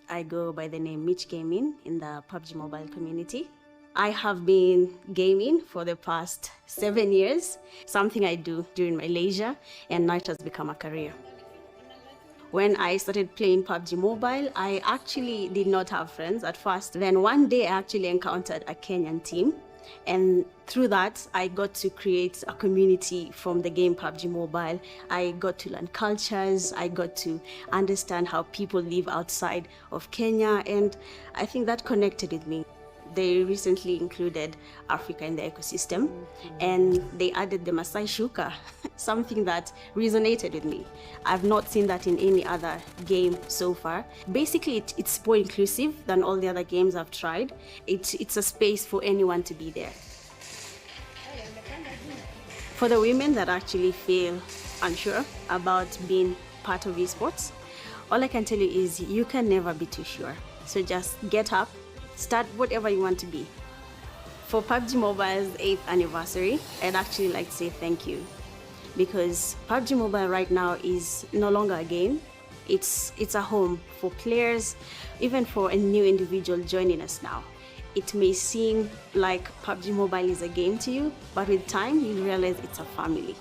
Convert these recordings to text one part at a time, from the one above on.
I go by the name Mitch Gaming in the PUBG mobile community. I have been gaming for the past 7 years, something I do during my leisure, and now it has become a career. When I started playing PUBG Mobile, I actually did not have friends at first. Then one day I actually encountered a Kenyan team, and through that, I got to create a community from the game PUBG Mobile. I got to learn cultures, I got to understand how people live outside of Kenya, and I think that connected with me. They recently included Africa in the ecosystem, and they added the Masai Shuka, something that resonated with me. I've not seen that in any other game so far. Basically, it's more inclusive than all the other games I've tried. It's a space for anyone to be there. For the women that actually feel unsure about being part of esports, all I can tell you is you can never be too sure. So just get up, start whatever you want to be. For PUBG Mobile's 8th anniversary, I'd actually like to say thank you, because PUBG Mobile right now is no longer a game. It's a home for players, even for a new individual joining us now. It may seem like PUBG Mobile is a game to you, but with time you realize it's a family.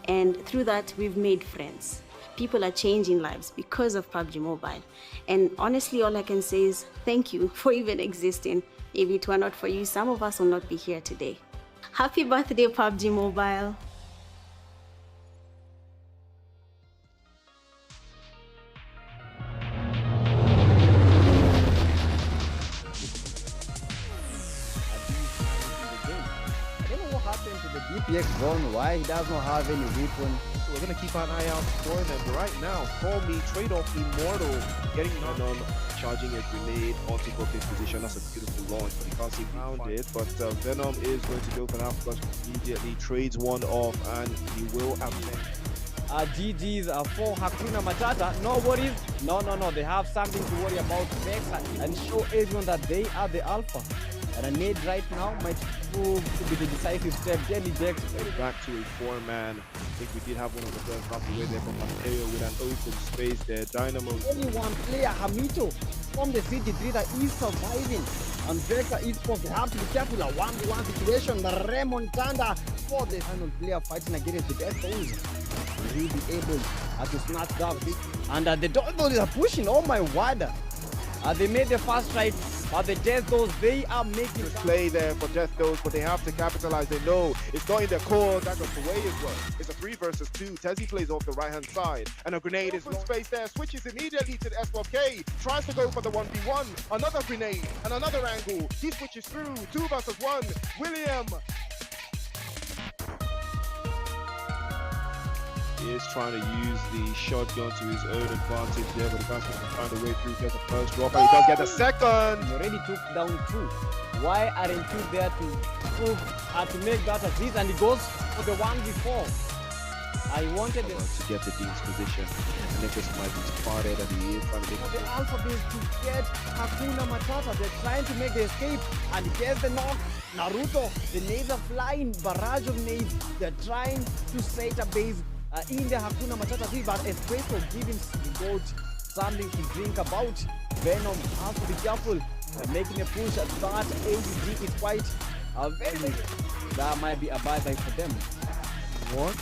And through that, we've made friends. People are changing lives because of PUBG Mobile. And honestly, all I can say is thank you for even existing. If it were not for you, some of us will not be here today. Happy birthday, PUBG Mobile. I don't know what happened to the DPX Ron, why he does not have any weapon. So we're going to keep an eye out for them. Right now, call me trade-off Immortal, getting on, charging a grenade onto his position. That's a beautiful launch, but he can't see around it. But Venom is going to go for that flush immediately, trades one off, and he will absent. GG's for Hakuna Matata. No worries. No. They have something to worry about. Vex and show everyone that they are the alpha. And a nade right now might prove to be the decisive step. Jelly Dex. Back to a 4-man. I think we did have one of the first half away there from Mateo with an open space there. Dynamo. Only one player, Hamito, from the CG3 that is surviving. And Vector Esports, they have to be careful. A 1v1 situation. The Raymond Tanda for the final player fighting against the Death Zones. Really able to snatch that big. And the Dodgers are pushing. Oh my word. They made the first strike. But the Death Zones, they are making play there for Death Zones, but they have to capitalize. They know it's not in their core. That goes the way as well. It's a 3 versus 2. Tezzy plays off the right-hand side, and a grenade is in space there. Switches immediately to the S12K. Tries to go for the 1v1. Another grenade and another angle. He switches through. 2 versus 1. William. He is trying to use the shotgun to his own advantage there, but the batsman can find a way through. Gets the first drop, and he does get the second. He already took down 2. Why aren't you there to prove to make that assist? And he goes for the 1v4. I wanted to get the Dean's position, and it just might be spotted, and he is trying to make the alpha base to get Hakuna Matata. They're trying to make the escape, and he gets the knock. Naruto, the nades are flying, barrage of nades. They're trying to set a base in the Hakuna Matata tree, but Espresso giving the goat something to drink about. Venom has to be careful, making a push at that. ADG is quite very. That might be a bye-bye for them. What?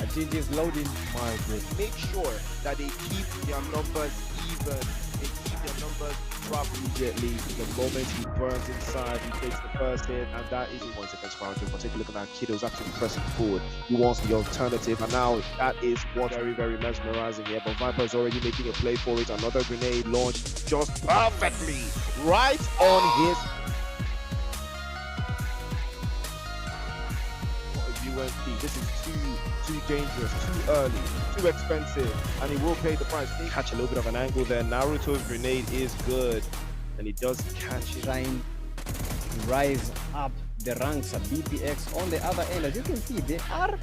GG is loading. My goodness. Make sure that they keep their numbers even. They keep their numbers drop immediately. The moment he burns inside, he takes the first hit, and that is 1 second sparring. But take a look at that kiddo's actually pressing forward. He wants the alternative, and now that is what's very, very mesmerizing here. But Viper's already making a play for it. Another grenade launched just perfectly right on his UMP. This is too dangerous, too early, too expensive, and he will pay the price. He catch a little bit of an angle there. Naruto's grenade is good, and he does catch it. Trying to rise up the ranks at BPX on the other end. As you can see, they are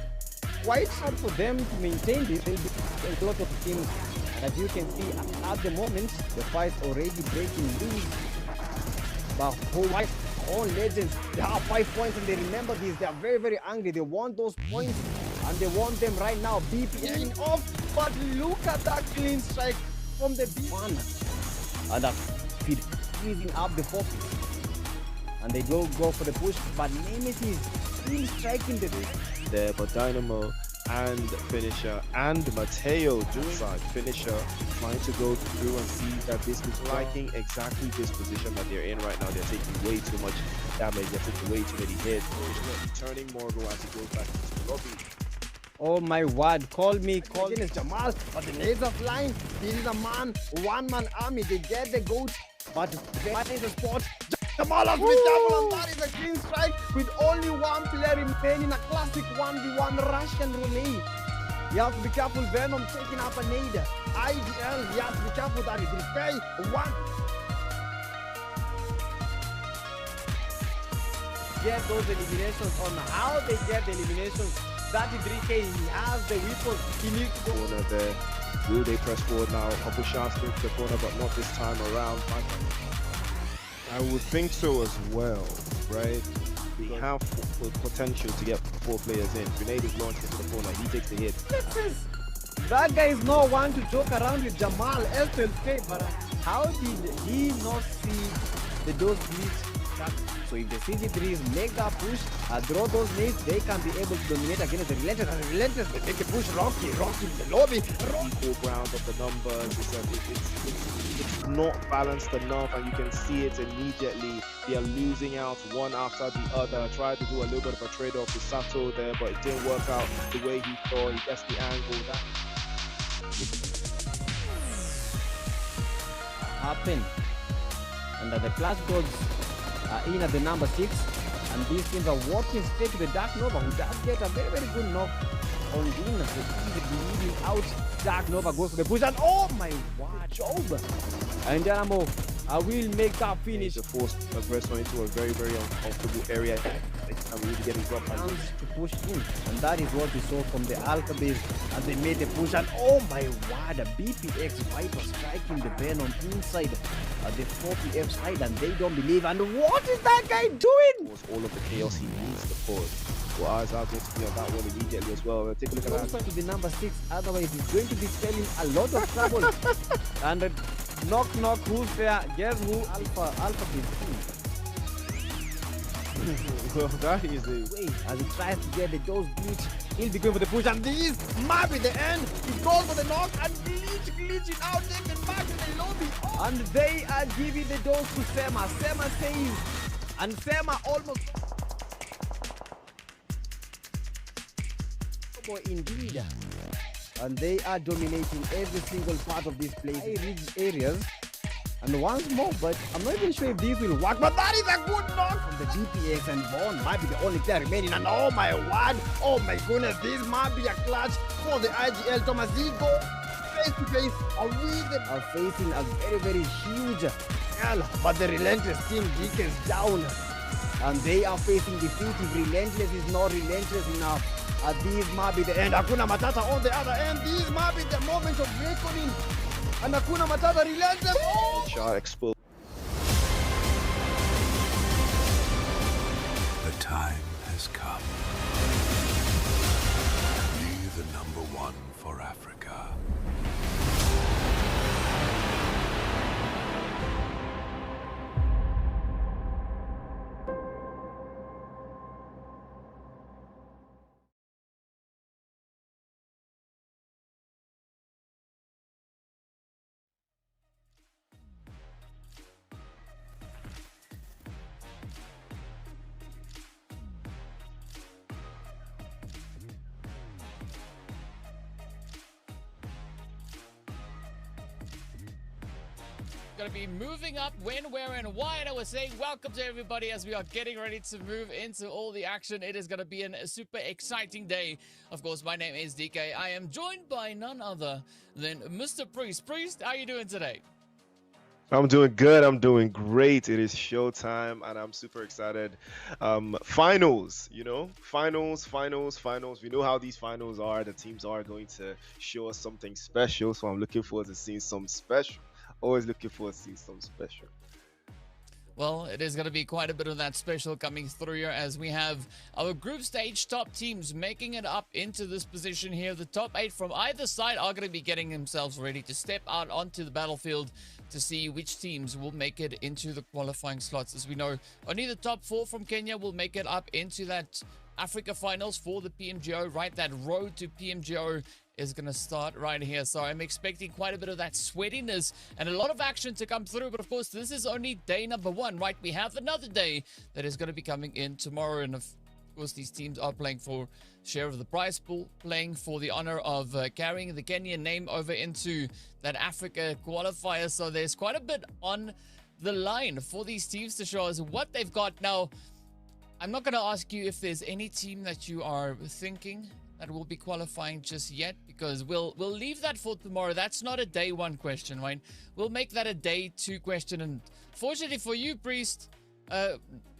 quite hard for them to maintain this. They'll be a lot of teams. And as you can see, at the moment, the fight's already breaking loose. But Hawaii, all legends, they have 5 points, and they remember this. They are very, very angry. They want those points, and they want them right now. BPX off, but look at that clean strike from the B1. And speed, freezing up the 4-piece. And they go for the push, but Nemesis still striking the there, but Dynamo and Finisher and Mateo doing side. Finisher trying to go through and see that this is liking exactly this position that they're in right now. They're taking way too much damage, they're taking way too many hits. Turning Morgo as he goes back into the lobby. Oh my word, call me, it's Jamal, but the nades are flying. This is a one-man army. They get the goat, but they find the spot. Jamal has been double, and that is a clean strike with only one player remaining. A classic 1v1 Russian roulette. You have to be careful, Venom taking up a nade. IGL, you have to be careful that it will pay one. Get those eliminations on how they get the eliminations. 33k, he has the weapon. He needs to go. Corner there. Will they press forward now? Couple shots into the corner, but not this time around. I would think so as well, right? We have potential to get 4 players in. Grenade is launched into the corner. He takes the hit. That guy is not one to joke around with Jamal. S12k, but how did he not see the dose glitch? So if the CG3s make that push, draw those nades, they can be able to dominate against the Relentless. And the Relentless, they take the push, Rocky in the lobby. Equal ground of the numbers. It's not balanced enough, and you can see it immediately. They are losing out one after the other. Tried to do a little bit of a trade-off with Sato there, but it didn't work out the way he thought. He gets the angle. That happen. And the Flash Gods are in at the number 6, and these teams are walking straight to the Dark Nova, who does get a very, very good knock on Dina. So he's leading out. Dark Nova goes for the push, and oh my word, Job! And Dynamo will make that finish. The force aggressor into a very, very uncomfortable area. I'm really getting dropped. Chance to push in, and that is what we saw from the Alka base, and they made the push, and oh my word, a BPX Viper striking the Venom inside the 4PF side, and they don't believe. And what is that guy doing? All of the chaos he needs to put. Well, eyes are going to be on that one immediately as well. Take a look at that. To the number 6, otherwise he's going to be spelling a lot of trouble. And knock, who's there? Guess who? Alpha 15. Well, that is a way as he tries to get the dose glitch. He'll be going for the push, and this might be the end. He goes for the knock and glitching out, taken back to the lobby. Oh. And they are giving the dose to Sema. Sema says, and Sema almost. Indeed. And they are dominating every single part of this place. High-ridge areas. And once more, but I'm not even sure if these will work. But that is a good knock from the DPX, and Vaughn might be the only player remaining. And oh my word, oh my goodness, this might be a clutch for the IGL. Tomasito face to face with them are facing a very, very huge L. But the Relentless team deacons down, and they are facing defeat. If Relentless is not relentless enough, this might be the end. Hakuna Matata on the other end. This might be the moment of reckoning. And Hakuna Matata relentless. Oh! Shot explode. The time has come. Be the number 1 for Africa. Going to be moving up when, where, and why. And I was saying welcome to everybody as we are getting ready to move into all the action. It is going to be a super exciting day. Of course, my name is DK. I am joined by none other than Mr. Priest. Priest, how are you doing today? I'm doing good. I'm doing great. It is showtime, and I'm super excited. Finals, you know, finals. We know how these finals are. The teams are going to show us something special, so I'm looking forward to seeing some special. Always looking forward to seeing something special. well, it is going to be quite a bit of that special coming through here as we have our group stage top teams making it up into this position here. The top 8 from either side are going to be getting themselves ready to step out onto the battlefield to see which teams will make it into the qualifying slots. As we know, only the top 4 from Kenya will make it up into that Africa Finals for the PMGO, right? That road to PMGO is going to start right here. So I'm expecting quite a bit of that sweatiness and a lot of action to come through. But of course, this is only day number 1, right? We have another day that is going to be coming in tomorrow. And of course, these teams are playing for share of the prize pool, playing for the honor of carrying the Kenyan name over into that Africa qualifier. So there's quite a bit on the line for these teams to show us what they've got. Now, I'm not going to ask you if there's any team that you are thinking that will be qualifying just yet, because we'll leave that for tomorrow. That's not a day 1 question, right? We'll make that a day 2 question. And fortunately for you, Priest,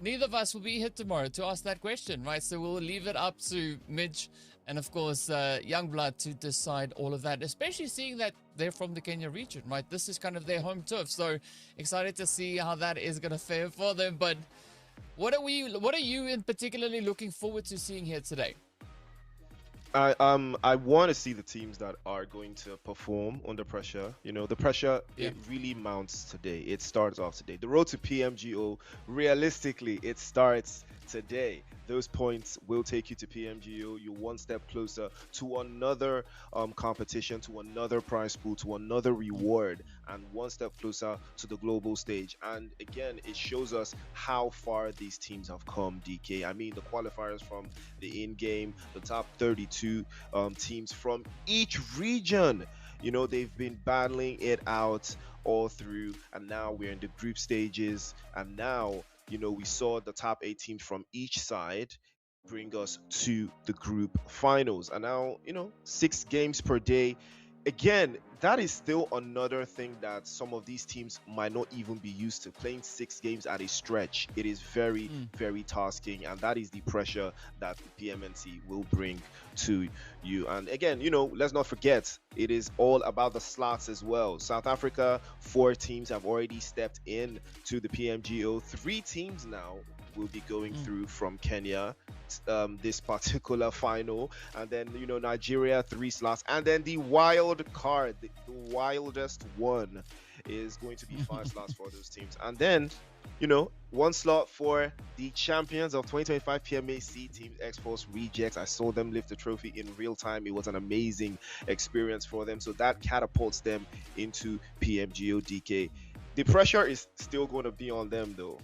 neither of us will be here tomorrow to ask that question, right? So we'll leave it up to Mitch and of course Youngblood to decide all of that, especially seeing that they're from the Kenya region, right? This is kind of their home turf. So excited to see how that is going to fare for them. But what are you in particularly looking forward to seeing here today? I want to see the teams that are going to perform under pressure. You know, the pressure, it really mounts today. It starts off today. The road to PMGO, realistically, it starts today. Those points will take you to PMGO. You're one step closer to another competition, to another prize pool, to another reward, and one step closer to the global stage. And again, it shows us how far these teams have come, DK. I mean, the qualifiers from the in-game, the top 32 teams from each region. You know, they've been battling it out all through, and now we're in the group stages, and now, you know, we saw the top 8 teams from each side bring us to the group finals. And now, you know, 6 games per day. Again, that is still another thing that some of these teams might not even be used to. Playing 6 games at a stretch, it is very, very tasking, and that is the pressure that the Pmnc will bring to you. And again, you know, let's not forget, it is all about the slots as well. South Africa, 4 teams have already stepped in to the PMGO. 3 teams now will be going through from Kenya this particular final, and then, you know, Nigeria 3 slots, and then the wild card, the wildest one, is going to be 5 slots for those teams. And then, you know, 1 slot for the champions of 2025 PMAC Team X-Force Rejects. I saw them lift the trophy in real time. It was an amazing experience for them, so that catapults them into PMGO. DK, the pressure is still going to be on them though.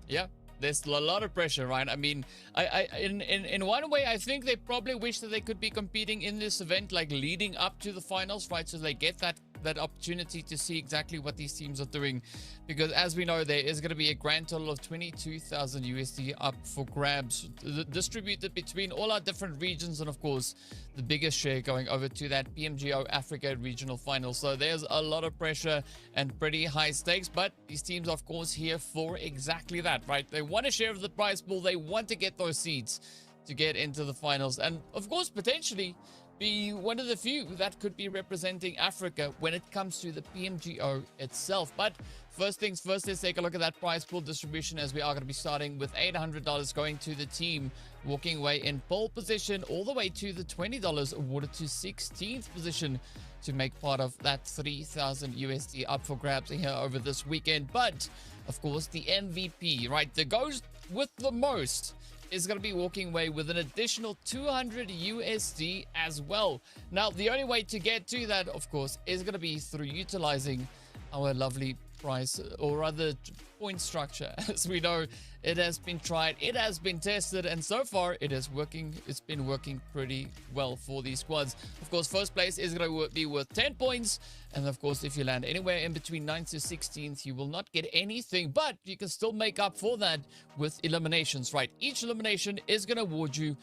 Yeah, there's a lot of pressure, right? I mean, in one way, I think they probably wish that they could be competing in this event, like leading up to the finals, right? So they get that opportunity to see exactly what these teams are doing, because as we know, there is going to be a grand total of 22,000 USD up for grabs, distributed between all our different regions, and of course the biggest share going over to that PMGO Africa regional final. So there's a lot of pressure and pretty high stakes, but these teams of course here for exactly that, right? They want a share of the prize pool, they want to get those seeds to get into the finals, and of course potentially be one of the few that could be representing Africa when it comes to the PMGO itself. But first things first, let's take a look at that prize pool distribution, as we are going to be starting with $800 going to the team walking away in pole position, all the way to the $20 awarded to 16th position to make part of that 3,000 USD up for grabs here over this weekend. But of course the MVP, right, the goes with the most, is going to be walking away with an additional 200 USD as well. Now, the only way to get to that, of course, is going to be through utilizing our lovely price, or rather point structure. As we know, it has been tried, it has been tested, and so far it is working. It's been working pretty well for these squads. Of course, first place is going to be worth 10 points, and of course, if you land anywhere in between 9th to 16th, you will not get anything, but you can still make up for that with eliminations, right? Each elimination is going to award you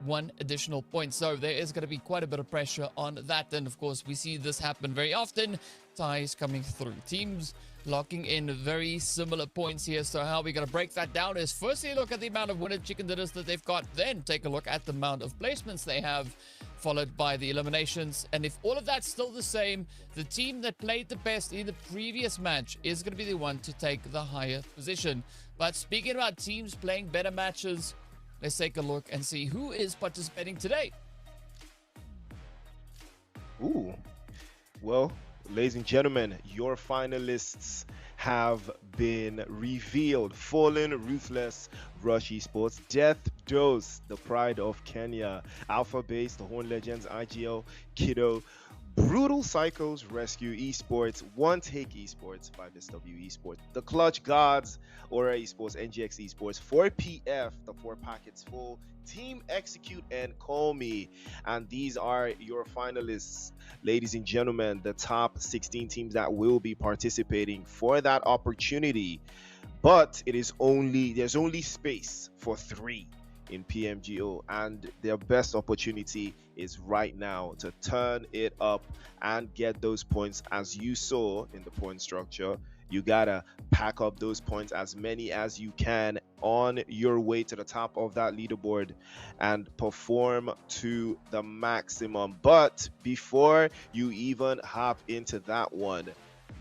1 additional point, so there is going to be quite a bit of pressure on that. And of course, we see this happen very often, ties coming through, teams locking in very similar points here. So how we're going to break that down is firstly look at the amount of winner chicken dinners that they've got, then take a look at the amount of placements they have followed by the eliminations. And if all of that's still the same, the team that played the best in the previous match is going to be the one to take the higher position. But speaking about teams playing better matches, let's take a look and see who is participating today. Ooh. Well, ladies and gentlemen, your finalists have been revealed. Fallen, Ruthless, Rush Esports, Death Dose, the Pride of Kenya, Alpha Base, the Horn Legends, IGL, Kiddo, Brutal Cycles, Rescue Esports, One Take Esports, 5SW Esports, The Clutch Gods, Aura Esports, NGX Esports, 4PF, the 4 Packets Full, Team Execute, and Call Me. And these are your finalists, ladies and gentlemen, the top 16 teams that will be participating for that opportunity. But there's only space for 3 in PMGO, and their best opportunity is right now to turn it up and get those points. As you saw in the point structure, you gotta pack up those points, as many as you can, on your way to the top of that leaderboard and perform to the maximum. But before you even hop into that one,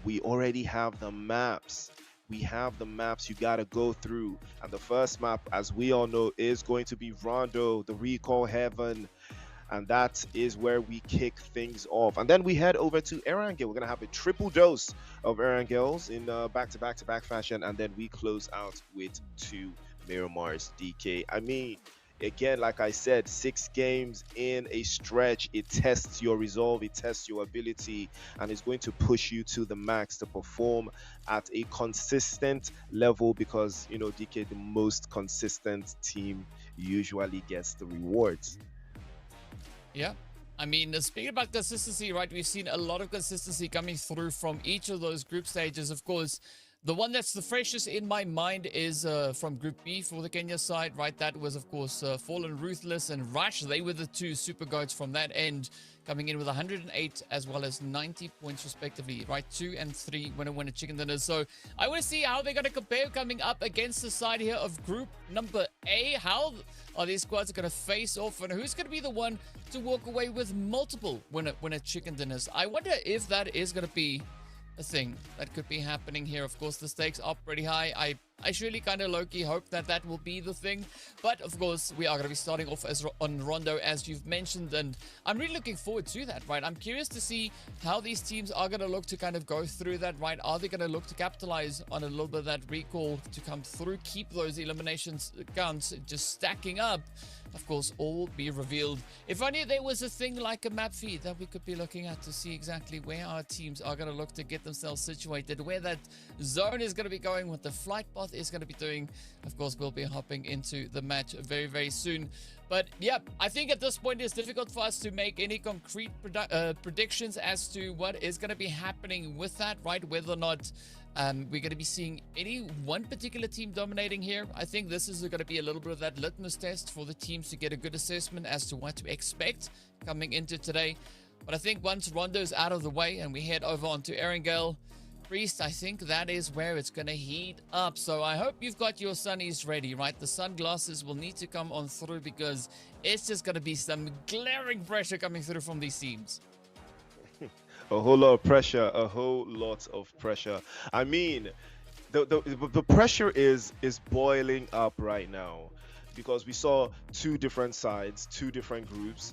we already have the maps. We have the maps you got to go through, and the first map, as we all know, is going to be Rondo, the Recall Heaven, and that is where we kick things off. And then we head over to Erangel. We're going to have a triple dose of Erangels in back-to-back fashion, and then we close out with 2 Miramars DK. I mean, again, like I said, 6 games in a stretch. It tests your resolve, it tests your ability, and it's going to push you to the max to perform at a consistent level, because, you know, DK, the most consistent team usually gets the rewards. Yeah. I mean, speaking about consistency, right, we've seen a lot of consistency coming through from each of those group stages. Of course, the one that's the freshest in my mind is from Group B for the Kenya side, right? That was, of course, Fallen, Ruthless, and Rush. They were the 2 super goats from that end, coming in with 108 as well as 90 points respectively, right? 2 and 3 winner chicken dinners. So I want to see how they're going to compare coming up against the side here of Group number A. How are these squads going to face off, and who's going to be the one to walk away with multiple winner chicken dinners? I wonder if that is going to be a thing that could be happening here. Of course, the stakes are pretty high. I surely kind of low-key hope that will be the thing. But of course, we are going to be starting off on Rondo, as you've mentioned, and I'm really looking forward to that, right? I'm curious to see how these teams are going to look to kind of go through that, right? Are they going to look to capitalize on a little bit of that recall to come through, keep those eliminations counts just stacking up? Of course, all will be revealed. If only there was a thing like a map feed that we could be looking at to see exactly where our teams are going to look to get themselves situated, where that zone is going to be going, what the flight path is going to be doing. Of course, we'll be hopping into the match very, very soon. But yeah, I think at this point it's difficult for us to make any concrete predictions as to what is going to be happening with that, right? Whether or not we're going to be seeing any one particular team dominating here. I think this is going to be a little bit of that litmus test for the teams to get a good assessment as to what to expect coming into today. But I think once Rondo's out of the way and we head over onto Erangel, Priest, I think that is where it's going to heat up. So I hope you've got your sunnies ready, right? The sunglasses will need to come on through, because it's just going to be some glaring pressure coming through from these teams. A whole lot of pressure, a whole lot of pressure. I mean, the pressure is boiling up right now, because we saw 2 different sides, 2 different groups,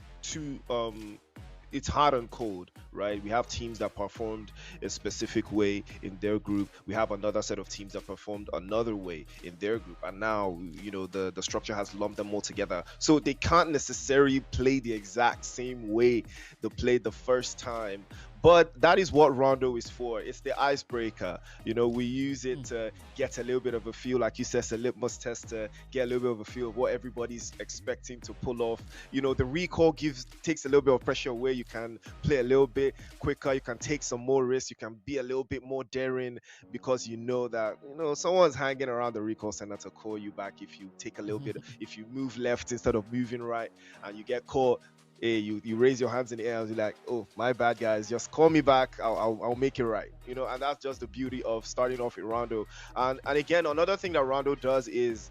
it's hot and cold, right? We have teams that performed a specific way in their group. We have another set of teams that performed another way in their group. And now, you know, the structure has lumped them all together. So they can't necessarily play the exact same way they played the first time. But that is what Rondo is for. It's the icebreaker. You know, we use it to get a little bit of a feel, like you said, it's a litmus test to get a little bit of a feel of what everybody's expecting to pull off. You know, the recall takes a little bit of pressure away. You can play a little bit quicker. You can take some more risks. You can be a little bit more daring, because you know that, you know, someone's hanging around the recall center to call you back if you take a little bit, if you move left instead of moving right and you get caught. Hey, you raise your hands in the air and you're like, oh, my bad, guys, just call me back, I'll make it right, you know. And that's just the beauty of starting off with Rondo. And again, another thing that Rondo does is,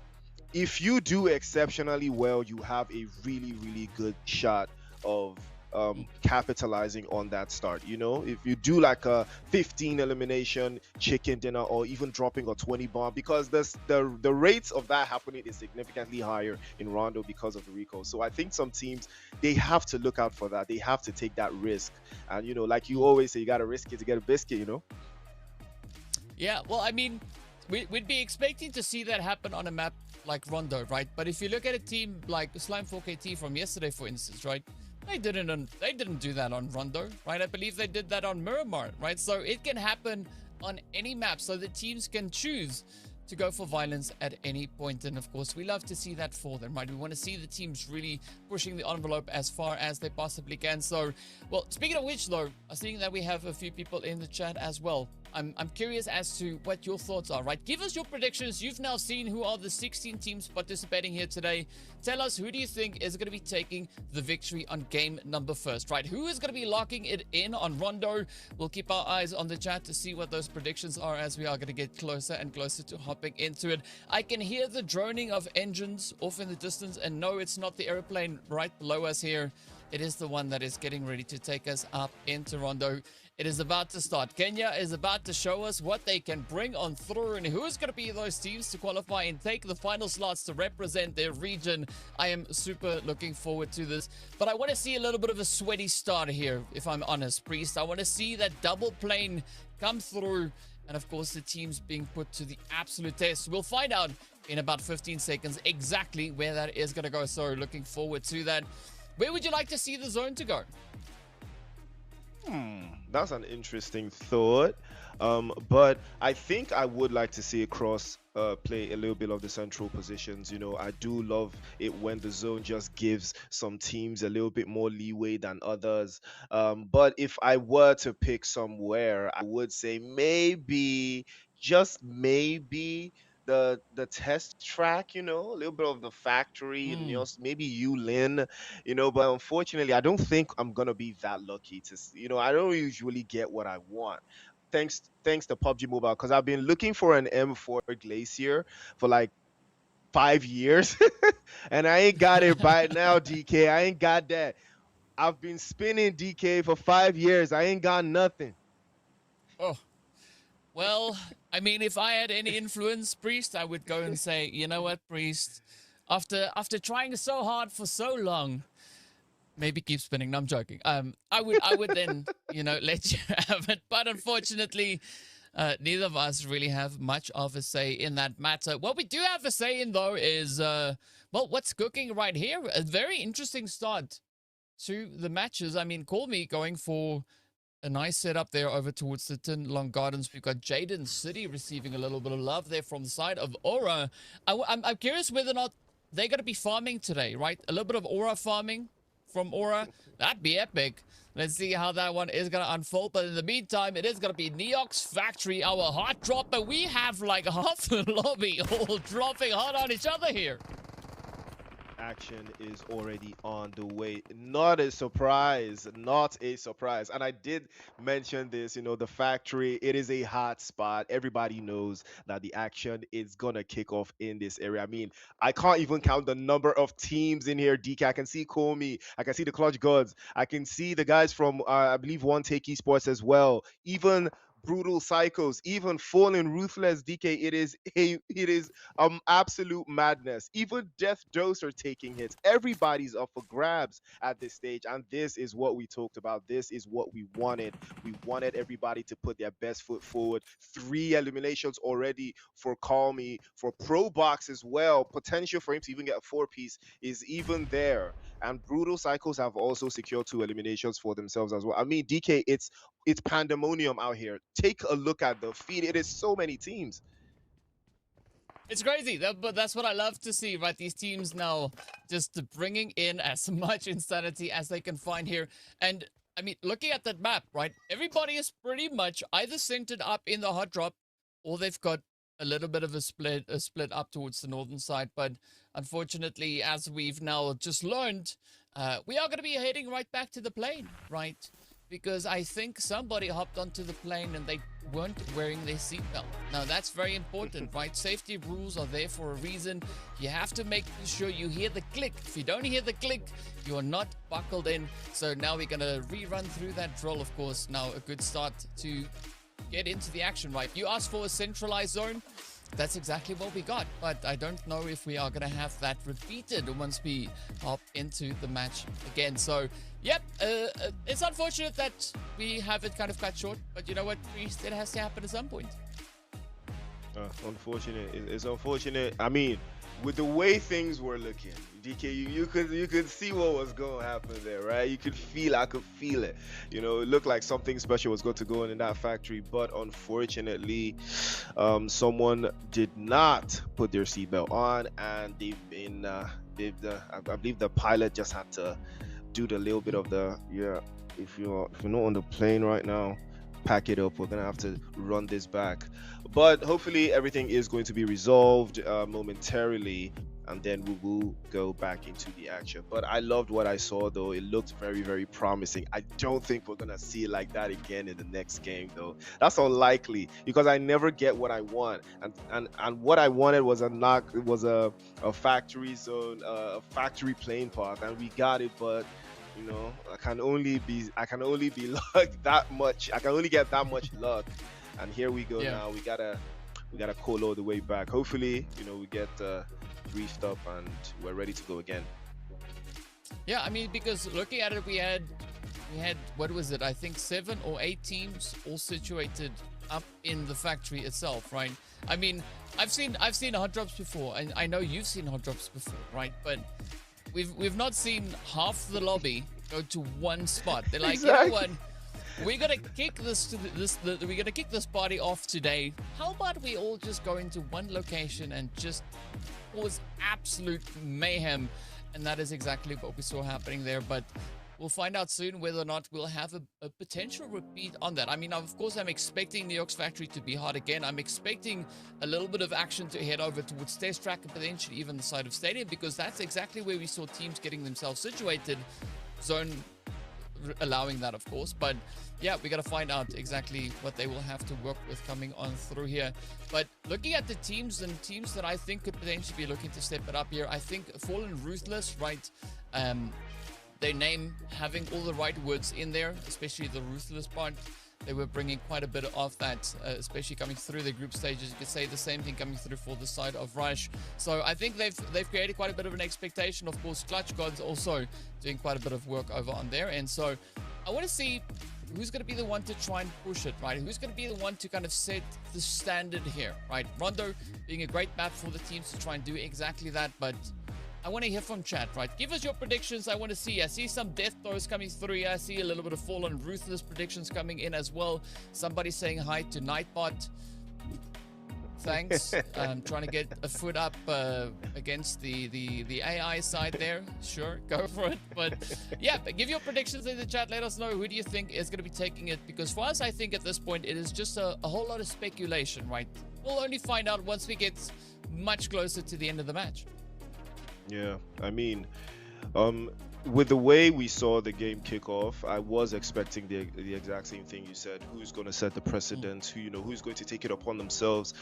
if you do exceptionally well, you have a really, really good shot of capitalizing on that start. You know, if you do like a 15 elimination chicken dinner, or even dropping a 20 bomb, because the rates of that happening is significantly higher in Rondo because of the recall. So I think some teams, they have to look out for that. They have to take that risk. And you know, like you always say, you got to risk it to get a biscuit, you know. Yeah, well, I mean, we'd be expecting to see that happen on a map like Rondo, right? But if you look at a team like Slime 4KT from yesterday, for instance, right? They didn't do that on Rondo, right? I believe they did that on Miramar, right? So it can happen on any map, so the teams can choose to go for violence at any point. And of course, we love to see that for them, right? We want to see the teams really pushing the envelope as far as they possibly can. So, well, speaking of which, though, I'm seeing that we have a few people in the chat as well. I'm curious as to what your thoughts are, right? Give us your predictions. You've now seen who are the 16 teams participating here today. Tell us, who do you think is going to be taking the victory on game number first, right? Who is going to be locking it in on Rondo? We'll keep our eyes on the chat to see what those predictions are as we are going to get closer and closer to hopping into it. I can hear the droning of engines off in the distance, and no, it's not the airplane right below us here. It is the one that is getting ready to take us up into Rondo. It is about to start. Kenya is about to show us what they can bring on through and who is going to be those teams to qualify and take the final slots to represent their region. I am super looking forward to this, but I want to see a little bit of a sweaty start here, if I'm honest, Priest. I want to see that double plane come through, and of course the teams being put to the absolute test. We'll find out in about 15 seconds exactly where that is going to go, so looking forward to that. Where would you like to see the zone to go? That's an interesting thought. But I think I would like to see it cross play a little bit of the central positions. You know, I do love it when the zone just gives some teams a little bit more leeway than others. But if I were to pick somewhere, I would say maybe, just maybe, the test track, you know, a little bit of the factory, and you know, maybe Lin, you know. But unfortunately, I don't think I'm gonna be that lucky to you know, I don't usually get what I want, thanks to PUBG Mobile, because I've been looking for an M4 Glacier for like 5 years and I ain't got it right now, DK. I ain't got that. I've been spinning, DK, for 5 years. I ain't got nothing. Oh, well, I mean, if I had any influence, Priest, I would go and say, you know what, Priest, after trying so hard for so long, maybe keep spinning. No, I'm joking. I would then, you know, let you have it. But unfortunately, neither of us really have much of a say in that matter. What we do have a say in, though, is, well, what's cooking right here. A very interesting start to the matches. I mean, call me going for a nice setup there over towards the Tin Long Gardens. We've got Jaden City receiving a little bit of love there from the side of Aura. I'm curious whether or not they're going to be farming today, right? A little bit of Aura farming from Aura. That'd be epic. Let's see how that one is going to unfold. But in the meantime, it is going to be Neox Factory, our hot dropper. We have like half the lobby all dropping hot on each other here. Action is already on the way. Not a surprise, not a surprise. And I did mention this, you know, the factory, it is a hot spot. Everybody knows that the action is gonna kick off in this area. I mean, I can't even count the number of teams in here, DK. I can see Comey, I can see the Clutch Gods, I can see the guys from I believe One Take Esports as well, even Brutal Psychos, even Fallen Ruthless, DK. It is absolute madness. Even Death Dose are taking hits. Everybody's up for grabs at this stage, and this is what we talked about. This is what we wanted. We wanted everybody to put their best foot forward. 3 eliminations already for Calmy, for Pro Box as well. Potential for him to even get a 4-piece is even there. And Brutal Psychos have also secured 2 eliminations for themselves as well. I mean, DK, it's pandemonium out here. Take a look at the feed. It is so many teams. It's crazy, but that's what I love to see, right? These teams now just bringing in as much insanity as they can find here. And, I mean, looking at that map, right? Everybody is pretty much either centered up in the hot drop, or they've got a little bit of a split up towards the northern side. But unfortunately, as we've now just learned, we are going to be heading right back to the plane, right? because I think somebody hopped onto the plane and they weren't wearing their seatbelt. Now that's very important, right? Safety rules are there for a reason. You have to make sure you hear the click. If you don't hear the click, you're not buckled in. So now we're going to rerun through that drill, of course. Now a good start to get into the action, right? You asked for a centralized zone. That's exactly what we got, but I don't know if we are going to have that repeated once we hop into the match again. So, yep, it's unfortunate that we have it kind of cut short, but you know what, Priest, it has to happen at some point. Unfortunate. It's unfortunate. I mean, with the way things were looking, DK, you could see what was going to happen there, right? You could feel, I could feel it. You know, it looked like something special was going to go on in that factory, but unfortunately, someone did not put their seatbelt on, and I believe the pilot just had to do the little bit of the, if you're not on the plane right now, pack it up. We're gonna have to run this back, but hopefully everything is going to be resolved momentarily, and then we will go back into the action. But I loved what I saw, though. It looked very, very promising. I don't think we're gonna see it like that again in the next game, though. That's unlikely, because I never get what I want, and what I wanted was a factory zone, a factory plane park, and we got it. But you know, I can only be luck that much. I can only get that much luck, and here we go. Now we gotta call all the way back. Hopefully, you know, we get briefed up and we're ready to go again. Yeah, I mean, because looking at it, we had what was it? I think 7 or 8 teams all situated up in the factory itself, right? I mean, I've seen hot drops before, and I know you've seen hot drops before, right? But we've not seen half the lobby go to one spot. They're like, exactly. You know what? We're gonna kick we're gonna kick this party off today. How about we all just go into one location and just cause absolute mayhem? And that is exactly what we saw happening there. But we'll find out soon whether or not we'll have a potential repeat on that. I mean, of course, I'm expecting New York's factory to be hot again. I'm expecting a little bit of action to head over towards test track and potentially even the side of stadium, because that's exactly where we saw teams getting themselves situated. Zone allowing that, of course. But yeah, we got to find out exactly what they will have to work with coming on through here. But looking at the teams that I think could potentially be looking to step it up here, I think Fallen Ruthless, right? Their name having all the right words in there, especially the Ruthless part. They were bringing quite a bit of that, especially coming through the group stages. You could say the same thing coming through for the side of Rush. So I think they've created quite a bit of an expectation. Of course, Clutch Gods also doing quite a bit of work over on there. And so I want to see who's going to be the one to try and push it, right? Who's going to be the one to kind of set the standard here, right? Rondo being a great map for the teams to try and do exactly that, but I want to hear from chat, right? Give us your predictions. I want to see. I see some death throws coming through. I see a little bit of Fallen Ruthless predictions coming in as well. Somebody saying hi to Nightbot. Thanks. I'm trying to get a foot up against the AI side there. Sure, go for it. But yeah, give your predictions in the chat. Let us know who do you think is going to be taking it. Because for us, I think at this point, it is just a whole lot of speculation, right? We'll only find out once we get much closer to the end of the match. Yeah, I mean, with the way we saw the game kick off, I was expecting the exact same thing you said. Who's going to set the precedent? Who's going to take it upon themselves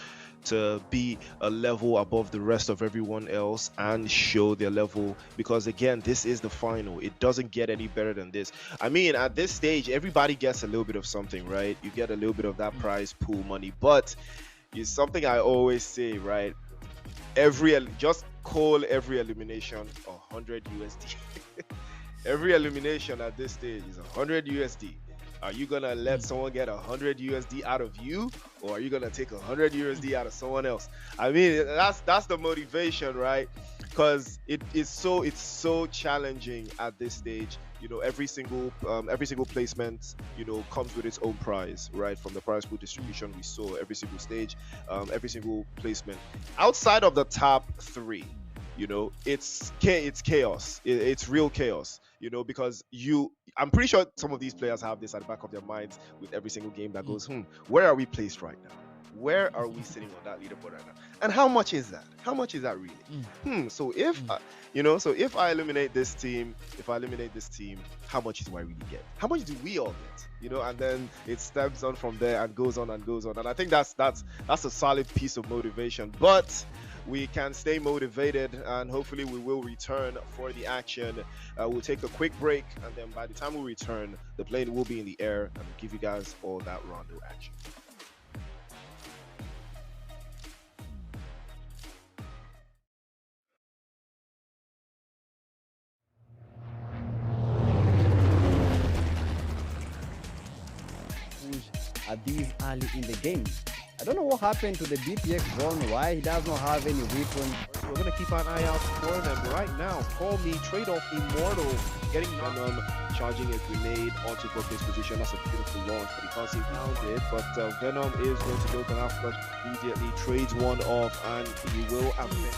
to be a level above the rest of everyone else and show their level? Because again, this is the final. It doesn't get any better than this. I mean, at this stage, everybody gets a little bit of something, right? You get a little bit of that prize pool money, but it's something I always say, right? Just call every elimination 100 USD. Every elimination at this stage is 100 USD. Are you gonna let someone get 100 USD out of you, or are you gonna take 100 USD out of someone else? I mean, that's the motivation, right? Because it's so challenging at this stage. You know, every single placement, comes with its own prize, right? From the prize pool distribution we saw, every single stage, every single placement. Outside of the top 3, it's chaos. It's real chaos. Because I'm pretty sure some of these players have this at the back of their minds with every single game that goes, where are we placed right now? where are we sitting on that leaderboard right now? And how much is that? How much is that really? So if so if I eliminate this team, how much do I really get? How much do we all get? And then it steps on from there and goes on and goes on. And I think that's a solid piece of motivation. But we can stay motivated, and hopefully we will return for the action. We'll take a quick break, and then by the time we return, the plane will be in the air and we'll give you guys all that Rondo action. At these early in the game. I don't know what happened to the BPX drone, why he does not have any weapon. So we're going to keep an eye out for them right now. Call me trade-off Immortal, getting Venom, charging a grenade onto Brook's position. That's a beautiful launch, but he can't seem to found it. But Venom is going to go to Africa immediately, trades one off, and he will admit.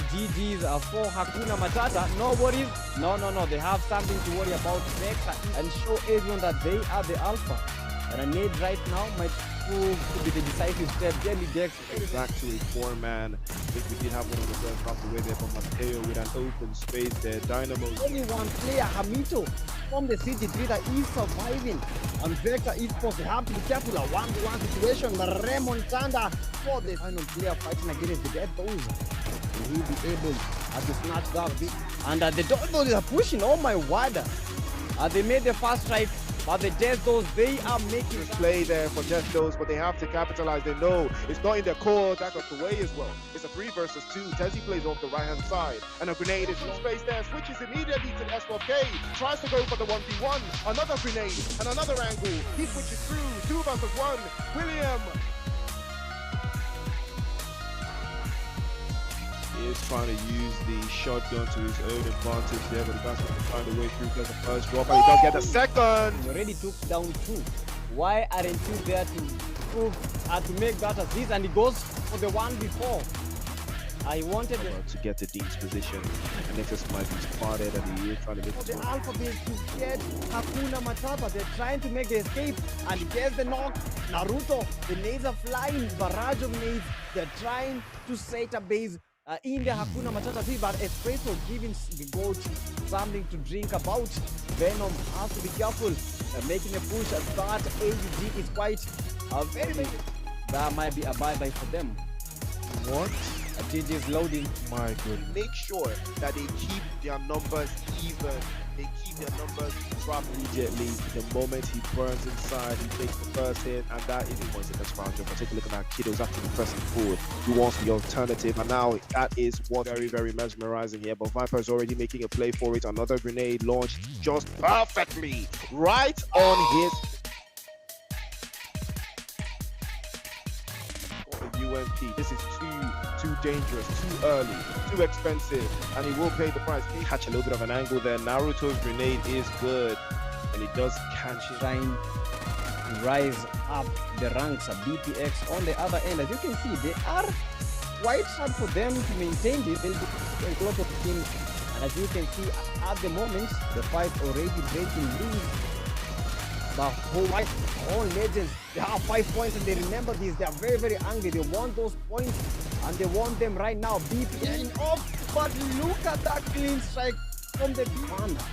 GG's for Hakuna Matata. No worries. No. They have something to worry about Vector and show everyone that they are the alpha. And a nade right now might prove to be the decisive step. Jelly Dex back to a 4-man. I think we did have one of the girls drop away there from Mateo with an open space there. Dynamo. Only one player, Hamito, from the CG3 that is surviving. And Vector Esports, they have to be careful. A 1-1 situation. Raymond Tanda for the final player fighting against the Dead Bulls. Will he be able to snatch that bit? And the Dead Bulls are pushing. Oh my word. They made the first strike. But the Jesdos, they are making play there for Jesdos, but they have to capitalize. They know it's not in their core that got away as well. It's a 3 versus 2. Tezzy plays off the right-hand side, and a grenade is in space there. Switches immediately to the S4K. Tries to go for the 1v1. Another grenade and another angle. He switches through. 2 versus 1. William is trying to use the shotgun to his own advantage there, but he doesn't find a way through. Does the first drop, and he does get the second. You already took down 2. Why aren't you there to prove to make that assist? And he goes for the one before. I wanted to get to Dean's position, and Nexus might be spotted, and he is trying to make the Alpha base to get Hakuna Matata. They're trying to make the escape, and he gets the knock. Naruto, the nades are flying, barrage of nades. They're trying to set a base in the Hakuna Matata tree, but Espresso giving the goat something to drink about. Venom has to be careful, making a push as that AUG is quite very. That might be a bye-bye for them. What? GG is loading. My goodness. Make sure that they keep their numbers even. They keep their numbers drop immediately. The moment he burns inside, he takes the first hit, and that is the 1 second round jump. But take a look at that kid who's actually pressing forward. He wants the alternative, and now that is what's very, very mesmerizing here. But Viper is already making a play for it. Another grenade launched just perfectly right on his UMP. This is too dangerous, too early, too expensive, and he will pay the price. He catch a little bit of an angle there. Naruto's grenade is good, and he does catch it. Trying to rise up the ranks of BPX on the other end. As you can see, they are quite hard for them to maintain this. They'll be a lot of teams, and as you can see, at the moment, the fight already breaking loose. The whole legends, they have 5 points, and they remember this. They are very, very angry. They want those points, and they want them right now. BPN off, but look at that clean strike from the Panda.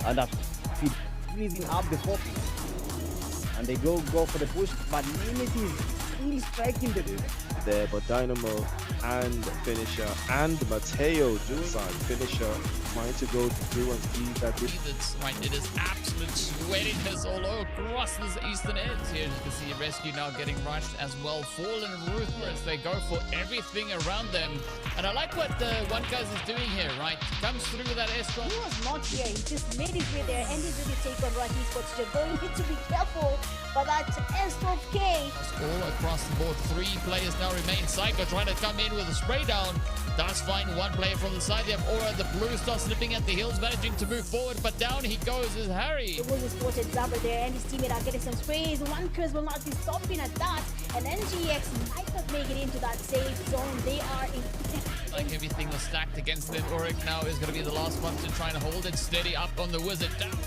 And that freezing up the 4 and they go for the push, but Limit is still striking the there, but Dynamo and Finisher and Mateo do side. Finisher trying to go through and see that this right. It is absolute sweatiness all across this eastern edge here. As you can see, Rescue now getting rushed as well. Fallen Ruthless, they go for everything around them. And I like what the one guys is doing here, right? Comes through with that S-drop. He was not here, he just made his way there, and he's going to take on Rocky Sports. You're going to be careful, but that's S12K. All across the board, 3 players now remain. Psycho trying to come in with a spray down. Does find 1 player from the side. They have Aura, the blue star slipping at the hills, managing to move forward, but down he goes is Harry. The Wolves spotted Zabber there, and his teammate are getting some sprays. One curse will not be stopping at that, and NGX might not make it into that safe zone. They are in. Like everything was stacked against them. Auric now is going to be the last one to try and hold it steady up on the Wizard. Down.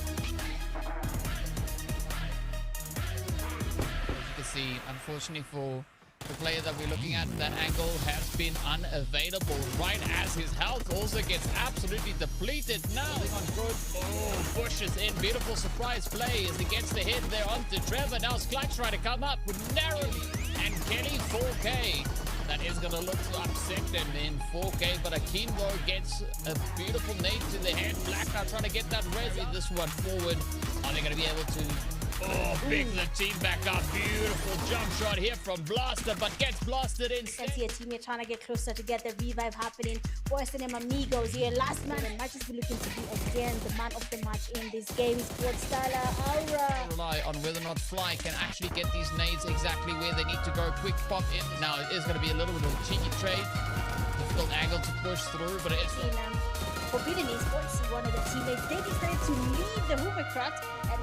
see. Unfortunately for the player that we're looking at, that angle has been unavailable right as his health also gets absolutely depleted now. On good. Oh, Bush is in. Beautiful surprise play as he gets the hit there onto Trevor. Now Clutch trying to come up with narrowly. And Kenny 4K. That is going to look to upset them in 4K, but Akinbo gets a beautiful nade to the head. Black now trying to get that resi. This one forward. Are they going to be able to... Oh, pick the team back up. Beautiful jump shot here from Blaster, but gets blasted in. You can see a teammate trying to get closer to get the revive happening. Forcing them amigos here. Last man, and might just be looking to be again the man of the match in this game. Sports Styler Aura. Rely on whether or not Fly can actually get these nades exactly where they need to go. Quick pop in. Now it is going to be a little bit of a cheeky trade. Difficult angle to push through, but it's... Forbidden Esports, one of the teammates, they decided to leave the hovercraft and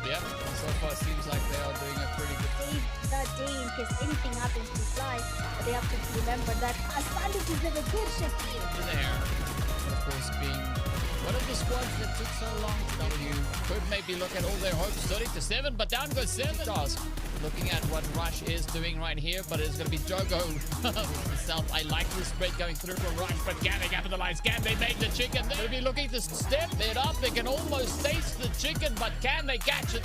yeah, so far it seems like they are doing a pretty good save that day in case anything happens to Fly. But they have to remember that Asandis is never good shit in there. Of course, being one of the squads that took so long. W could maybe look at all their hopes. 30-7, but down goes 7. Task. Looking at what Rush is doing right here, but it's going to be Jogo himself. I like the spread going through for Rush, but can they capitalize? Can they make the chicken? They'll be looking to step it up. They can almost taste the chicken, but can they catch it?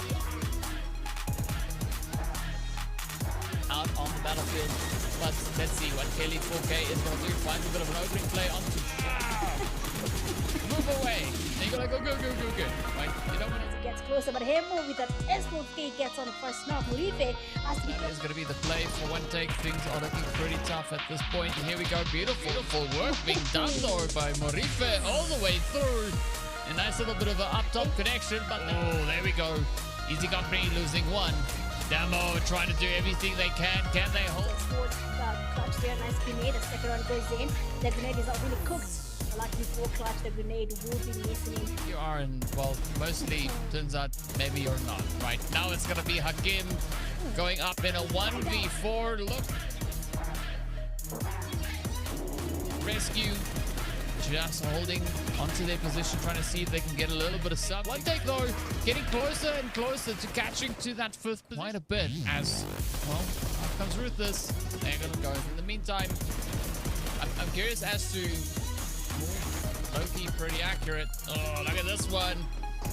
Out on the battlefield, but let's see what Kelly 4K is going to do. Finds a bit of an opening play onto... Move away. You're going to go. Right, you don't want to... Gets closer, but him with that S4K gets on the first knock. Murife has to be... That is going to be the play for one take. Things are looking pretty tough at this point. And here we go. Beautiful work being done though by Murife all the way through. A nice little bit of an up-top connection, but oh, there we go. Easy Company losing one. Demo trying to do everything they can. Can they hold? Towards Clutch there. Nice grenade. The second one goes in. The grenade is not really cooked. Luckily for Clutch, the grenade will be listening. You are, and well, mostly turns out maybe you're not. Right now, it's gonna be Hakim going up in a 1v4. Look, rescue just holding onto their position, trying to see if they can get a little bit of sub. One take though, getting closer and closer to catching to that 5th position. Quite a bit as well. Out comes Ruthless. They're gonna go. In the meantime, I'm curious as to. Loki pretty accurate. Oh, look at this one.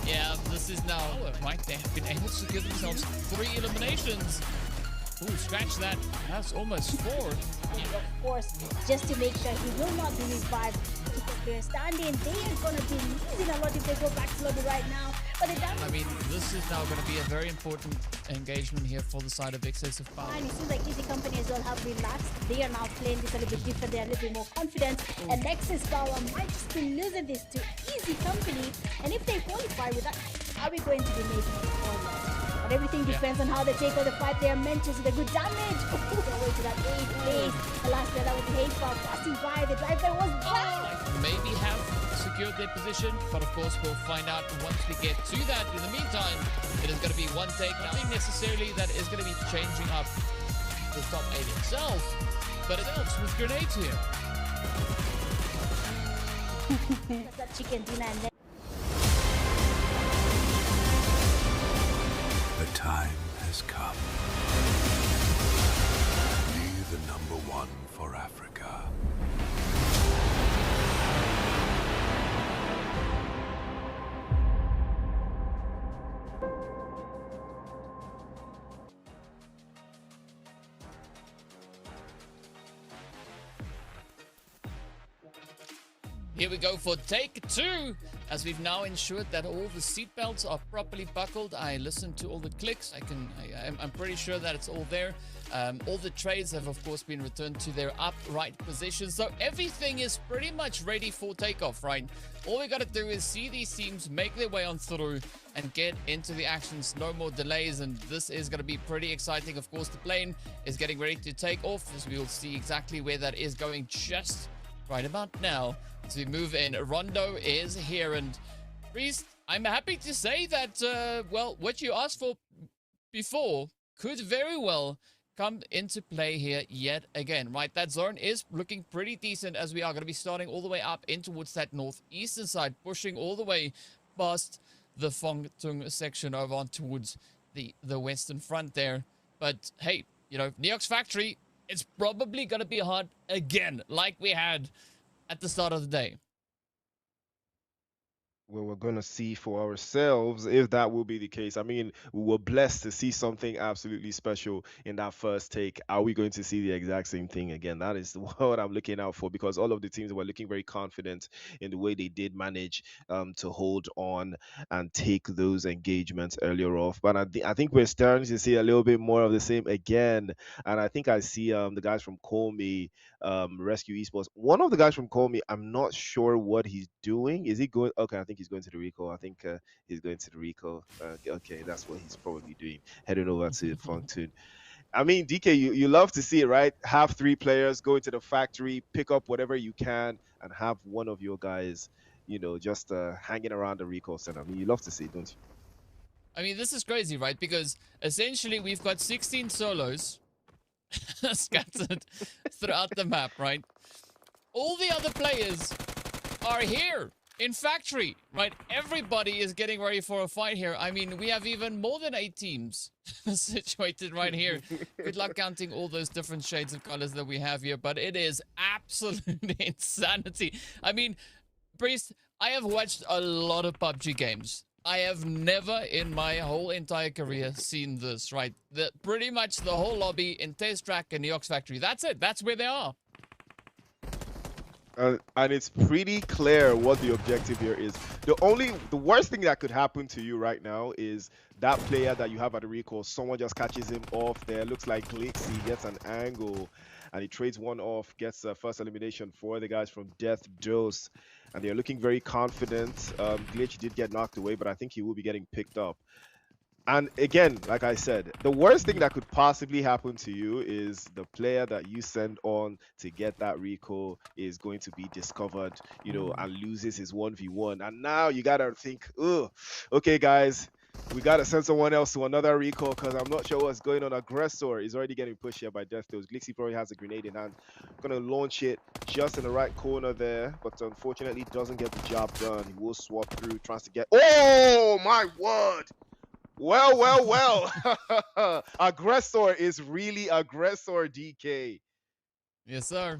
Yeah, this is now... Right, they have been able to give themselves 3 eliminations. Ooh, scratch that. That's almost 4. Of course, just to make sure he will not be revived. Because they're standing, they are going to be losing a lot if they go back to lobby right now. But I mean, this is now going to be a very important engagement here for the side of excessive power. And it seems like Easy Company as well have relaxed. They are now playing this a little bit different. They are a little bit more confident. And Nexus Power might just be losing this to Easy Company. And if they qualify with that, are we going to be making it or not? But everything depends on how they take on the fight. They are meant to the good damage. They're way to that 8th place. The last player that was hateful, passing by. The driver was back. Maybe have secured their position, but of course we'll find out once we get to that. In the meantime, it is going to be one take. Nothing necessarily that is going to be changing up the top 8 itself, but it helps with grenades here. That chicken dinner and then The time has come. Be the #1 for Africa. Here we go for take 2, as we've now ensured that all the seatbelts are properly buckled. I listened to all the clicks. I'm pretty sure that it's all there. All the trades have, of course, been returned to their upright positions. So everything is pretty much ready for takeoff, right? All we got to do is see these teams make their way on through and get into the actions. No more delays, and this is going to be pretty exciting. Of course, the plane is getting ready to take off, as we will see exactly where that is going just right about now. As we move in, Rondo is here, and Priest, I'm happy to say that, well, what you asked for before could very well come into play here yet again, right? That zone is looking pretty decent, as we are going to be starting all the way up in towards that northeastern side, pushing all the way past the Fong Tung section over on towards the western front there. But hey, you know, Neox Factory, it's probably going to be hard again, like we had at the start of the day. Well, we're going to see for ourselves if that will be the case. I mean, we were blessed to see something absolutely special in that first take. Are we going to see the exact same thing again? That is what I'm looking out for, because all of the teams were looking very confident in the way they did manage to hold on and take those engagements earlier off. But I think we're starting to see a little bit more of the same again. And I think I see the guys from Call Me Rescue Esports. One of the guys from Call Me, I'm not sure what he's doing. Is he going? Okay, I think he's going to the recall. I think he's going to the recall. Okay, that's what he's probably doing. Heading over to Functune. I mean, DK, you love to see it, right? Have 3 players go into the factory, pick up whatever you can, and have one of your guys, you know, just hanging around the recall center. I mean, you love to see it, don't you? I mean, this is crazy, right? Because essentially we've got 16 solos scattered throughout the map, right? All the other players are here in factory, right? Everybody is getting ready for a fight here. I mean, we have even more than 8 teams situated right here. Good luck counting all those different shades of colors that we have here, but it is absolute insanity. I mean, Priest, I have watched a lot of PUBG games. I have never in my whole entire career seen this, right? Pretty much the whole lobby in Test Track and the Ox Factory. That's it. That's where they are. And it's pretty clear what the objective here is. The worst thing that could happen to you right now is that player that you have at the recall, someone just catches him off there. Looks like Glixie gets an angle and he trades one off, gets a first elimination for the guys from Death Dose. And they're looking very confident. Glitch did get knocked away, but I think he will be getting picked up. And again, like I said, the worst thing that could possibly happen to you is the player that you send on to get that recall is going to be discovered, you know, and loses his 1v1. And now you gotta think, oh, okay, guys, we gotta send someone else to another recall because I'm not sure what's going on. Aggressor is already getting pushed here by Death Dose. Glixie probably has a grenade in hand. Gonna launch it just in the right corner there, but unfortunately doesn't get the job done. He will swap through, tries to get. Oh my word! Well. Aggressor is really aggressor, DK. Yes, sir.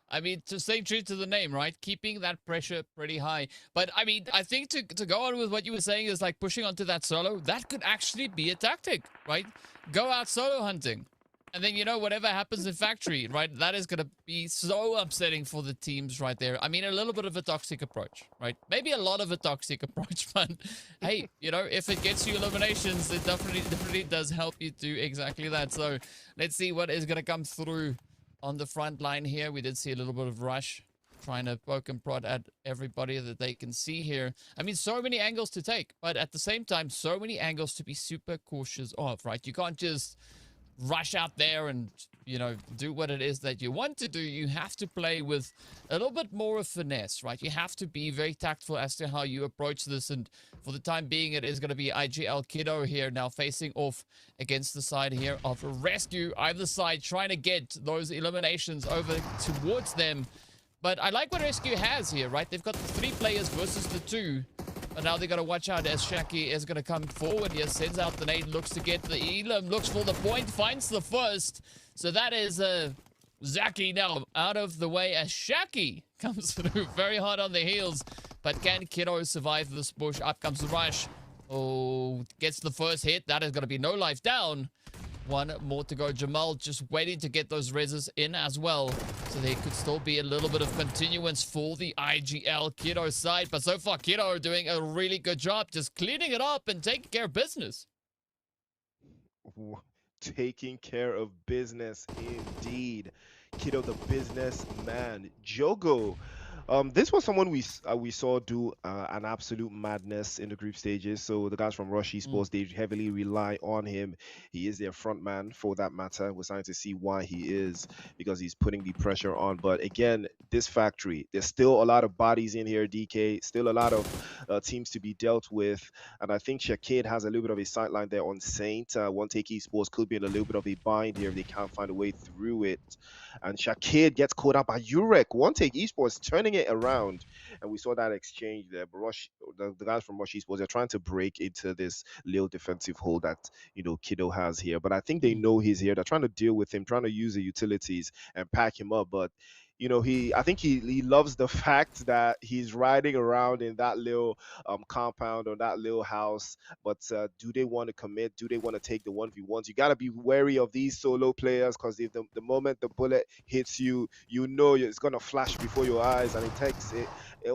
I mean, to stay true to the name, right? Keeping that pressure pretty high. But, I mean, I think to go on with what you were saying is like pushing onto that solo, that could actually be a tactic, right? Go out solo hunting. And then, you know, whatever happens in factory, right? That is going to be so upsetting for the teams right there. I mean, a little bit of a toxic approach, right? Maybe a lot of a toxic approach, but hey, you know, if it gets you eliminations, it definitely does help you do exactly that. So let's see what is going to come through on the front line here. We did see a little bit of rush trying to poke and prod at everybody that they can see here. I mean, so many angles to take, but at the same time, so many angles to be super cautious of, right? You can't just rush out there and, you know, do what it is that you want to do. You have to play with a little bit more of finesse, right? You have to be very tactful as to how you approach this. And for the time being, it is going to be IGL Kiddo here now facing off against the side here of Rescue. Either side trying to get those eliminations over towards them. But I like what Rescue has here, right? They've got the 3 players versus the 2. But now they got to watch out as Shaki is going to come forward here. Sends out the nade, looks to get the elim, looks for the point, finds the first. So that is Zaki now out of the way as Shaki comes through very hard on the heels. But can Kiddo survive this push? Up comes the rush. Oh, gets the first hit. That is going to be no life down. 1 more to go. Jamal just waiting to get those reses in as well. So there could still be a little bit of continuance for the IGL Kiddo side. But so far, Kiddo doing a really good job just cleaning it up and taking care of business. Taking care of business indeed. Kiddo the businessman. Jogo. This was someone we saw do an absolute madness in the group stages. So the guys from Rush Esports, they heavily rely on him. He is their front man for that matter. We're starting to see why he is, because he's putting the pressure on. But again, this factory, there's still a lot of bodies in here, DK. Still a lot of teams to be dealt with. And I think Shakid has a little bit of a sideline there on Saint. One Take Esports could be in a little bit of a bind here if they can't find a way through it. And Shakid gets caught up by Urek. One Take Esports turning it around, and we saw that exchange there. But the guys from Rush Esports, they're trying to break into this little defensive hole that Kido has here. But I think they know he's here. They're trying to deal with him, trying to use the utilities and pack him up. But I think he loves the fact that he's riding around in that little compound or that little house. But do they want to commit? Do they want to take the 1v1s? You got to be wary of these solo players, because if the moment the bullet hits you, it's going to flash before your eyes, and it takes it. Oh,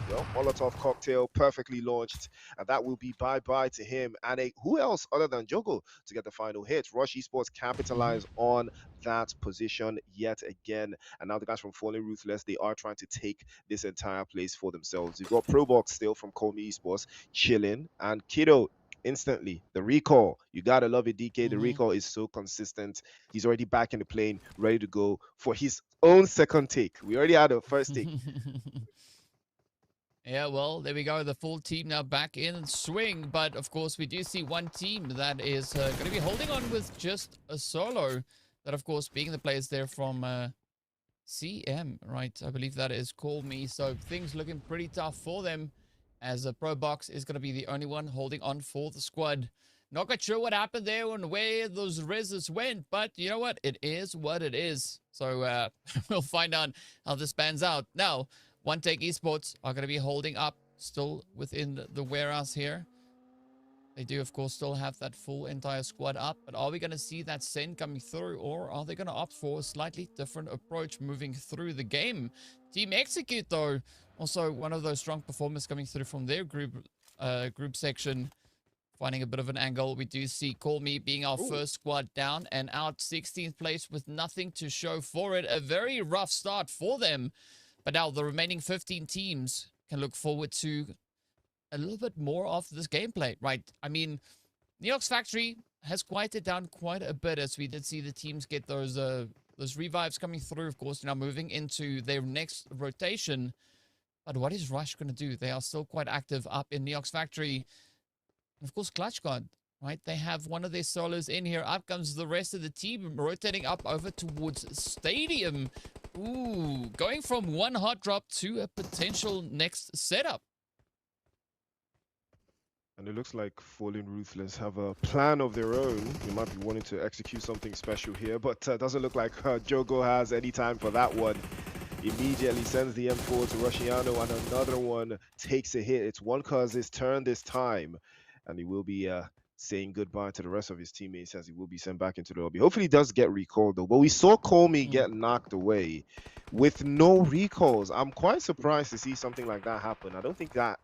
well, Molotov cocktail perfectly launched, and that will be bye-bye to him. And who else other than Jogo to get the final hit? Rush Esports capitalize on that position yet again. And now the guys from Fallen Ruthless, they are trying to take this entire place for themselves. You've got Probox still from Call Me Esports chilling, and Kido instantly the recall. You gotta love it, DK. The recall is so consistent. He's already back in the plane, ready to go for his own second take. We already had a first take. Yeah, well, there we go. The full team now back in swing. But, of course, we do see one team that is going to be holding on with just a solo. That, of course, being the players there from CM, right? I believe that is Call Me. So things looking pretty tough for them, as Probox is going to be the only one holding on for the squad. Not quite sure what happened there and where those reses went, but you know what? It is what it is. So we'll find out how this pans out. Now, One Take Esports are going to be holding up still within the warehouse here. They do, of course, still have that full entire squad up. But are we going to see that send coming through, or are they going to opt for a slightly different approach moving through the game? Team Execute, though, also one of those strong performers coming through from their group section, finding a bit of an angle. We do see Call Me being our first squad down and out 16th place with nothing to show for it. A very rough start for them. But now the remaining 15 teams can look forward to a little bit more of this gameplay, right? I mean, Neox Factory has quieted down quite a bit, as we did see the teams get those revives coming through, of course, now moving into their next rotation. But what is Rush going to do? They are still quite active up in Neox Factory. And of course, Clutch God, right? They have one of their solos in here. Up comes the rest of the team, rotating up over towards Stadium. Ooh, going from one hot drop to a potential next setup. And it looks like Fallen Ruthless have a plan of their own. They might be wanting to execute something special here, but doesn't look like Jogo has any time for that one. Immediately sends the M4 to Rusciano, and another one takes a hit. It's one his turn this time, and he will be saying goodbye to the rest of his teammates, as he will be sent back into the lobby. Hopefully he does get recalled, though. But we saw Call Me get knocked away with no recalls. I'm quite surprised to see something like that happen. I don't think that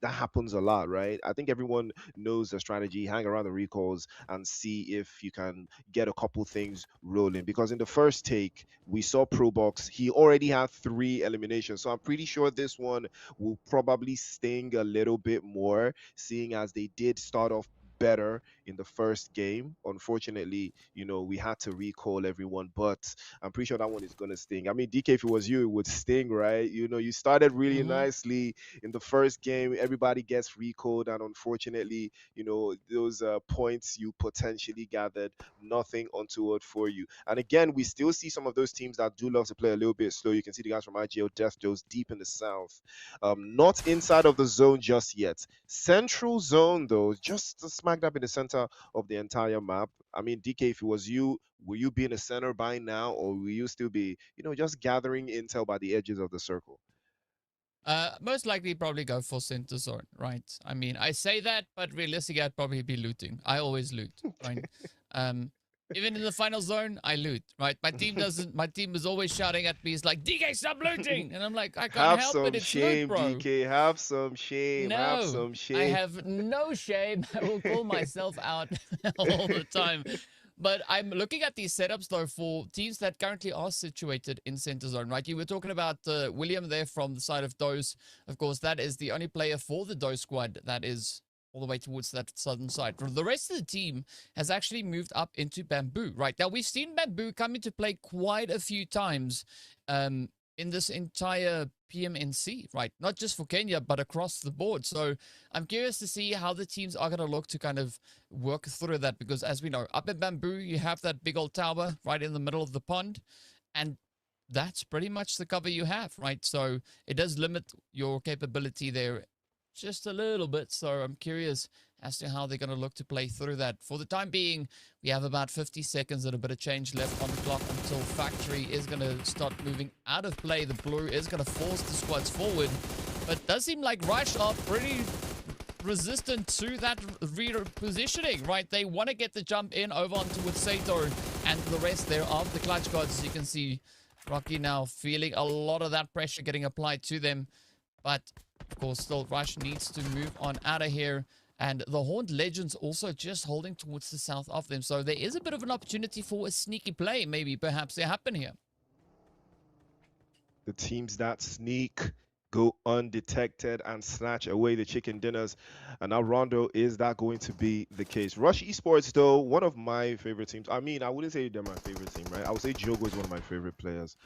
happens a lot, right? I think everyone knows the strategy. Hang around the recalls and see if you can get a couple things rolling. Because in the first take, we saw Probox. He already had 3 eliminations. So I'm pretty sure this one will probably sting a little bit more, seeing as they did start off better in the first game. Unfortunately, we had to recall everyone, but I'm pretty sure that one is going to sting. I mean, DK, if it was you, it would sting, right? You started really nicely in the first game. Everybody gets recalled, and unfortunately, those points you potentially gathered, nothing untoward for you. And again, we still see some of those teams that do love to play a little bit slow. You can see the guys from IGL Death Joes deep in the south. Not inside of the zone just yet. Central zone, though, just smack dab in the center of the entire map. I mean, DK, if it was you, will you be in the center by now, or will you still be, just gathering intel by the edges of the circle? Most likely probably go for center zone, right? I mean, I say that, but realistically, I'd probably be looting. I always loot, right? Even in the final zone, I loot, right? My team is always shouting at me. It's like, DK, stop looting! And I'm like, I can't help it. It's shame, loot, bro. DK. Have some shame. No, have some shame. I have no shame. I will call myself out all the time. But I'm looking at these setups, though, for teams that currently are situated in center zone, right? You were talking about William there from the side of Doze. Of course, that is the only player for the Doze squad that is all the way towards that southern side. The rest of the team has actually moved up into Bamboo, right? Now, we've seen Bamboo come into play quite a few times in this entire PMNC, right? Not just for Kenya, but across the board. So I'm curious to see how the teams are going to look to kind of work through that, because as we know, up in Bamboo, you have that big old tower right in the middle of the pond, and that's pretty much the cover you have, right? So it does limit your capability there just a little bit. So I'm curious as to how they're going to look to play through that. For the time being, we have about 50 seconds and a bit of change left on the clock until Factory is going to start moving out of play. The blue is going to force the squads forward, but it does seem like Rush are pretty resistant to that repositioning, right? They want to get the jump in over onto with Sato and the rest there of the clutch guards. As you can see, Rocky now feeling a lot of that pressure getting applied to them. But, of course, still Rush needs to move on out of here. And the Horned Legends also just holding towards the south of them. So there is a bit of an opportunity for a sneaky play, maybe, perhaps, they happen here. The teams that sneak go undetected and snatch away the chicken dinners. And now Rondo, is that going to be the case? Rush Esports, though, one of my favorite teams. I mean, I wouldn't say they're my favorite team, right? I would say Jogo is one of my favorite players,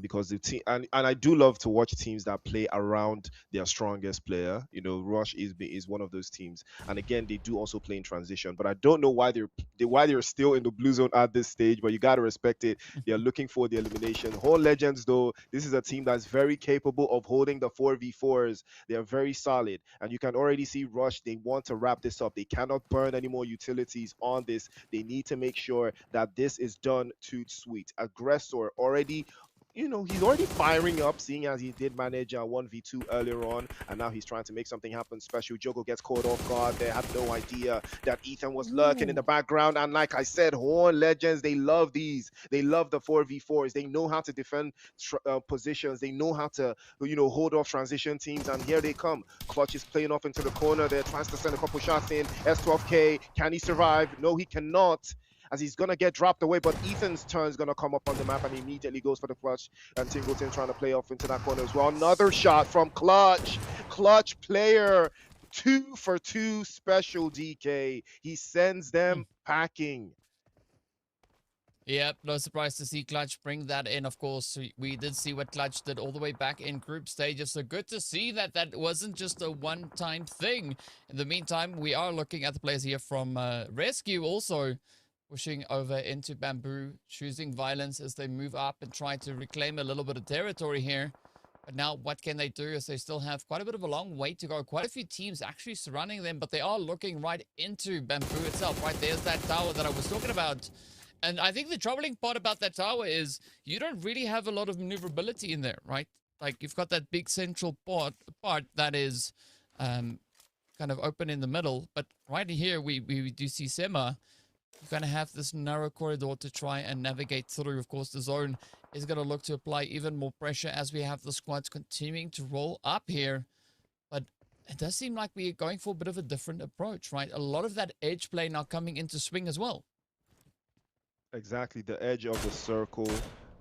because the team, and I do love to watch teams that play around their strongest player. You know, Rush is one of those teams. And again, they do also play in transition, but I don't know why they're still in the blue zone at this stage, but you got to respect it. They're looking for the elimination. Horned Legends, though, this is a team that's very capable of holding the 4v4s. They're very solid, and you can already see Rush, they want to wrap this up. They cannot burn any more utilities on this. They need to make sure that this is done to sweet. Aggressor already, you know, he's already firing up, seeing as he did manage 1v2 earlier on, and now he's trying to make something happen special. Jogo gets caught off guard. They have no idea that Ethan was lurking in the background, and like I said, Horned Legends, they love these. They love the 4v4s. They know how to defend positions. They know how to, you know, hold off transition teams, and here they come. Clutch is playing off into the corner. They're trying to send a couple shots in. S12K, can he survive? No, he cannot, as he's going to get dropped away, but Ethan's turn is going to come up on the map, and he immediately goes for the clutch, and Tingleton trying to play off into that corner as well. Another shot from Clutch. Clutch player, 2 for 2 special, DK. He sends them packing. Yep, no surprise to see Clutch bring that in. Of course, we did see what Clutch did all the way back in group stages, so good to see that that wasn't just a one-time thing. In the meantime, we are looking at the players here from Rescue also pushing over into Bamboo, choosing violence as they move up and try to reclaim a little bit of territory here. But now what can they do, as they still have quite a bit of a long way to go. Quite a few teams actually surrounding them, but they are looking right into Bamboo itself. Right, there's that tower that I was talking about. And I think the troubling part about that tower is you don't really have a lot of maneuverability in there, right? Like, you've got that big central part that is kind of open in the middle. But right here, we do see Sema. You're going to have this narrow corridor to try and navigate through. Of course, the zone is going to look to apply even more pressure as we have the squads continuing to roll up here. But it does seem like we're going for a bit of a different approach, right? A lot of that edge play now coming into swing as well. Exactly, the edge of the circle,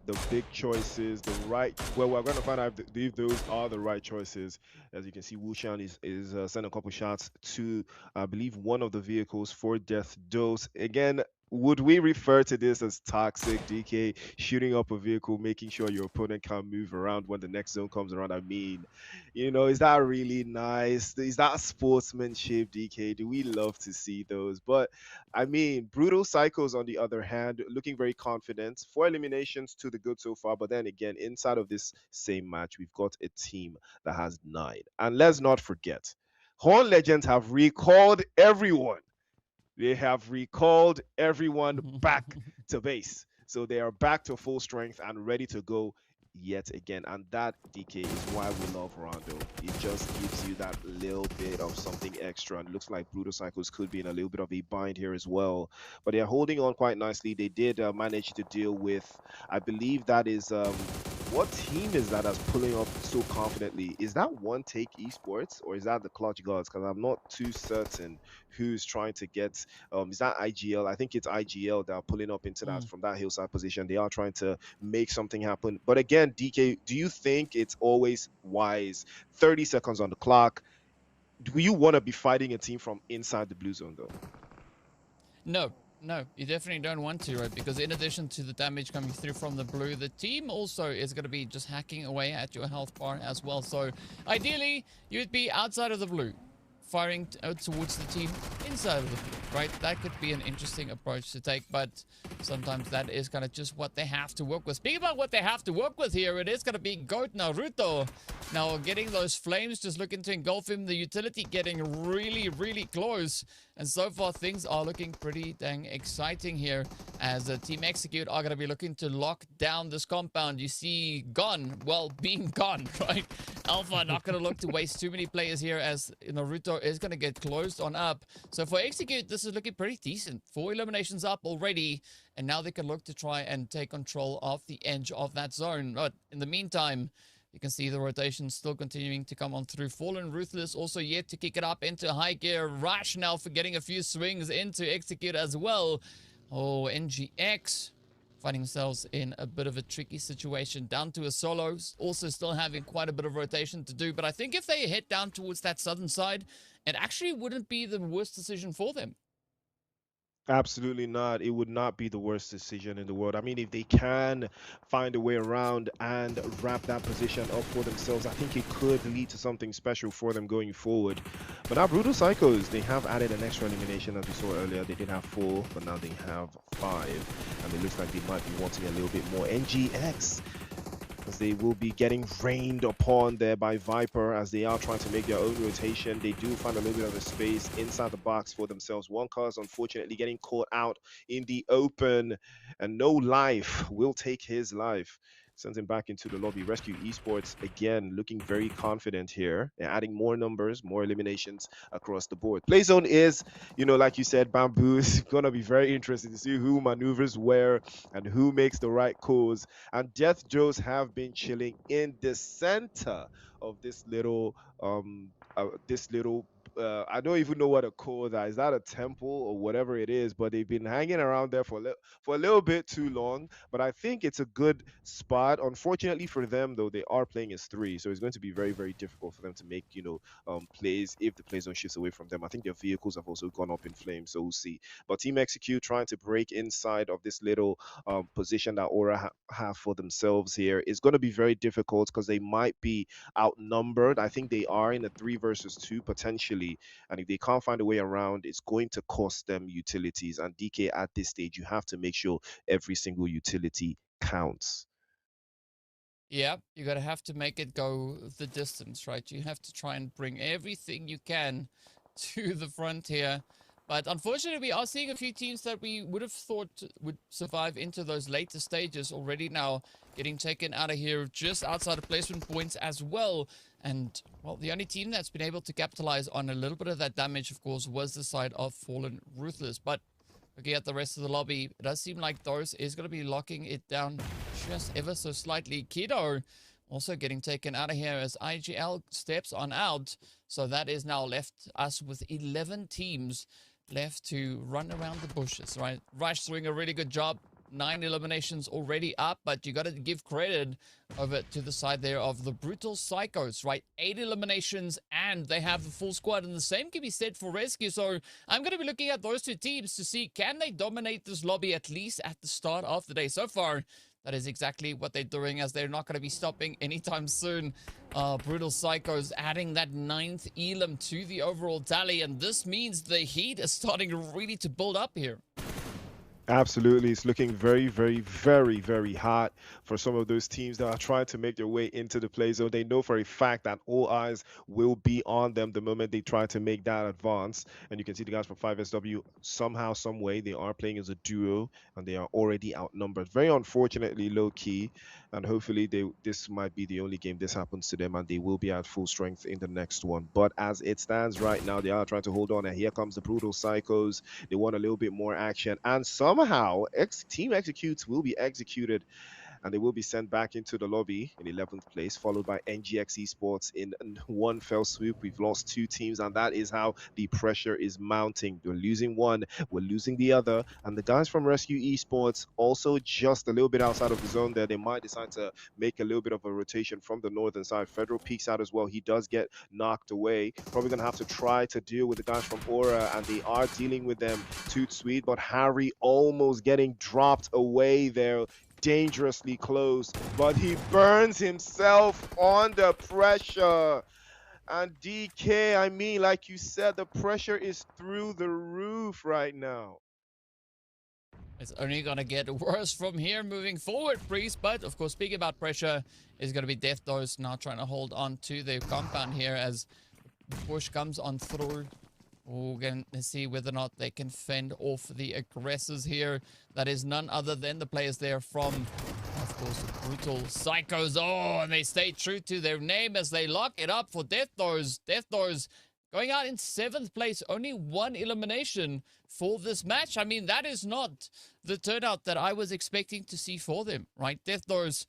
the big choices, the right. Well, we're going to find out if those are the right choices. As you can see, Wushan is sending a couple shots to, I believe, one of the vehicles for Death Dose. Again, would we refer to this as toxic, DK? Shooting up a vehicle, making sure your opponent can't move around when the next zone comes around. I mean, you know, is that really nice? Is that sportsmanship, DK? Do we love to see those? But I mean, Brutal Psychos, on the other hand, looking very confident. 4 eliminations to the good so far. But then again, inside of this same match, we've got a team that has 9. And let's not forget, Horned Legends have recalled everyone. They have recalled everyone back to base. So they are back to full strength and ready to go yet again. And that, DK, is why we love Rondo. It just gives you that little bit of something extra. And it looks like Brutal Cycles could be in a little bit of a bind here as well. But they're holding on quite nicely. They did manage to deal with, I believe that is, what team is that that's pulling up so confidently? Is that One Take Esports, or is that the Clutch Gods? Because I'm not too certain who's trying to get, is that IGL? I think it's IGL that are pulling up into that from that hillside position. They are trying to make something happen. But again, DK, do you think it's always wise? 30 seconds on the clock. Do you want to be fighting a team from inside the blue zone, though? No, you definitely don't want to, right? Because in addition to the damage coming through from the blue, the team also is going to be just hacking away at your health bar as well. So ideally, you'd be outside of the blue, firing towards the team inside of the right? That could be an interesting approach to take, but sometimes that is kind of just what they have to work with. Speaking about what they have to work with here, it is going to be Goat Naruto. Now, getting those flames, just looking to engulf him, the utility getting really, really close. And so far, things are looking pretty dang exciting here as Team Execute are going to be looking to lock down this compound. You see Gon, well, being gone, right? Alpha not going to look to waste too many players here as Naruto is going to get closed on up. So for Execute, this is looking pretty decent. 4 eliminations up already, and now they can look to try and take control of the edge of that zone. But in the meantime, you can see the rotation still continuing to come on through. Fallen Ruthless also yet to kick it up into high gear. Rush now for getting a few swings into Execute as well. Oh, NGX finding themselves in a bit of a tricky situation. Down to a solo. Also still having quite a bit of rotation to do. But I think if they head down towards that southern side, it actually wouldn't be the worst decision for them. Absolutely not. It would not be the worst decision in the world. I mean, if they can find a way around and wrap that position up for themselves, I think it could lead to something special for them going forward. But now Brutal Psychos, they have added an extra elimination as we saw earlier. They did have 4, but now they have 5. And it looks like they might be wanting a little bit more. NGX, as they will be getting rained upon there by Viper as they are trying to make their own rotation. They do find a little bit of a space inside the box for themselves. One car's unfortunately getting caught out in the open, and no life will take his life. Sends him back into the lobby. Rescue Esports, again, looking very confident here. They're adding more numbers, more eliminations across the board. Playzone is, you know, like you said, Bamboo, is going to be very interesting to see who maneuvers where and who makes the right calls. And Death Joes have been chilling in the center of this little, I don't even know what to call that. Is that a temple or whatever it is? But they've been hanging around there for a little bit too long. But I think it's a good spot. Unfortunately for them, though, they are playing as 3, so it's going to be very, very difficult for them to make, plays if the play zone shifts away from them. I think their vehicles have also gone up in flames, so we'll see. But Team Execute trying to break inside of this little position that Aura have for themselves here is going to be very difficult because they might be outnumbered. I think they are in a 3 versus 2 potentially, and if they can't find a way around, it's going to cost them utilities. And DK, at this stage, you have to make sure every single utility counts. Yeah, you gotta have to make it go the distance, right? You have to try and bring everything you can to the front here. But unfortunately, we are seeing a few teams that we would have thought would survive into those later stages already now getting taken out of here just outside of placement points as well. And, well, the only team that's been able to capitalize on a little bit of that damage, of course, was the side of Fallen Ruthless. But looking at the rest of the lobby, it does seem like Doris is going to be locking it down just ever so slightly. Kido also getting taken out of here as IGL steps on out. So that is now left us with 11 teams left to run around the bushes, right? Rush doing a really good job. 9 eliminations already up, but you got to give credit over to the side there of the Brutal Psychos, right? 8 eliminations, and they have a full squad, and the same can be said for Rescue. So I'm going to be looking at those 2 teams to see, can they dominate this lobby at least at the start of the day? So far, that is exactly what they're doing, as they're not going to be stopping anytime soon. Brutal Psychos adding that 9th elim to the overall tally, and this means the heat is starting really to build up here. Absolutely. It's looking very, very, very, very hot for some of those teams that are trying to make their way into the play zone. They know for a fact that all eyes will be on them the moment they try to make that advance. And you can see the guys from 5SW, somehow, some way, they are playing as a duo, and they are already outnumbered. Very unfortunately low-key, and hopefully this might be the only game this happens to them, and they will be at full strength in the next one. But as it stands right now, they are trying to hold on, and here comes the Brutal Psychos. They want a little bit more action, and somehow Team Executes will be executed, and they will be sent back into the lobby in 11th place, followed by NGX Esports in one fell swoop. We've lost 2 teams, and that is how the pressure is mounting. We're losing one, we're losing the other, and the guys from Rescue Esports also just a little bit outside of the zone there. They might decide to make a little bit of a rotation from the northern side. Federal peeks out as well. He does get knocked away. Probably going to have to try to deal with the guys from Aura, and they are dealing with them toot sweet, but Harry almost getting dropped away there. Dangerously close, but he burns himself under pressure. And DK, I mean, like you said, the pressure is through the roof right now. It's only going to get worse from here moving forward, Priest. But, of course, speaking about pressure, is going to be Death Dose now trying to hold on to their compound here as the push comes on through. We're going to see whether or not they can fend off the aggressors here. That is none other than the players there from, of course, Brutal Psychos. Oh, and they stay true to their name as they lock it up for Death Dose. Death Dose going out in 7th place, only 1 elimination for this match. I mean, that is not the turnout that I was expecting to see for them, right? Death Doors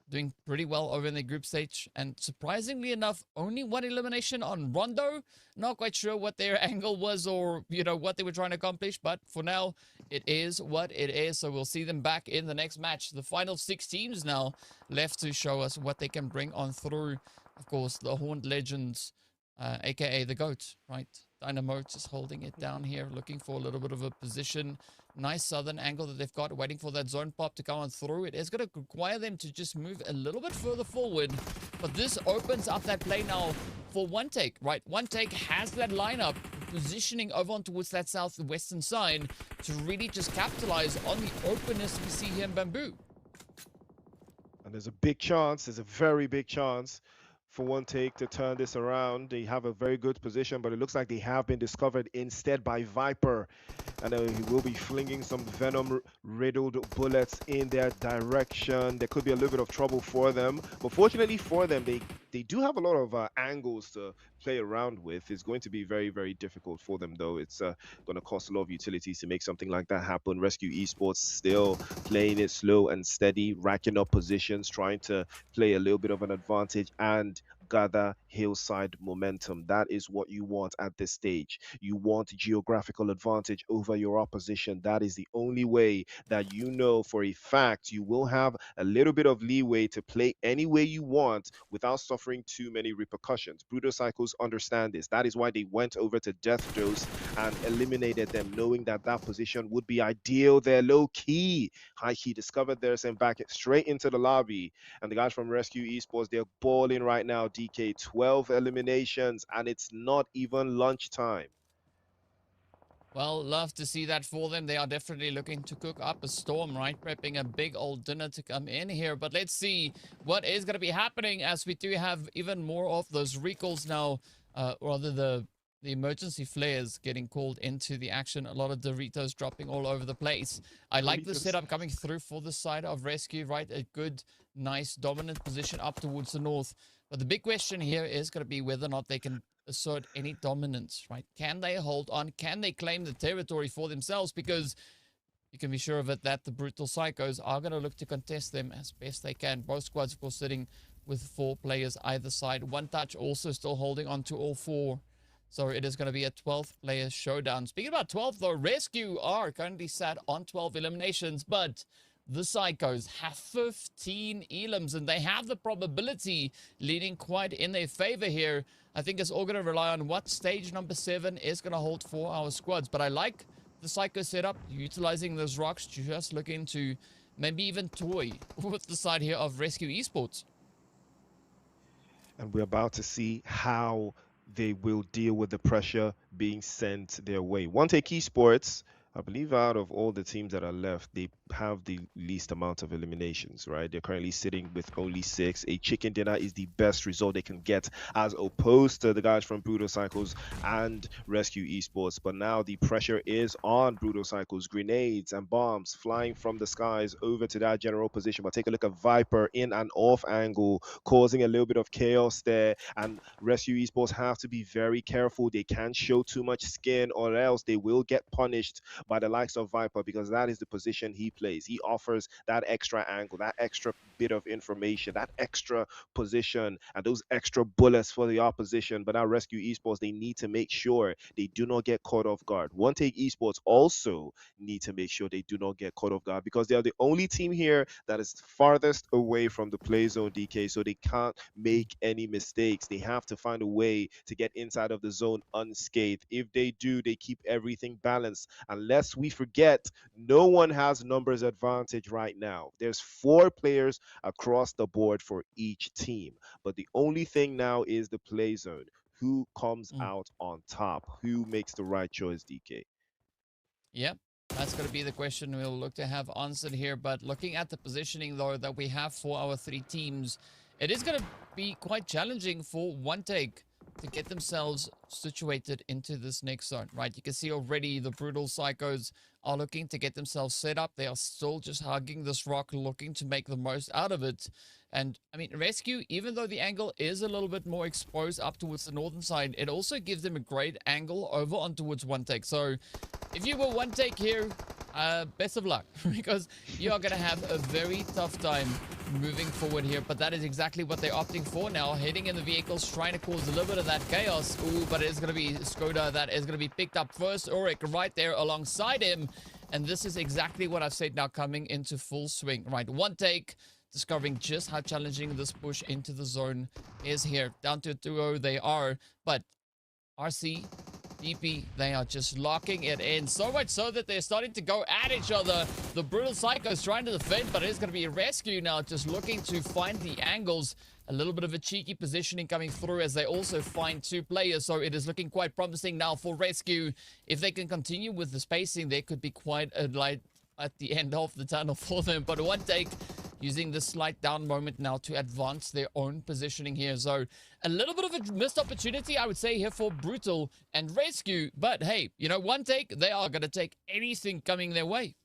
doing pretty well over in the group stage, and surprisingly enough, only 1 elimination on Rondo. Not quite sure what their angle was or, you know, what they were trying to accomplish, but for now, it is what it is. So we'll see them back in the next match. The final 6 teams now left to show us what they can bring on through. Of course, the Horned Legends, aka the GOAT, right? Dynamo just holding it down here, looking for a little bit of a position. Nice southern angle that they've got, waiting for that zone pop to come on through. It is going to require them to just move a little bit further forward, but this opens up that play now for One Take, right? One Take has that lineup positioning over on towards that southwestern side to really just capitalize on the openness we see here in Bamboo. And there's a big chance, there's a very big chance for One Take to turn this around. They have a very good position, but it looks like they have been discovered instead by Viper. And he will be flinging some venom-riddled bullets in their direction. There could be a little bit of trouble for them. But fortunately for them, they do have a lot of angles to play around with. It's going to be very, very difficult for them, though. It's going to cost a lot of utilities to make something like that happen. Rescue Esports still playing it slow and steady, racking up positions, trying to play a little bit of an advantage and gather hillside momentum. That is what you want at this stage. You want geographical advantage over your opposition. That is the only way that you know for a fact you will have a little bit of leeway to play any way you want without suffering too many repercussions. Brutal Cycles understand this. That is why they went over to Death Dose and eliminated them, knowing that that position would be ideal. They're low key. High key discovered theirs and back it straight into the lobby. And the guys from Rescue Esports, they're balling right now. DK 12 eliminations, and it's not even lunchtime. Well, love to see that for them. They are definitely looking to cook up a storm, right? Prepping a big old dinner to come in here. But let's see what is going to be happening as we do have even more of those recalls now. Rather the emergency flares getting called into the action. A lot of Doritos dropping all over the place. I like the setup coming through for the side of Rescue, right? A good, nice, dominant position up towards the north. But the big question here is going to be whether or not they can assert any dominance, right? Can they hold on? Can they claim the territory for themselves? Because you can be sure of it that the Brutal Psychos are going to look to contest them as best they can. Both squads, of course, sitting with 4 players either side. One Touch also still holding on to all 4. So it is going to be a 12th player showdown. Speaking about 12, though, Rescue are currently sat on 12 eliminations, but the Psychos have 15 elims, and they have the probability leading quite in their favor here. I think it's all going to rely on what stage number 7 is going to hold for our squads. But I like the Psycho setup, utilizing those rocks, just looking to maybe even toy with the side here of Rescue Esports. And we're about to see how they will deal with the pressure being sent their way. One Take Esports, I believe out of all the teams that are left, they have the least amount of eliminations, right? They're currently sitting with only 6. A chicken dinner is the best result they can get as opposed to the guys from Brutal Cycles and Rescue Esports. But now the pressure is on Brutal Cycles. Grenades and bombs flying from the skies over to that general position. But take a look at Viper in and off angle, causing a little bit of chaos there. And Rescue Esports have to be very careful. They can't show too much skin or else they will get punished by the likes of Viper, because that is the position he plays. He offers that extra angle, that extra bit of information, that extra position, and those extra bullets for the opposition. But now Rescue Esports, they need to make sure they do not get caught off guard. One Take Esports also need to make sure they do not get caught off guard, because they are the only team here that is farthest away from the play zone, DK, so they can't make any mistakes. They have to find a way to get inside of the zone unscathed. If they do, they keep everything balanced and lest we forget, no one has numbers advantage right now. There's 4 players across the board for each team. But the only thing now is the play zone. Who comes out on top? Who makes the right choice, DK? Yep. That's going to be the question we'll look to have answered here. But looking at the positioning, though, that we have for our 3 teams, it is going to be quite challenging for One Take to get themselves situated into this next zone, right? You can see already the Brutal Psychos are looking to get themselves set up. They are still just hugging this rock, looking to make the most out of it. And, I mean, Rescue, even though the angle is a little bit more exposed up towards the northern side, it also gives them a great angle over on towards One Take. So, if you were One Take here, best of luck, because you are going to have a very tough time moving forward here. But that is exactly what they're opting for now, heading in the vehicles, trying to cause a little bit of that chaos. Ooh, but it is going to be Skoda that is going to be picked up first. Ulrich right there alongside him. And this is exactly what I've said now, coming into full swing, right? One Take, discovering just how challenging this push into the zone is here. Down to a 2-0 they are, but RC, DP, they are just locking it in. So much so that they're starting to go at each other. The Brutal Psycho's trying to defend, but it is going to be a Rescue now, just looking to find the angles. A little bit of a cheeky positioning coming through as they also find 2 players. So it is looking quite promising now for Rescue. If they can continue with the spacing, there could be quite a light at the end of the tunnel for them. But One Take using the slight down moment now to advance their own positioning here. So a little bit of a missed opportunity, I would say, here for Brutal and Rescue. But hey, you know, One Take, they are going to take anything coming their way.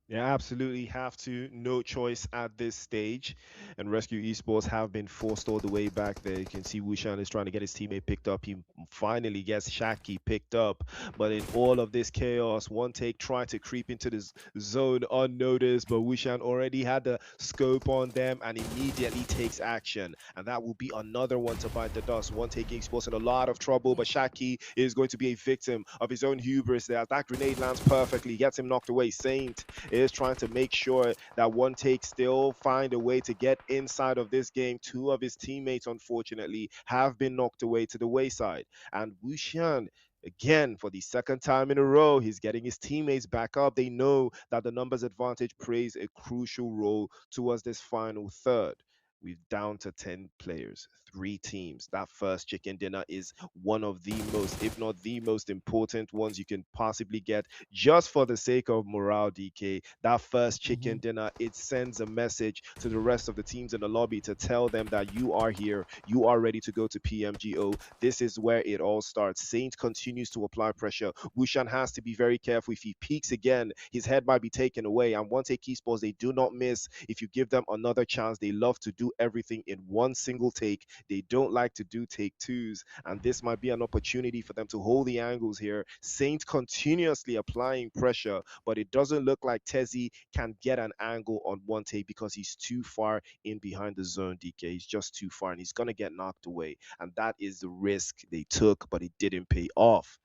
Yeah, absolutely have to. No choice at this stage. And Rescue Esports have been forced all the way back there. You can see Wushan is trying to get his teammate picked up. He finally gets Shaki picked up. But in all of this chaos, One Take tried to creep into this zone unnoticed. But Wushan already had the scope on them and immediately takes action. And that will be another one to bite the dust. One Take Esports in a lot of trouble. But Shaki is going to be a victim of his own hubris there. That grenade lands perfectly, gets him knocked away. Saint is trying to make sure that One Take still find a way to get inside of this game. 2 of his teammates, unfortunately, have been knocked away to the wayside. And Wushan, again, for the 2nd time in a row, he's getting his teammates back up. They know that the numbers advantage plays a crucial role towards this final third. We're down to 10 players, 3 teams. That first chicken dinner is one of the most, if not the most important ones you can possibly get, just for the sake of morale, DK. That first chicken dinner, it sends a message to the rest of the teams in the lobby to tell them that you are here, you are ready to go to PMGO. This is where it all starts. Saint continues to apply pressure. Wushan has to be very careful. If he peaks again, his head might be taken away. And One Take Esports, they do not miss. If you give them another chance, they love to do everything in one single take. They don't like to do take 2s, and this might be an opportunity for them to hold the angles here. Saint continuously applying pressure, but it doesn't look like Tezzy can get an angle on One Take because he's too far in behind the zone, DK. He's just too far, and he's going to get knocked away, and that is the risk they took, but it didn't pay off.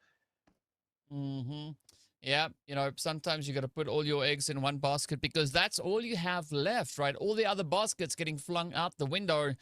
Yeah, you know, sometimes you got to put all your eggs in one basket because that's all you have left, right? All the other baskets getting flung out the window.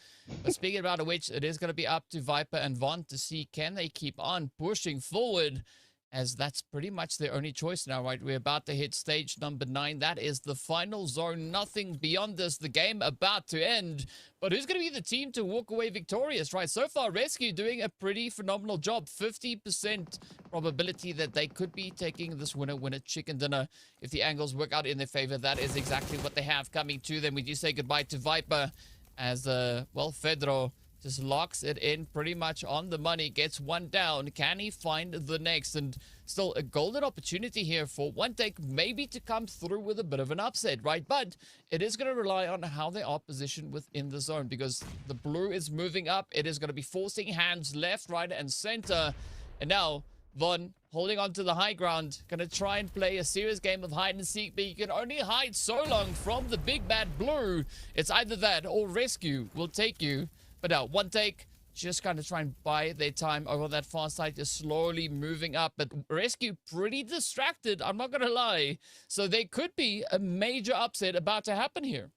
But speaking about which, it is going to be up to Viper and Vaughn to see, can they keep on pushing forward, as that's pretty much their only choice now, right? We're about to hit stage number 9. That is the final zone. Nothing beyond this. The game about to end. But who's going to be the team to walk away victorious, right? So far, Rescue doing a pretty phenomenal job. 50% probability that they could be taking this winner chicken dinner if the angles work out in their favor. That is exactly what they have coming to them. We do say goodbye to Viper as, well, Fedro just locks it in pretty much on the money, gets one down. Can he find the next? And still a golden opportunity here for One Take maybe to come through with a bit of an upset, right? But it is going to rely on how they are positioned within the zone because the blue is moving up. It is going to be forcing hands left, right, and center. And now Von holding on to the high ground, going to try and play a serious game of hide and seek, but you can only hide so long from the big bad blue. It's either that or Rescue will take you. But now, One Take, just kind of try and buy their time over that far side, just slowly moving up. But Rescue pretty distracted, I'm not going to lie. So there could be a major upset about to happen here.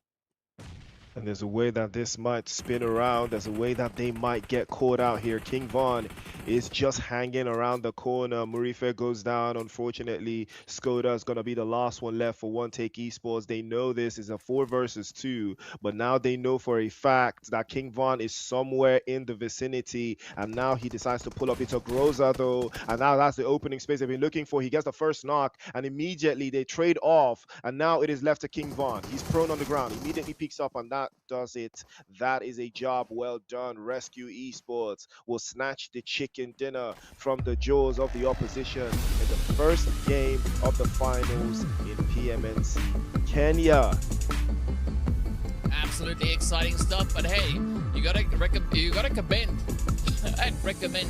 And there's a way that this might spin around. There's a way that they might get caught out here. King Von is just hanging around the corner. Murife goes down, unfortunately. Skoda is going to be the last one left for One Take Esports. They know this is a 4 versus 2, but now they know for a fact that King Von is somewhere in the vicinity, and now he decides to pull up. It's a Groza, though, and now that's the opening space they've been looking for. He gets the first knock, and immediately they trade off, and now it is left to King Von. He's prone on the ground. He immediately picks up, and that does it. That is a job well done. Rescue Esports will snatch the chicken dinner from the jaws of the opposition in the first game of the finals in PMNC Kenya. Absolutely exciting stuff, but hey, you gotta commend and recommend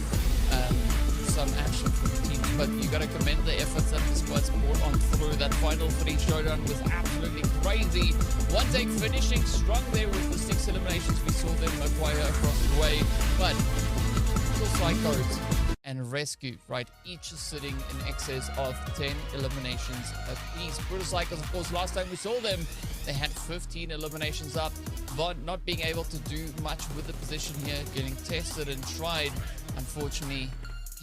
some action from the team, but you gotta commend the efforts that the squads brought on through. That final 3 showdown was absolutely crazy. One Take finishing strong there with the 6 eliminations we saw them acquire across the way, but Psychos and Rescue, right, each is sitting in excess of 10 eliminations apiece. Brutal Psychos, of course, last time we saw them, they had 15 eliminations up. Von not being able to do much with the position here, getting tested and tried. Unfortunately,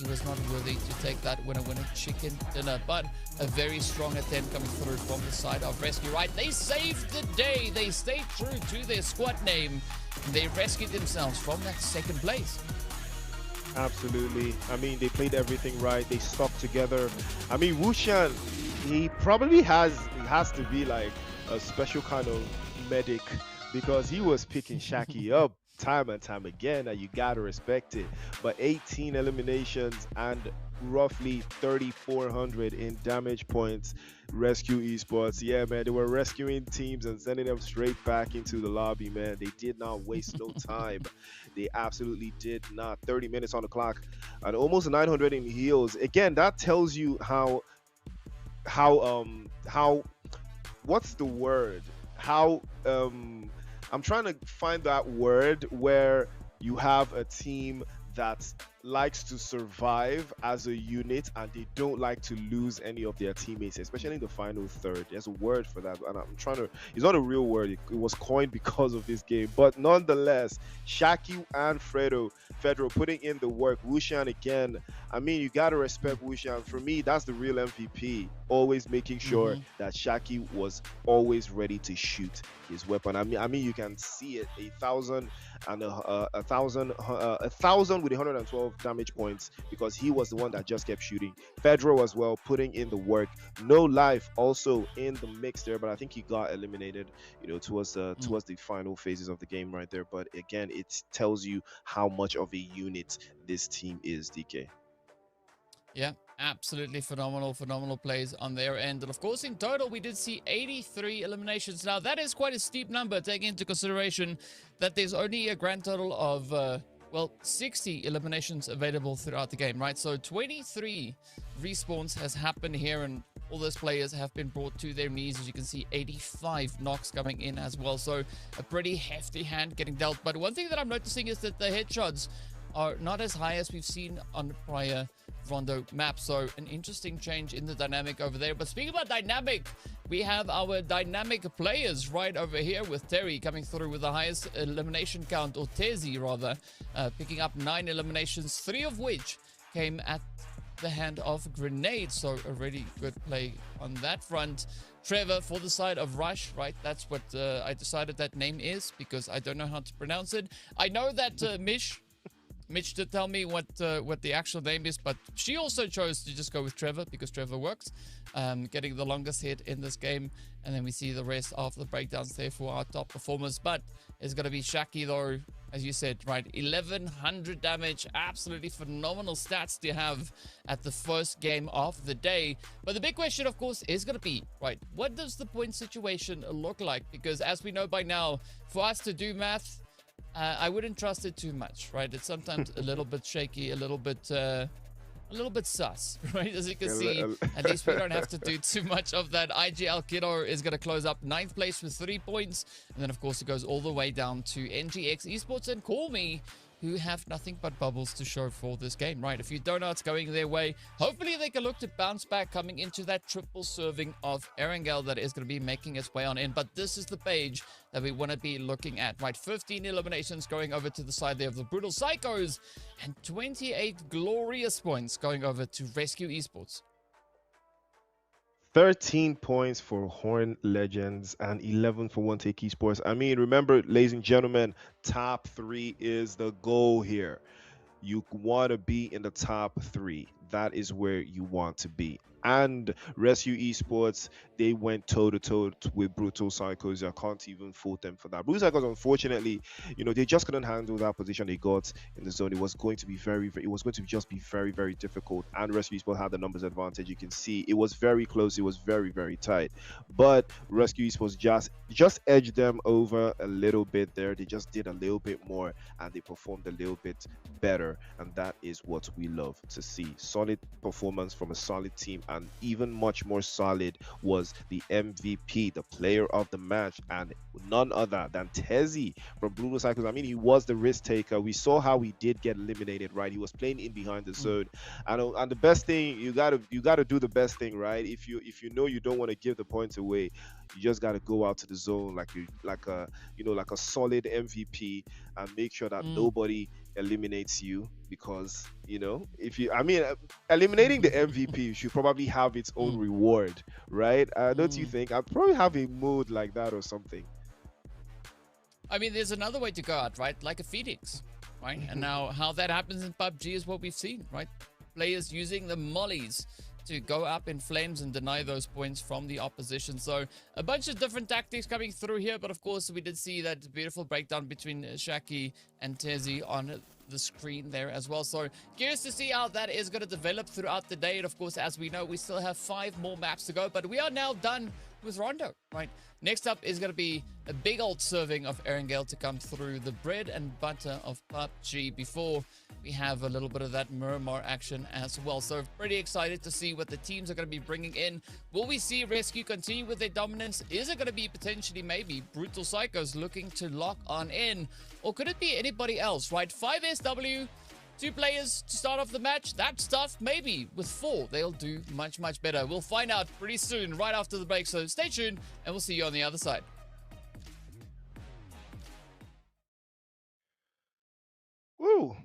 he was not worthy to take that winner chicken dinner, but a very strong attempt coming through from the side of Rescue, right? They saved the day. They stayed true to their squad name, and they rescued themselves from that second place. Absolutely. I mean, they played everything right. They stuck together. I mean, Wushan, he probably has to be like a special kind of medic, because he was picking Shaki up time and time again, and you gotta respect it. But 18 eliminations and roughly 3,400 in damage points. Rescue Esports, yeah, man, they were rescuing teams and sending them straight back into the lobby, man. They did not waste no time. They absolutely did not. 30 minutes on the clock and almost 900 in heals. Again, that tells you how what's the word? How I'm trying to find that word where you have a team that likes to survive as a unit and they don't like to lose any of their teammates, especially in the final third. There's a word for that, and I'm trying to, it's not a real word, it was coined because of this game, but nonetheless, Shaki and Fedro putting in the work. Wushan again, I mean, you gotta respect Wushan. For me, that's the real MVP, always making sure that Shaki was always ready to shoot his weapon. I mean you can see it, 1,000 and a thousand with 112 damage points, because he was the one that just kept shooting. Fedro as well, putting in the work. No Life also in the mix there, but I think he got eliminated, you know, towards the final phases of the game right there. But again, it tells you how much of a unit this team is, DK. Yeah, absolutely phenomenal plays on their end. And of course, in total, we did see 83 eliminations. Now, that is quite a steep number, taking into consideration that there's only a grand total of, well, 60 eliminations available throughout the game, right? So 23 respawns has happened here, and all those players have been brought to their knees. As you can see, 85 knocks coming in as well. So a pretty hefty hand getting dealt. But one thing that I'm noticing is that the headshots are not as high as we've seen on prior Rondo maps. So an interesting change in the dynamic over there. But speaking about dynamic, we have our dynamic players right over here, with Terry coming through with the highest elimination count, or Tezi rather, picking up 9 eliminations, 3 of which came at the hand of Grenade. So a really good play on that front. Trevor for the side of Rush, right? That's what I decided that name is, because I don't know how to pronounce it. I know that Mitch did tell me what the actual name is, but she also chose to just go with Trevor because Trevor works, getting the longest hit in this game. And then we see the rest of the breakdowns there for our top performers. But it's going to be Shaki, though, as you said, right? 1,100 damage. Absolutely phenomenal stats to have at the first game of the day. But the big question, of course, is going to be, right, what does the point situation look like? Because as we know by now, for us to do math, I wouldn't trust it too much, right? It's sometimes a little bit shaky, a little bit sus, right? As you can see, at least we don't have to do too much of that. IGL Kiddo is going to close up 9th place with 3 points. And then, of course, it goes all the way down to NGX Esports and Call Me who have nothing but bubbles to show for this game, right? If you don't know it's going their way, hopefully they can look to bounce back coming into that triple serving of Erangel that is going to be making its way on in. But this is the page that we want to be looking at, right? 15 eliminations going over to the side there of the Brutal Psychos, and 28 glorious points going over to Rescue Esports. 13 points for Horn Legends and 11 for One Take Esports. I mean, remember, ladies and gentlemen, top 3 is the goal here. You want to be in the top 3. That is where you want to be. And Rescue Esports, they went toe-to-toe with Brutal Psychos. I can't even fault them for that. Brutal Psychos, unfortunately, they just couldn't handle that position they got in the zone. It was going to be just be very, very difficult. And Rescue Esports had the numbers advantage. You can see it was very close. It was very, very tight. But Rescue Esports just edged them over a little bit there. They just did a little bit more, and they performed a little bit better. And that is what we love to see. Solid performance from a solid team. And even much more solid was the MVP, the player of the match, and none other than Tezzy from Brutal Cycles. I mean, he was the risk taker. We saw how he did get eliminated, right? He was playing in behind the zone, and the best thing, you gotta do the best thing, right? If you know you don't want to give the points away, you just gotta go out to the zone like a solid MVP and make sure that nobody eliminates you, because eliminating the MVP should probably have its own reward, right? Don't you think? I'd probably have a mode like that or something. I mean, there's another way to go out, right? Like a Phoenix, right? And now how that happens in PUBG is what we've seen, right? Players using the mollies to go up in flames and deny those points from the opposition. So a bunch of different tactics coming through here, but of course we did see that beautiful breakdown between Shaki and Tezzy on the screen there as well. So curious to see how that is going to develop throughout the day. And of course, as we know, we still have 5 more maps to go, but we are now done with Rondo, right? Next up is going to be a big old serving of Erangel to come through, the bread and butter of PUBG, before we have a little bit of that Miramar action as well. So pretty excited to see what the teams are going to be bringing in. Will we see Rescue continue with their dominance? Is it going to be potentially maybe Brutal Psychos looking to lock on in? Or could it be anybody else, right? 5 SW, 2 players to start off the match. That stuff, maybe with 4, they'll do much, much better. We'll find out pretty soon, right after the break. So stay tuned, and we'll see you on the other side. Woo!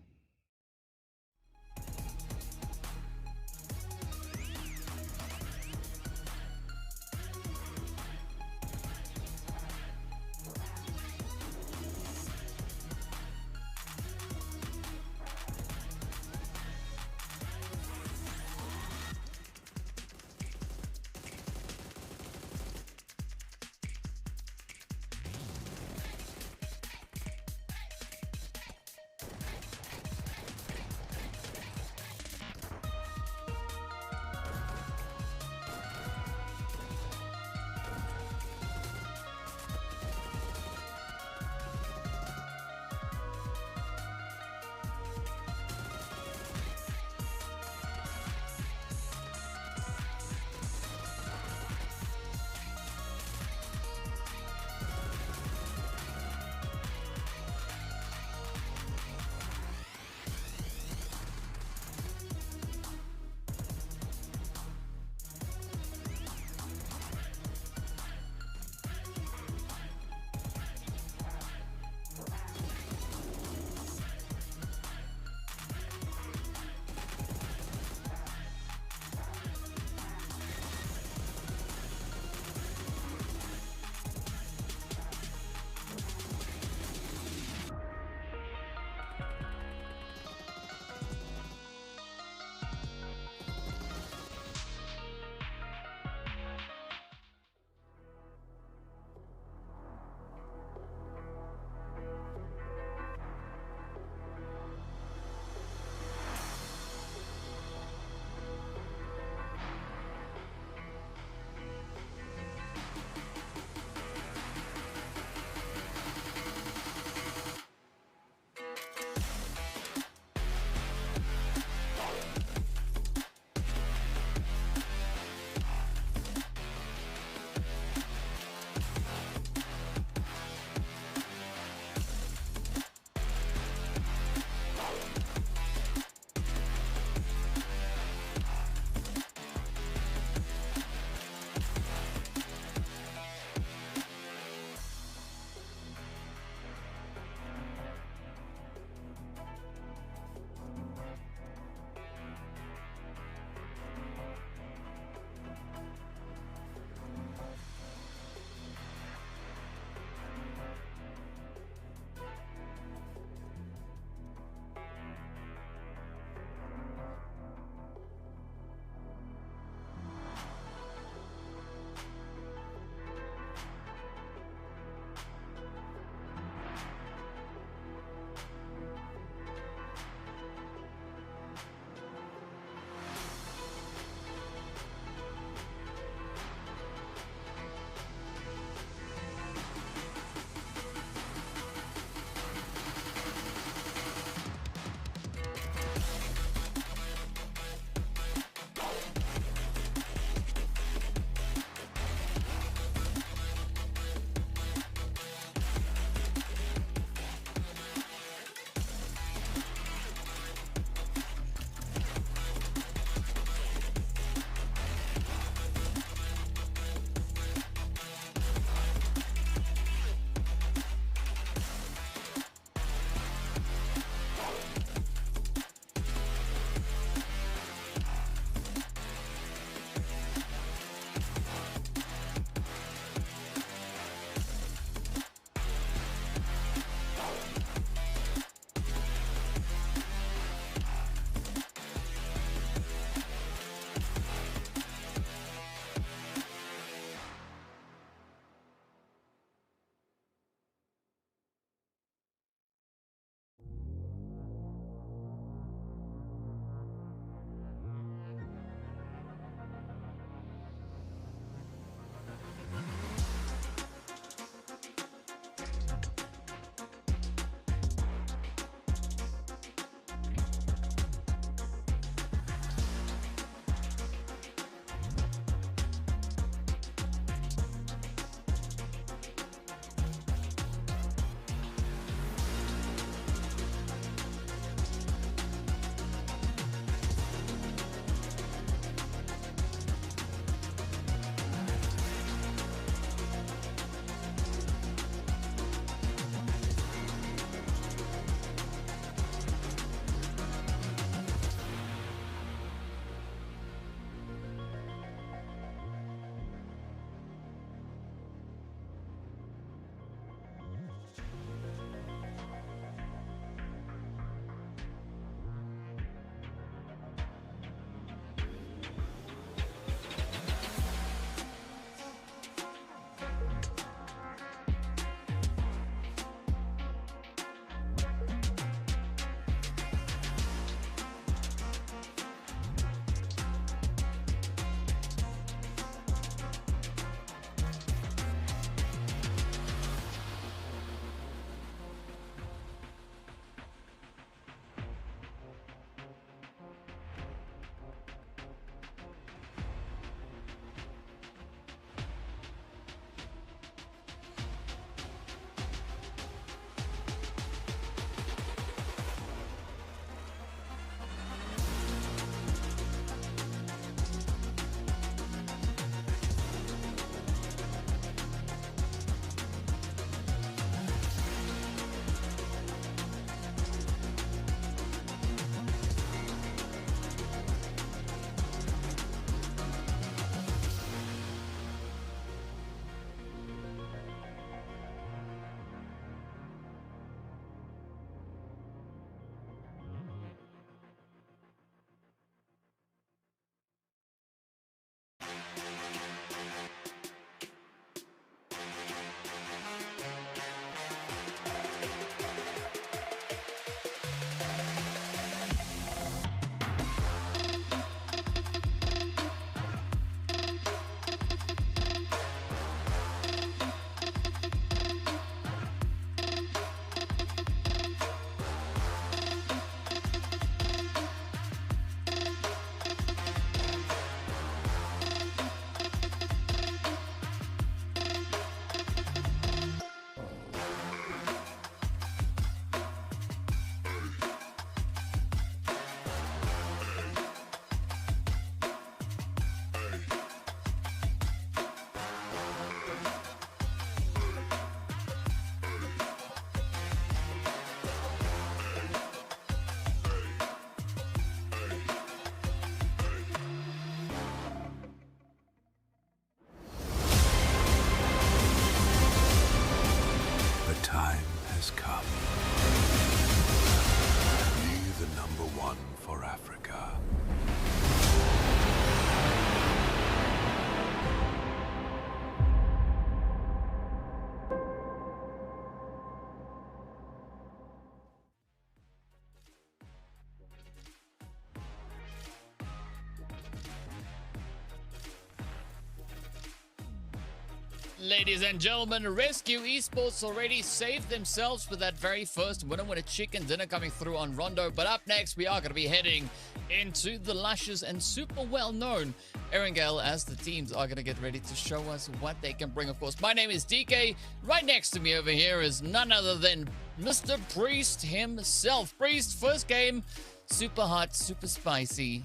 Ladies and gentlemen, Rescue Esports already saved themselves with that very first winner with a chicken dinner coming through on Rondo. But up next, we are going to be heading into the luscious and super well-known Erangel as the teams are going to get ready to show us what they can bring. Of course, my name is DK. Right next to me over here is none other than Mr. Priest himself. Priest, first game, super hot, super spicy.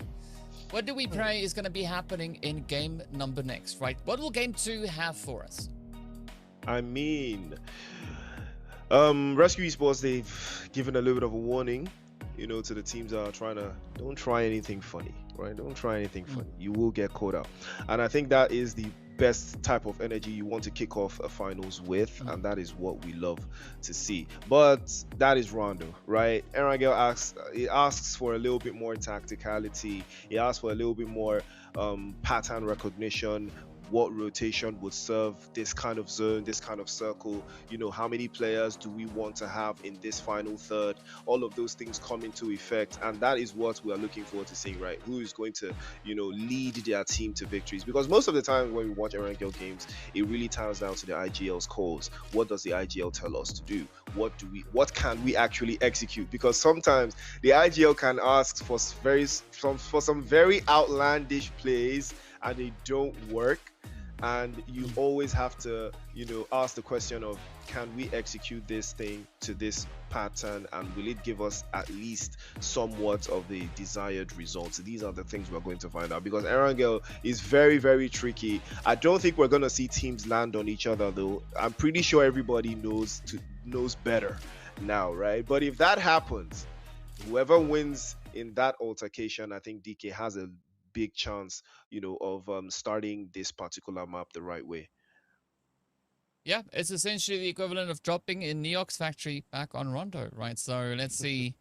What do we pray is going to be happening in game number next, right? What will game 2 have for us? I mean, Rescue Esports, they've given a little bit of a warning, you know, to the teams that are trying to, don't try anything funny, right? Don't try anything funny. You will get caught out. And I think that is the best type of energy you want to kick off a finals with, and that is what we love to see. But that is Rondo, right? Erangel asks for a little bit more tacticality. He asks for a little bit more pattern recognition. What rotation would serve this kind of zone, this kind of circle, you know, how many players do we want to have in this final third? All of those things come into effect, and that is what we are looking forward to seeing, right? Who is going to, you know, lead their team to victories? Because most of the time when we watch Erangel games, it really ties down to the IGL's calls. What does the IGL tell us to do? What can we actually execute? Because sometimes the IGL can ask for some very outlandish plays and they don't work, and you always have to, you know, ask the question of, can we execute this thing to this pattern, and will it give us at least somewhat of the desired results? These are the things we're going to find out, because Erangel is very, very tricky. I don't think we're going to see teams land on each other though. I'm pretty sure everybody knows better now, right? But if that happens, whoever wins in that altercation, I think DK has a big chance, you know, of starting this particular map the right way. Yeah, it's essentially the equivalent of dropping in Neox Factory back on Rondo, right? So let's see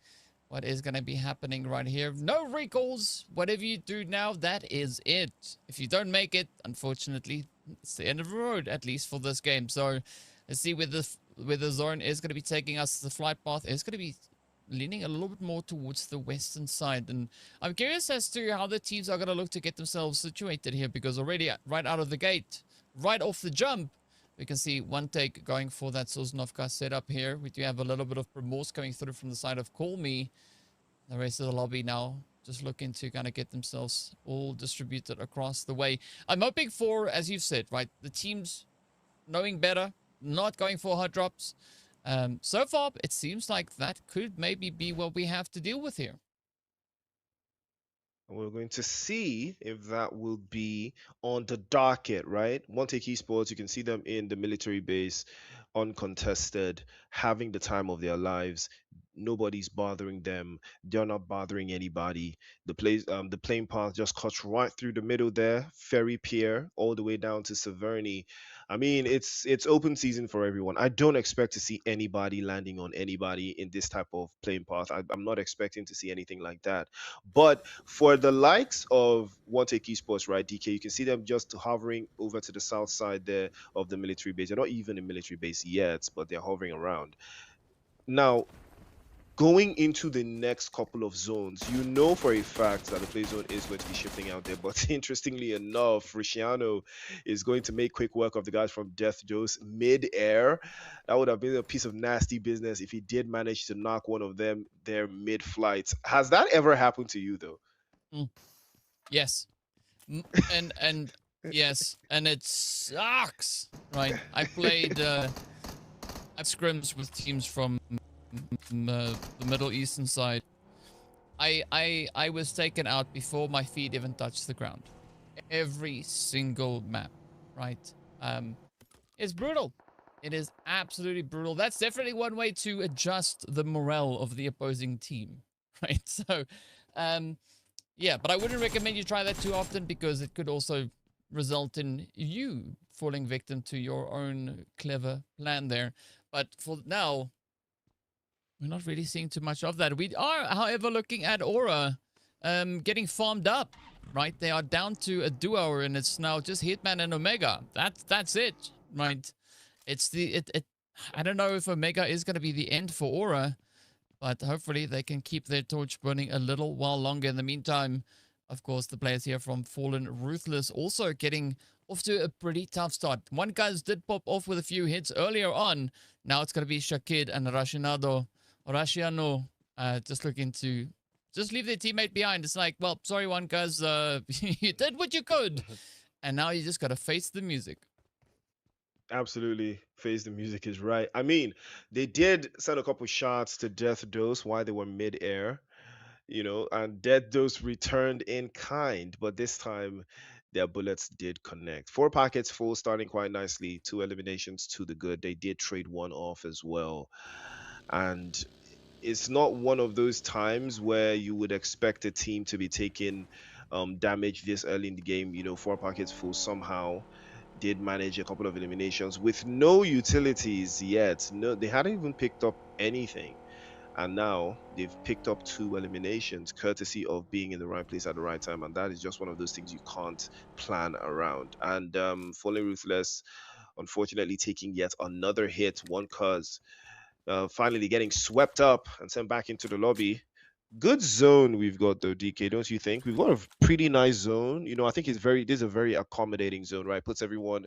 what is going to be happening right here. No recalls. Whatever you do now, that is it. If you don't make it, unfortunately, it's the end of the road, at least for this game. So let's see where the zone is going to be taking us. The flight path is going to be leaning a little bit more towards the western side, and I'm curious as to how the teams are going to look to get themselves situated here, because already right out of the gate, right off the jump, we can see one take going for that Sosnovka setup here. We do have a little bit of remorse coming through from the side of Call Me. The rest of the lobby now just looking to kind of get themselves all distributed across the way. I'm hoping for, as you've said, right, the teams knowing better, not going for hard drops. So far, it seems like that could maybe be what we have to deal with here. We're going to see if that will be on the docket, right? Monte Esports, you can see them in the military base, uncontested, having the time of their lives. Nobody's bothering them. They're not bothering anybody. The plane path just cuts right through the middle there. Ferry Pier all the way down to Severny. I mean, it's open season for everyone. I don't expect to see anybody landing on anybody in this type of plane path. I'm not expecting to see anything like that. But for the likes of One Take Esports, right, DK, you can see them just hovering over to the south side there of the military base. They're not even in military base yet, but they're hovering around. Now, going into the next couple of zones, you know for a fact that the play zone is going to be shifting out there. But interestingly enough, Riciano is going to make quick work of the guys from Death Dose mid-air. That would have been a piece of nasty business if he did manage to knock one of them there mid-flight. Has that ever happened to you, though? Yes. And yes, and it sucks, right? I played I've scrims with teams from the Middle Eastern side. I was taken out before my feet even touched the ground. Every single map, right? It's brutal. It is absolutely brutal. That's definitely one way to adjust the morale of the opposing team, right? So, yeah, but I wouldn't recommend you try that too often, because it could also result in you falling victim to your own clever plan there. But for now, we're not really seeing too much of that. We are, however, looking at Aura getting farmed up, right? They are down to a duo, and it's now just Hitman and Omega. That's it, right? It's I don't know if Omega is going to be the end for Aura, but hopefully they can keep their torch burning a little while longer. In the meantime, of course, the players here from Fallen Ruthless also getting off to a pretty tough start. One guys did pop off with a few hits earlier on. Now it's going to be Shakid and Rashiano just looking to just leave their teammate behind. It's like, well, sorry, one guys, you did what you could. And now you just got to face the music. Absolutely. Face the music is right. I mean, they did send a couple shots to Death Dose while they were mid-air, and Death Dose returned in kind, but this time their bullets did connect. 4 packets full, starting quite nicely. 2 eliminations to the good. They did trade 1 off as well. And it's not one of those times where you would expect a team to be taking damage this early in the game. 4 packets full somehow did manage a couple of eliminations with no utilities yet. No, they hadn't even picked up anything, and now they've picked up 2 eliminations courtesy of being in the right place at the right time, and that is just one of those things you can't plan around. And Falling Ruthless unfortunately taking yet another hit, one cuz finally getting swept up and sent back into the lobby. Good zone we've got though, DK, don't you think? We've got a pretty nice zone. I think this is a very accommodating zone, right? Puts everyone,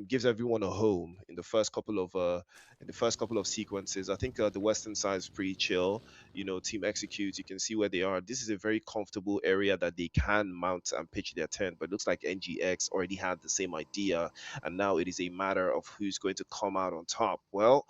gives everyone a home in the first couple of sequences. I think the western side is pretty chill. Team executes. You can see where they are. This is a very comfortable area that they can mount and pitch their tent. But it looks like NGX already had the same idea, and now it is a matter of who's going to come out on top. Well,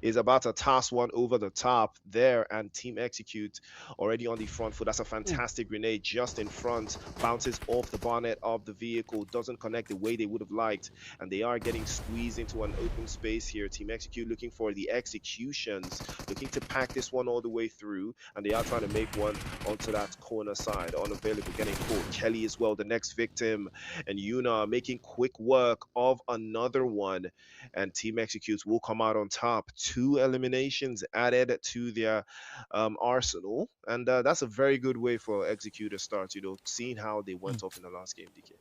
is about to toss one over the top there, and Team Execute already on the front foot. That's a fantastic grenade just in front, bounces off the bonnet of the vehicle, doesn't connect the way they would have liked, and they are getting squeezed into an open space here. Team Execute looking for the executions, looking to pack this one all the way through, and they are trying to make one onto that corner side. Unavailable, getting caught. Kelly as well, the next victim, and Yuna making quick work of another one, and Team Execute will come out on top. 2 eliminations added to their arsenal, and that's a very good way for Execute to start, seeing how they went off in the last game, DK.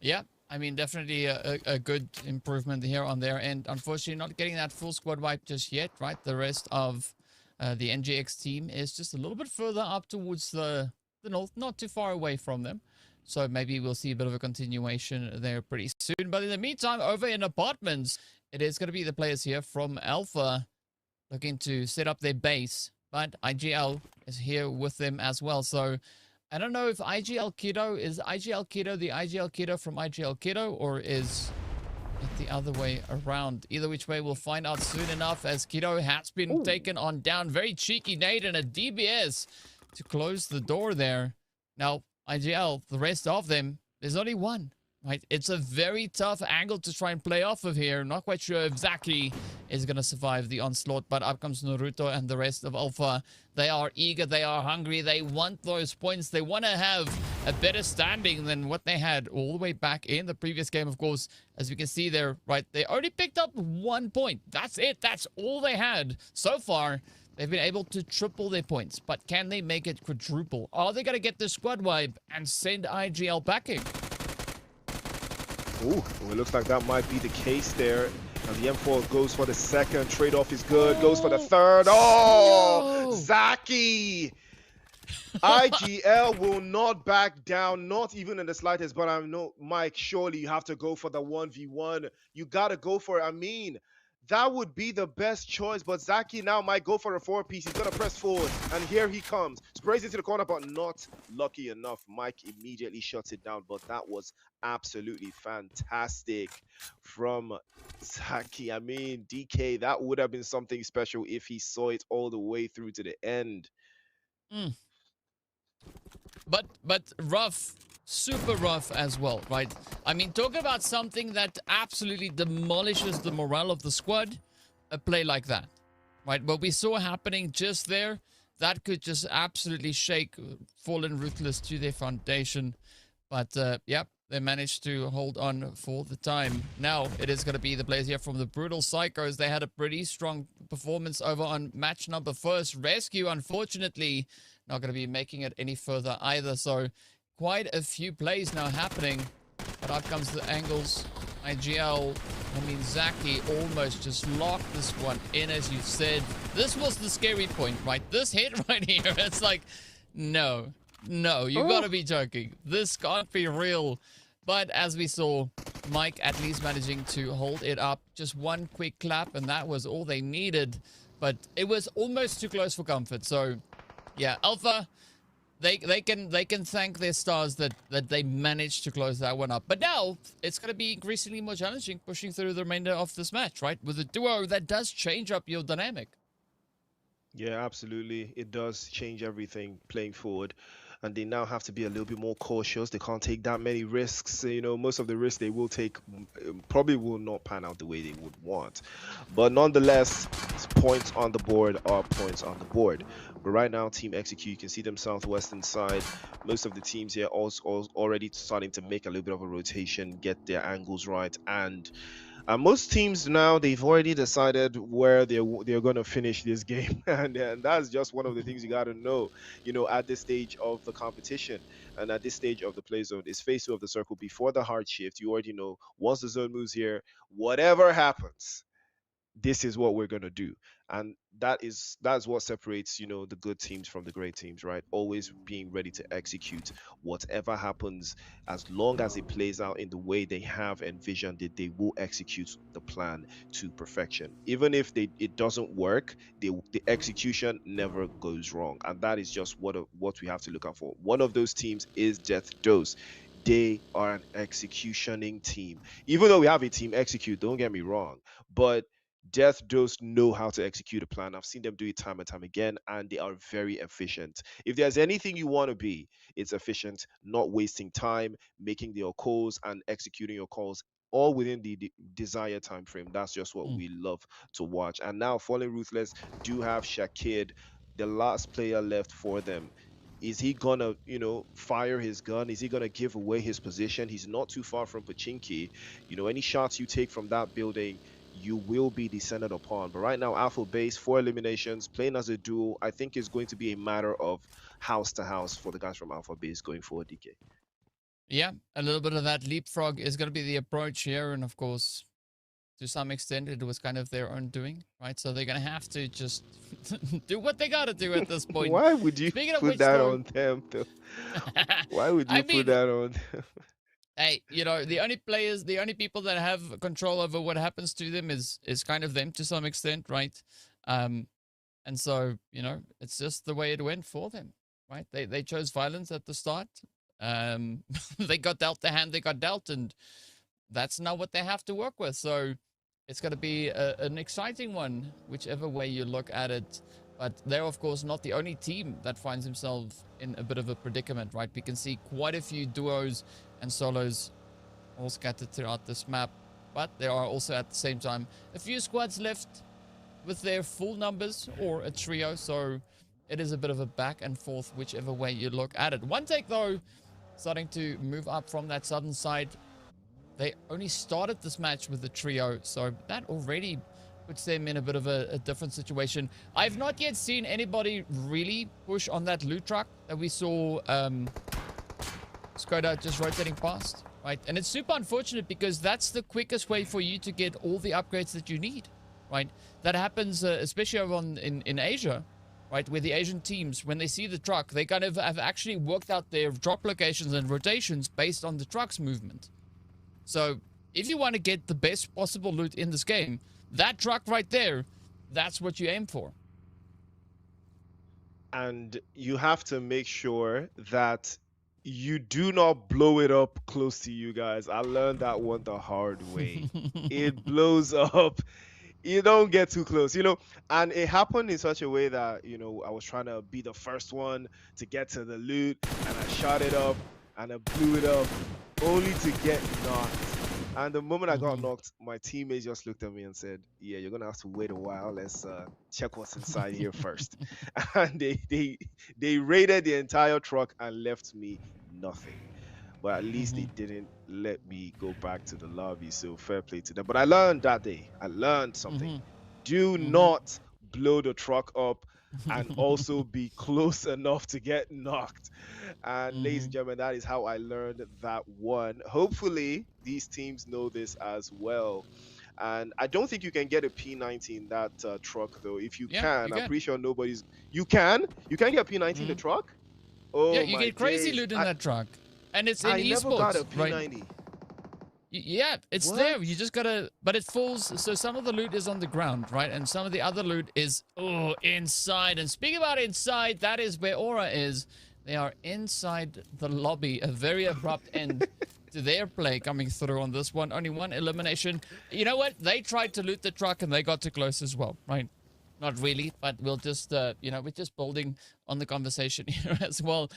Yeah, I mean, definitely a good improvement here on their end. Unfortunately, not getting that full squad wipe just yet, right? The rest of the NGX team is just a little bit further up towards the north, not too far away from them. So maybe we'll see a bit of a continuation there pretty soon. But in the meantime, over in apartments, it is going to be the players here from Alpha looking to set up their base. But IGL is here with them as well. So I don't know if IGL Kiddo is IGL Kiddo the IGL Kiddo from IGL Kiddo, or is it the other way around. Either which way, we'll find out soon enough, as Kiddo has been taken on down. Very cheeky nade and a DBS to close the door there. Now, IGL, the rest of them, there's only one, right? It's a very tough angle to try and play off of here. Not quite sure if Zaki is going to survive the onslaught, but up comes Naruto and the rest of Alpha. They are eager, they are hungry, they want those points. They want to have a better standing than what they had all the way back in the previous game, of course. As we can see there, right, they only picked up 1 point. That's it, that's all they had so far. They've been able to triple their points, but can they make it quadruple? Are they going to get the squad wipe and send IGL packing? Ooh, well, it looks like that might be the case there. And the M4 goes for the second. Trade-off is good. Goes for the third. Oh, no. Zaki! IGL will not back down, not even in the slightest. But I know, Mike, surely you have to go for the 1v1. You got to go for it. I mean, that would be the best choice, but Zaki now might go for a 4-piece. He's going to press forward, and here he comes. Sprays into the corner, but not lucky enough. Mike immediately shuts it down, but that was absolutely fantastic from Zaki. I mean, DK, that would have been something special if he saw it all the way through to the end. But rough. Super rough as well, right? I mean, talking about something that absolutely demolishes the morale of the squad, a play like that, right? What we saw happening just there, that could just absolutely shake Fallen Ruthless to their foundation. But, yeah, they managed to hold on for the time. Now, it is going to be the players here from the Brutal Psychos. They had a pretty strong performance over on match number first. Rescue, unfortunately, not going to be making it any further either, so quite a few plays now happening, but up comes the angles. IGL, I mean, Zaki almost just locked this one in, as you said. This was the scary point, right? This hit right here, it's like, no, No, you gotta be joking. This can't be real. But as we saw, Mike at least managing to hold it up. Just one quick clap, and that was all they needed. But it was almost too close for comfort. So, yeah, Alpha, they can thank their stars that they managed to close that one up. But now it's gonna be increasingly more challenging pushing through the remainder of this match, right? With a duo that does change up your dynamic. Yeah, absolutely. It does change everything playing forward. And they now have to be a little bit more cautious. They can't take that many risks. You know, most of the risks they will take probably will not pan out the way they would want. But nonetheless, points on the board are points on the board. But right now, Team Execute, you can see them southwestern side. Most of the teams here also already starting to make a little bit of a rotation, get their angles right, and most teams now they've already decided where they're going to finish this game, and that's just one of the things you got to know. You know, at this stage of the competition and at this stage of the play zone, is phase 2 of the circle before the hard shift. You already know once the zone moves here, whatever happens, this is what we're going to do. And that's what separates, you know, the good teams from the great teams, right? Always being ready to execute whatever happens. As long as it plays out in the way they have envisioned it, they will execute the plan to perfection. Even if it doesn't work, the execution never goes wrong, and that is just what we have to look out for. One of those teams is Death Dose. They are an executioning team. Even though we have a team execute, don't get me wrong, but Death Dose know how to execute a plan. I've seen them do it time and time again, and they are very efficient. If there's anything you want to be, it's efficient, not wasting time, making your calls and executing your calls all within the desired time frame. That's just what we love to watch. And now Fallen Ruthless do have Shakid, the last player left for them. Is he gonna, you know, fire his gun? Is he gonna give away his position? He's not too far from Pmnc. You know, any shots you take from that building, you will be descended upon. But right now, Alpha Base, 4 eliminations, playing as a duo, I think is going to be a matter of house to house for the guys from Alpha Base going forward, DK. Yeah, a little bit of that leapfrog is going to be the approach here. And of course, to some extent, it was kind of their own doing, right? So they're going to have to just do what they got to do at this point. Why would you put that on them, though? Why would you put that on them? Hey, you know, the only people that have control over what happens to them is kind of them to some extent, right? And so, you know, it's just the way it went for them, right? They chose violence at the start. They got dealt the hand they got dealt, and that's now what they have to work with. So it's going to be an exciting one, whichever way you look at it. But they're, of course, not the only team that finds himself in a bit of a predicament, right? We can see quite a few duos and solos all scattered throughout this map. But there are also, at the same time, a few squads left with their full numbers or a trio. So it is a bit of a back and forth, whichever way you look at it. One Take, though, starting to move up from that southern side. They only started this match with the trio, so that already puts them in a bit of a different situation. I've not yet seen anybody really push on that loot truck that we saw Skoda just rotating past, right? And it's super unfortunate because that's the quickest way for you to get all the upgrades that you need, right? That happens especially over in Asia, right? Where the Asian teams, when they see the truck, they kind of have actually worked out their drop locations and rotations based on the truck's movement. So if you want to get the best possible loot in this game, that truck right there, that's what you aim for. And you have to make sure that you do not blow it up close to you guys. I learned that one the hard way. It blows up. You don't get too close, you know. And it happened in such a way that, you know, I was trying to be the first one to get to the loot, and I shot it up and I blew it up only to get knocked. And the moment I got knocked, my teammates just looked at me and said, yeah, you're going to have to wait a while. Let's check what's inside here first. And they raided the entire truck and left me nothing. But at least they didn't let me go back to the lobby. So fair play to them. But I learned that day. I learned something. Do not blow the truck up and also be close enough to get knocked. And ladies and gentlemen, that is how I learned that one. Hopefully these teams know this as well. And I don't think you can get a P90 in that truck, though. If you can, I'm pretty sure nobody's... You can get a P90 in the truck? Oh Yeah, you my get crazy days. loot in that truck. And it's in I never got a esports, right? P90. Yeah, it's What? there. You just gotta, but it falls. So some of the loot is on the ground, right? And some of the other loot is, inside. And speaking about inside, that is where Aura is. They are inside the lobby. A very abrupt end to their play coming through on this one. Only one elimination. You know what? They tried to loot the truck and they got too close as well, right? Not really, but we'll just, we're just building on the conversation here as well.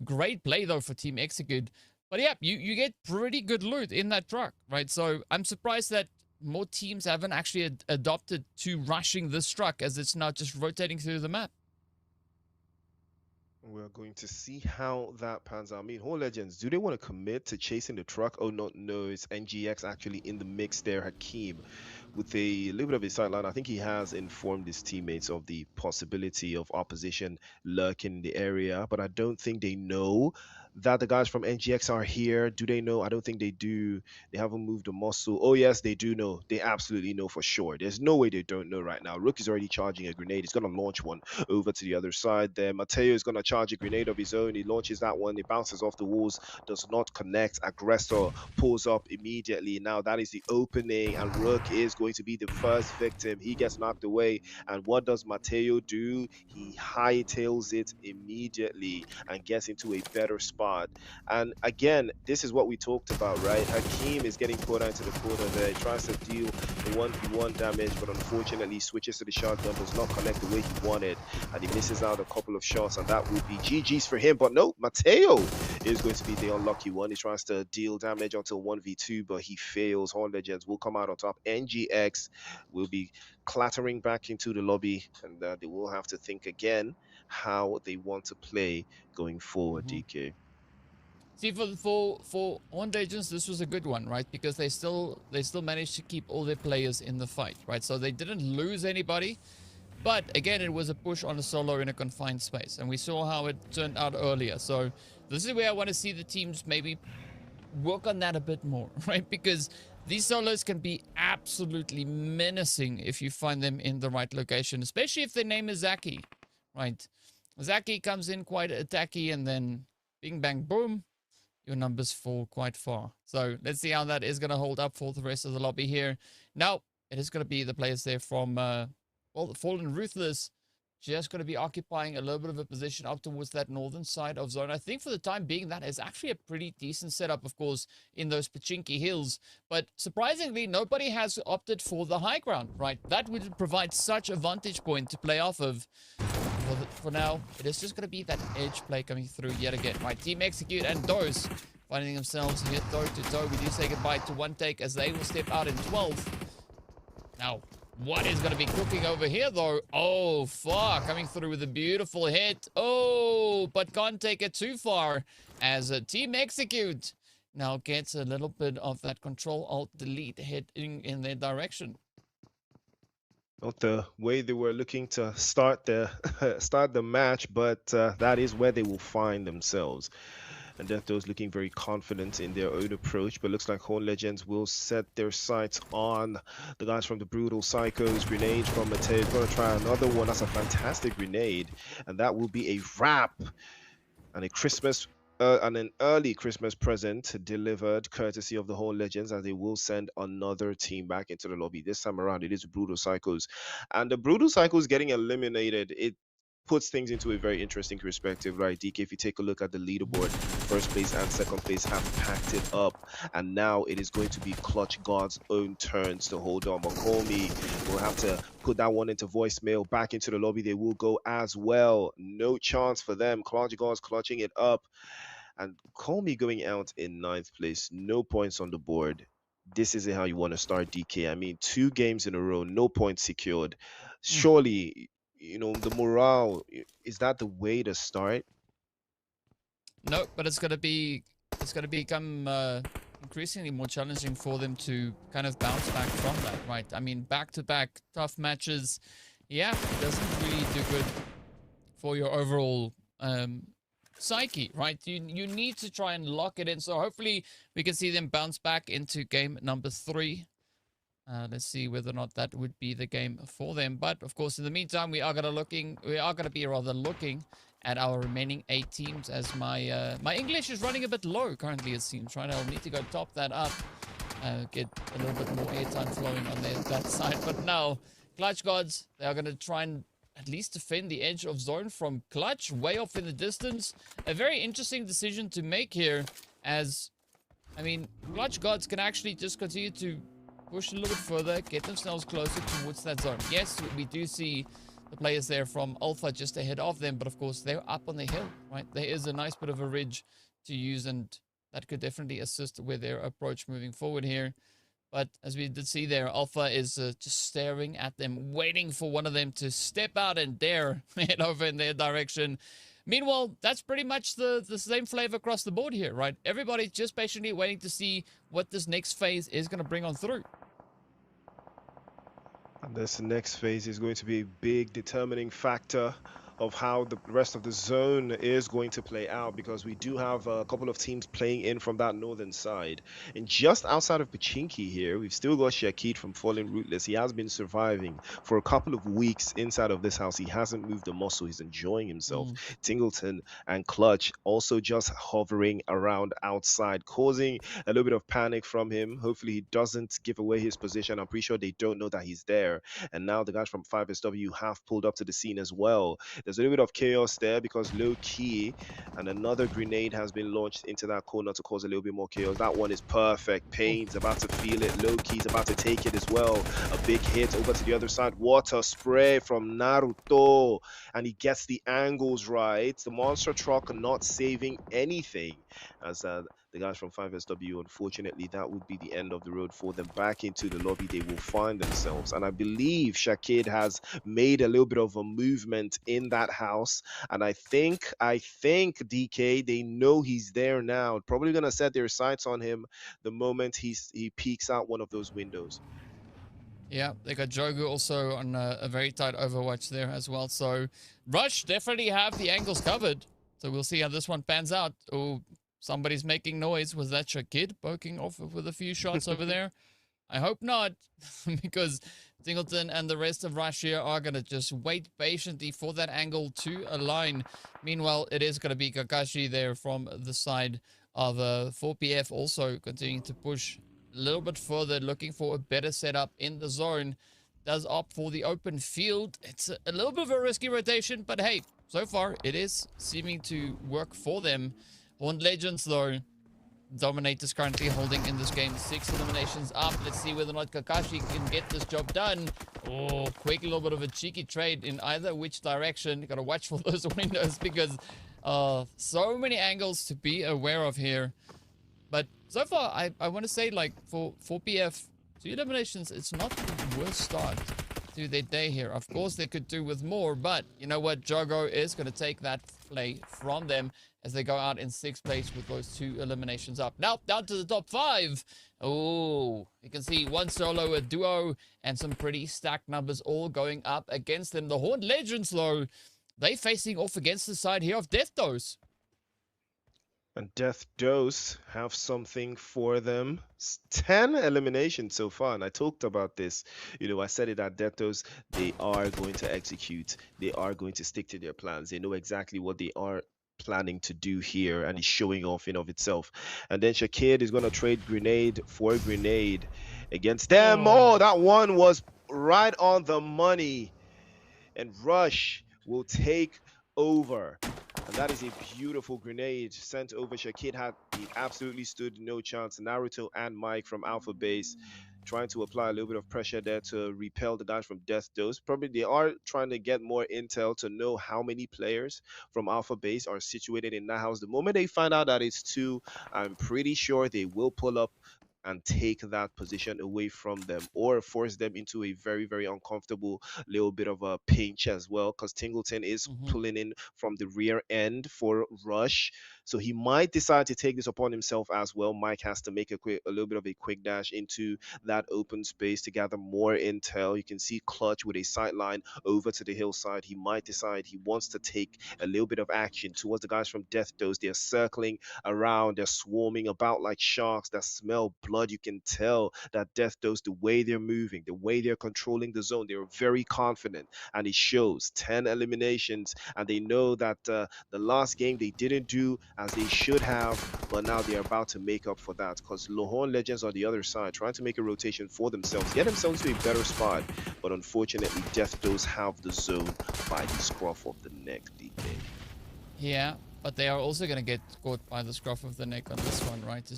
Great play, though, for Team Execute. But yeah, you get pretty good loot in that truck, right? So I'm surprised that more teams haven't actually adopted to rushing this truck as it's not just rotating through the map. We're going to see how that pans out. I mean, Whole Legends, do they want to commit to chasing the truck? Oh, no, it's NGX actually in the mix there. Hakeem with a little bit of a sideline. I think he has informed his teammates of the possibility of opposition lurking in the area, but I don't think they know that the guys from NGX are here. Do they know? I don't think they do. They haven't moved a muscle. Oh, yes, they do know. They absolutely know for sure. There's no way they don't know right now. Rook is already charging a grenade. He's going to launch one over to the other side there. Mateo is going to charge a grenade of his own. He launches that one. It bounces off the walls, does not connect. Aggressor pulls up immediately. Now that is the opening, and Rook is going to be the first victim. He gets knocked away. And what does Mateo do? He hightails it immediately and gets into a better spot. And again, this is what we talked about, right? Hakeem is getting put into the corner there. He tries to deal the 1v1 damage, but unfortunately switches to the shotgun, does not connect the way he wanted, and he misses out a couple of shots, and that would be GG's for him. But no, Mateo is going to be the unlucky one. He tries to deal damage until 1v2, but he fails. Horn Legends will come out on top. NGX will be clattering back into the lobby, and they will have to think again how they want to play going forward, DK. See, for Horned Agents, this was a good one, right? Because they still managed to keep all their players in the fight, right? So they didn't lose anybody, but again, it was a push on a solo in a confined space, and we saw how it turned out earlier. So this is where I want to see the teams maybe work on that a bit more, right? Because these solos can be absolutely menacing if you find them in the right location, especially if their name is Zaki, right? Zaki comes in quite attacky, and then bing, bang, boom, your numbers fall quite far. So let's see how that is going to hold up for the rest of the lobby here. Now, it is going to be the players there from, well, Fallen Ruthless, just going to be occupying a little bit of a position up towards that northern side of zone. I think for the time being, that is actually a pretty decent setup, of course, in those Pmnc hills. But surprisingly, nobody has opted for the high ground, right? That would provide such a vantage point to play off of. For now, it is just going to be that edge play coming through yet again, right? Team Execute and Doze finding themselves here toe to toe. We do say goodbye to one take as they will step out in 12. Now, what is going to be cooking over here, though? Oh, fuck. Coming through with a beautiful hit. Oh, but can't take it too far as a Team Execute now gets a little bit of that Control-Alt-Delete heading in their direction. Not the way they were looking to start the match, but that is where they will find themselves. And Deathdo's looking very confident in their own approach, but looks like Horn Legends will set their sights on the guys from the Brutal Psychos. Grenade from Mateo. Going to try another one. That's a fantastic grenade, and that will be a wrap. And an early Christmas present delivered courtesy of the Horn Legends, as they will send another team back into the lobby. This time around, it is Brutal Psychos. And the Brutal Psychos getting eliminated, it puts things into a very interesting perspective, right? DK, if you take a look at the leaderboard, first place and second place have packed it up, and now it is going to be Clutch God's own turns to hold on. McCormy will have to put that one into voicemail. Back into the lobby they will go as well. No chance for them. Clutch God's clutching it up, and Comey going out in 9th place. No points on the board. This isn't how you want to start, DK. I mean, 2 games in a row, no points secured. Surely, you know, the morale, is that the way to start? No, but it's going to become increasingly more challenging for them to kind of bounce back from that, right? I mean, back-to-back tough matches, yeah, doesn't really do good for your overall psyche, right? You need to try and lock it in. So hopefully we can see them bounce back into game number 3. Let's see whether or not that would be the game for them. But of course, in the meantime, we are going to be looking at our remaining 8 teams, as my English is running a bit low currently, it seems. Right, I'll need to go top that up, get a little bit more airtime flowing on that side. But now, Clutch Gods, they are going to try and at least defend the edge of zone from Clutch, way off in the distance. A very interesting decision to make here, as, I mean, Clutch Gods can actually just continue to push a little bit further, get themselves closer towards that zone. Yes, we do see the players there from Alpha just ahead of them, but of course they're up on the hill, right? There is a nice bit of a ridge to use, and that could definitely assist with their approach moving forward here. But as we did see there, Alpha is just staring at them, waiting for one of them to step out and dare head over in their direction. Meanwhile, that's pretty much the same flavor across the board here, right? Everybody's just patiently waiting to see what this next phase is going to bring on through. And this next phase is going to be a big determining factor of how the rest of the zone is going to play out, because we do have a couple of teams playing in from that northern side. And just outside of Pmnc here, we've still got Shakid from Falling Rootless. He has been surviving for a couple of weeks inside of this house. He hasn't moved a muscle. He's enjoying himself. Tingleton and Clutch also just hovering around outside, causing a little bit of panic from him. Hopefully he doesn't give away his position. I'm pretty sure they don't know that he's there. And now the guys from 5SW have pulled up to the scene as well. There's a little bit of chaos there because low key, and another grenade has been launched into that corner to cause a little bit more chaos. That one is perfect. Pain's about to feel it. Low key's about to take it as well. A big hit over to the other side. Water spray from Naruto, and he gets the angles right. The monster truck not saving anything, as the guys from 5SW, unfortunately, that would be the end of the road for them. Back into the lobby they will find themselves. And I believe Shakid has made a little bit of a movement in that house. And I think DK, they know he's there now. Probably going to set their sights on him the moment he peeks out one of those windows. Yeah, they got Jogu also on a very tight overwatch there as well. So Rush definitely have the angles covered. So we'll see how this one pans out. Oh, somebody's making noise. Was that Shakid poking off with a few shots over there? I hope not, because Singleton and the rest of Rush here are going to just wait patiently for that angle to align. Meanwhile, it is going to be Kakashi there from the side of 4PF, also continuing to push a little bit further, looking for a better setup in the zone. Does opt for the open field. It's a little bit of a risky rotation, but hey, so far it is seeming to work for them. Horned Legends, though, Dominators currently holding in this game. 6 eliminations up. Let's see whether or not Kakashi can get this job done. Oh, quick little bit of a cheeky trade in either which direction. Gotta watch for those windows, because so many angles to be aware of here. But so far, I want to say, like, for PF, 2 eliminations, it's not the worst start to their day here. Of course, they could do with more, but you know what? Jogo is going to take that play from them as they go out in 6th place with those 2 eliminations up. Now, down to the top 5. Oh, you can see one solo, a duo, and some pretty stacked numbers all going up against them. The Horned Legends, though, they facing off against the side here of Death Dose. And Death Dose have something for them. 10 eliminations so far, and I talked about this. You know, I said it at Death Dose. They are going to execute. They are going to stick to their plans. They know exactly what they are planning to do here, and it's showing off in of itself. And then Shakid is going to trade grenade for grenade against them. Oh, that one was right on the money. And Rush will take over. And that is a beautiful grenade sent over. Shakid he absolutely stood no chance. Naruto and Mike from Alpha Base trying to apply a little bit of pressure there to repel the guys from Death Dose. Probably they are trying to get more intel to know how many players from Alpha Base are situated in that house. The moment they find out that it's 2, I'm pretty sure they will pull up and take that position away from them, or force them into a very, very uncomfortable little bit of a pinch as well, because Tingleton is pulling in from the rear end for Rush. So he might decide to take this upon himself as well. Mike has to make a little bit of a quick dash into that open space to gather more intel. You can see Clutch with a sideline over to the hillside. He might decide he wants to take a little bit of action towards the guys from Death Dose. They're circling around, they're swarming about like sharks that smell blood. You can tell that Death Dose, the way they're moving, the way they're controlling the zone, they're very confident, and it shows. 10 eliminations, and they know that the last game they didn't do as they should have, but now they're about to make up for that, because Lohorn Legends on the other side trying to make a rotation for themselves, get themselves to a better spot, but unfortunately Death Dose have the zone by the scruff of the neck, DK. Yeah, but they are also going to get caught by the scruff of the neck on this one, right?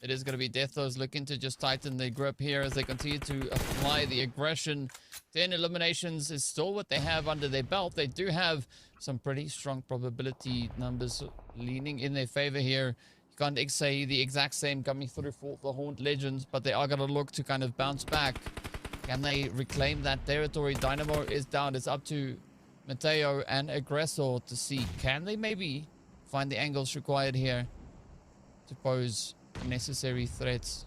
It is going to be Death Dose looking to just tighten their grip here as they continue to apply the aggression. 10 eliminations is still what they have under their belt. They do have some pretty strong probability numbers leaning in their favor here. You can't say the exact same coming through for the Horned Legends, but they are going to look to kind of bounce back. Can they reclaim that territory? Dynamo is down. It's up to Mateo and Aggressor to see, can they maybe find the angles required here to pose necessary threats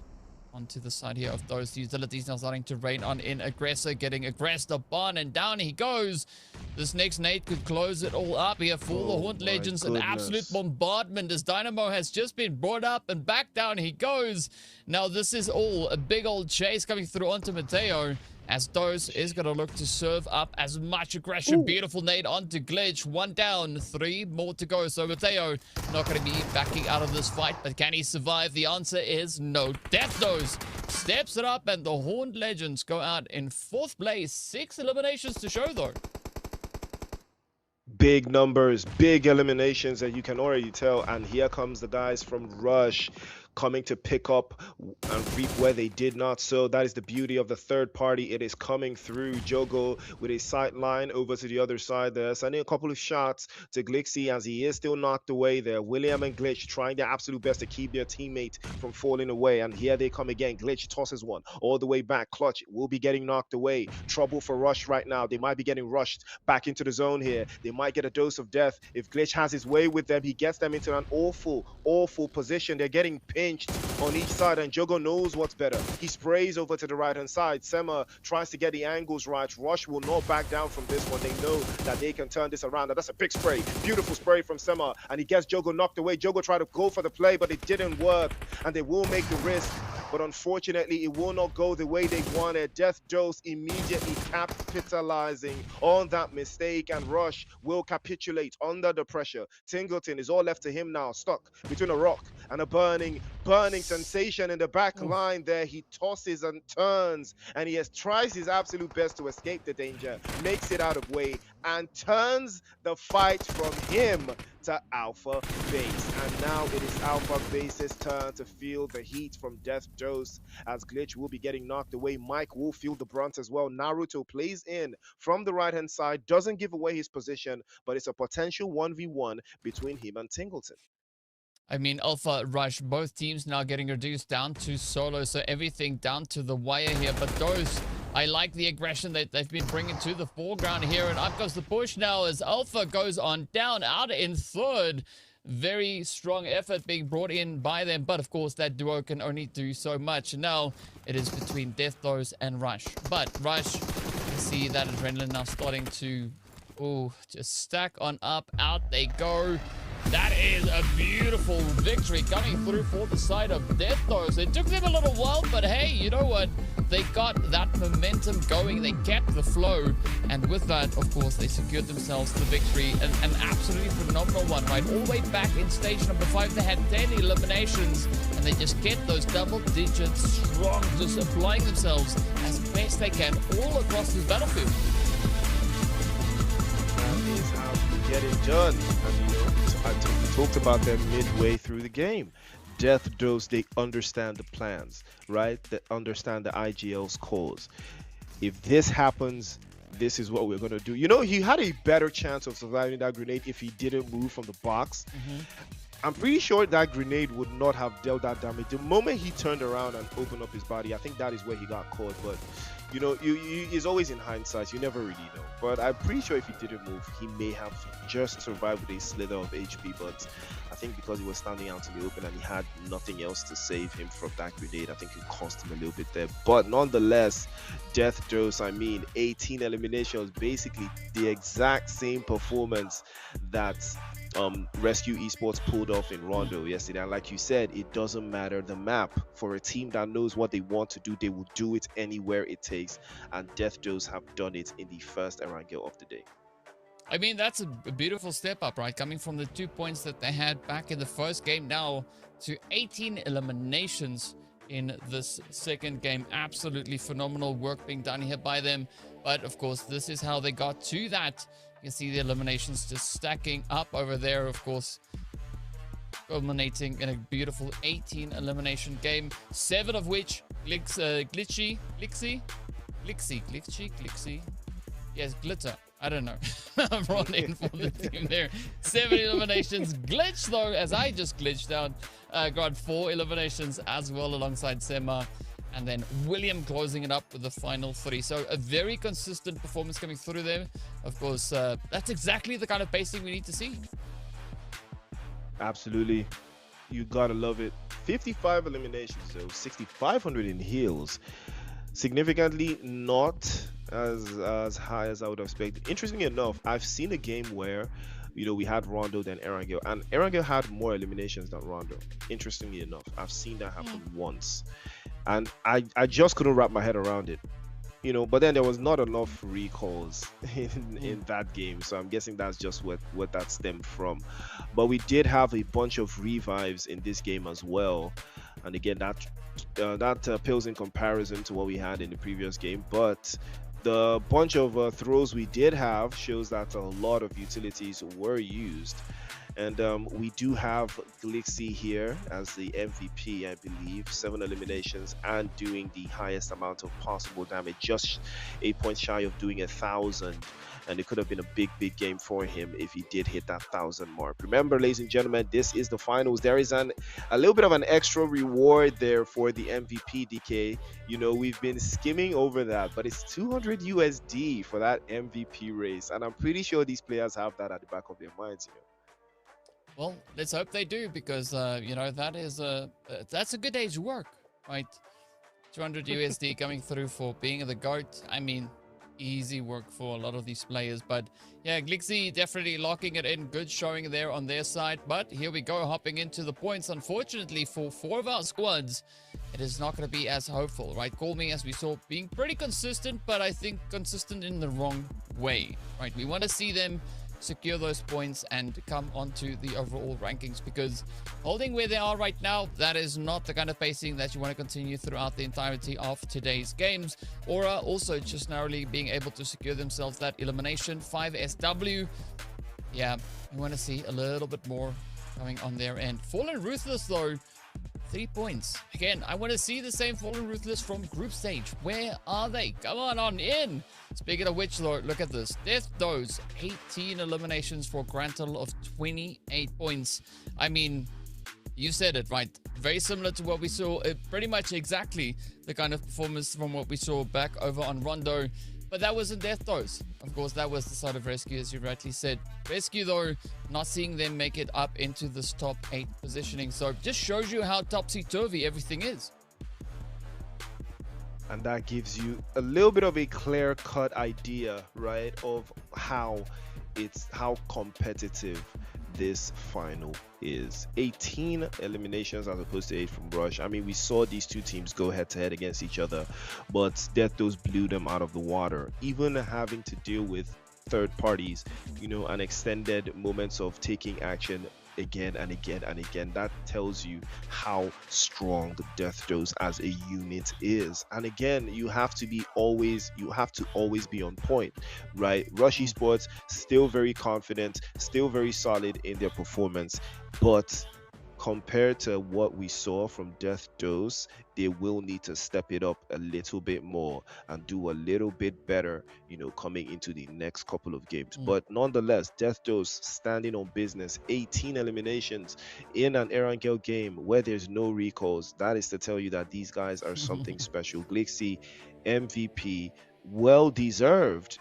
onto the side here of those. The utilities now starting to rain on in. Aggressor getting aggressed upon, and down he goes. This next nade could close it all up here for the Horned Legends. An absolute bombardment as Dynamo has just been brought up, and back down he goes. Now this is all a big old chase coming through onto Mateo, as Dose is going to look to serve up as much aggression. Ooh. Beautiful nade onto Glitch. 1 down, 3 more to go. So Mateo not going to be backing out of this fight, but can he survive? The answer is no. Death Dose steps it up, and the Horned Legends go out in 4th place. 6 eliminations to show, though. Big numbers, big eliminations that you can already tell. And here comes the guys from Rush coming to pick up and reap where they did not. So that is the beauty of the third party. It is coming through. Jogo with a sight line over to the other side there, sending a couple of shots to Glixie as he is still knocked away there. William and Glitch trying their absolute best to keep their teammate from falling away, and here they come again. Glitch tosses one all the way back. Clutch will be getting knocked away. Trouble for Rush right now. They might be getting rushed back into the zone here. They might get a dose of death. If Glitch has his way with them, he gets them into an awful position. They're getting pinched on each side, and Jogo knows what's better. He sprays over to the right hand side. Sema tries to get the angles right. Rush will not back down from this one. They know that they can turn this around, and that's a big spray. Beautiful spray from Sema, and he gets Jogo knocked away. Jogo tried to go for the play, but it didn't work, and they will make the risk, but unfortunately it will not go the way they wanted. Death Dose immediately capitalizing on that mistake, and Rush will capitulate under the pressure. Tingleton is all left to him now, stuck between a rock and a burning sensation in the back line there. He tosses and turns, and he tries his absolute best to escape the danger, makes it out of way, and turns the fight from him to Alpha Base. And now it is Alpha Base's turn to feel the heat from Death Dose, as Glitch will be getting knocked away. Mike will feel the brunt as well. Naruto plays in from the right hand side, doesn't give away his position, but it's a potential 1v1 between him and Tingleton. I mean, Alpha Rush, both teams now getting reduced down to solo, so everything down to the wire here. But Dose, I like the aggression that they've been bringing to the foreground here, and up goes the push now as Alpha goes on down, out in 3rd. Very strong effort being brought in by them, but of course that duo can only do so much. Now it is between Death Dose and Rush, but Rush, you see that adrenaline now starting to just stack on up. Out they go. That is a beautiful victory coming through for the side of Death Dose. It took them a little while, but hey, you know what? They got that momentum going. They kept the flow. And with that, of course, they secured themselves the victory. An absolutely phenomenal one, right? All the way back in stage number 5, they had 10 eliminations. And they just get those double digits strong, just applying themselves as best they can all across this battlefield. That is how you get it done. And you know, we talked about them midway through the game. Death Dose, they understand the plans, right? They understand the IGL's calls. If this happens, this is what we're going to do. You know, he had a better chance of surviving that grenade if he didn't move from the box. I'm pretty sure that grenade would not have dealt that damage. The moment he turned around and opened up his body, I think that is where he got caught. But you know, it's always in hindsight. You never really know. But I'm pretty sure if he didn't move, he may have just survived with a slither of HP. But I think because he was standing out in the open and he had nothing else to save him from that grenade, I think it cost him a little bit there. But nonetheless, death dose, I mean, 18 eliminations, basically the exact same performance that Rescue Esports pulled off in Rondo yesterday. And like you said, it doesn't matter the map. For a team that knows what they want to do, they will do it anywhere it takes. And Death Dose have done it in the first Erangel of the day. I mean, that's a beautiful step up, right? Coming from the 2 points that they had back in the first game now to 18 eliminations in this second game. Absolutely phenomenal work being done here by them. But of course, this is how they got to that. You can see the eliminations just stacking up over there, of course, culminating in a beautiful 18 elimination game, 7 of which glitchy. Yes, glitter. I don't know. I'm running for the team there. 7 eliminations. Glitch, though, as I just glitched out, got 4 eliminations as well alongside Sema. And then William closing it up with the final 3. So a very consistent performance coming through there. Of course, that's exactly the kind of pacing we need to see. Absolutely. You gotta love it. 55 eliminations, so 6,500 in heals. Significantly not as high as I would have expected. Interestingly enough, I've seen a game where, you know, we had Rondo then Erangel, and Erangel had more eliminations than Rondo. Interestingly enough, I've seen that happen once. And I just couldn't wrap my head around it, you know. But then there was not enough recalls in that game, so I'm guessing that's just what that stemmed from. But we did have a bunch of revives in this game as well, and again that pales in comparison to what we had in the previous game. But the bunch of throws we did have shows that a lot of utilities were used. And we do have Glixie here as the MVP, I believe. 7 eliminations and doing the highest amount of possible damage, just 8 points shy of doing 1,000. And it could have been a big game for him if he did hit that 1,000 mark. Remember, ladies and gentlemen, this is the finals. There is a little bit of an extra reward there for the MVP, DK. You know, we've been skimming over that, but it's 200 USD for that MVP race. And I'm pretty sure these players have that at the back of their minds, you know. Well, let's hope they do, because you know, that's a good day's work, right? 200 USD coming through for being the GOAT. I mean, easy work for a lot of these players. But yeah, Glixie definitely locking it in. Good showing there on their side. But here we go, hopping into the points. Unfortunately for 4 of our squads, it is not going to be as hopeful, right? Call Me, as we saw, being pretty consistent, but I think consistent in the wrong way, right? We want to see them secure those points and come onto the overall rankings, because holding where they are right now, that is not the kind of pacing that you want to continue throughout the entirety of today's games. Aura also just narrowly being able to secure themselves that elimination 5 SW. Yeah, we want to see a little bit more coming on their end. Fallen Ruthless, though, 3 points. Again, I want to see the same Fallen Ruthless from group stage. Where are they? Come on in. Speaking of which, though, look at this. Death Dose, 18 eliminations for a grand total of 28 points. I mean, you said it, right? Very similar to what we saw. Pretty much exactly the kind of performance from what we saw back over on Rondo. But that wasn't Death Dose. Of course, that was the side of Rescue, as you rightly said. Rescue, though, not seeing them make it up into this top 8 positioning. So just shows you how topsy-turvy everything is. And that gives you a little bit of a clear-cut idea, right, of how competitive this final is. 18 eliminations as opposed to 8 from Rush. I mean, we saw these two teams go head-to-head against each other, but Death Dose blew them out of the water. Even having to deal with third parties, you know, and extended moments of taking action again and again and again, that tells you how strong Death Dose as a unit is. And again, you have to always be on point, right? Rush Esports still very confident, still very solid in their performance, but compared to what we saw from Death Dose, they will need to step it up a little bit more and do a little bit better, coming into the next couple of games. But nonetheless, Death Dose standing on business, 18 eliminations in an Erangel game where there's no recalls. That is to tell you that these guys are something special. Glixie, MVP, well deserved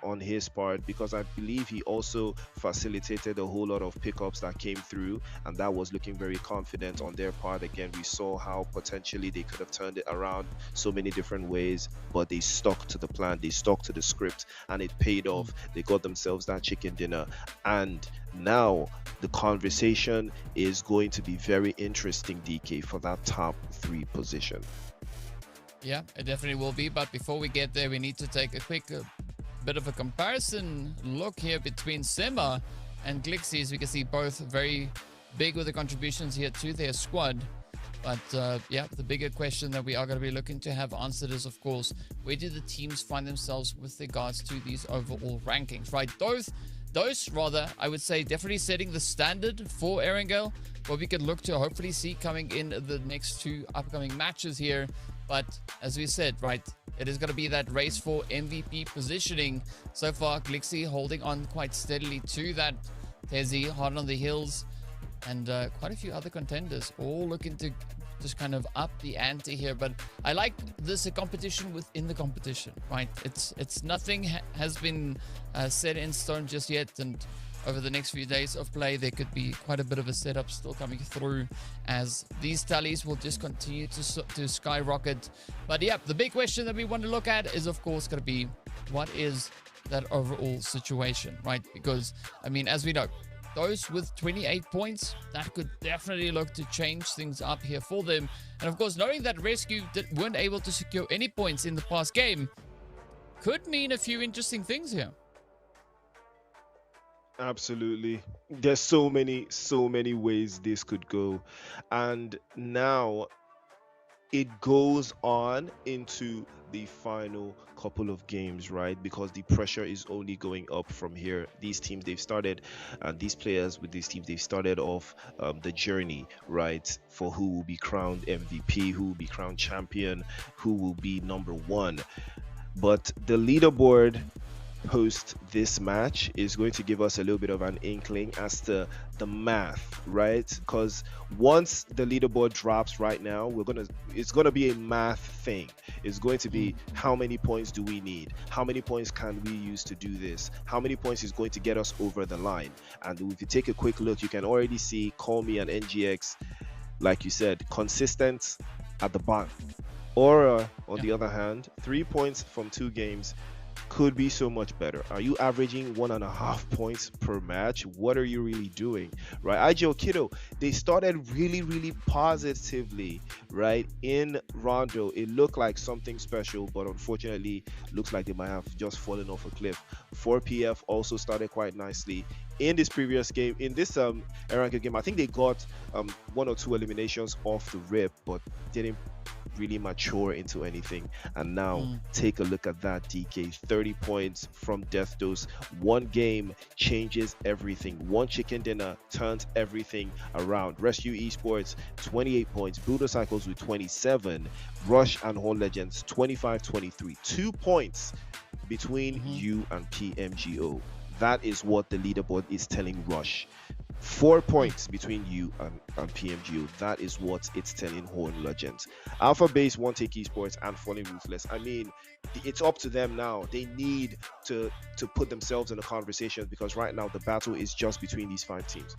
on his part, because I believe he also facilitated a whole lot of pickups that came through, and that was looking very confident on their part. Again, we saw how potentially they could have turned it around so many different ways, but they stuck to the plan, they stuck to the script, and it paid off. They got themselves that chicken dinner, and now the conversation is going to be very interesting, DK, for that top 3 position. Yeah, it definitely will be. But before we get there, we need to take a quick bit of a comparison look here between Sema and Glixie. As we can see, both very big with the contributions here to their squad. But yeah, the bigger question that we are going to be looking to have answered is, of course, where do the teams find themselves with regards to these overall rankings, right? Those rather, I would say, definitely setting the standard for Erangel, what we could look to hopefully see coming in the next 2 upcoming matches here. But as we said, right, it is going to be that race for MVP positioning. So far, Glixie holding on quite steadily to that. Tezzy hard on the heels, and quite a few other contenders all looking to just kind of up the ante here. But I like this, a competition within the competition, right? It's nothing has been set in stone just yet, and over the next few days of play, there could be quite a bit of a setup still coming through, as these tallies will just continue to skyrocket. But yeah, the big question that we want to look at is, of course, going to be what is that overall situation, right? Because, I mean, as we know, those with 28 points, that could definitely look to change things up here for them. And of course, knowing that Rescue weren't able to secure any points in the past game could mean a few interesting things here. Absolutely. There's so many ways this could go. And now it goes on into the final couple of games, right? Because the pressure is only going up from here. These teams, they've started, and these players with these teams, they've started off the journey, right? For who will be crowned MVP, who will be crowned champion, who will be #1. But the leaderboard post this match is going to give us a little bit of an inkling as to the math, right? Because once the leaderboard drops right now, it's gonna be a math thing. It's going to be, how many points do we need? How many points can we use to do this? How many points is going to get us over the line? And if you take a quick look, you can already see Call Me and NGX, like you said, consistent at the bottom. Aura, on the other hand, 3 points from 2 games could be so much better. Are you averaging 1.5 points per match? What are you really doing, right? IGO Kiddo, they started really positively, right? In Rondo, it looked like something special, but unfortunately, looks like they might have just fallen off a cliff. 4PF also started quite nicely in this previous game. In this Erangel game, I think they got 1 or 2 eliminations off the rip, but didn't really mature into anything. And now take a look at that, DK. 30 points from Death Dose. 1 game changes everything. 1 chicken dinner turns everything around. Rescue Esports 28 points. Builder Cycles with 27. Rush and Horn Legends 25-23. 2 points between you and PMGO. That is what the leaderboard is telling Rush. 4 points between you and PMGO. That is what it's telling Horn Legends. Alpha Base, One Take Esports, and Falling Ruthless. I mean, it's up to them now. They need to put themselves in a conversation, because right now the battle is just between these 5 teams.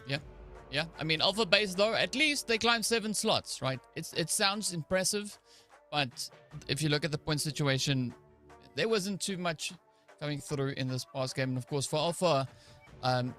Yeah. I mean, Alpha Base, though, at least they climbed 7 slots, right? It sounds impressive, but if you look at the point situation, there wasn't too much coming through in this past game. And of course, for Alpha,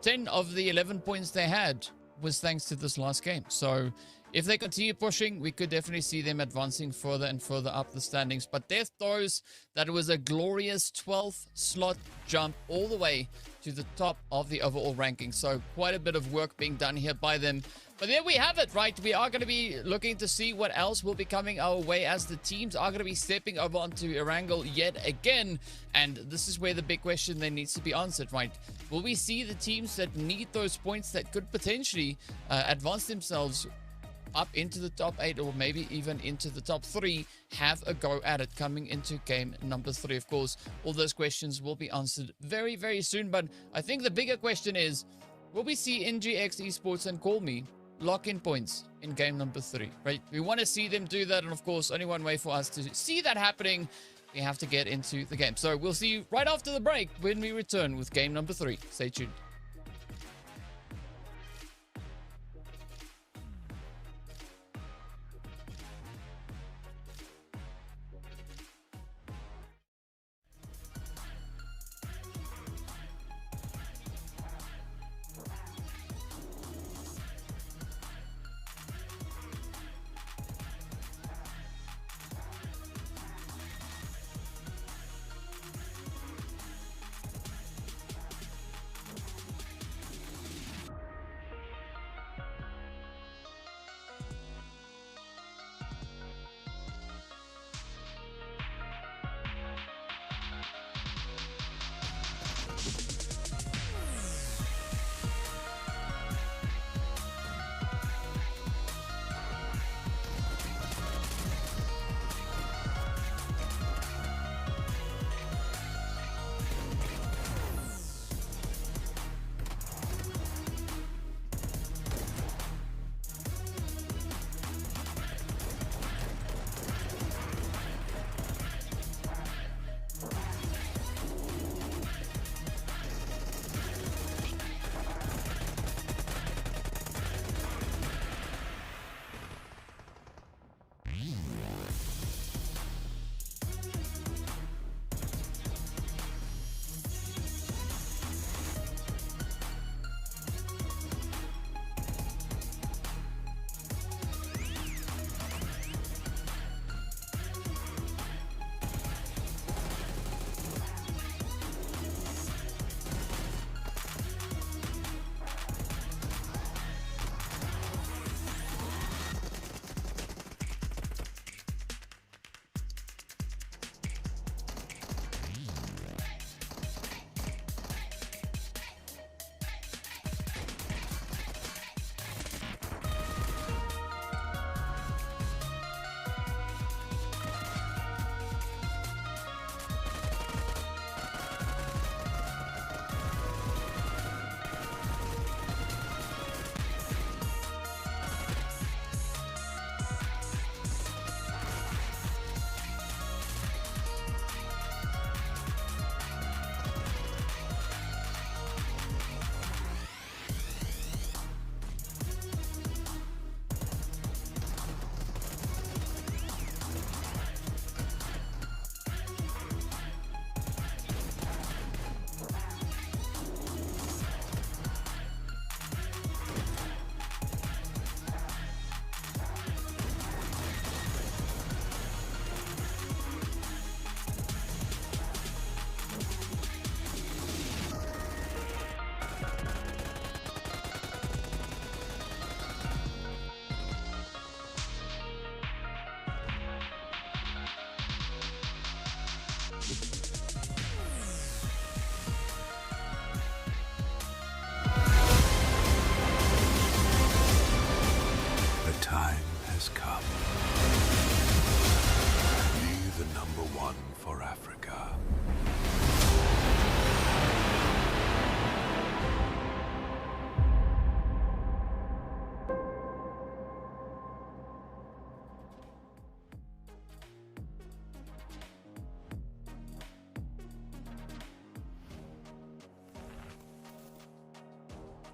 10 of the 11 points they had was thanks to this last game. So if they continue pushing, we could definitely see them advancing further and further up the standings. But Death throws that it was a glorious 12th slot jump all the way to the top of the overall ranking. So quite a bit of work being done here by them. But there we have it, right? We are going to be looking to see what else will be coming our way as the teams are going to be stepping over onto Erangel yet again. And this is where the big question then needs to be answered, right? Will we see the teams that need those points that could potentially advance themselves up into the top 8 or maybe even into the top 3 have a go at it coming into game number 3? Of course, all those questions will be answered very, very soon. But I think the bigger question is, will we see NGX Esports and Call Me lock in points in game number 3, right? We want to see them do that, and of course, only one way for us to see that happening, we have to get into the game. So we'll see you right after the break when we return with game number 3. Stay tuned.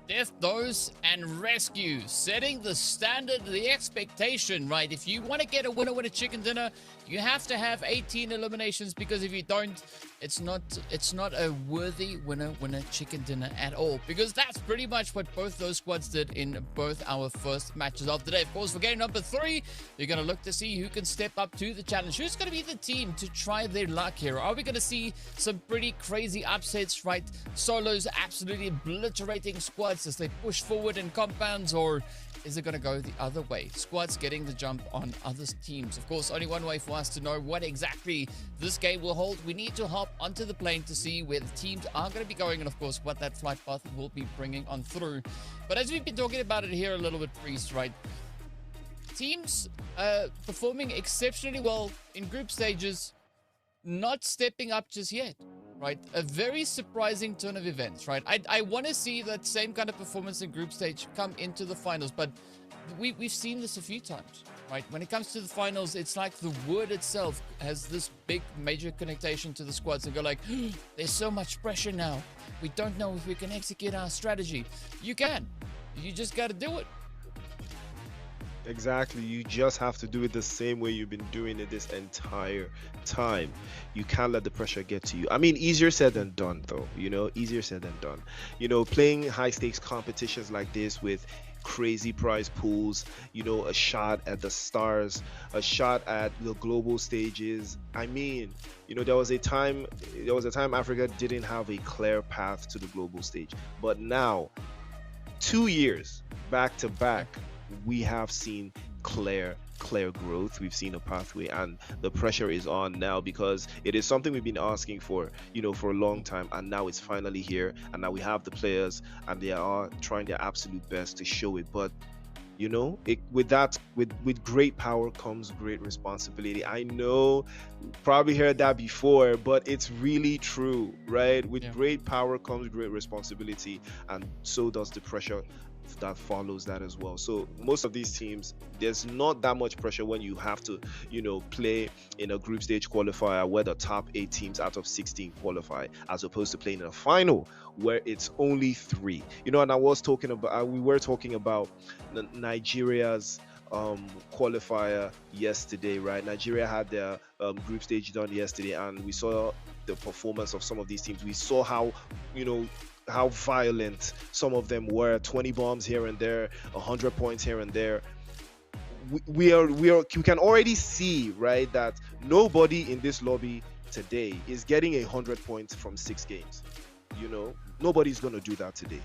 Death, Dose, and Rescue. Setting the standard, the expectation, right? If you want to get a winner with a chicken dinner, you have to have 18 eliminations, because if you don't, it's not a worthy winner chicken dinner at all, because that's pretty much what both those squads did in both our first matches of the day. Of course, for game number 3, you're going to look to see who can step up to the challenge. Who's going to be the team to try their luck here? Are we going to see some pretty crazy upsets, right? Solos absolutely obliterating squads squads as they push forward in compounds, or is it going to go the other way? Squads getting the jump on other teams. Of course, only one way for us to know what exactly this game will hold. We need to hop onto the plane to see where the teams are going to be going, and of course, what that flight path will be bringing on through. But as we've been talking about it here a little bit, Priest, right? Teams performing exceptionally well in group stages, not stepping up just yet, right? A very surprising turn of events, right? I want to see that same kind of performance in group stage come into the finals, but we've seen this a few times, right? When it comes to the finals, it's like the word itself has this big major connection to the squads and go like, there's so much pressure now. We don't know if we can execute our strategy. You can. You just got to do it. Exactly. You just have to do it the same way you've been doing it this entire time. You can't let the pressure get to you. I mean, easier said than done, though. Easier said than done. Playing high stakes competitions like this with crazy prize pools, a shot at the stars, a shot at the global stages. I mean, there was a time Africa didn't have a clear path to the global stage, but now 2 years back to back, we have seen clear growth. We've seen a pathway, and the pressure is on now because it is something we've been asking for for a long time, and now it's finally here, and now we have the players and they are trying their absolute best to show it. But with great power comes great responsibility. I know probably heard that before, but it's really true, right? With great power comes great responsibility, and so does the pressure that follows that as well. So most of these teams, there's not that much pressure when you have to play in a group stage qualifier where the top 8 teams out of 16 qualify, as opposed to playing in a final where it's only 3. And we were talking about Nigeria's qualifier yesterday, right? Nigeria had their group stage done yesterday, and we saw the performance of some of these teams. We saw how violent some of them were. 20 bombs here and there, 100 points here and there. We can already see, right, that nobody in this lobby today is getting 100 points from 6 games. Nobody's gonna do that today.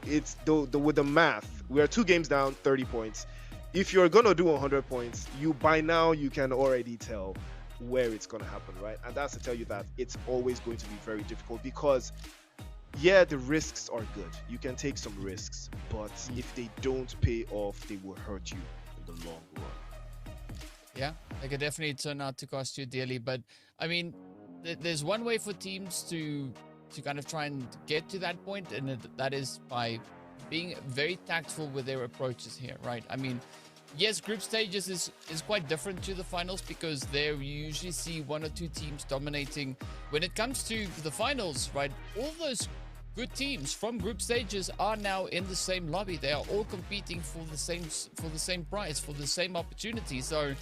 It's with the math, we are 2 games down, 30 points. If you're gonna do 100 points, by now you can already tell where it's gonna happen, right? And that's to tell you that it's always going to be very difficult, because the risks are good. You can take some risks, but if they don't pay off, they will hurt you in the long run. Yeah, they could definitely turn out to cost you dearly. But I mean, there's one way for teams to kind of try and get to that point, and that is by being very tactful with their approaches here, right? I mean, yes, group stages is quite different to the finals, because there you usually see 1 or 2 teams dominating. When it comes to the finals, right, all those good teams from group stages are now in the same lobby. They are all competing for the same prize, for the same opportunity. So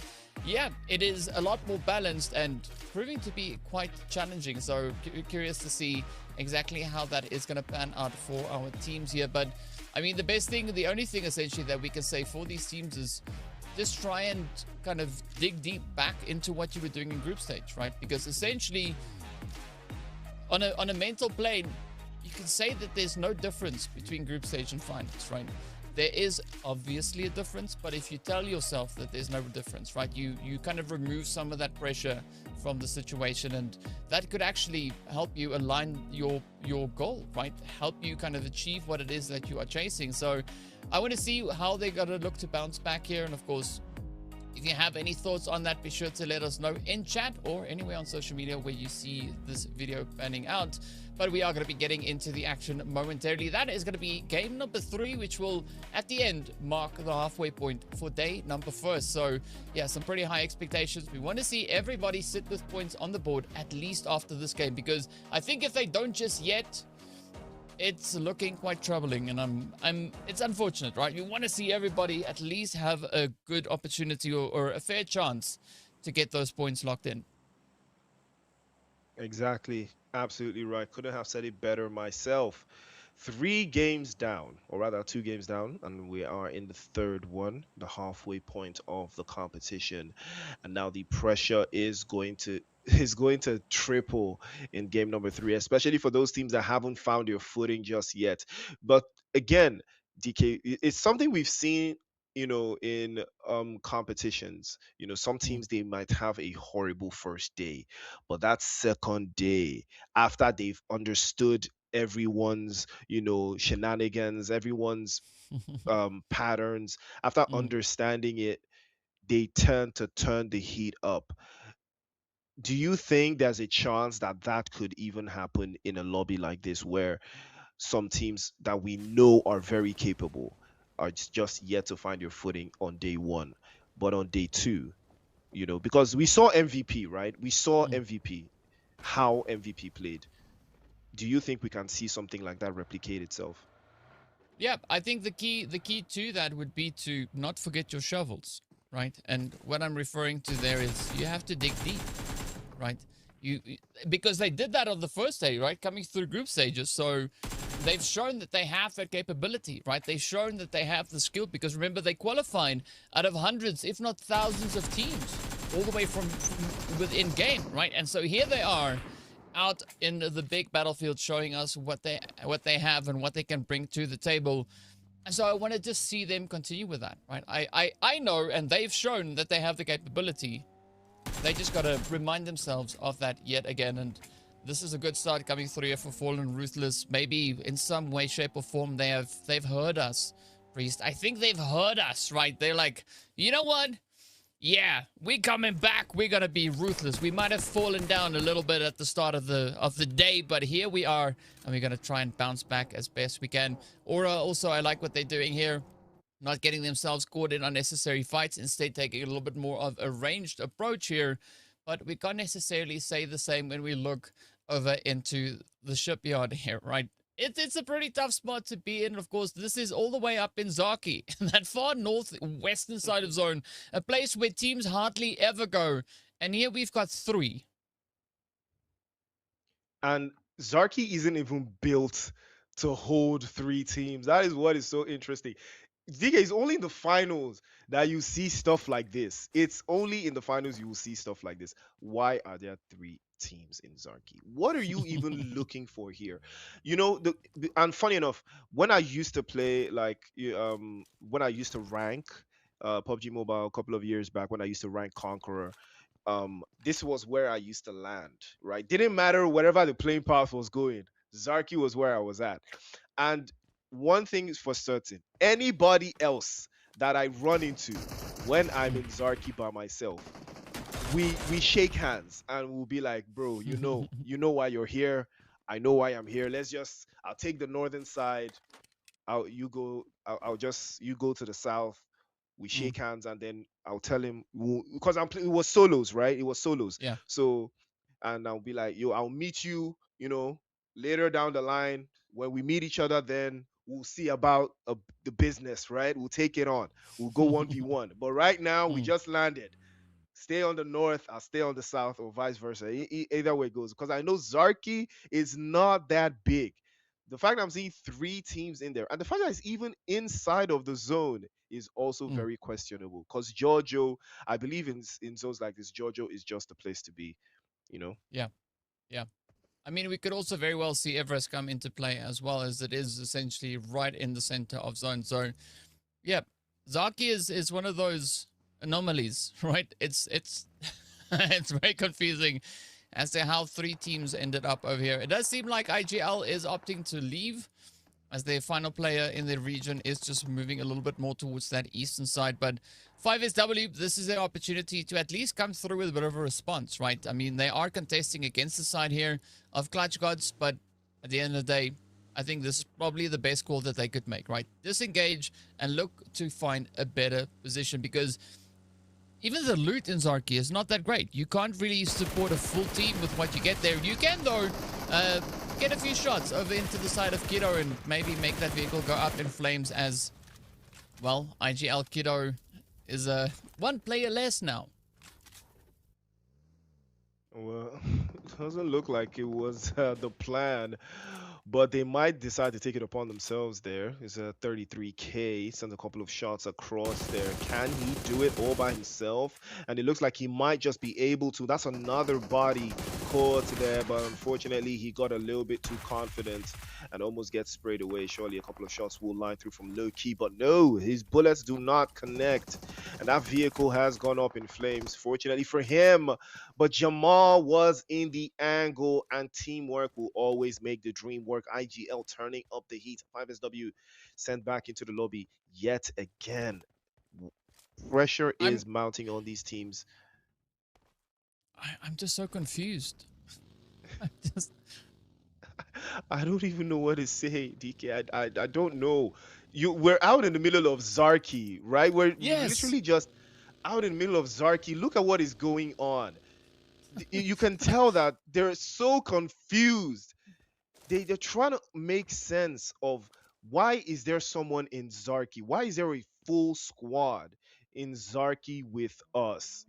yeah, it is a lot more balanced and proving to be quite challenging. So curious to see exactly how that is going to pan out for our teams here. But I mean, the only thing essentially that we can say for these teams is just try and kind of dig deep back into what you were doing in group stage, right? Because essentially on a mental plane, you can say that there's no difference between group stage and finals, right? There is obviously a difference, but if you tell yourself that there's no difference, right, you kind of remove some of that pressure from the situation, and that could actually help you align your goal, right? Help you kind of achieve what it is that you are chasing. So I want to see how they're going to look to bounce back here. And of course, if you have any thoughts on that, be sure to let us know in chat or anywhere on social media where you see this video panning out. But we are going to be getting into the action momentarily. That is going to be game number 3, which will, at the end, mark the halfway point for day number 1. So, yeah, some pretty high expectations. We want to see everybody sit with points on the board, at least after this game, because I think if they don't just yet, it's looking quite troubling, and it's unfortunate, right? We want to see everybody at least have a good opportunity or a fair chance to get those points locked in. Exactly. Absolutely right. Couldn't have said it better myself. 3 games down, or rather 2 games down, and we are in the 3rd one, the halfway point of the competition. And now the pressure is going to triple in game number 3, especially for those teams that haven't found their footing just yet. But again, DK, it's something we've seen, in competitions. Some Mm, teams, they might have a horrible first day, but that second day, after they've understood everyone's, shenanigans, everyone's patterns, after mm. understanding it, they tend to turn the heat up. Do you think there's a chance that that could even happen in a lobby like this, where some teams that we know are very capable are just yet to find their footing on day one, but on day two, because we saw MVP, right? We saw Mm. MVP, how MVP played. Do you think we can see something like that replicate itself? Yeah, I think the key to that would be to not forget your shovels, right? And what I'm referring to there is you have to dig deep, right? Because they did that on the first day, right? Coming through group stages, so they've shown that they have that capability, right? They've shown that they have the skill, because remember, they qualified out of hundreds, if not thousands of teams, all the way from within game, right? And so here they are out in the big battlefield, showing us what they have and what they can bring to the table. And so I want to just see them continue with that, right? I know, and they've shown that they have the capability. They just got to remind themselves of that yet again. And this is a good start coming through here for Fallen Ruthless. Maybe in some way, shape, or form they've heard us, Priest. I think they've heard us, right? They're like, you know what? Yeah, we coming back. We're gonna be ruthless. We might have fallen down a little bit at the start of the day, but here we are, and we're gonna try and bounce back as best we can. Aura, also, I like what they're doing here, not getting themselves caught in unnecessary fights, instead taking a little bit more of a ranged approach here. But we can't necessarily say the same when we look over into the shipyard here, right? It's a pretty tough spot to be in. Of course, this is all the way up in Zaki, that far northwestern side of zone, a place where teams hardly ever go. And here we've got three. And Zarki isn't even built to hold three teams. That is what is so interesting. DK, is only in the finals that you see stuff like this. It's only in the finals you will see stuff like this. Why are there three teams in Zarki? What are you even looking for here? And funny enough, when I used to play, like, when I used to rank PUBG Mobile a couple of years back, when I used to rank Conqueror, this was where I used to land, right? Didn't matter wherever the playing path was going. Zarki was where I was at. And one thing is for certain, anybody else that I run into when I'm in Zarki by myself, we shake hands and we'll be like, bro, you know why you're here. I know why I'm here. I'll take the northern side. You go to the south. We Mm, shake hands, and then I'll tell him, because it was solos, right? It was solos. yeah. So, and I'll be like, yo, I'll meet you, later down the line. When we meet each other, then we'll see about the business, right? We'll take it on. We'll go 1v1. But right now, we Mm, just landed. Stay on the north, I'll stay on the south, or vice versa. Either way it goes. Because I know Zarki is not that big. The fact that I'm seeing three teams in there, and the fact that it's even inside of the zone, is also mm. very questionable. Because Giorgio, I believe in zones like this, Giorgio is just the place to be. You know. Yeah, yeah. I mean, we could also very well see Everest come into play, as well, as it is essentially right in the center of zone. So, yeah, Zaki is one of those anomalies, right? It's it's very confusing as to how three teams ended up over here. It does seem like IGL is opting to leave, as their final player in the region is just moving a little bit more towards that eastern side. But 5SW, this is their opportunity to at least come through with a bit of a response, right? I mean, they are contesting against the side here of Clutch Gods, but at the end of the day, I think this is probably the best call that they could make, right? Disengage and look to find a better position, because even the loot in Zarki is not that great. You can't really support a full team with what you get there. You can, though, get a few shots over into the side of Kiddo and maybe make that vehicle go up in flames, as, well, IGL Kiddo is one player less now. Well, it doesn't look like it was the plan, but they might decide to take it upon themselves there. It's a 33K, sends a couple of shots across there. Can he do it all by himself? And it looks like he might just be able to. That's another body court there, but unfortunately he got a little bit too confident and almost gets sprayed away. Surely a couple of shots will line through from low key, but no, his bullets do not connect. And that vehicle has gone up in flames, fortunately for him. But Jamal was in the angle, and teamwork will always make the dream work. IGL turning up the heat. 5SW sent back into the lobby yet again. Pressure I'm is mounting on these teams. I'm just so confused. I'm just I don't even know what to say, DK. I don't know. We're out in the middle of Zarki, right? We're yes. literally just out in the middle of Zarki. Look at what is going on. You can tell that they're so confused. They're trying to make sense of why is there someone in Zarki? Why is there a full squad in Zarki with us?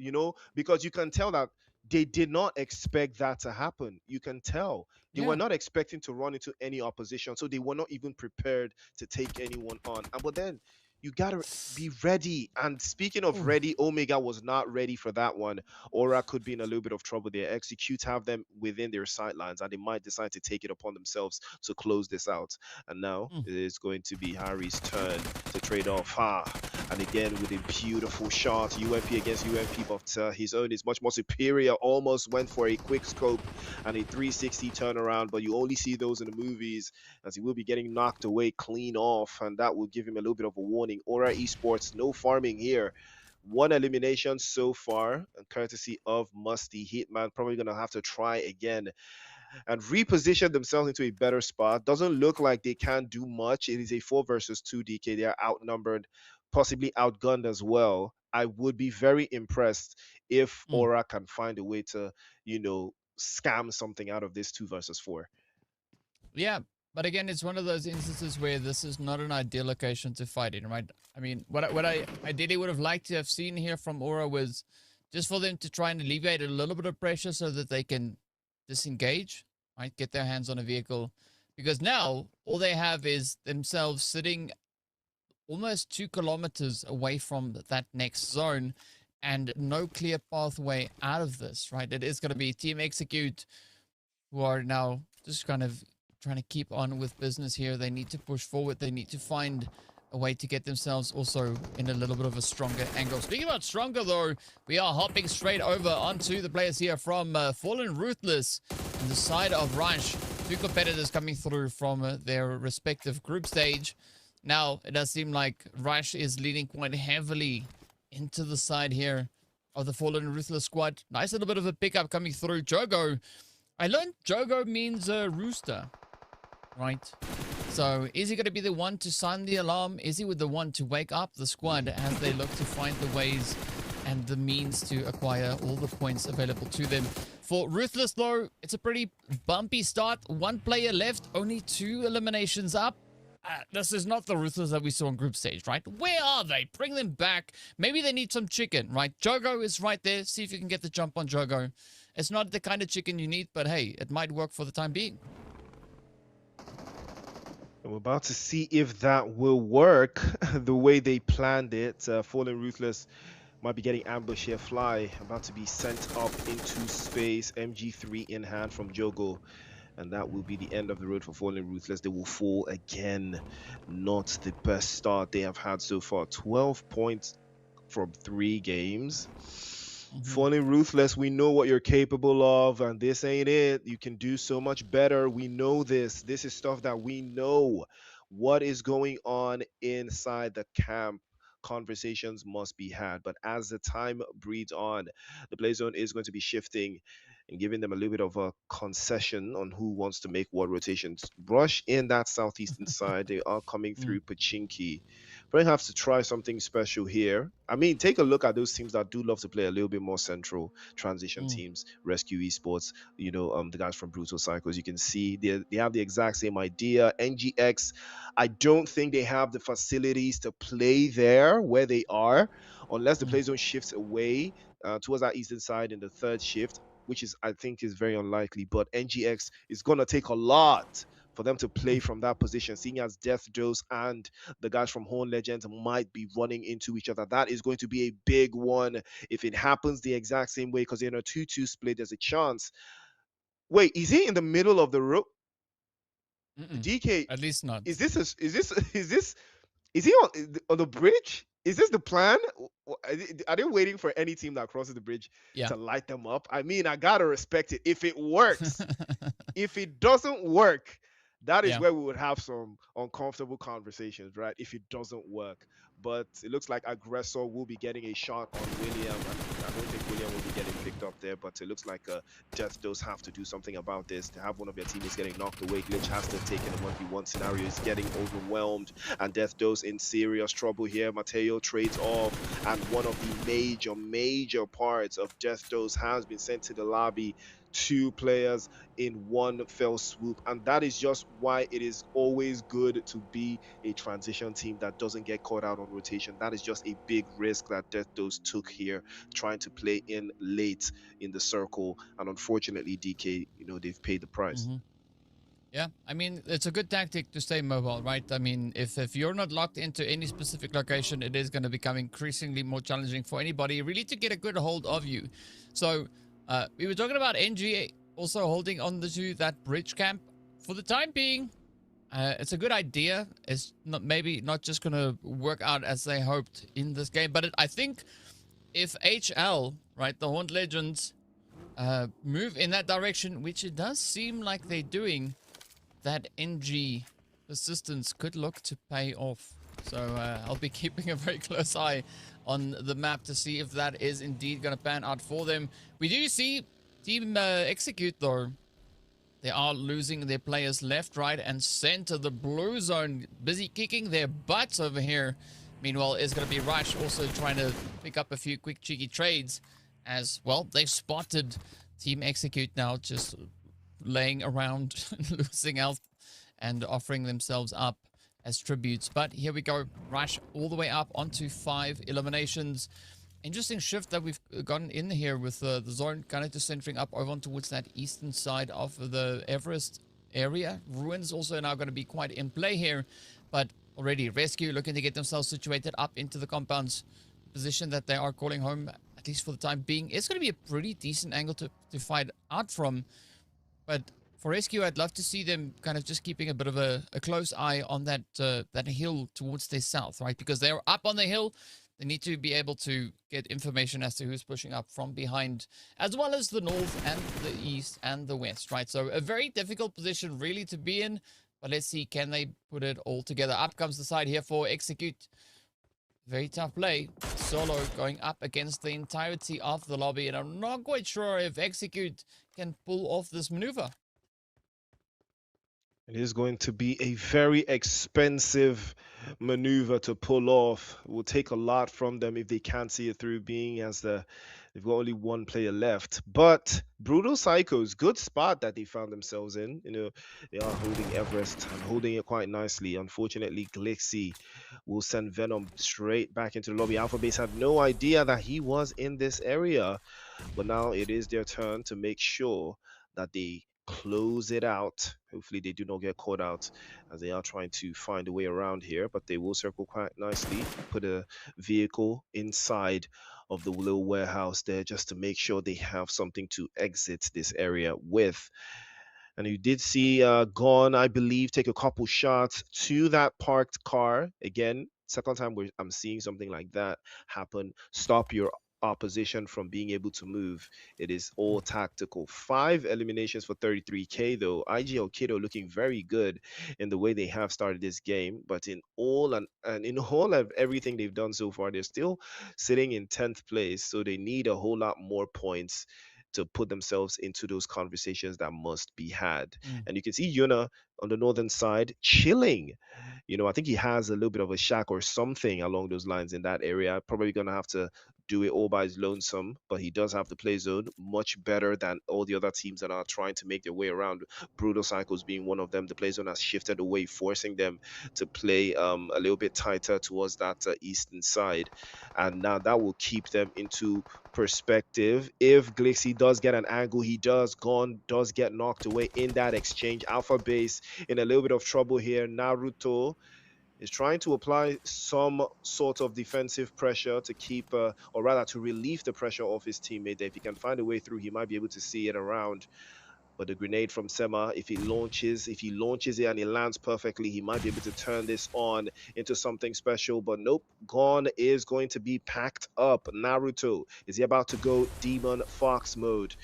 Because you can tell that they did not expect that to happen. You can tell they were Yeah. not expecting to run into any opposition, so they were not even prepared to take anyone on. And but then you gotta be ready. And speaking of Ooh. ready, Omega was not ready for that one. Aura could be in a little bit of trouble there. Execute have them within their sightlines, and they might decide to take it upon themselves to close this out. And now Mm. it is going to be Harry's turn to trade off. And again with a beautiful shot, UMP against UMP, but his own is much more superior. Almost went for a quick scope and a 360 turnaround, but you only see those in the movies, as he will be getting knocked away clean off, and that will give him a little bit of a warning. Aura Esports, no farming here. One elimination so far, and courtesy of Musty. Hitman probably going to have to try again and reposition themselves into a better spot. Doesn't look like they can do much. It is a 4 versus 2 DK. They are outnumbered, possibly outgunned as well. I would be very impressed if Mm. Aura can find a way to, scam something out of this 2 versus 4. Yeah, but again, it's one of those instances where this is not an ideal location to fight in, right? I mean, what I ideally would have liked to have seen here from Aura was just for them to try and alleviate a little bit of pressure so that they can disengage, right? Get their hands on a vehicle. Because now all they have is themselves sitting almost 2 kilometers away from that next zone and no clear pathway out of this, right? It is going to be Team Execute who are now just kind of trying to keep on with business here. They need to push forward. They need to find a way to get themselves also in a little bit of a stronger angle. Speaking about stronger, though, we are hopping straight over onto the players here from Fallen Ruthless on the side of Rush. 2 competitors coming through from their respective group stage. Now, it does seem like Rush is leading quite heavily into the side here of the Fallen Ruthless squad. Nice little bit of a pickup coming through. Jogo. I learned Jogo means rooster, right? So is he going to be the one to sound the alarm? Is he with the one to wake up the squad as they look to find the ways and the means to acquire all the points available to them? For Ruthless, though, it's a pretty bumpy start. 1 player left, only 2 eliminations up. This is not the Ruthless that we saw on group stage, right? Where are they? Bring them back. Maybe they need some chicken, right? Jogo is right there. See if you can get the jump on Jogo. It's not the kind of chicken you need, but hey, it might work for the time being. And we're about to see if that will work the way they planned it. Fallen Ruthless might be getting ambush here. Fly about to be sent up into space. MG3 in hand from Jogo. And that will be the end of the road for Fallen Ruthless. They will fall again. Not the best start they have had so far. 12 points from 3 games. Fallen Ruthless, we know what you're capable of, and this ain't it. You can do so much better. We know this. This is stuff that we know. What is going on inside the camp? Conversations must be had. But as the time breeds on, the play zone is going to be shifting and giving them a little bit of a concession on who wants to make what rotations. Rush in that southeastern side. They are coming through Pmnc. Probably have to try something special here. I mean, take a look at those teams that do love to play a little bit more central. Transition teams, Rescue Esports, the guys from Brutal Cycles. You can see they have the exact same idea. NGX, I don't think they have the facilities to play there where they are, unless the play zone shifts away towards that eastern side in the 3rd shift, which is, I think, is very unlikely. But NGX is going to take a lot for them to play from that position, seeing as Death Dose and the guys from Horn Legends might be running into each other. That is going to be a big one. If it happens the exact same way, because they're in a 2-2 split, there's a chance Wait, is he in the middle of the road? Mm-mm. DK, At least not. is this is he on the bridge? Is this the plan? Are they waiting for any team that crosses the bridge Yeah. to light them up? I mean, I gotta respect it if it works. If it doesn't work, that is Yeah. where we would have some uncomfortable conversations, right? If it doesn't work. But it looks like Aggressor will be getting a shot on William. And I don't think William will be getting picked up there, but it looks like Death does have to do something about this. To have one of their teammates getting knocked away, Glitch has to take in a 1v1 scenario. Is getting overwhelmed, and Death does in serious trouble here. Mateo trades off, and one of the major parts of Death Dose has been sent to the lobby. 2 players in one fell swoop, and that is just why it is always good to be a transition team that doesn't get caught out on rotation. That is just a big risk that Death Dose took here, trying to play in late in the circle, and unfortunately DK, they've paid the price. Mm-hmm. Yeah, I mean, it's a good tactic to stay mobile, right? I mean, if you're not locked into any specific location, it is going to become increasingly more challenging for anybody really to get a good hold of you. So we were talking about NG also holding on to that bridge camp. For the time being, it's a good idea. It's maybe not just going to work out as they hoped in this game, but I think if HL, right, the Horned Legends, move in that direction, which it does seem like they're doing, that NG persistence could look to pay off. So I'll be keeping a very close eye on the map to see if that is indeed going to pan out for them. We do see Team Execute, though. They are losing their players left, right, and center. The blue zone busy kicking their butts over here. Meanwhile, it's going to be Rush also trying to pick up a few quick cheeky trades as, well, they've spotted Team Execute now just laying around, losing health, and offering themselves up as tributes. But here we go. Rush all the way up onto 5 eliminations. Interesting shift that we've gotten in here with the zone kind of just centering up over towards that eastern side of the Everest area. Ruins also now going to be quite in play here, but already Rescue looking to get themselves situated up into the compound's position that they are calling home, at least for the time being. It's going to be a pretty decent angle to fight out from. But for Rescue, I'd love to see them kind of just keeping a bit of a close eye on that that hill towards their south, right? Because they're up on the hill. They need to be able to get information as to who's pushing up from behind, as well as the north and the east and the west, right? So a very difficult position really to be in. But let's see, can they put it all together? Up comes the side here for Execute. Very tough play. Solo going up against the entirety of the lobby, and I'm not quite sure if Execute can pull off this maneuver. It is going to be a very expensive maneuver to pull off. It will take a lot from them if they can't see it through, being as they've got only 1 player left. But Brutal Psychos, good spot that they found themselves in. They are holding Everest and holding it quite nicely. Unfortunately, Glixie will send Venom straight back into the lobby. Alpha Base had no idea that he was in this area. But now it is their turn to make sure that they close it out. Hopefully they do not get caught out as they are trying to find a way around here, but they will circle quite nicely, put a vehicle inside of the little warehouse there just to make sure they have something to exit this area with. And you did see Gon, I believe, take a couple shots to that parked car. Again, second time where I'm seeing something like that happen. Stop your opposition from being able to move. It is all tactical. 5 eliminations for 33k though. IGL Kiddo looking very good in the way they have started this game, but in all and in all of everything they've done so far, they're still sitting in 10th place, so they need a whole lot more points to put themselves into those conversations that must be had. And you can see Yuna on the northern side chilling. I think he has a little bit of a shack or something along those lines in that area. Probably gonna have to do it all by his lonesome, but he does have the play zone much better than all the other teams that are trying to make their way around. Brutal Cycles being one of them. The play zone has shifted away, forcing them to play a little bit tighter towards that eastern side, and now that will keep them into perspective. If Glixie does get an angle, he does. Gon does get knocked away in that exchange. Alpha Base in a little bit of trouble here. Naruto is trying to apply some sort of defensive pressure to keep, or rather to relieve the pressure of his teammate. If he can find a way through, he might be able to see it around. But the grenade from Sema, if he launches it and it lands perfectly, he might be able to turn this on into something special. But nope, Gone is going to be packed up. Naruto, is he about to go Demon Fox mode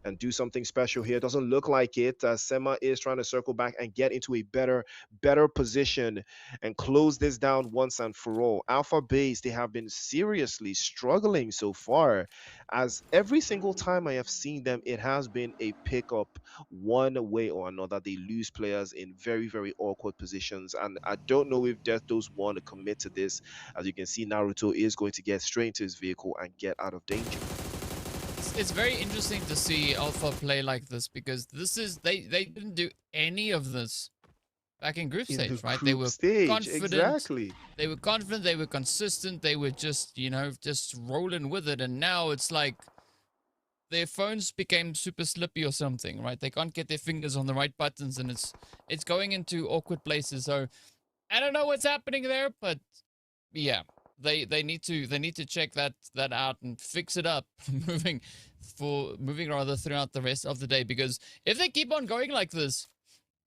and do something special here? Doesn't look like it. Sema is trying to circle back and get into a better position and close this down once and for all. Alpha Base, they have been seriously struggling so far, as every single time I have seen them, it has been a pickup one way or another. They lose players in very awkward positions, and I don't know if Death Those want to commit to this. As you can see, Naruto is going to get straight into his vehicle and get out of danger. It's very interesting to see Alpha play like this, because this is they didn't do any of this back in group stage, right? They were confident. Exactly. They were confident, they were consistent, they were just, just rolling with it. And now it's like their phones became super slippy or something, right? They can't get their fingers on the right buttons, and it's going into awkward places. So I don't know what's happening there, but yeah, they need to check that out and fix it up moving rather throughout the rest of the day, because if they keep on going like this,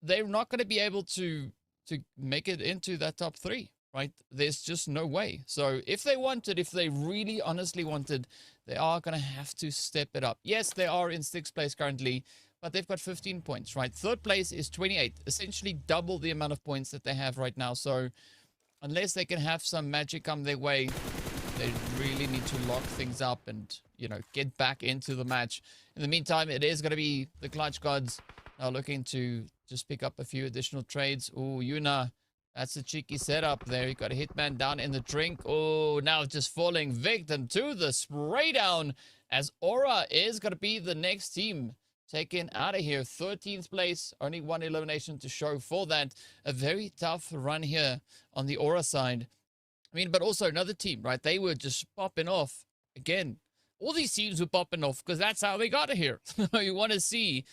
they're not going to be able to make it into that top 3, right? There's just no way. So if they really honestly wanted, they are going to have to step it up. Yes, they are in 6th place currently, but they've got 15 points, right? 3rd place is 28, essentially double the amount of points that they have right now. So unless they can have some magic come their way, they really need to lock things up and, get back into the match. In the meantime, it is going to be the Clutch Gods now looking to just pick up a few additional trades. Oh, Yuna, that's a cheeky setup there. You got a Hitman down in the drink. Oh, now just falling victim to the spray down, as Aura is going to be the next team taken out of here. 13th place, only 1 elimination to show for that. A very tough run here on the Aura side. I mean, but also another team, right? They were just popping off. Again, all these teams were popping off because that's how they got here. You want to see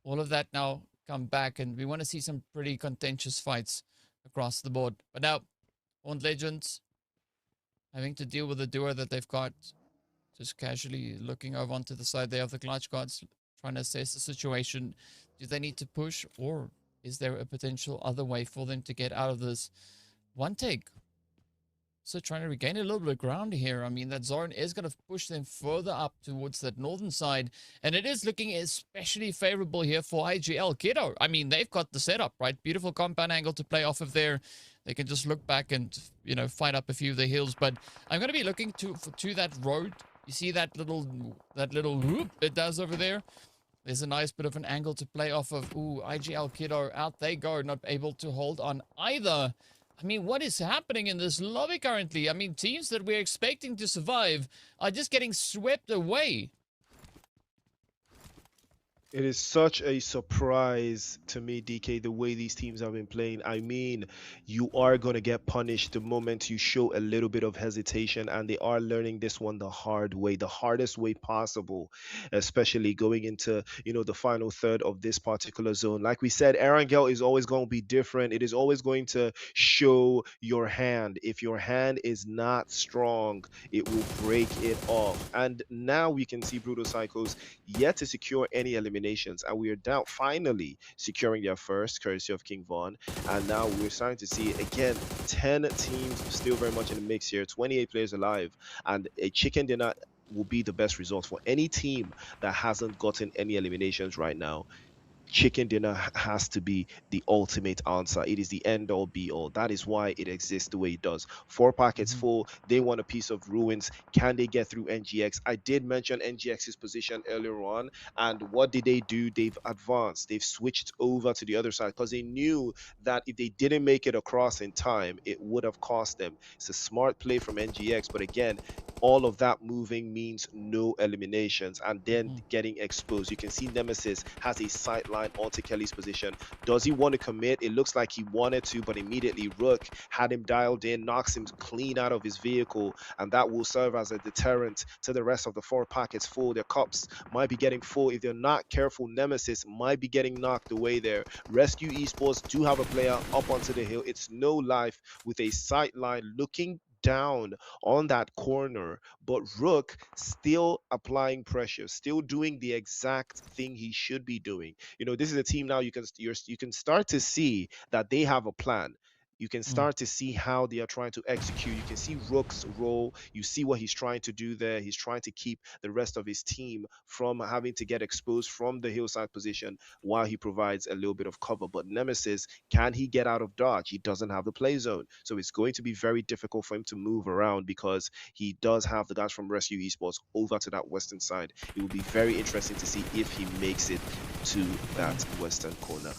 all of that now come back, and we want to see some pretty contentious fights across the board. But now, Horned Legends having to deal with the duo that they've got, just casually looking over onto the side there of the Clutch Gods, trying to assess the situation. Do they need to push, or is there a potential other way for them to get out of this? One take. So trying to regain a little bit of ground here. I mean, that zone is going to push them further up towards that northern side. And it is looking especially favorable here for IGL Kiddo. I mean, they've got the setup, right? Beautiful compound angle to play off of there. They can just look back and, fight up a few of the hills. But I'm going to be looking to that road. You see that little whoop it does over there? There's a nice bit of an angle to play off of. Ooh, IGL Kiddo, out they go. Not able to hold on either. I mean, what is happening in this lobby currently? I mean, teams that we're expecting to survive are just getting swept away. It is such a surprise to me, DK, the way these teams have been playing. I mean, you are going to get punished the moment you show a little bit of hesitation, and they are learning this one the hard way, the hardest way possible, especially going into, the final third of this particular zone. Like we said, Erangel is always going to be different. It is always going to show your hand. If your hand is not strong, it will break it off. And now we can see Brutal Psychos yet to secure any elimination. And we are down finally securing their first, courtesy of King Von. And now we're starting to see again 10 teams still very much in the mix here, 28 players alive, and a chicken dinner will be the best result for any team that hasn't gotten any eliminations right now. Chicken dinner has to be the ultimate answer. It is the end all be all. That is why it exists the way it does. 4 packets full. They want a piece of ruins. Can they get through NGX? I did mention NGX's position earlier on, and what did they do? They've advanced. They've switched over to the other side because they knew that if they didn't make it across in time, it would have cost them. It's a smart play from NGX, but again, all of that moving means no eliminations and then getting exposed. You can see Nemesis has a sideline onto Kelly's position. Does he want to commit? It looks like he wanted to, but immediately Rook had him dialed in, knocks him clean out of his vehicle, and that will serve as a deterrent to the rest of the 4 packets full. Their cups might be getting full. If they're not careful, Nemesis might be getting knocked away there. Rescue Esports do have a player up onto the hill. It's no life with a sideline looking down on that corner, but Rook still applying pressure, still doing the exact thing he should be doing. You know, this is a team now you can start to see that they have a plan. You can start to see how they are trying to execute. You can see Rook's role. You see what he's trying to do there. He's trying to keep the rest of his team from having to get exposed from the hillside position while he provides a little bit of cover. But Nemesis, can he get out of dodge? He doesn't have the play zone. So it's going to be very difficult for him to move around because he does have the guys from Rescue Esports over to that western side. It will be very interesting to see if he makes it to that western corner.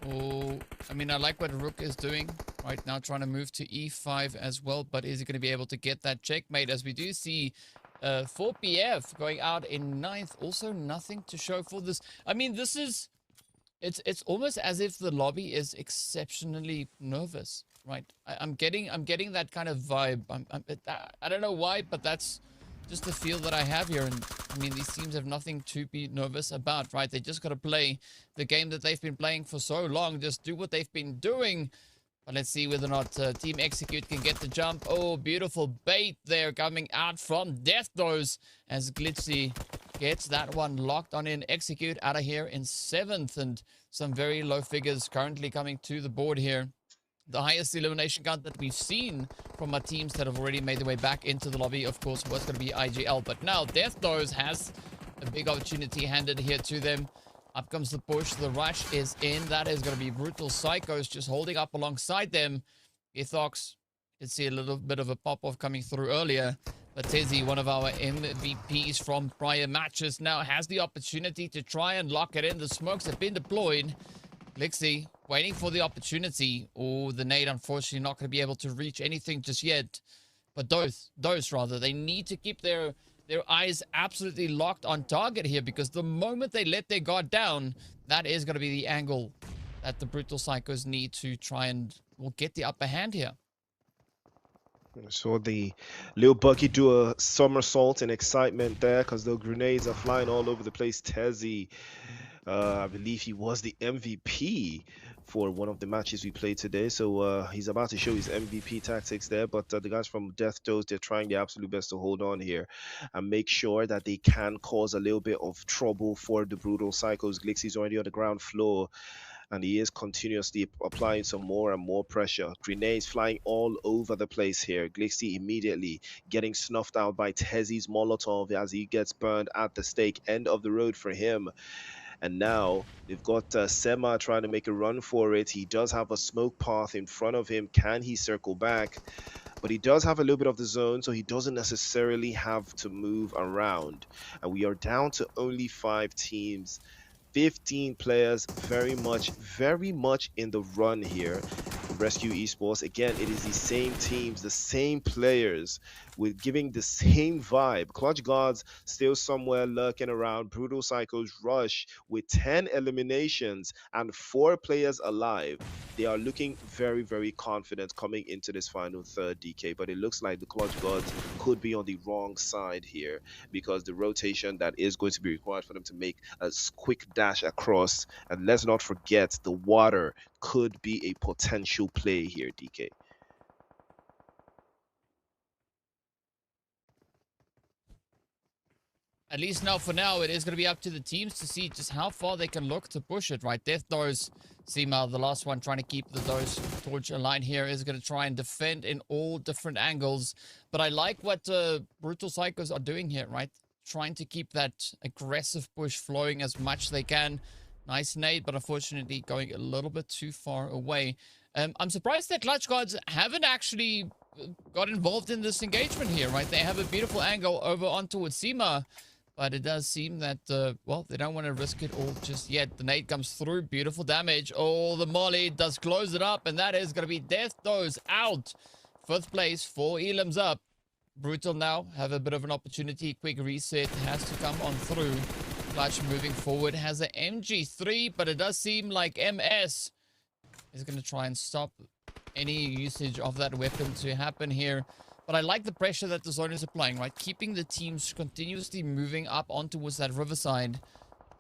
Oh, I mean, I like what Rook is doing right now, trying to move to e5 as well, but is he going to be able to get that checkmate? As we do see 4PF going out in 9th, also nothing to show for this. I mean, this is, it's almost as if the lobby is exceptionally nervous, right? I'm getting that kind of vibe. I don't know why, but that's just the feel that I have here. And I mean, these teams have nothing to be nervous about, right? They just got to play the game that they've been playing for so long, just do what they've been doing. But let's see whether or not Team Execute can get the jump. Oh, beautiful bait there coming out from Deaththrows as Glitzy gets that one locked on in. Execute out of here in 7th, and some very low figures currently coming to the board here. The highest elimination count that we've seen from our teams that have already made their way back into the lobby, of course, was going to be IGL. But now Deaththrows has a big opportunity handed here to them. Up comes the push. The rush is in. That is going to be Brutal Psychos just holding up alongside them. Ethox did see a little bit of a pop-off coming through earlier. But Tezzy, one of our MVPs from prior matches, now has the opportunity to try and lock it in. The smokes have been deployed. Lixie waiting for the opportunity. Oh, the nade, unfortunately, not going to be able to reach anything just yet. But those rather, they need to keep their eyes absolutely locked on target here, because the moment they let their guard down, that is going to be the angle that the Brutal Psychos need to try and get the upper hand here. So the little Bucky do a somersault in excitement there because the grenades are flying all over the place. Tezzy, I believe he was the MVP for one of the matches we played today. So he's about to show his MVP tactics there. But the guys from Deaththrows, they're trying their absolute best to hold on here and make sure that they can cause a little bit of trouble for the Brutal Psychos. Glixie's already on the ground floor, and he is continuously applying some more and more pressure. Grenades flying all over the place here. Glixie immediately getting snuffed out by Tezzy's Molotov as he gets burned at the stake. End of the road for him. And now they've got Sema trying to make a run for it. He does have a smoke path in front of him. Can he circle back? But he does have a little bit of the zone, so he doesn't necessarily have to move around. And we are down to only 5 teams. 15 players, very much in the run here. Rescue Esports, again, it is the same teams, the same players, with giving the same vibe. Clutch Guards still somewhere lurking around. Brutal Psychos rush with 10 eliminations and 4 players alive. They are looking very confident coming into this final third, DK, but it looks like the Clutch Guards could be on the wrong side here, because the rotation that is going to be required for them to make a quick dash across, and let's not forget the water could be a potential play here, DK. At least now, for now, it is going to be up to the teams to see just how far they can look to push it, right? Deaththrows, Seema, the last one, trying to keep the Dose torch aligned here, is going to try and defend in all different angles. But I like what Brutal Psychos are doing here, right? Trying to keep that aggressive push flowing as much as they can. Nice nade, but unfortunately going a little bit too far away. I'm surprised that Clutch Guards haven't actually got involved in this engagement here, right? They have a beautiful angle over on towards Seema. But it does seem that, well, they don't want to risk it all just yet. The nade comes through. Beautiful damage. Oh, the molly does close it up. And that is going to be Deaththrows out. 5th place, 4 elims up. Brutal now have a bit of an opportunity. Quick reset has to come on through. Clutch moving forward. Has an MG3, but it does seem like MS is going to try and stop any usage of that weapon to happen here. But I like the pressure that the zone is applying, right? Keeping the teams continuously moving up on towards that riverside.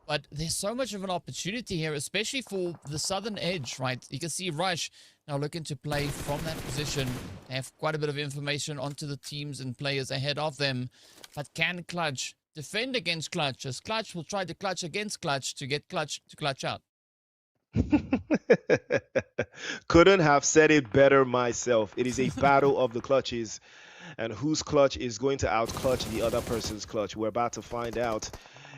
But there's so much of an opportunity here, especially for the southern edge, right? You can see Rush now looking to play from that position. They have quite a bit of information onto the teams and players ahead of them. But can Clutch defend against Clutch? As Clutch will try to clutch against Clutch to get Clutch to clutch out. Couldn't have said it better myself. It is a battle of the clutches, and whose clutch is going to out-clutch the other person's clutch. We're about to find out.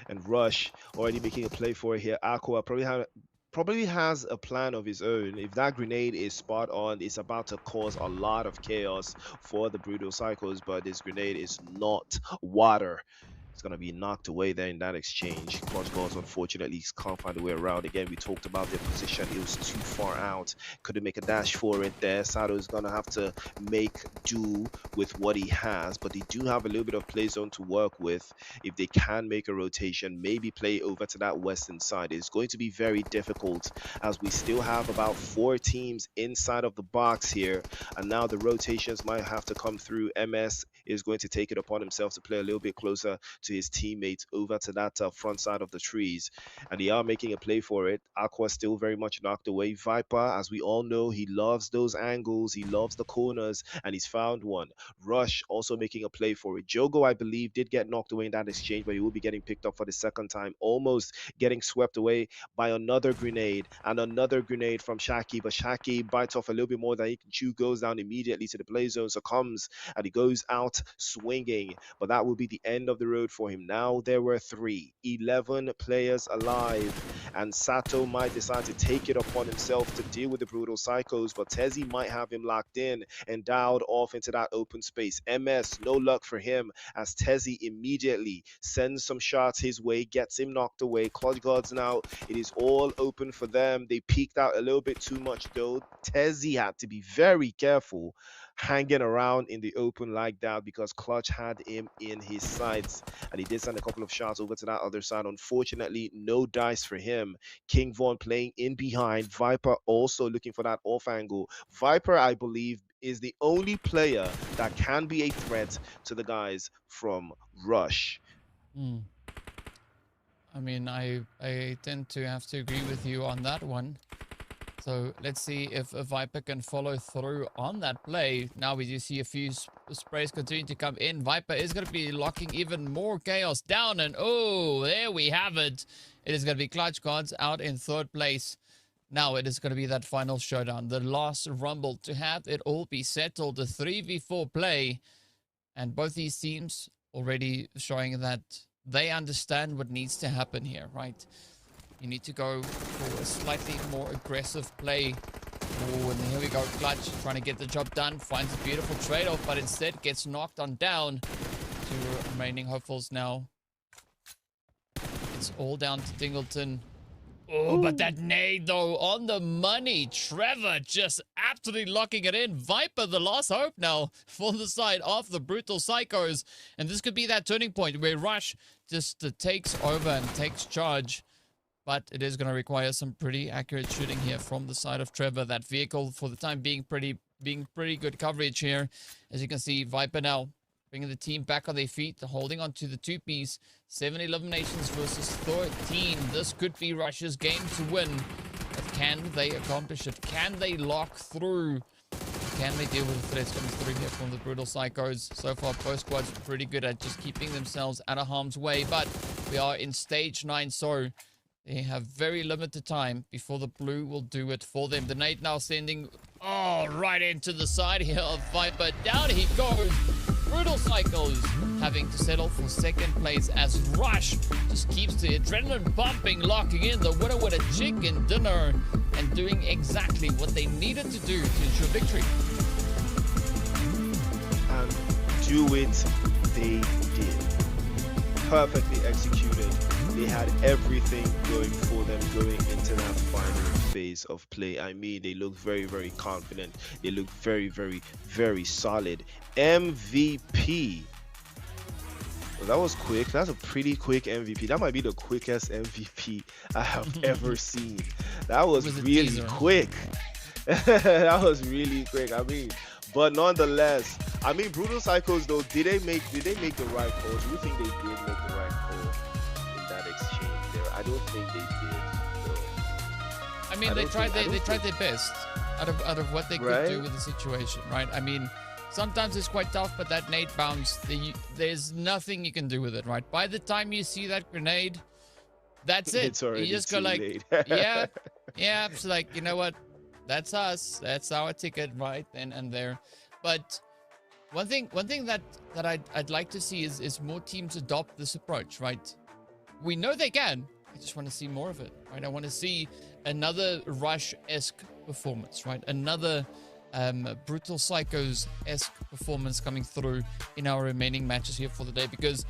And Rush already making a play for it here. Aqua probably has a plan of his own. If that grenade is spot on, it's about to cause a lot of chaos for the Brutal Cycles, but this grenade is not water. It's going to be knocked away there in that exchange. Clutch Gods, unfortunately, can't find a way around. Again, we talked about their position. It was too far out. Couldn't make a dash for it there. Sato is going to have to make do with what he has, but they do have a little bit of play zone to work with. If they can make a rotation, maybe play over to that western side. It's going to be very difficult as we still have about 4 teams inside of the box here, and now the rotations might have to come through. MS is going to take it upon himself to play a little bit closer to his teammates over to that front side of the trees, and they are making a play for it. Aqua still very much knocked away. Viper, as we all know, he loves those angles, he loves the corners, and he's found one. Rush also making a play for it. Jogo, I believe, did get knocked away in that exchange, but he will be getting picked up for the second time, almost getting swept away by another grenade, and another grenade from Shaki, but Shaki bites off a little bit more than he can chew, goes down immediately to the play zone, succumbs, and he goes out swinging, but that will be the end of the road for him. Now there were 11 players alive, and Sato might decide to take it upon himself to deal with the Brutal Psychos, but Tezzy might have him locked in and dialed off into that open space. MS, no luck for him, as Tezzy immediately sends some shots his way, gets him knocked away. Clutch Gods now, it is all open for them. They peeked out a little bit too much though. Tezzy had to be very careful hanging around in the open like that because Clutch had him in his sights, and he did send a couple of shots over to that other side. Unfortunately, no dice for him. King Von playing in behind. Viper also looking for that off angle. Viper, I believe, is the only player that can be a threat to the guys from Rush. I mean, I tend to have to agree with you on that one. So let's see if Viper can follow through on that play. Now we do see a few sprays continue to come in. Viper is going to be locking even more chaos down. And oh, there we have it. It is going to be Clutch Gods out in 3rd place. Now it is going to be that final showdown. The last rumble to have it all be settled. The 3v4 play. And both these teams already showing that they understand what needs to happen here, right? You need to go for a slightly more aggressive play. Oh, and here we go. Clutch trying to get the job done. Finds a beautiful trade-off, but instead gets knocked on down. 2 remaining hopefuls now. It's all down to Dingleton. Oh, but that nade, though, on the money. Trevor just absolutely locking it in. Viper, the last hope now for the side of the Brutal Psychos. And this could be that turning point where Rush just takes over and takes charge. But it is going to require some pretty accurate shooting here from the side of Trevor. That vehicle, for the time being, pretty good coverage here. As you can see, Viper now bringing the team back on their feet, holding on to the 2-piece. 7 eliminations versus 13. This could be Rush's game to win. But can they accomplish it? Can they lock through? Can they deal with the threats coming through here from the Brutal Psychos? So far, both squads pretty good at just keeping themselves out of harm's way. But we are in stage 9, so they have very limited time before the blue will do it for them. The nade now sending, right into the side here of Viper. Down he goes. Brutal Cycles having to settle for 2nd place as Rush just keeps the adrenaline pumping, locking in the winner with a chicken dinner and doing exactly what they needed to do to ensure victory. And do it they did. Perfectly executed. They had everything going for them going into that final phase of play. I mean, they look very, very confident. They look very, very, very solid. MVP. Well, that was quick. That's a pretty quick MVP. That might be the quickest MVP I have ever seen. That was really quick. That was really quick. I mean, but nonetheless, I mean, Brutal Psychos though, did they make the right call? Do you think they did make the right call in that exchange there? I don't think they did. I mean, they tried their best. out of what they could Right? do with the situation, right? I mean, sometimes it's quite tough, but that nade bounce, there's nothing you can do with it, right? By the time you see that grenade, that's it. It's already You just too go like, late. yeah, yeah. It's like, you know what? That's us. That's our ticket, right then and there. But one thing that I'd like to see is more teams adopt this approach, right? We know they can. I just want to see more of it, right? I want to see another Rush-esque performance, right? Another Brutal Psychos-esque performance coming through in our remaining matches here for the day. Because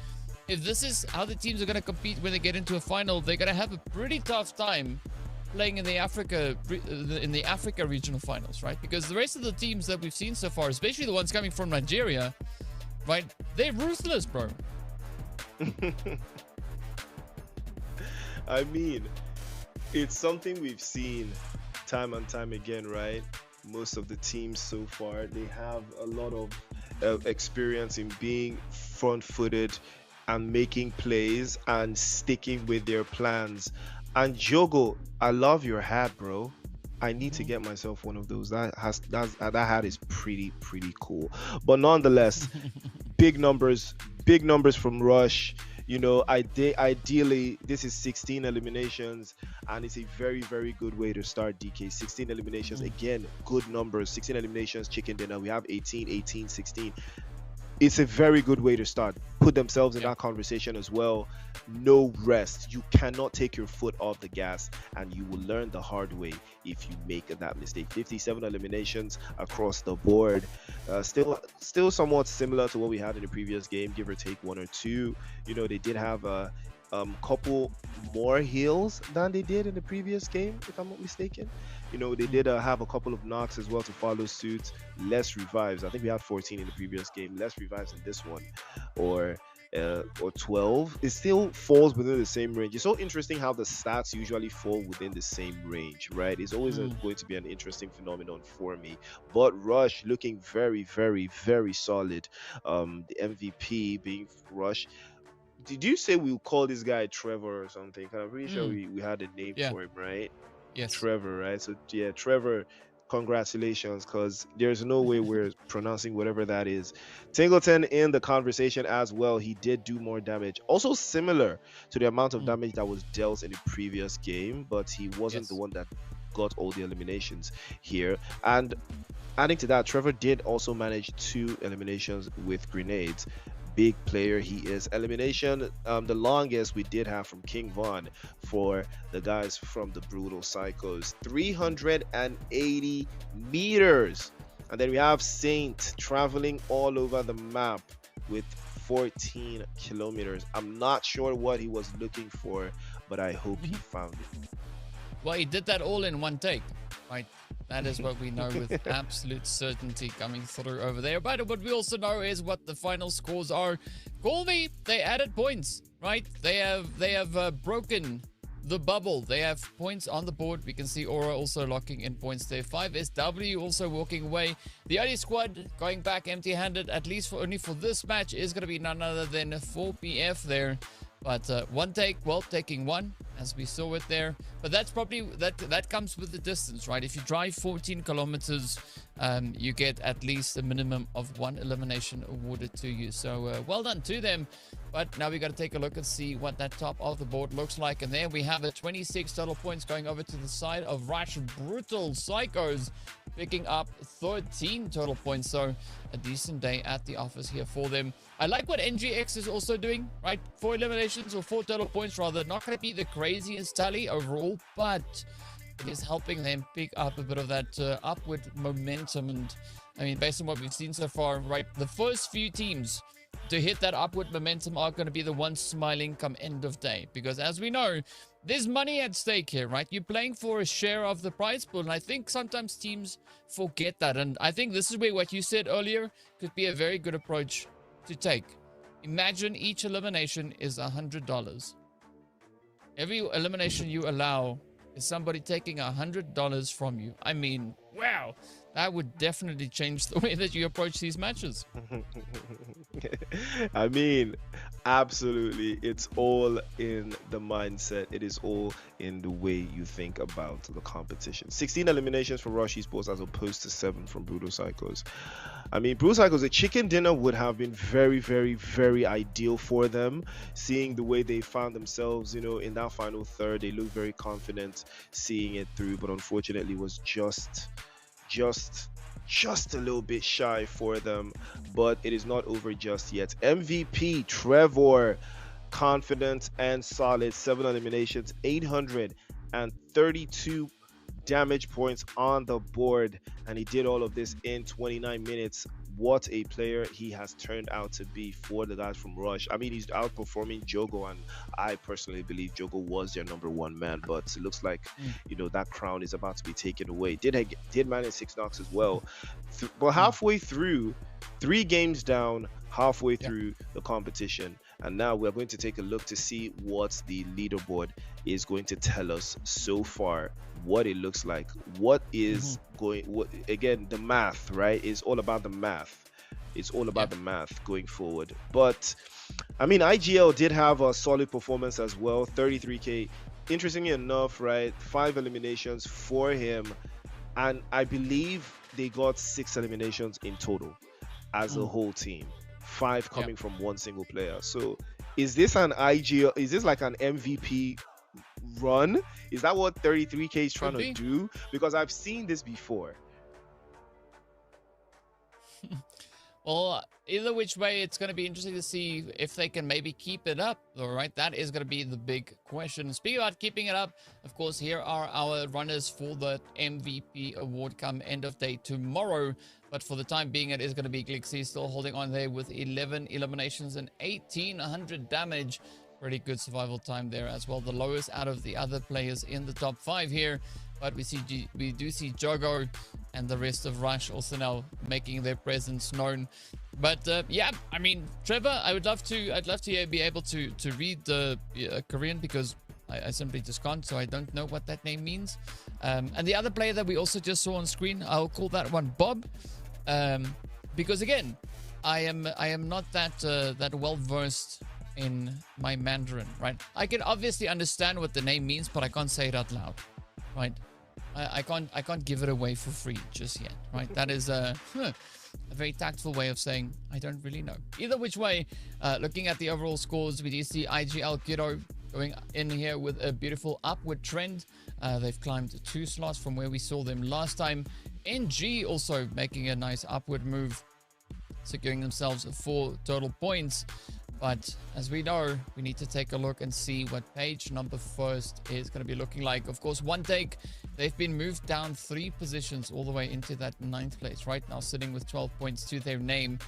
if this is how the teams are going to compete when they get into a final, they're going to have a pretty tough time playing in the Africa regional finals, right? Because the rest of the teams that we've seen so far, especially the ones coming from Nigeria, right? They're ruthless, bro. I mean, it's something we've seen time and time again, right? Most of the teams so far, they have a lot of experience in being front-footed and making plays and sticking with their plans. And Jogo, I love your hat, bro. I need to get myself one of those. That hat is pretty cool. But nonetheless, big numbers from Rush. You know, ideally, this is 16 eliminations, and it's a very good way to start DK. 16 eliminations, again, good numbers. 16 eliminations, chicken dinner. We have 18, 16. It's a very good way to start. Put themselves in that conversation as well. No rest. You cannot take your foot off the gas, and you will learn the hard way if you make that mistake. 57 eliminations across the board. Still somewhat similar to what we had in the previous game, give or take one or two. You know, they did have a couple more heals than they did in the previous game, if I'm not mistaken. You know, they did have a couple of knocks as well to follow suit. Less revives. I think we had 14 in the previous game. Less revives in this one, or 12. It still falls within the same range. It's so interesting how the stats usually fall within the same range, right? It's always going to be an interesting phenomenon for me. But Rush looking very solid. The MVP being Rush. Did you say we'll call this guy Trevor or something? I'm pretty sure we had a name for him, right? Yes. Trevor, right? So yeah, Trevor, congratulations, because there's no way we're pronouncing whatever that is. Tingleton in the conversation as well. He did do more damage. Also similar to the amount of damage that was dealt in the previous game, but he wasn't the one that got all the eliminations here. And adding to that, Trevor did also manage 2 eliminations with grenades. Big player he is. Elimination, the longest we did have from King Von for the guys from the Brutal Psychos, 380 meters. And then we have Saint traveling all over the map with 14 kilometers. I'm not sure what he was looking for, but I hope he found it. Well, he did that all in one take, right? That is what we know with absolute certainty coming through over there. But what we also know is what the final scores are. Call me, they added points, right? They have broken the bubble. They have points on the board. We can see Aura also locking in points there. 5SW also walking away. The only squad going back empty-handed, at least only for this match, is going to be none other than 4PF there. But one take, well, taking one, as we saw it there. But that's probably, that comes with the distance, right? If you drive 14 kilometers, you get at least a minimum of 1 elimination awarded to you. So well done to them. But now we got to take a look and see what that top of the board looks like. And there we have it, 26 total points going over to the side of Rush Brutal Psychos, picking up 13 total points. So a decent day at the office here for them. I like what NGX is also doing, right? 4 eliminations or 4 total points rather. Not going to be the craziest tally overall, but it is helping them pick up a bit of that upward momentum. And I mean, based on what we've seen so far, right, the first few teams to hit that upward momentum are going to be the ones smiling come end of day, because as we know, there's money at stake here, right? You're playing for a share of the prize pool, and I think sometimes teams forget that. And I think this is where what you said earlier could be a very good approach to take. Imagine each elimination is $100. Every elimination you allow is somebody taking $100 from you. I mean, wow, that would definitely change the way that you approach these matches. I mean, absolutely. It's all in the mindset. It is all in the way you think about the competition. 16 eliminations for Rush Esports as opposed to 7 from Brutal Psychos. I mean, Brutal Psychos, a chicken dinner would have been very, very, very ideal for them. Seeing the way they found themselves, you know, in that final third, they looked very confident seeing it through, but unfortunately was just a little bit shy for them. But it is not over just yet. MVP Trevor, confident and solid, 7 eliminations, 832 damage points on the board, and he did all of this in 29 minutes. What a player he has turned out to be for the guys from Rush. I mean, he's outperforming Jogo, and I personally believe Jogo was their #1 man, but it looks like you know, that crown is about to be taken away. Did manage 6 knocks as well, but halfway through, 3 games down, halfway through the competition. And now we're going to take a look to see what the leaderboard is going to tell us so far, what it looks like, what is again, the math, right? It's all about the math. It's all about the math going forward. But I mean, IGL did have a solid performance as well, 33k. Interestingly enough, right, 5 eliminations for him, and I believe they got 6 eliminations in total as a whole team. 5 coming from one single player. So is this an IGL? Is this like an MVP run? Is that what 33k is trying to do? Because I've seen this before. Well, either which way, it's going to be interesting to see if they can maybe keep it up. All right, that is going to be the big question. Speaking about keeping it up, of course, here are our runners for the MVP award come end of day tomorrow. But for the time being, it is going to be Glixie still holding on there with 11 eliminations and 1800 damage. Pretty good survival time there as well. The lowest out of the other players in the top 5 here. But we do see Jogo and the rest of Rush also now making their presence known. But yeah, I mean, Trevor, I'd love to be able to read the Korean, because I simply just can't, so I don't know what that name means. And the other player that we also just saw on screen, I'll call that one Bob, because again, I am not that well versed in my Mandarin, right? I can obviously understand what the name means, but I can't say it out loud, right? I can't give it away for free just yet, right? That is a very tactful way of saying I don't really know. Either which way, looking at the overall scores, we do see IGL Kiddo going in here with a beautiful upward trend. They've climbed 2 slots from where we saw them last time. NG also making a nice upward move, securing themselves 4 total points. But as we know, we need to take a look and see what page number first is going to be looking like. Of course, One Take, they've been moved down 3 positions all the way into that 9th place. Right now sitting with 12 points to their name.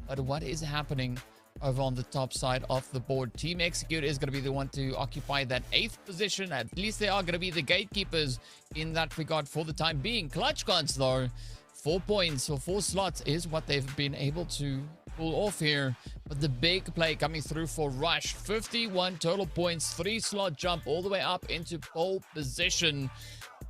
But what is happening over on the top side of the board? Team Execute is going to be the one to occupy that 8th position. At least they are going to be the gatekeepers in that regard for the time being. Clutch Guns, though, 4 points or 4 slots is what they've been able to pull off here. But the big play coming through for Rush, 51 total points, 3 slot jump all the way up into pole position.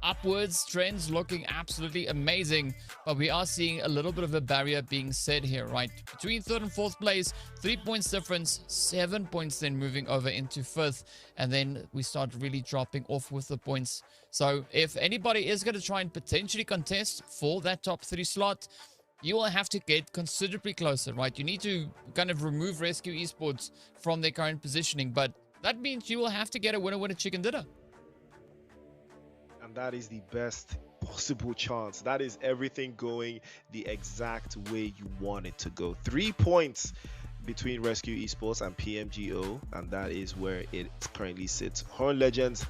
Upwards trends looking absolutely amazing, but we are seeing a little bit of a barrier being set here, right? Between 3rd and 4th place, 3 points difference, 7 points then moving over into 5th, and then we start really dropping off with the points. So if anybody is going to try and potentially contest for that top 3 slot, you will have to get considerably closer, right? You need to kind of remove Rescue Esports from their current positioning, but that means you will have to get a winner chicken dinner. And that is the best possible chance. That is everything going the exact way you want it to go. 3 points between Rescue Esports and PMGO, and that is where it currently sits. Horn Legends,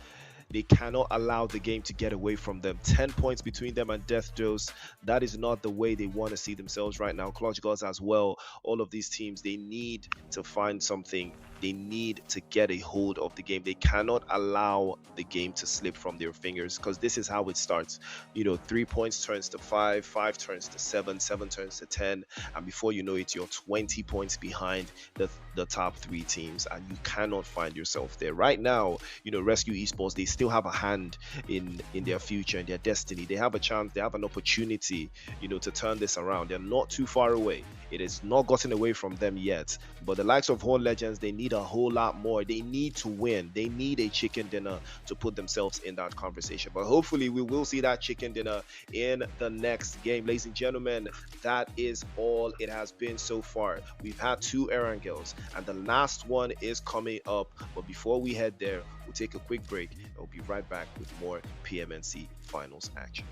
they cannot allow the game to get away from them. 10 points between them and Death Dose. That is not the way they want to see themselves right now. Clutch Gods as well. All of these teams, they need to find something they need to get a hold of the game. They cannot allow the game to slip from their fingers, because this is how it starts. 3 points turns to 5, 5 turns to 7, 7 turns to 10, and before you know it, you're 20 points behind the top 3 teams, and you cannot find yourself there. Right now, Rescue Esports, they still have a hand in their future and their destiny. They have a chance, they have an opportunity, to turn this around. They're not too far away. It has not gotten away from them yet, but the likes of Horn Legends, they need a whole lot more. They need to win. They need a chicken dinner to put themselves in that conversation. But hopefully we will see that chicken dinner in the next game. Ladies and gentlemen, that is all it has been so far. We've had 2 Erangels, and the last one is coming up. But before we head there, we'll take a quick break, and we'll be right back with more PMNC Finals action.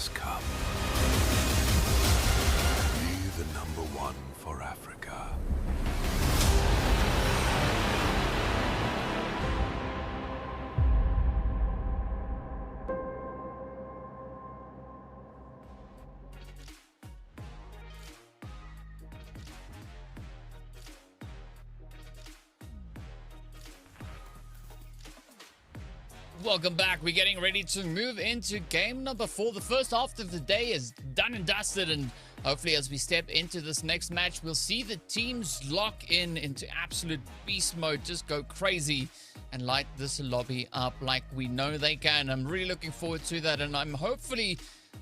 has come. Be the number one for Africa. Welcome back. We're getting ready to move into game number 4. The first half of the day is done and dusted, and hopefully as we step into this next match, we'll see the teams lock into absolute beast mode, just go crazy and light this lobby up like we know they can. I'm really looking forward to that, and I'm hoping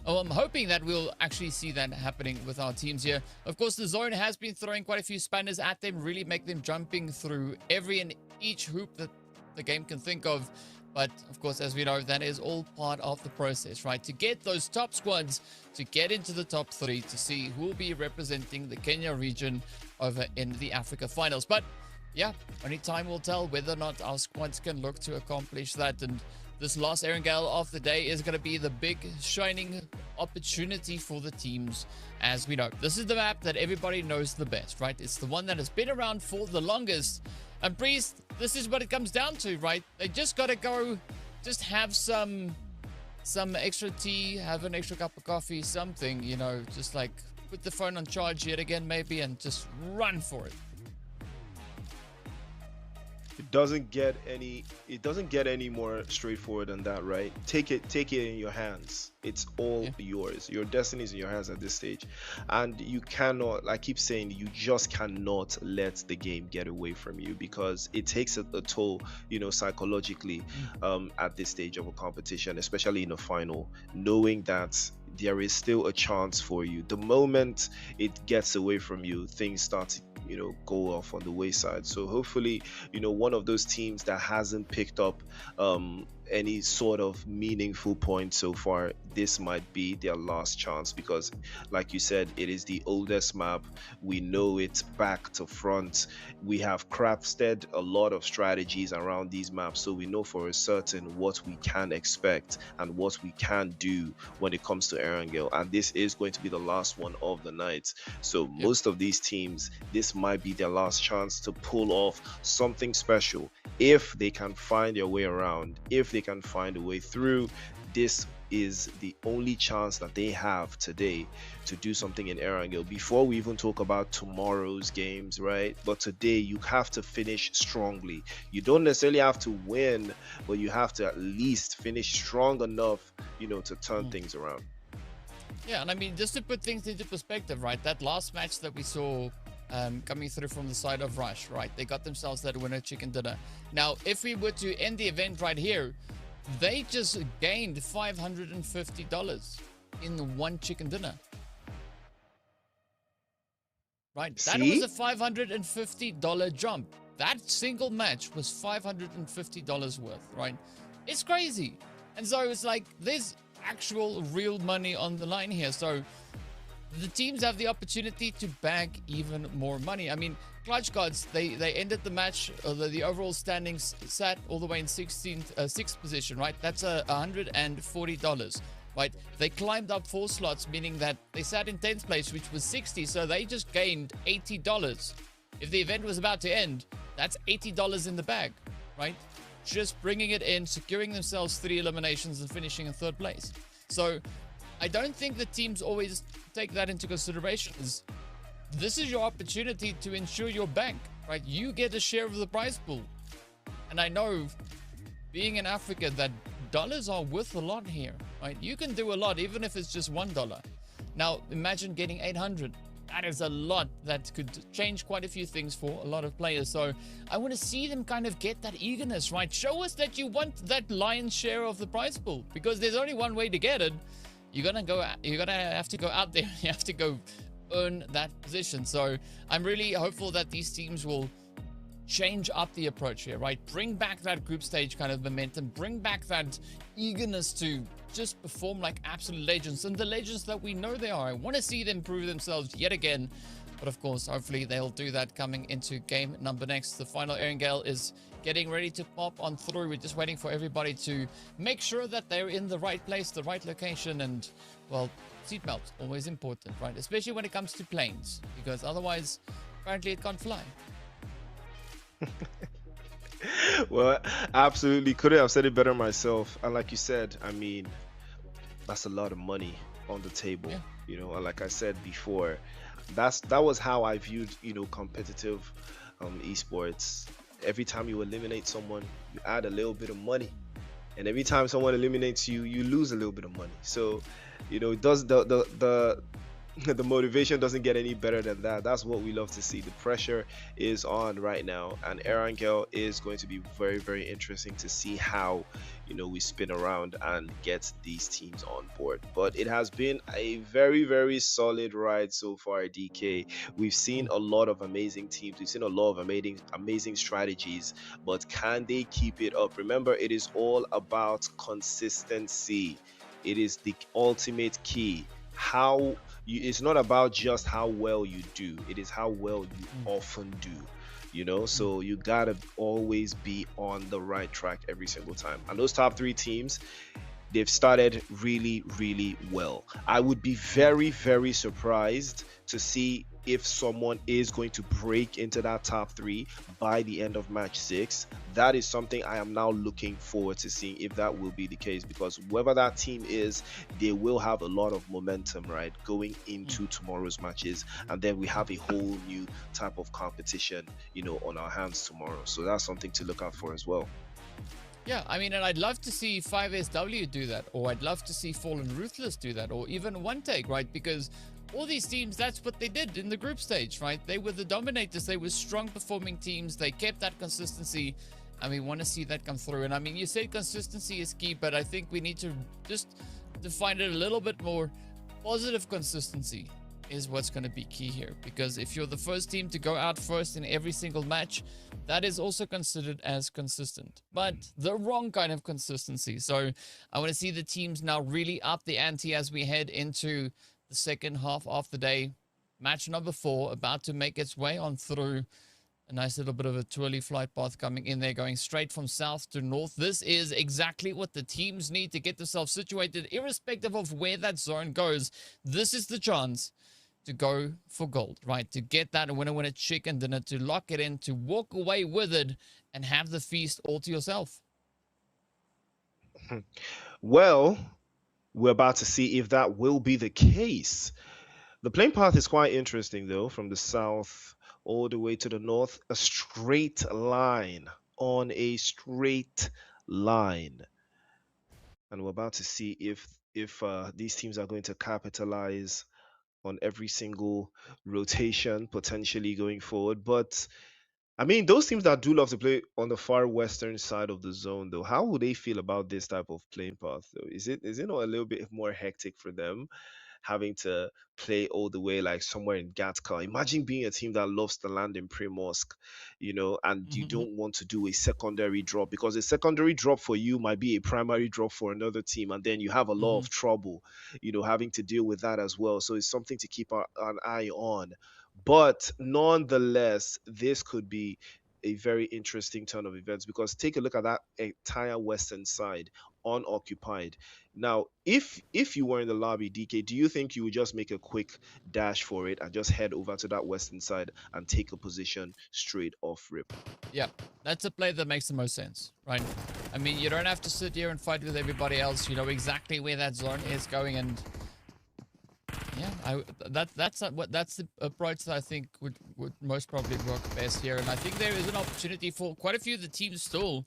that we'll actually see that happening with our teams here. Of course, the zone has been throwing quite a few spanners at them, really make them jumping through every and each hoop that the game can think of. But, of course, as we know, that is all part of the process, right? To get those top squads, to get into the top 3, to see who will be representing the Kenya region over in the Africa Finals. But, yeah, only time will tell whether or not our squads can look to accomplish that. And this last Erangel of the day is going to be the big, shining opportunity for the teams. As we know, this is the map that everybody knows the best, right? It's the one that has been around for the longest. And Priest, this is what it comes down to, right? They just got to go, just have some extra tea, have an extra cup of coffee, something, you know, just like put the phone on charge yet again, maybe, and just run for it. It doesn't get any more straightforward than that, right? Take it in your hands. It's all yours. Your destiny is in your hands at this stage, and you cannot, I keep saying, you just cannot let the game get away from you, because it takes a toll, you know, psychologically at this stage of a competition, especially in a final, knowing that there is still a chance for you. The moment it gets away from you, things start to, you know, go off on the wayside. So hopefully, you know, one of those teams that hasn't picked up any sort of meaningful point so far, this might be their last chance, because like you said, it is the oldest map. We know it back to front. We have crafted a lot of strategies around these maps, so we know for a certain what we can expect and what we can do when it comes to Erangel, and this is going to be the last one of the night. So most of these teams, this might be their last chance to pull off something special. If they can find their way around, if they can find a way through, this is the only chance that they have today to do something in Erangel, before we even talk about tomorrow's games, right? But today you have to finish strongly. You don't necessarily have to win, but you have to at least finish strong enough, you know, to turn things around. Yeah, and I mean, just to put things into perspective, right? That last match that we saw coming through from the side of Rush, right? They got themselves that winner chicken dinner. Now, if we were to end the event right here, they just gained $550 in the one chicken dinner. Right? That was a $550 jump. That single match was $550 worth, right? It's crazy. And so it's like, there's actual real money on the line here. So the teams have the opportunity to bag even more money. I mean, Clutch Gods, they ended the match, the overall standings sat all the way in 6th position, right? That's $140, right? They climbed up 4 slots, meaning that they sat in 10th place, which was 60, so they just gained $80. If the event was about to end, that's $80 in the bag, right? Just bringing it in, securing themselves 3 eliminations and finishing in 3rd place. So I don't think the teams always take that into consideration. This is your opportunity to ensure your bank, right? You get a share of the prize pool. And I know, being in Africa, that dollars are worth a lot here, right? You can do a lot, even if it's just $1. Now, imagine getting 800. That is a lot. That could change quite a few things for a lot of players. So I want to see them kind of get that eagerness, right? Show us that you want that lion's share of the prize pool, because there's only one way to get it. You're gonna have to go out there. You have to go earn that position. So I'm really hopeful that these teams will change up the approach here, right? Bring back that group stage kind of momentum, bring back that eagerness to just perform like absolute legends, and the legends that we know they are. I want to see them prove themselves yet again. But of course, hopefully they'll do that coming into game number next. The final Erangel is getting ready to pop on through. We're just waiting for everybody to make sure that they're in the right place, the right location, and well, seatbelts, always important, right? Especially when it comes to planes, because otherwise, apparently it can't fly. Well, absolutely couldn't have said it better myself. And like you said, I mean, that's a lot of money on the table, Yeah. you know. And like I said before, that was how I viewed, you know, competitive esports. Every time you eliminate someone, you add a little bit of money, and every time someone eliminates you, you lose a little bit of money. So, you know, it does the the motivation doesn't get any better than that. That's what we love to see. The pressure is on right now, and Erangel is going to be very, very interesting to see how, you know, we spin around and get these teams on board. But it has been a very, very solid ride so far, DK. We've seen a lot of amazing teams. We've seen a lot of amazing strategies, but can they keep it up? Remember, it is all about consistency. It is the ultimate key. It's not about just how well you do, it is how well you often do, you know. So you gotta always be on the right track every single time. And those top 3 teams, they've started really, really well. I would be very, very surprised to see if someone is going to break into that top 3 by the end of match 6. That is something I am now looking forward to seeing if that will be the case, because whoever that team is, they will have a lot of momentum, right, going into tomorrow's matches. And then we have a whole new type of competition, you know, on our hands tomorrow. So that's something to look out for as well. Yeah, I mean, and I'd love to see 5SW do that, or I'd love to see Fallen Ruthless do that, or even One Take, right? Because all these teams, that's what they did in the group stage, right? They were the dominators. They were strong performing teams. They kept that consistency, and we want to see that come through. And I mean, you said consistency is key, but I think we need to just define it a little bit more. Positive consistency is what's going to be key here, because if you're the first team to go out first in every single match, that is also considered as consistent, but the wrong kind of consistency. So I want to see the teams now really up the ante as we head into the second half of the day. Match number 4 about to make its way on through. A nice little bit of a twirly flight path coming in there, going straight from south to north. This is exactly what the teams need to get themselves situated, irrespective of where that zone goes. This is the chance to go for gold, right? To get that winner chicken dinner, to lock it in, to walk away with it and have the feast all to yourself. Well, we're about to see if that will be the case. The playing path is quite interesting, though, from the south all the way to the north, a straight line on a straight line. And we're about to see if these teams are going to capitalize on every single rotation potentially going forward. But I mean, those teams that do love to play on the far western side of the zone, though, how would they feel about this type of playing path, though? Is it not a little bit more hectic for them, having to play all the way like somewhere in Gatka? Imagine being a team that loves to land in Primorsk, you know, and you don't want to do a secondary drop, because a secondary drop for you might be a primary drop for another team, and then you have a lot of trouble, you know, having to deal with that as well. So it's something to keep an eye on. But nonetheless, this could be a very interesting turn of events, because take a look at that entire western side unoccupied. Now, if you were in the lobby, DK, do you think you would just make a quick dash for it and just head over to that western side and take a position straight off rip? Yeah, that's a play that makes the most sense, right? I mean, you don't have to sit here and fight with everybody else. You know exactly where that zone is going, and yeah, that's the approach that I think would most probably work best here. And I think there is an opportunity for quite a few of the teams still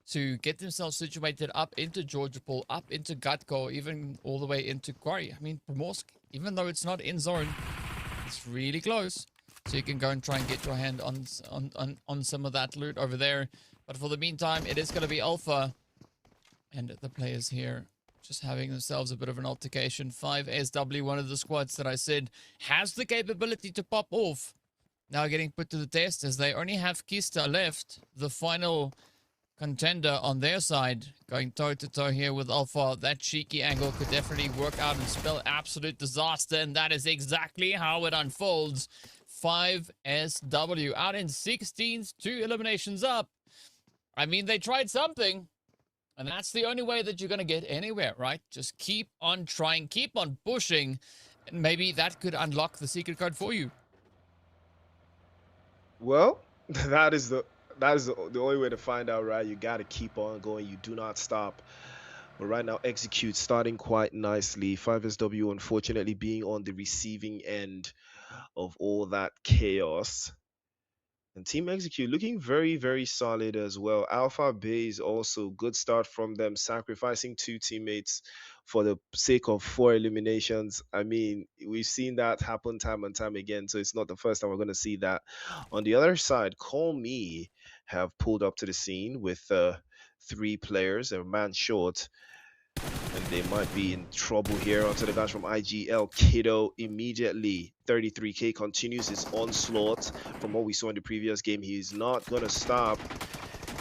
to get themselves situated up into Georgiapol, up into Gatko, even all the way into Quarry. I mean, Primorsk, even though it's not in zone, it's really close. So you can go and try and get your hand on some of that loot over there. But for the meantime, it is going to be Alpha. And the players here just having themselves a bit of an altercation. 5SW, one of the squads that I said has the capability to pop off, now getting put to the test as they only have Kista left, the final contender on their side, going toe-to-toe here with Alpha. That cheeky angle could definitely work out and spell absolute disaster, and that is exactly how it unfolds. 5SW out in 16s, 2 eliminations up. I mean, they tried something. And that's the only way that you're going to get anywhere, right? Just keep on trying, keep on pushing, and maybe that could unlock the secret code for you. Well, that is the only way to find out, right? You got to keep on going. You do not stop. But right now, Execute starting quite nicely. 5SW unfortunately being on the receiving end of all that chaos. And Team Execute looking very, very solid as well. Alpha Base also good start from them, sacrificing 2 teammates for the sake of 4 eliminations. I mean, we've seen that happen time and time again, so it's not the first time we're going to see that. On the other side, Call Me have pulled up to the scene with 3 players, a man short. And they might be in trouble here. Onto the guys from IGL. Kiddo immediately. 33k continues his onslaught from what we saw in the previous game. He's not going to stop.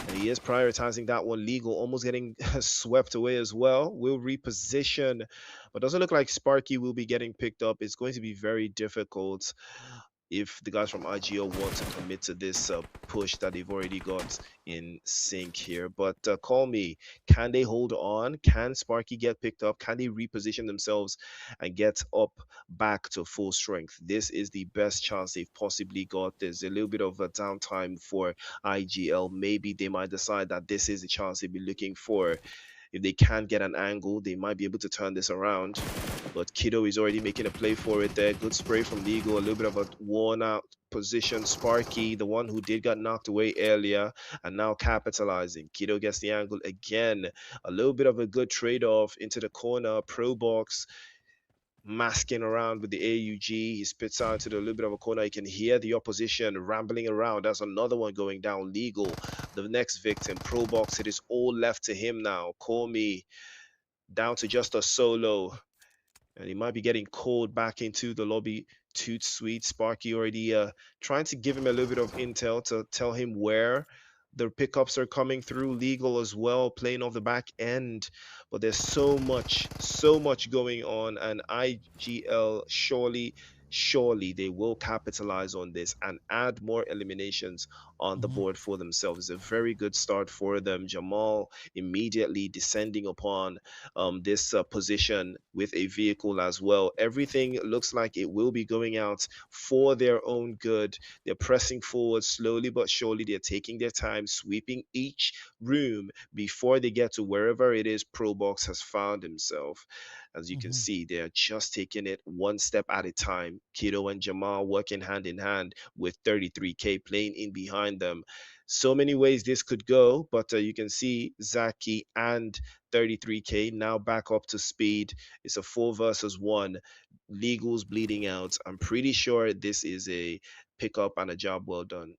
And he is prioritizing that one. Legal almost getting swept away as well. Will reposition. But doesn't look like Sparky will be getting picked up. It's going to be very difficult if the guys from IGL want to commit to this push that they've already got in sync here. But Call Me, can they hold on? Can Sparky get picked up? Can they reposition themselves and get up back to full strength? This is the best chance they've possibly got. There's a little bit of a downtime for IGL. Maybe they might decide that this is the chance they'll be looking for. If they can get an angle, they might be able to turn this around. But Kiddo is already making a play for it there. Good spray from Legal. A little bit of a worn out position. Sparky, the one who did get knocked away earlier, and now capitalizing. Kiddo gets the angle again. A little bit of a good trade-off into the corner. Pro box. Masking around with the AUG. He spits out to the little bit of a corner. You can hear the opposition rambling around. That's another one going down. Legal, the next victim. Pro box, it is all left to him now. Call Me down to just a solo. And he might be getting called back into the lobby. Toot Sweet. Sparky already trying to give him a little bit of intel to tell him where the pickups are coming through. Legal as well, playing off the back end. But there's so much going on, and IGL surely they will capitalize on this and add more eliminations on the board for themselves. It's a very good start for them. Jamal immediately descending upon this position with a vehicle as well. Everything looks like it will be going out for their own good. They're pressing forward slowly but surely. They're taking their time, sweeping each room before they get to wherever it is Pro Box has found himself. As you can see, they're just taking it one step at a time. Kiddo and Jamal working hand in hand with 33k playing in behind them. So many ways this could go, but you can see Zaki and 33k now back up to speed. It's a 4 versus 1. Legal's bleeding out. I'm pretty sure this is a pickup and a job well done.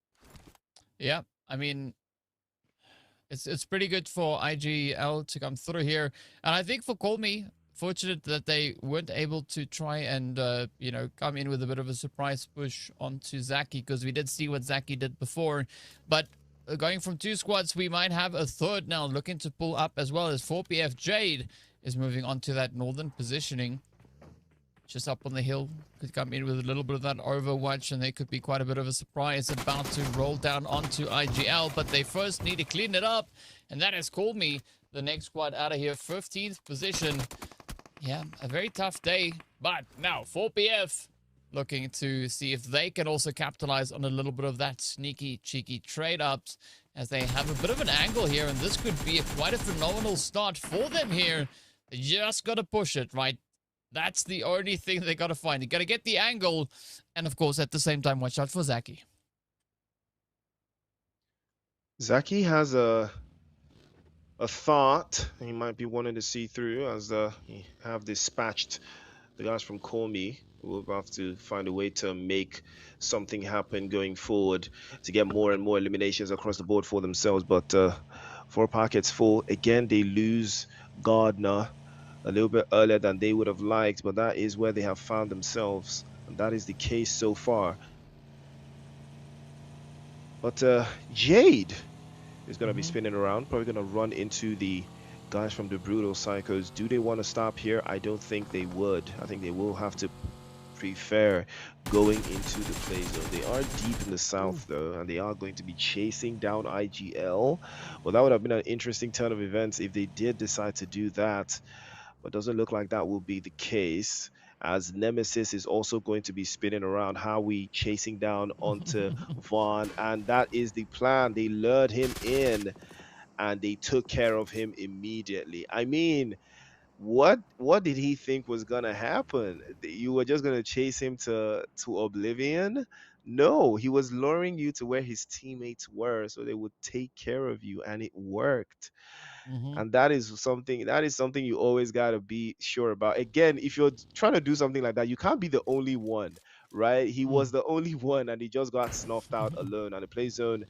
Yeah, I mean, it's pretty good for IGL to come through here. And I think for Call Me, fortunate that they weren't able to try and, come in with a bit of a surprise push onto Zaki, because we did see what Zaki did before. But going from 2 squads, we might have a third now looking to pull up, as well as 4PF Jade is moving on to that northern positioning. Just up on the hill, could come in with a little bit of that overwatch, and there could be quite a bit of a surprise about to roll down onto IGL. But they first need to clean it up, and that has Called Me, the next squad out of here, 15th position. Yeah, a very tough day, but now 4PF looking to see if they can also capitalize on a little bit of that sneaky, cheeky trade-ups, as they have a bit of an angle here, and this could be quite a phenomenal start for them here. They just got to push it, right? That's the only thing they got to find. You got to get the angle, and of course, at the same time, watch out for Zaki. Zaki has a thought he might be wanting to see through, as he have dispatched the guys from Call Me. We'll have to find a way to make something happen going forward to get more and more eliminations across the board for themselves. But 4 pockets full. Again, they lose Gardner a little bit earlier than they would have liked, but that is where they have found themselves, and that is the case so far. But Jade is going to be spinning around, probably going to run into the guys from the Brutal Psychos. Do they want to stop here? I don't think they would. I think they will have to prefer going into the play zone. They are deep in the south though, and they are going to be chasing down IGL. Well, that would have been an interesting turn of events if they did decide to do that, but doesn't look like that will be the case, as Nemesis is also going to be spinning around Howie, chasing down onto Vaughn, and that is the plan. They lured him in and they took care of him immediately. I mean, what did he think was gonna happen? You were just gonna chase him to oblivion? No, he was luring you to where his teammates were so they would take care of you, and it worked. Hmm. And that is something you always got to be sure about. Again, if you're trying to do something like that, you can't be the only one, right? He was the only one, and he just got snuffed out alone. And the play zone,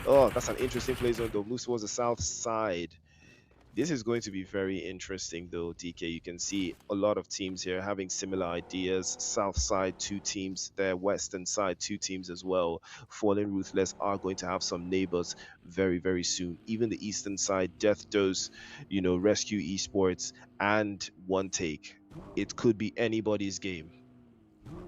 oh, that's an interesting play zone though, moves towards the south side. This is going to be very interesting, though, DK. You can see a lot of teams here having similar ideas. South side, two teams there. Western side, two teams as well. Fallen Ruthless are going to have some neighbors very, very soon. Even the eastern side, Death Dose, Rescue Esports, and One Take. It could be anybody's game.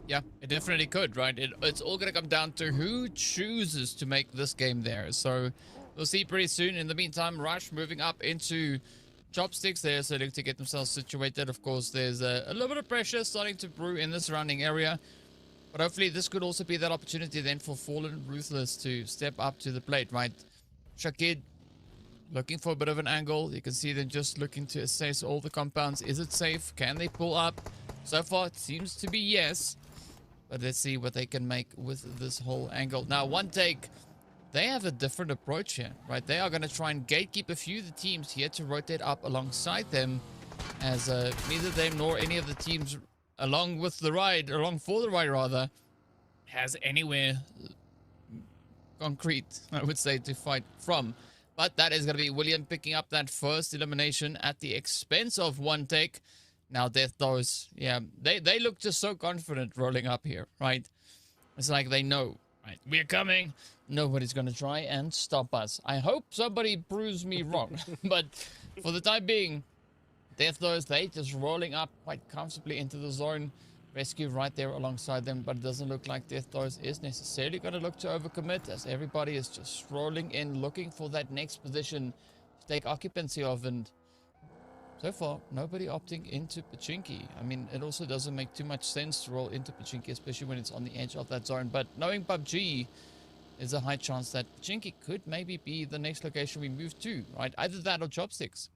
Yeah, it definitely could, right? It's all going to come down to who chooses to make this game there. So we'll see pretty soon. In the meantime, Rush moving up into Chopsticks there, so to get themselves situated. Of course, there's a little bit of pressure starting to brew in the surrounding area. But hopefully this could also be that opportunity then for Fallen Ruthless to step up to the plate, right? Shakid looking for a bit of an angle. You can see them just looking to assess all the compounds. Is it safe? Can they pull up? So far, it seems to be yes. But let's see what they can make with this whole angle. Now, One Take, they have a different approach here, right? They are going to try and gatekeep a few of the teams here to rotate up alongside them, as neither them nor any of the teams along for the ride rather, has anywhere concrete, I would say, to fight from. But that is going to be William picking up that first elimination at the expense of One Take. Now, Death Those, yeah, they look just so confident rolling up here, right? It's like they know, right? We're coming. Nobody's going to try and stop us. I hope somebody proves me wrong. But for the time being, Death Those, they just rolling up quite comfortably into the zone. Rescue right there alongside them, but it doesn't look like Death Those is necessarily going to look to overcommit, as everybody is just rolling in, looking for that next position to take occupancy of. And so far, nobody opting into Pmnc. I mean, it also doesn't make too much sense to roll into Pmnc, especially when it's on the edge of that zone. But knowing PUBG, there's a high chance that Pmnc could maybe be the next location we move to, right? Either that or Chopsticks.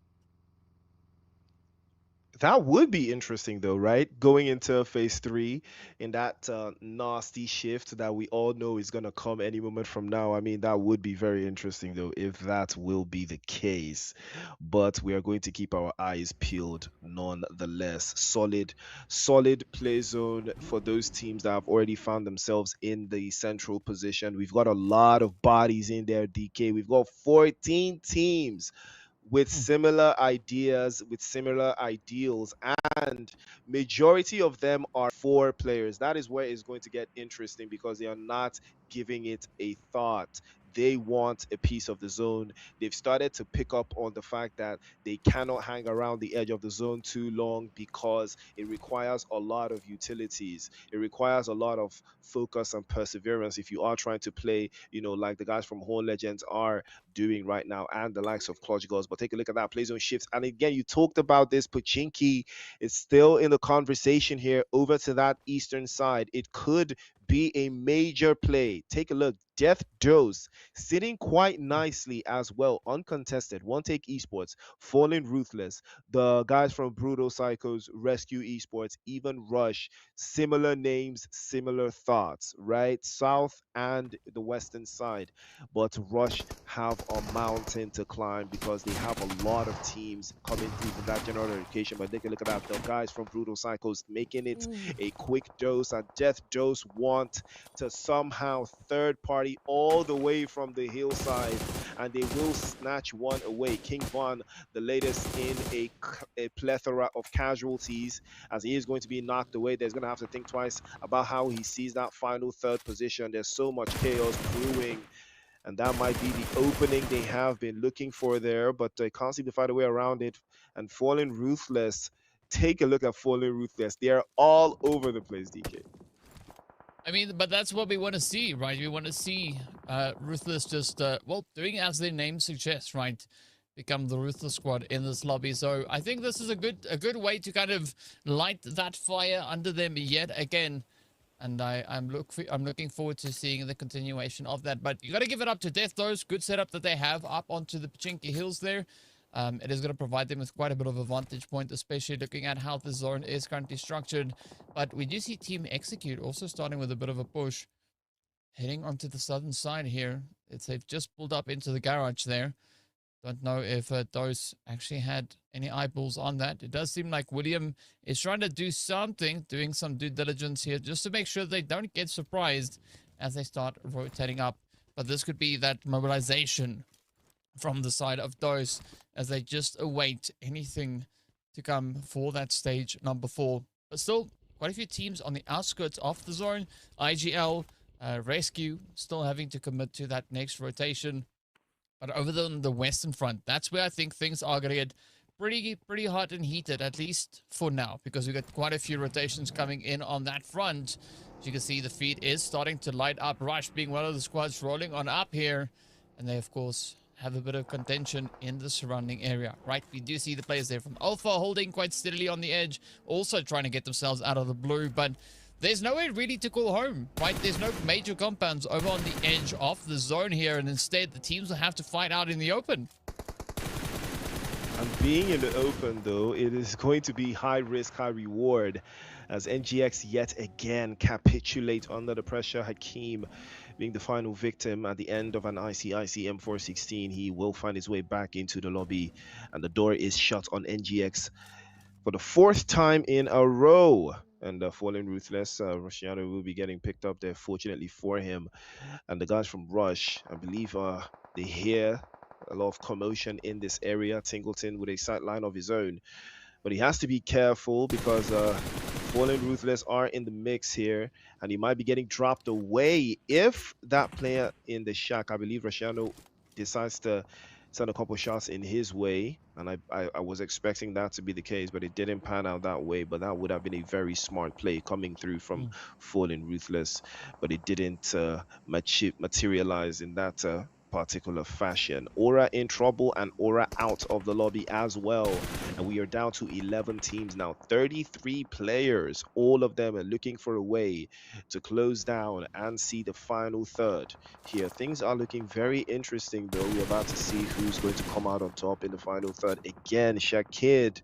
That would be interesting, though, right? Going into phase 3 in that nasty shift that we all know is going to come any moment from now. I mean, that would be very interesting, though, if that will be the case. But we are going to keep our eyes peeled nonetheless. Solid play zone for those teams that have already found themselves in the central position. We've got a lot of bodies in there, DK. We've got 14 teams with similar ideas, with similar ideals, and majority of them are 4 players. That is where it's going to get interesting, because they are not giving it a thought. They want a piece of the zone. They've started to pick up on the fact that they cannot hang around the edge of the zone too long, because it requires a lot of utilities. It requires a lot of focus and perseverance if you are trying to play, like the guys from Horn Legends are doing right now, and the likes of Clutch Girls. But take a look at that play zone shifts. And again, you talked about this. Pmnc is still in the conversation here over to that eastern side. It could be a major play. Take a look. Death Dose sitting quite nicely as well, uncontested. One Take Esports, Fallen Ruthless, the guys from Brutal Psychos, Rescue Esports, even Rush. Similar names, similar thoughts, right? South and the western side. But Rush have a mountain to climb, because they have a lot of teams coming through from that general education. But take a look at that. The guys from Brutal Psychos making it a quick dose, and Death Dose want to somehow third party all the way from the hillside, and they will snatch one away. King Von, the latest in a plethora of casualties, as he is going to be knocked away. There's going to have to think twice about how he sees that final third position. There's so much chaos brewing, and that might be the opening they have been looking for there, but they can't seem to find a way around it. And Fallen Ruthless take a look at Fallen Ruthless. They are all over the place, DK. I mean, but that's what we want to see, right? We want to see Ruthless just, well, doing as their name suggests, right? Become the Ruthless squad in this lobby. So I think this is a good way to kind of light that fire under them yet again. And I'm looking forward to seeing the continuation of that. But you got to give it up to Death Those. Good setup that they have up onto the Pmnc Hills there. It is going to provide them with quite a bit of a vantage point, especially looking at how the zone is currently structured. But we do see Team Execute also starting with a bit of a push. Heading onto the southern side here. They've just pulled up into the garage there. Don't know if Dose actually had any eyeballs on that. It does seem like William is trying to do something, doing some due diligence here, just to make sure they don't get surprised as they start rotating up. But this could be that mobilization from the side of Dose as they just await anything to come for that stage number 4. But still, quite a few teams on the outskirts of the zone. IGL, Rescue, still having to commit to that next rotation. But over on the western front, that's where I think things are going to get pretty hot and heated, at least for now, because we've got quite a few rotations coming in on that front. As you can see, the feed is starting to light up. Rush being one of the squads rolling on up here. And they, of course, have a bit of contention in the surrounding area, right? We do see the players there from Alpha holding quite steadily on the edge, also trying to get themselves out of the blue, but there's nowhere really to call home, right? There's no major compounds over on the edge of the zone here, and instead the teams will have to fight out in the open. And being in the open, though, it is going to be high risk, high reward, as NGX yet again capitulate under the pressure. Hakeem being the final victim at the end of an ICIC M416. He will find his way back into the lobby, and the door is shut on NGX for the 4th time in a row. And Fallen Ruthless, Rusciano will be getting picked up there, fortunately for him. And the guys from Rush, I believe they hear a lot of commotion in this area. Tingleton with a sight line of his own. But he has to be careful because Fallen Ruthless are in the mix here. And he might be getting dropped away if that player in the shack, I believe Rusciano, decides to send a couple shots in his way, and I was expecting that to be the case, but it didn't pan out that way. But that would have been a very smart play coming through from Fallen Ruthless, but it didn't materialize in that particular fashion. Aura in trouble and Aura out of the lobby as well, and we are down to 11 teams now, 33 players. All of them are looking for a way to close down and see the final third here. Things are looking very interesting, though. We're about to see who's going to come out on top in the final third. Again, Shakid,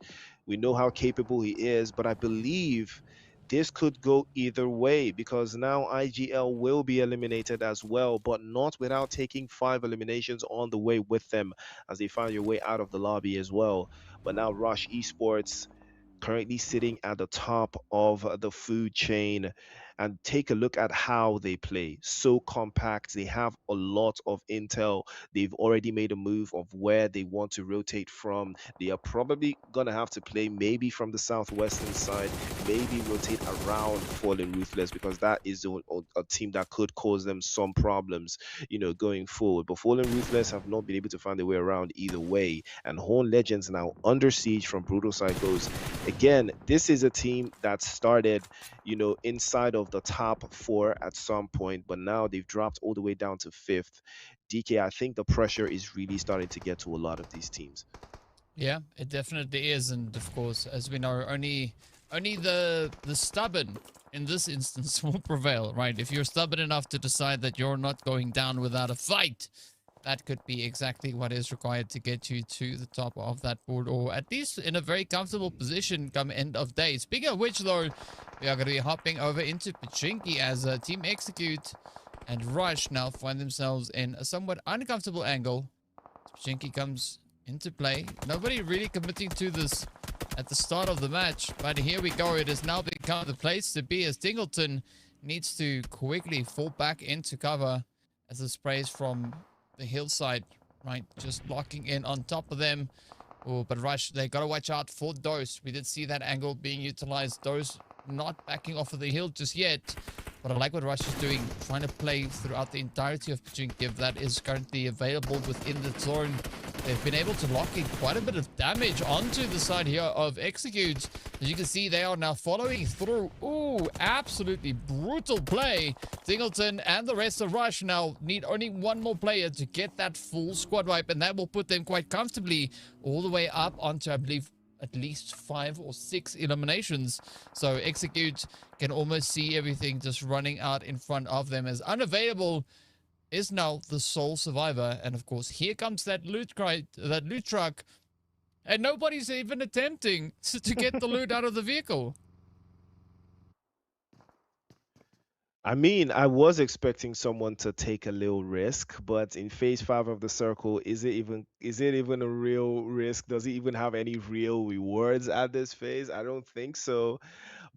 we know how capable he is, but I believe this could go either way, because now IGL will be eliminated as well, but not without taking 5 eliminations on the way with them as they find their way out of the lobby as well. But now Rush Esports currently sitting at the top of the food chain, and take a look at how they play. So compact. They have a lot of intel. They've already made a move of where they want to rotate from. They are probably gonna have to play maybe from the southwestern side, maybe rotate around Fallen Ruthless, because that is a team that could cause them some problems, you know, going forward. But Fallen Ruthless have not been able to find their way around either way, and Horn Legends now under siege from Brutal Psychos. Again, this is a team that started, you know, inside of the top 4 at some point, but now they've dropped all the way down to 5th. DK, I think the pressure is really starting to get to a lot of these teams. Yeah, it definitely is, and of course, as we know, only the stubborn in this instance will prevail, right? If you're stubborn enough to decide that you're not going down without a fight, that could be exactly what is required to get you to the top of that board, or at least in a very comfortable position come end of day. Speaking of which, though, we are going to be hopping over into Pmnc as Team Execute and Rush now find themselves in a somewhat uncomfortable angle. Pmnc comes into play. Nobody really committing to this at the start of the match, but here we go. It has now become the place to be, as Tingleton needs to quickly fall back into cover as the sprays from the hillside, right, just locking in on top of them. Oh, but Rush, they gotta watch out for Dose. We did see that angle being utilized. Dose not backing off of the hill just yet, But I like what Rush is doing, trying to play throughout the entirety of Pmnc that is currently available within the zone. They've been able to lock in quite a bit of damage onto the side here of Execute. As you can see, they are now following through. Ooh, absolutely brutal play. Singleton and the rest of Rush now need only one more player to get that full squad wipe, and that will put them quite comfortably all the way up onto, I believe, at least 5 or 6 eliminations. So Execute can almost see everything just running out in front of them, as Unavailable is now the sole survivor. And of course, here comes that loot truck, and nobody's even attempting to get the loot out of the vehicle. I mean, I was expecting someone to take a little risk, but in phase 5 of the circle, is it even a real risk? Does it even have any real rewards at this phase? I don't think so.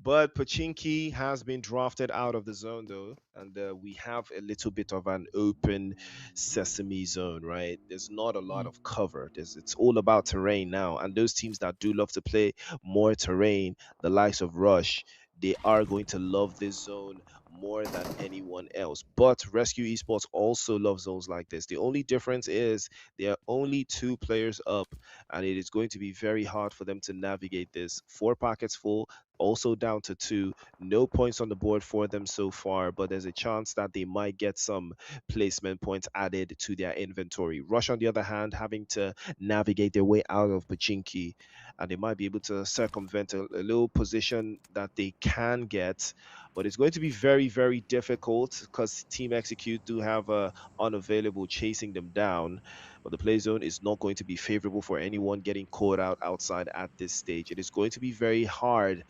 But Pachinki has been drafted out of the zone though, and we have a little bit of an open sesame zone, right? There's not a lot of cover. It's all about terrain now, and those teams that do love to play more terrain, the likes of Rush, they are going to love this zone more than anyone else. But Rescue Esports also love zones like this. The only difference is there are only 2 players up, and it is going to be very hard for them to navigate this. 4 packets full, also down to 2. No points on the board for them so far, but there's a chance that they might get some placement points added to their inventory. Rush, on the other hand, having to navigate their way out of Pachinki, and they might be able to circumvent a little position that they can get, but it's going to be very, very difficult because Team Execute do have Unavailable chasing them down. But the play zone is not going to be favorable for anyone getting caught out outside at this stage. It is going to be very hard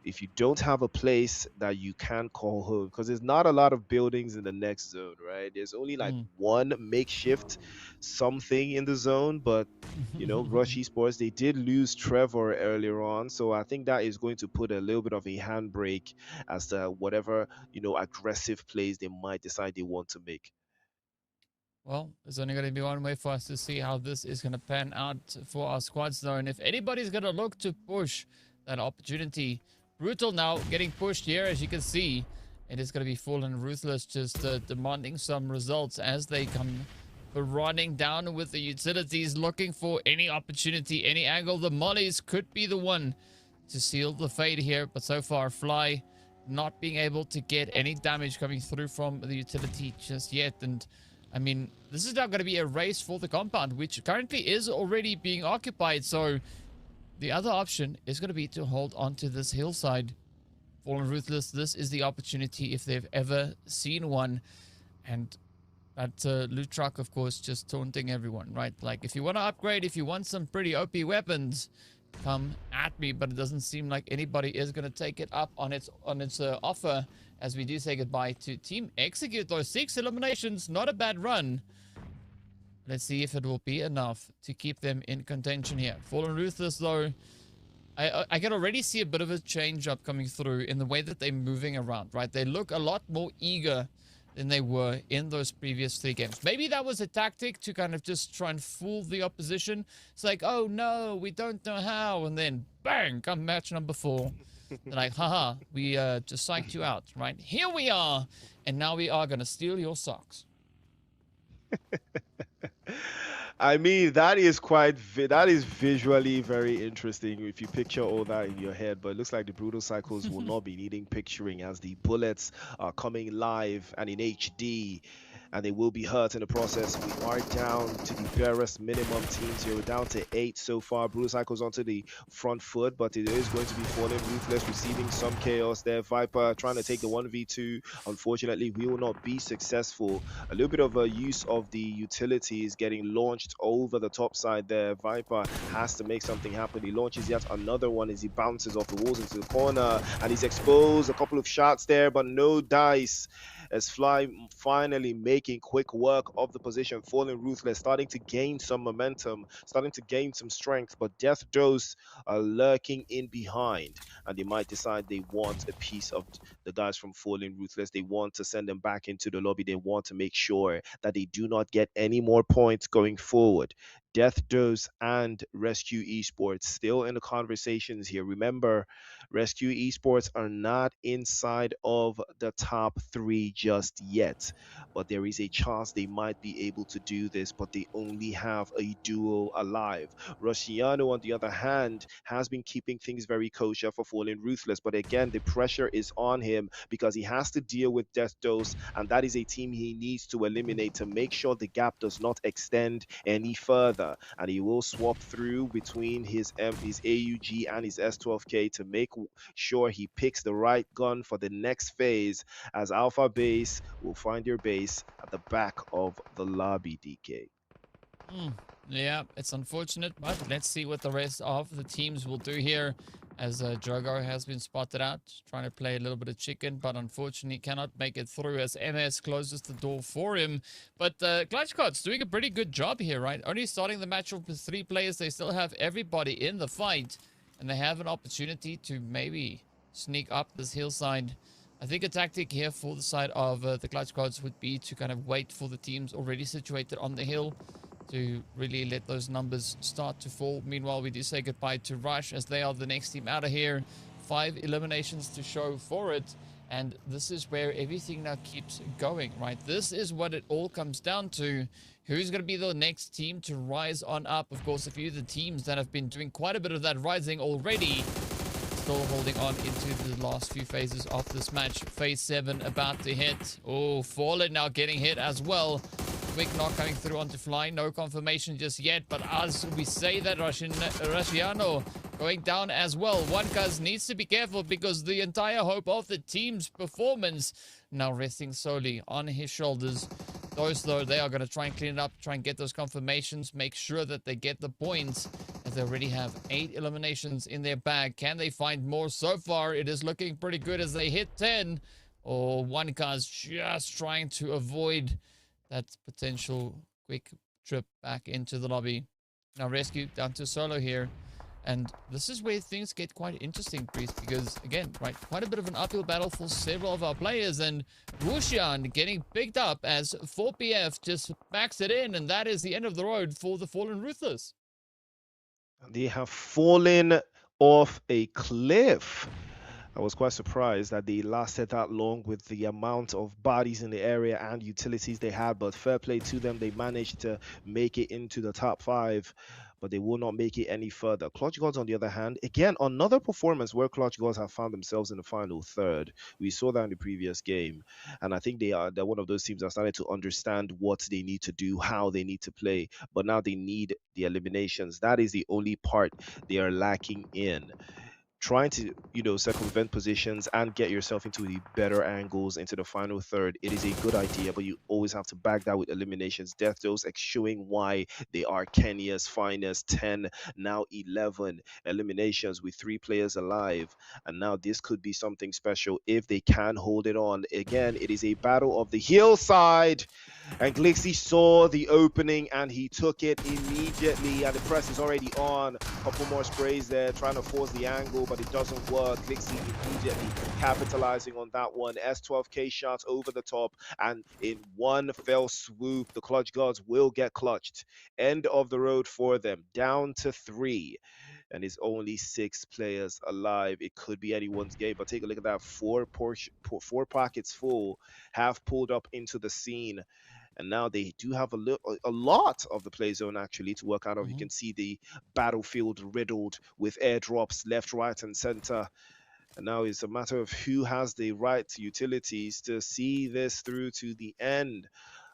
if you don't have a place that you can call home, because there's not a lot of buildings in the next zone, right? There's only like one makeshift something in the zone, but you know, Rush Esports, they did lose Trevor earlier on, so I think that is going to put a little bit of a handbrake as to whatever, you know, aggressive plays they might decide they want to make. Well, there's only going to be one way for us to see how this is going to pan out for our squad zone. If anybody's going to look to push that opportunity, Brutal now getting pushed here, as you can see. It is going to be Fallen Ruthless just demanding some results as they come running down with the utilities, looking for any opportunity, any angle. The mollies could be the one to seal the fate here, but so far Fly not being able to get any damage coming through from the utility just yet. And I mean, this is now going to be a race for the compound, which currently is already being occupied. So the other option is going to be to hold on to this hillside. Fallen Ruthless, this is the opportunity if they've ever seen one. And that loot truck, of course, just taunting everyone, right? Like, if you want to upgrade, if you want some pretty OP weapons, come at me. But it doesn't seem like anybody is going to take it up on its offer, as we do say goodbye to Team Execute. Those 6 eliminations, not a bad run. Let's see if it will be enough to keep them in contention here. Fallen Ruthless, though, I can already see a bit of a change up coming through in the way that they're moving around, right? They look a lot more eager than they were in those previous 3 games. Maybe that was a tactic to kind of just try and fool the opposition. It's like, oh no, we don't know how. And then bang, come match number 4. They're like, haha, we just psyched you out, right? Here we are. And now we are going to steal your socks. I mean, that is that is visually very interesting if you picture all that in your head, but it looks like the Brutal Cycles will not be needing picturing, as the bullets are coming live and in HD, and they will be hurt in the process. We are down to the barest minimum teams here. We're down to 8 so far. Brutal Cycles onto the front foot, but it is going to be Fallen Ruthless receiving some chaos there. Viper trying to take the 1v2. Unfortunately, we will not be successful. A little bit of a use of the utilities getting launched over the top side there. Viper has to make something happen. He launches yet another one as he bounces off the walls into the corner, and he's exposed. A couple of shots there, but no dice, as Fly finally making quick work of the position. Fallen Ruthless starting to gain some momentum, starting to gain some strength, but Death Dose are lurking in behind, and they might decide they want a piece of the guys from Fallen Ruthless. They want to send them back into the lobby. They want to make sure that they do not get any more points going forward. Death Dose and Rescue Esports still in the conversations here. Remember, Rescue Esports are not inside of the top three just yet, but there is a chance they might be able to do this, but they only have a duo alive. Rusciano, on the other hand, has been keeping things very kosher for Fallen Ruthless, but again, the pressure is on him because he has to deal with Death Dose, and that is a team he needs to eliminate to make sure the gap does not extend any further. And he will swap through between his AUG and his S12K to make sure he picks the right gun for the next phase, as Alpha Base will find your base at the back of the lobby, DK. Yeah, it's unfortunate, but let's see what the rest of the teams will do here. As Drogo has been spotted out, trying to play a little bit of chicken, but unfortunately cannot make it through as MS closes the door for him. But Clutchcard's doing a pretty good job here, right? Only starting the match off with 3 players, they still have everybody in the fight, and they have an opportunity to maybe sneak up this hillside. I think a tactic here for the side of the Clutchcards would be to kind of wait for the teams already situated on the hill to really let those numbers start to fall. Meanwhile, we do say goodbye to Rush as they are the next team out of here. 5 eliminations to show for it. And this is where everything now keeps going, right? This is what it all comes down to. Who's going to be the next team to rise on up? Of course, a few of the teams that have been doing quite a bit of that rising already still holding on into the last few phases of this match. Phase 7 about to hit. Oh, Fallen now getting hit as well. Quick knock coming through onto Fly. No confirmation just yet, but as we say that, Rusciano going down as well. One Cuz needs to be careful because the entire hope of the team's performance now resting solely on his shoulders. Those, though, they are going to try and clean it up, try and get those confirmations, make sure that they get the points, as they already have 8 eliminations in their bag. Can they find more? So far, it is looking pretty good as they hit 10. Or One Cuz just trying to avoid that potential quick trip back into the lobby. Now Rescue down to solo here. And this is where things get quite interesting, Priest, because, again, right, quite a bit of an uphill battle for several of our players, and Wushan getting picked up as 4PF just backs it in, and that is the end of the road for the Fallen Ruthless. They have fallen off a cliff. I was quite surprised that they lasted that long with the amount of bodies in the area and utilities they had, but fair play to them. They managed to make it into the top 5, but they will not make it any further. Clutch Gods, on the other hand, again, another performance where Clutch Gods have found themselves in the final third. We saw that in the previous game, and I think they're one of those teams that started to understand what they need to do, how they need to play, but now they need the eliminations. That is the only part they are lacking in. Trying to circumvent positions and get yourself into the better angles into the final third, it is a good idea, but you always have to back that with eliminations. Death Dose showing why they are Kenya's finest. 10, now 11 eliminations with 3 players alive, and now this could be something special if they can hold it on. Again, it is a battle of the hillside, and Glixie saw the opening and he took it immediately, and the press is already on. A couple more sprays there trying to force the angle, but it doesn't work. Glixie immediately capitalizing on that one. S12K shots over the top, and in one fell swoop, the Clutch Gods will get clutched. End of the road for them, down to 3. And it's only 6 players alive. It could be anyone's game, but take a look at that. 4 pockets full have pulled up into the scene. And now they do have a lot of the play zone actually to work out of. You can see the battlefield riddled with airdrops left, right, and center. And now it's a matter of who has the right utilities to see this through to the end.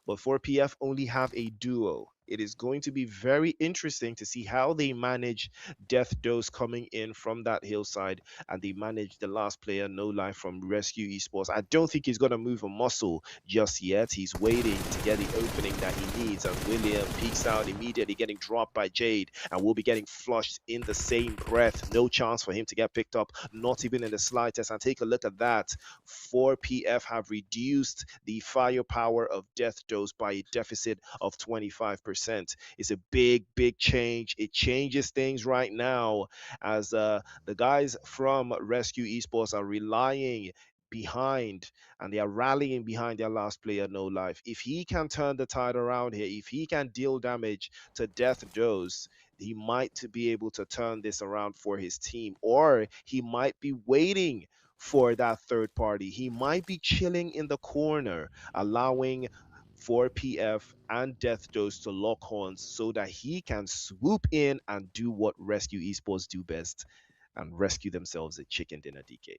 But 4PF only have a duo. It is going to be very interesting to see how they manage Death Dose coming in from that hillside, and they manage the last player, No Life, from Rescue Esports. I don't think he's going to move a muscle just yet. He's waiting to get the opening that he needs, and William peeks out immediately, getting dropped by Jade, and will be getting flushed in the same breath. No chance for him to get picked up, not even in the slightest. And take a look at that. 4PF have reduced the firepower of Death Dose by a deficit of 25%. It's a big change. It changes things right now, as the guys from Rescue Esports are relying behind and they are rallying behind their last player, No Life. If he can turn the tide around here, if he can deal damage to Death Dose, he might to be able to turn this around for his team, or he might be waiting for that third party. He might be chilling in the corner, allowing for PF and Death Dose to lock horns so that he can swoop in and do what Rescue Esports do best and rescue themselves a chicken dinner, DK.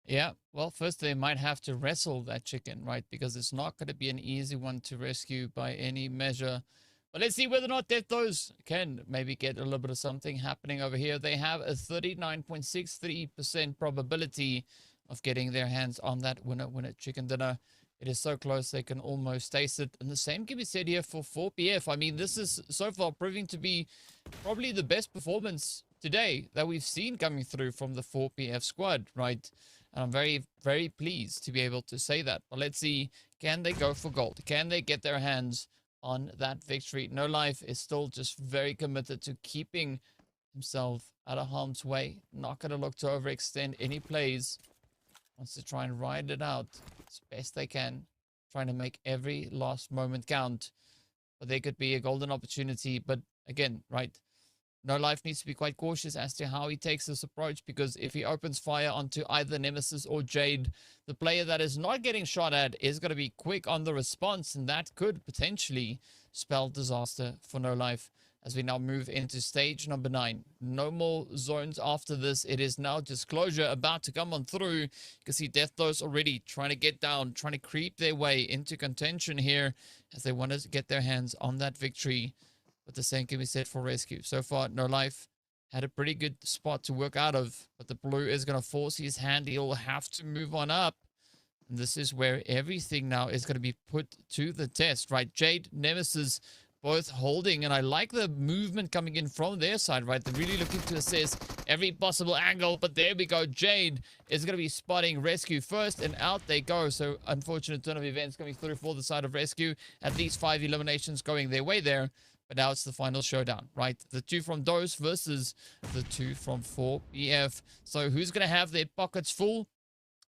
Yeah, well, first they might have to wrestle that chicken, right? Because it's not going to be an easy one to rescue by any measure. But let's see whether or not Deathos can maybe get a little bit of something happening over here. They have a 39.63% probability of getting their hands on that winner chicken dinner. It is so close they can almost taste it. And the same can be said here for 4PF. I mean, this is so far proving to be probably the best performance today that we've seen coming through from the 4PF squad, right? And I'm very, very pleased to be able to say that. But let's see, can they go for gold? Can they get their hands on that victory? No Life is still just very committed to keeping himself out of harm's way. Not going to look to overextend any plays. Wants to try and ride it out as best they can. Trying to make every last moment count. But there could be a golden opportunity. But again, right, No Life needs to be quite cautious as to how he takes this approach, because if he opens fire onto either Nemesis or Jade, the player that is not getting shot at is going to be quick on the response, and that could potentially spell disaster for No Life as we now move into stage number 9. No more zones after this. It is now disclosure about to come on through. You can see Deathdos already trying to get down, trying to creep their way into contention here as they want to get their hands on that victory. But the same can be said for Rescue. So far, No Life had a pretty good spot to work out of, but the blue is going to force his hand. He'll have to move on up. And this is where everything now is going to be put to the test, right? Jade, Nemesis, both holding, and I like the movement coming in from their side, right? They're really looking to assess every possible angle, but there we go. Jade is going to be spotting Rescue first, and out they go. So unfortunate turn of events coming through for the side of Rescue. At least 5 eliminations going their way there. But now it's the final showdown, right? The 2 from Dose versus the 2 from 4PF. So who's going to have their pockets full?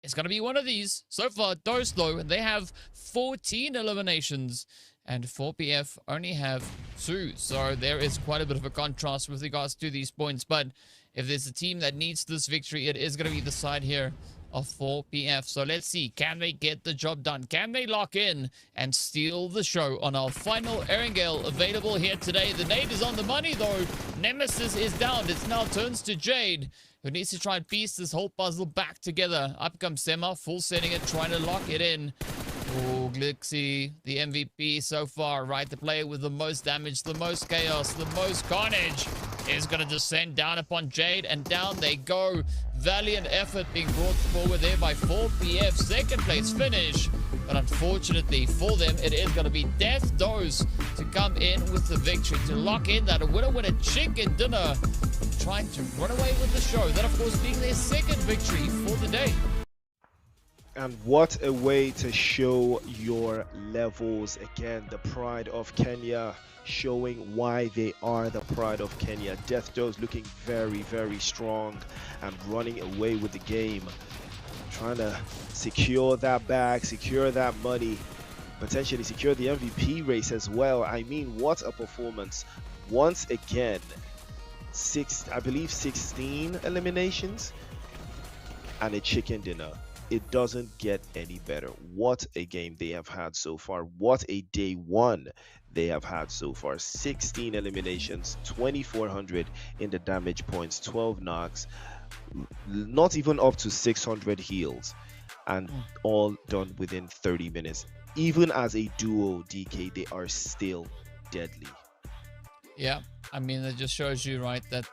It's going to be one of these. So far, Dose, though, they have 14 eliminations. And 4PF only have 2. So there is quite a bit of a contrast with regards to these points. But if there's a team that needs this victory, it is going to be the side here of 4PF. So let's see, can they get the job done? Can they lock in and steal the show on our final Erangel available here today? The nade is on the money though. Nemesis is down. It now turns to Jade, who needs to try and piece this whole puzzle back together. Up comes Sema, full setting it, trying to lock it in. Oh, Glixie, the MVP so far, right? The player with the most damage, the most chaos, the most carnage is going to descend down upon Jade, and down they go. Valiant effort being brought forward there by 4PF. Second place finish, but unfortunately for them, it is going to be Death Dose to come in with the victory, to lock in that winner chicken dinner, trying to run away with the show. That, of course, being their second victory for the day. And what a way to show your levels. Again, the pride of Kenya, showing why they are the pride of Kenya. Death Dose looking very, very strong and running away with the game. Trying to secure that bag, secure that money, potentially secure the MVP race as well. I mean, what a performance. Once again, I believe 16 eliminations and a chicken dinner. It doesn't get any better. What a game they have had so far. What a day one they have had so far. 16 eliminations, 2,400 in the damage points, 12 knocks, not even up to 600 heals, and all done within 30 minutes. Even as a duo, DK, they are still deadly. Yeah, I mean, it just shows you, right, that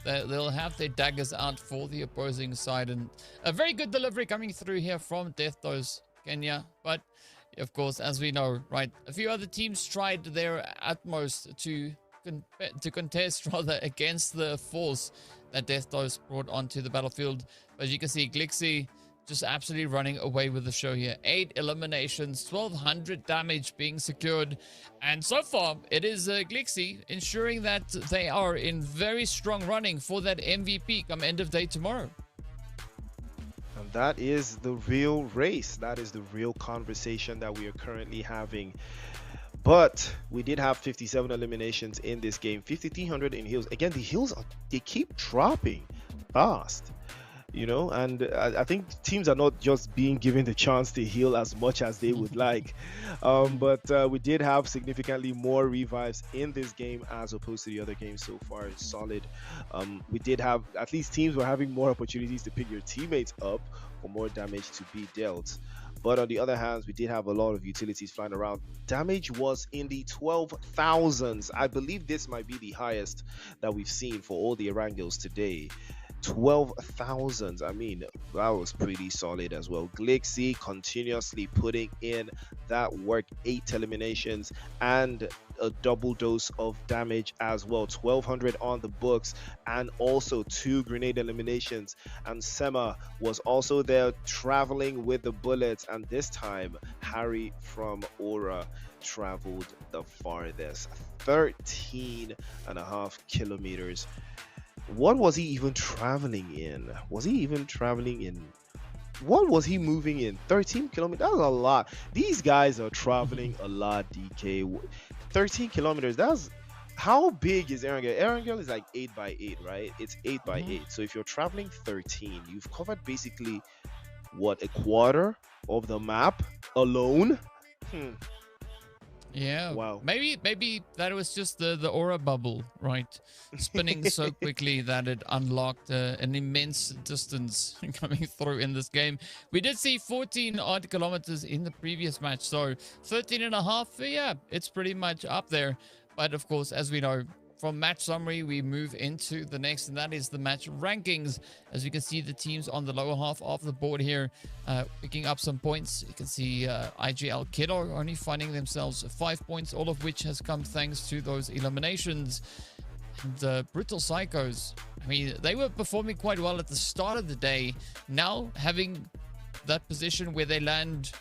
they'll have their daggers out for the opposing side. And a very good delivery coming through here from Deathdos Kenya. But, of course, as we know, right, a few other teams tried their utmost to contest, rather, against the force that Deathdos brought onto the battlefield. As you can see, Glixie just absolutely running away with the show here. 8 eliminations, 1,200 damage being secured. And so far, it is Glixie ensuring that they are in very strong running for that MVP come end of day tomorrow. And And that is the real race. That is the real conversation that we are currently having. But we did have 57 eliminations in this game, 5,300 in heals. Again, the heals, they keep dropping fast, you know, and I think teams are not just being given the chance to heal as much as they would like. But we did have significantly more revives in this game as opposed to the other games so far. It's solid. We did have, at least teams were having more opportunities to pick your teammates up for more damage to be dealt. But on the other hand, we did have a lot of utilities flying around. Damage was in the 12,000s. I believe this might be the highest that we've seen for all the Erangels today. 12,000. I mean, that was pretty solid as well. Glixie continuously putting in that work. 8 eliminations and a double dose of damage as well. 1,200 on the books and also 2 grenade eliminations. And Sema was also there traveling with the bullets, and this time Harry from Aura traveled the farthest, 13.5 kilometers. What was he even traveling in? Was he even traveling in? What was he moving in? 13 kilometers? That's a lot. These guys are traveling a lot, DK. 13 kilometers. That's, how big is Erangel? Erangel is like 8 by 8, right? It's 8 by 8. So if you're traveling 13, you've covered basically what, a quarter of the map alone? Yeah. Wow. Maybe that was just the aura bubble, right? Spinning so quickly that it unlocked an immense distance coming through in this game. We did see 14 odd kilometers in the previous match, so 13.5. Yeah, it's pretty much up there. But of course, as we know, from match summary, we move into the next, and that is the match rankings. As you can see, the teams on the lower half of the board here picking up some points. You can see IGL Kiddo only finding themselves 5 points, all of which has come thanks to those eliminations. And Brutal Psychos, I mean, they were performing quite well at the start of the day. Now, having that position where they land...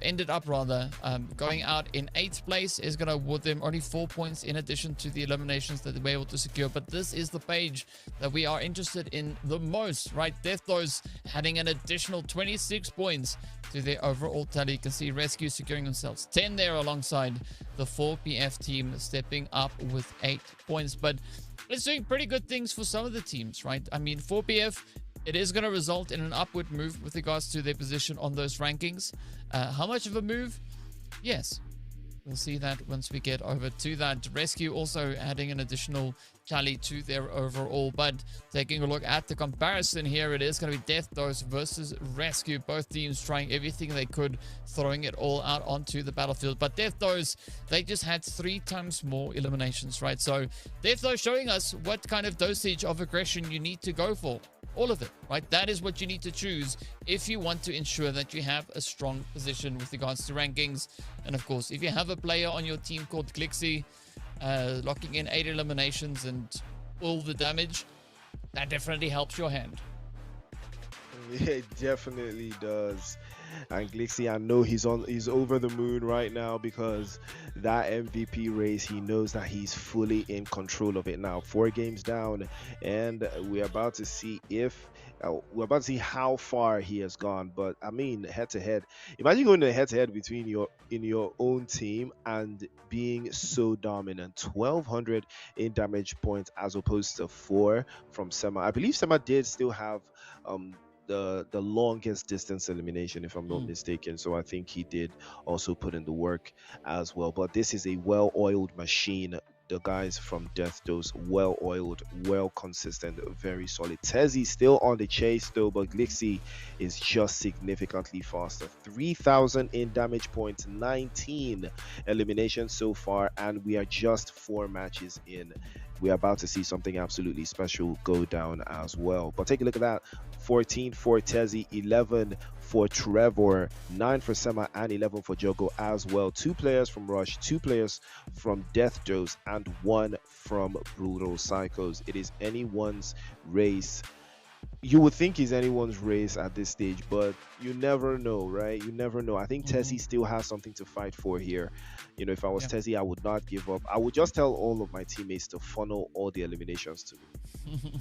ended up rather going out in 8th place is going to award them only 4 points in addition to the eliminations that they were able to secure. But this is the page that we are interested in the most, right? Deaththose adding an additional 26 points to their overall tally. You can see Rescue securing themselves 10 there alongside the 4PF team stepping up with 8 points. But it's doing pretty good things for some of the teams, right? I mean, 4PF, it is going to result in an upward move with regards to their position on those rankings. How much of a move? Yes. We'll see that once we get over to that. Rescue also adding an additional tally to their overall. But taking a look at the comparison here, it is going to be Deaththose versus Rescue. Both teams trying everything they could, throwing it all out onto the battlefield. But Deaththose, they just had 3 times more eliminations, right? So Deaththose showing us what kind of dosage of aggression you need to go for. All of it, right? That is what you need to choose if you want to ensure that you have a strong position with regards to rankings. And of course, if you have a player on your team called Glixie, locking in 8 eliminations and all the damage, that definitely helps your hand. It definitely does. And Glixie, I know he's over the moon right now because that MVP race, he knows that he's fully in control of it now. 4 games down, and we're about to see how far he has gone. But I mean, head to head, imagine going to head to head between your own team and being so dominant. 1,200 in damage points as opposed to 4 from Sema. I believe Sema did still have the longest distance elimination, if I'm not mistaken, so I think he did also put in the work as well. But this is a well-oiled machine. The guys from Deaththose, well-oiled, well consistent, very solid. Tezzy still on the chase though, but Glixie is just significantly faster. 3,000 in damage points, 19 eliminations so far, and we are just 4 matches in. We're about to see something absolutely special go down as well. But take a look at that. 14 for Tezzy, 11 for Trevor, 9 for Sema, and 11 for Jogo as well. 2 players from Rush, 2 players from Deaththose, and 1 from Brutal Psychos. It is anyone's race. You would think it's anyone's race at this stage, but you never know, right? You never know. I think Tezzy still has something to fight for here. You know, if I was Tezzy, I would not give up. I would just tell all of my teammates to funnel all the eliminations to me.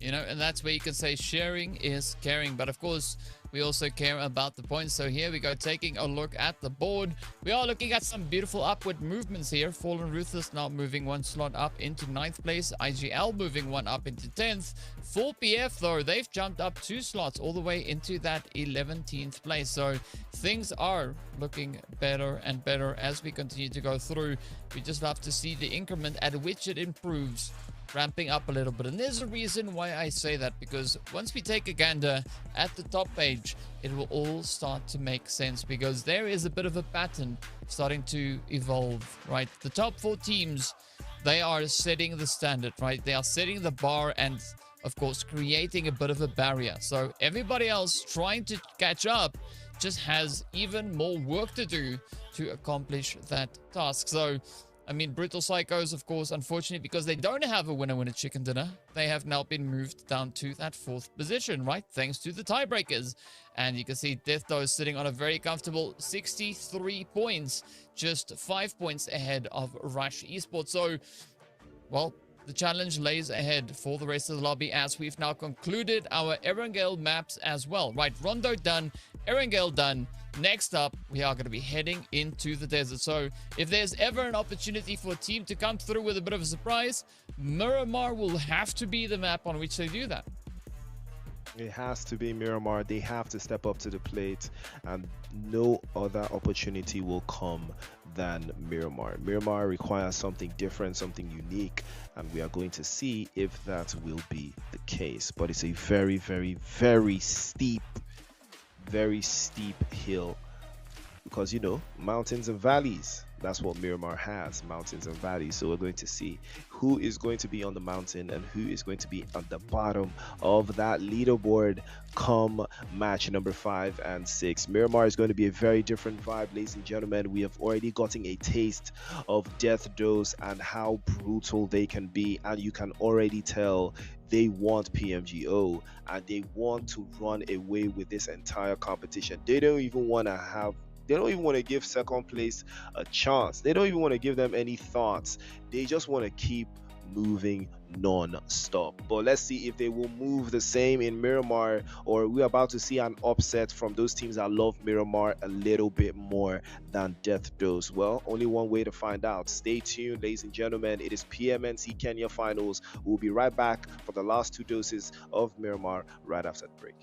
you know, and that's where you can say sharing is caring. But of course, we also care about the points. So here we go, taking a look at the board. We are looking at some beautiful upward movements here. Fallen Ruthless now moving one slot up into 9th place. IGL moving one up into 10th. 4PF though, they've jumped up 2 slots all the way into that 11th place. So things are looking better and better as we continue to go through. We just have to see the increment at which it improves, ramping up a little bit. And there's a reason why I say that, because once we take a gander at the top page, it will all start to make sense, because there is a bit of a pattern starting to evolve, right? The top 4 teams, they are setting the standard, right? They are setting the bar and, of course, creating a bit of a barrier. So everybody else trying to catch up just has even more work to do to accomplish that task. So I mean, Brutal Psychos, of course, unfortunately, because they don't have a winner chicken dinner, they have now been moved down to that 4th position, right? Thanks to the tiebreakers. And you can see Death, though, is sitting on a very comfortable 63 points, just 5 points ahead of Rush Esports. So, well, the challenge lays ahead for the rest of the lobby as we've now concluded our Erangel maps as well, right? Rondo done, Erangel done. Next up, we are going to be heading into the desert. So if there's ever an opportunity for a team to come through with a bit of a surprise, Miramar will have to be the map on which they do that. It has to be Miramar. They have to step up to the plate, and no other opportunity will come than Miramar. Miramar requires something different, something unique, and we are going to see if that will be the case. But it's a very, very, very steep hill, because, you know, mountains and valleys. That's what Miramar has, mountains and valleys. So we're going to see who is going to be on the mountain and who is going to be on the bottom of that leaderboard come match number 5 and 6. Miramar is going to be a very different vibe, ladies and gentlemen. We have already gotten a taste of Death Dose and how brutal they can be, and you can already tell they want PMGO and they want to run away with this entire competition. They don't even want to give second place a chance. They don't even want to give them any thoughts. They just want to keep moving non-stop. But let's see if they will move the same in Miramar, or we're about to see an upset from those teams that love Miramar a little bit more than Death Dose. Well, only one way to find out. Stay tuned, ladies and gentlemen. It is PMNC Kenya Finals. We'll be right back for the last 2 doses of Miramar right after the break.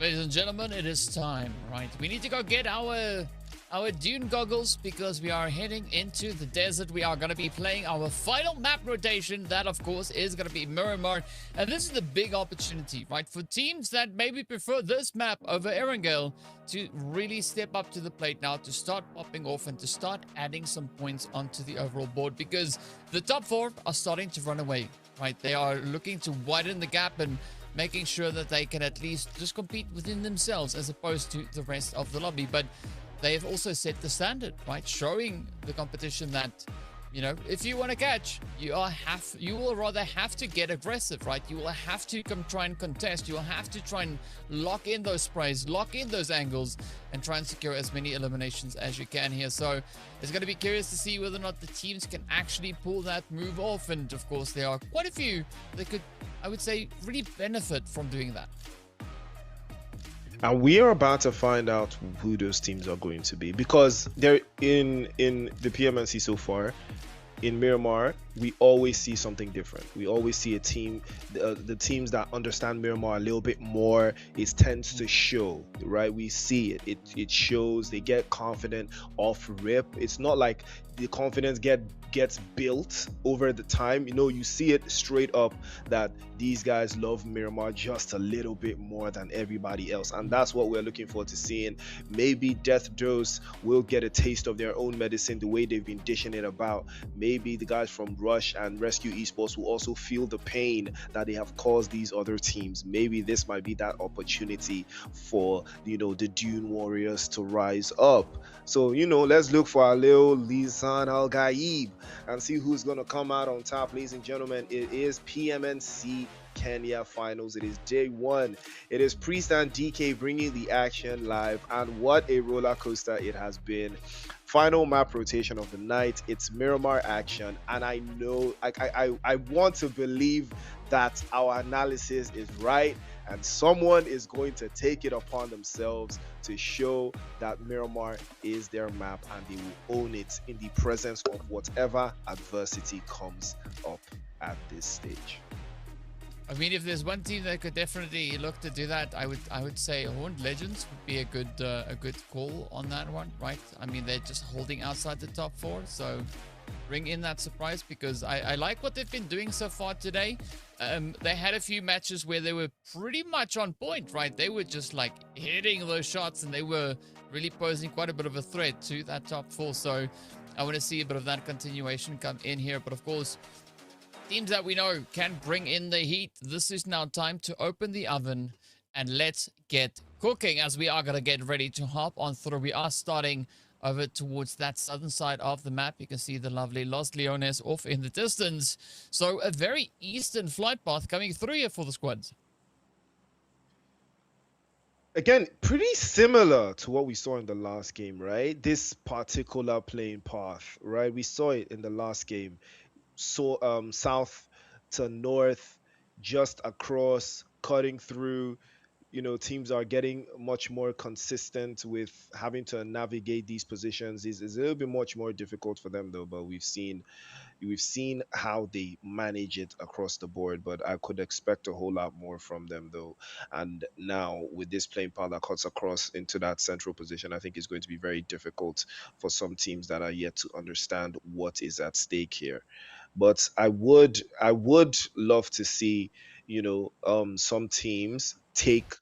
Ladies and gentlemen, it is time, right? We need to go get our dune goggles because we are heading into the desert. We are going to be playing our final map rotation. That, of course, is going to be Miramar. And this is the big opportunity, right? For teams that maybe prefer this map over Erangel to really step up to the plate now, to start popping off and to start adding some points onto the overall board, because the top four are starting to run away, right? They are looking to widen the gap and making sure that they can at least just compete within themselves as opposed to the rest of the lobby. But they have also set the standard, right? Showing the competition that, you know, if you want to catch, you will rather have to get aggressive, right? You will have to try and contest. You will have to try and lock in those sprays, lock in those angles, and try and secure as many eliminations as you can here. So it's going to be curious to see whether or not the teams can actually pull that move off. And of course, there are quite a few that could, I would say, really benefit from doing that. And we are about to find out who those teams are going to be, because they're in the Pmnc so far. In Miramar, we always see something different. We always see a team, the teams that understand Miramar a little bit more, it tends to show, right? We see it. It shows. They get confident off rip. It's not like the confidence gets built over the time. You know, you see it straight up that these guys love Miramar just a little bit more than everybody else, and that's what we're looking forward to seeing. Maybe Death Dose will get a taste of their own medicine the way they've been dishing it about. Maybe the guys from Rush and Rescue Esports will also feel the pain that they have caused these other teams. Maybe this might be that opportunity for, you know, the Dune Warriors to rise up. So, you know, let's look for our little Lisan Al Gaib and see who's going to come out on top. Ladies and gentlemen, it is PMNC Kenya Finals. It is day one. It is Priest and DK bringing the action live, and what a roller coaster it has been. Final map rotation of the night. It's Miramar action, and I know I want to believe that our analysis is right, and someone is going to take it upon themselves to show that Miramar is their map, and they will own it in the presence of whatever adversity comes up at this stage. I mean, if there's one team that could definitely look to do that, I would say Horned Legends would be a good call on that one, right? I mean, they're just holding outside the top four, so bring in that surprise, because I like what they've been doing so far today. They had a few matches where they were pretty much on point, right? They were just like hitting those shots, and they were really posing quite a bit of a threat to that top four. So I want to see a bit of that continuation come in here. But of course, teams that we know can bring in the heat. This is now time to open the oven and let's get cooking, as we are going to get ready to hop on through. We are starting over towards that southern side of the map. You can see the lovely Los Leones off in the distance. So a very eastern flight path coming through here for the squads. Again, pretty similar to what we saw in the last game, right? This particular playing path, right? We saw it in the last game. So south to north, just across, cutting through. You know, teams are getting much more consistent with having to navigate these positions. It's a little bit much more difficult for them though, but we've seen how they manage it across the board. But I could expect a whole lot more from them though. And now with this playing path that cuts across into that central position, I think it's going to be very difficult for some teams that are yet to understand what is at stake here. But I would love to see, you know, some teams take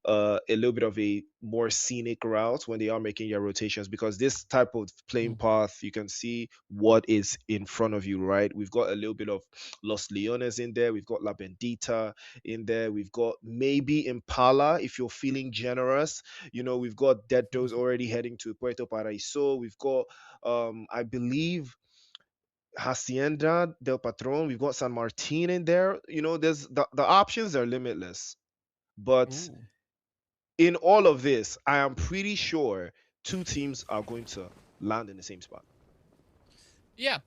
a little bit of a more scenic route when they are making their rotations, because this type of playing path, you can see what is in front of you, right? We've got a little bit of Los Leones in there, we've got La Bendita in there, we've got maybe Impala if you're feeling generous, you know, we've got Dead Does already heading to Puerto Paraíso, we've got I believe Hacienda del Patron, we've got San Martin in there. You know, there's the options are limitless. But in all of this, I am pretty sure two teams are going to land in the same spot. Yeah,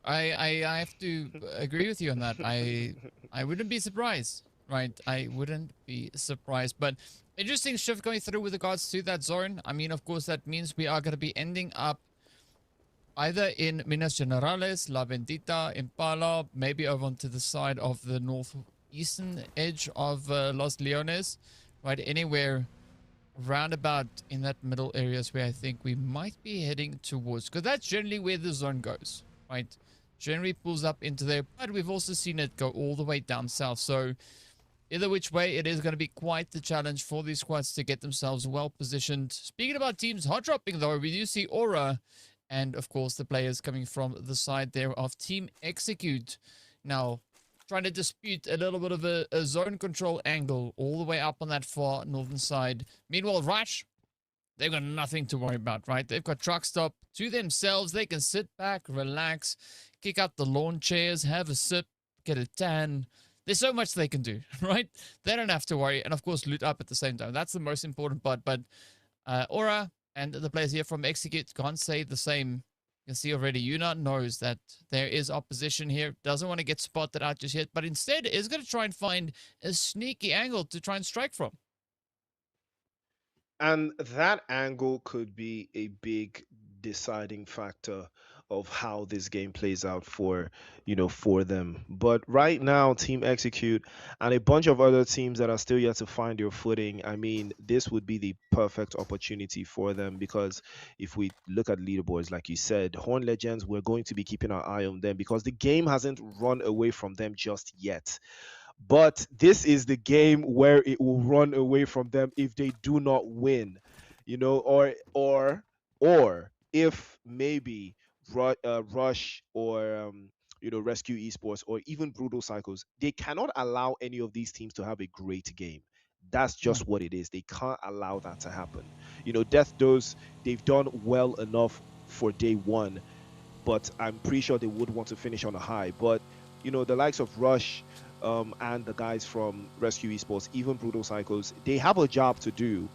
I have to agree with you on that. I wouldn't be surprised, right? I wouldn't be surprised. But interesting shift going through with regards to that zone. I mean, of course, that means we are going to be ending up either in Minas Generales, La Bendita, Impala, maybe over onto the side of the northeastern edge of Los Leones, right? Anywhere roundabout in that middle areas where I think we might be heading towards, because that's generally where the zone goes, right? Generally pulls up into there, but we've also seen it go all the way down south. So either which way, it is going to be quite the challenge for these squads to get themselves well positioned. Speaking about teams hot dropping, though, we do see Aura and, of course, the players coming from the side there of Team Execute. Now, trying to dispute a little bit of a zone control angle all the way up on that far northern side. Meanwhile, Rush, they've got nothing to worry about, right? They've got truck stop to themselves. They can sit back, relax, kick out the lawn chairs, have a sip, get a tan. There's so much they can do, right? They don't have to worry. And, of course, loot up at the same time. That's the most important part. But Aura and the players here from Execute can't say the same. You can see already, Yuna knows that there is opposition here. Doesn't want to get spotted out just yet. But instead is going to try and find a sneaky angle to try and strike from. And that angle could be a big deciding factor of how this game plays out for, for them. But right now, Team Execute and a bunch of other teams that are still yet to find their footing, I mean, this would be the perfect opportunity for them, because if we look at leaderboards, like you said, Horn Legends, we're going to be keeping our eye on them because the game hasn't run away from them just yet. But this is the game where it will run away from them if they do not win, or if maybe Rush or Rescue Esports or even Brutal Cycles, they cannot allow any of these teams to have a great game. That's just what it is. They can't allow that to happen. Death Does, they've done well enough for day one, but I'm pretty sure they would want to finish on a high. But the likes of Rush and the guys from Rescue Esports, even Brutal Cycles, they have a job to do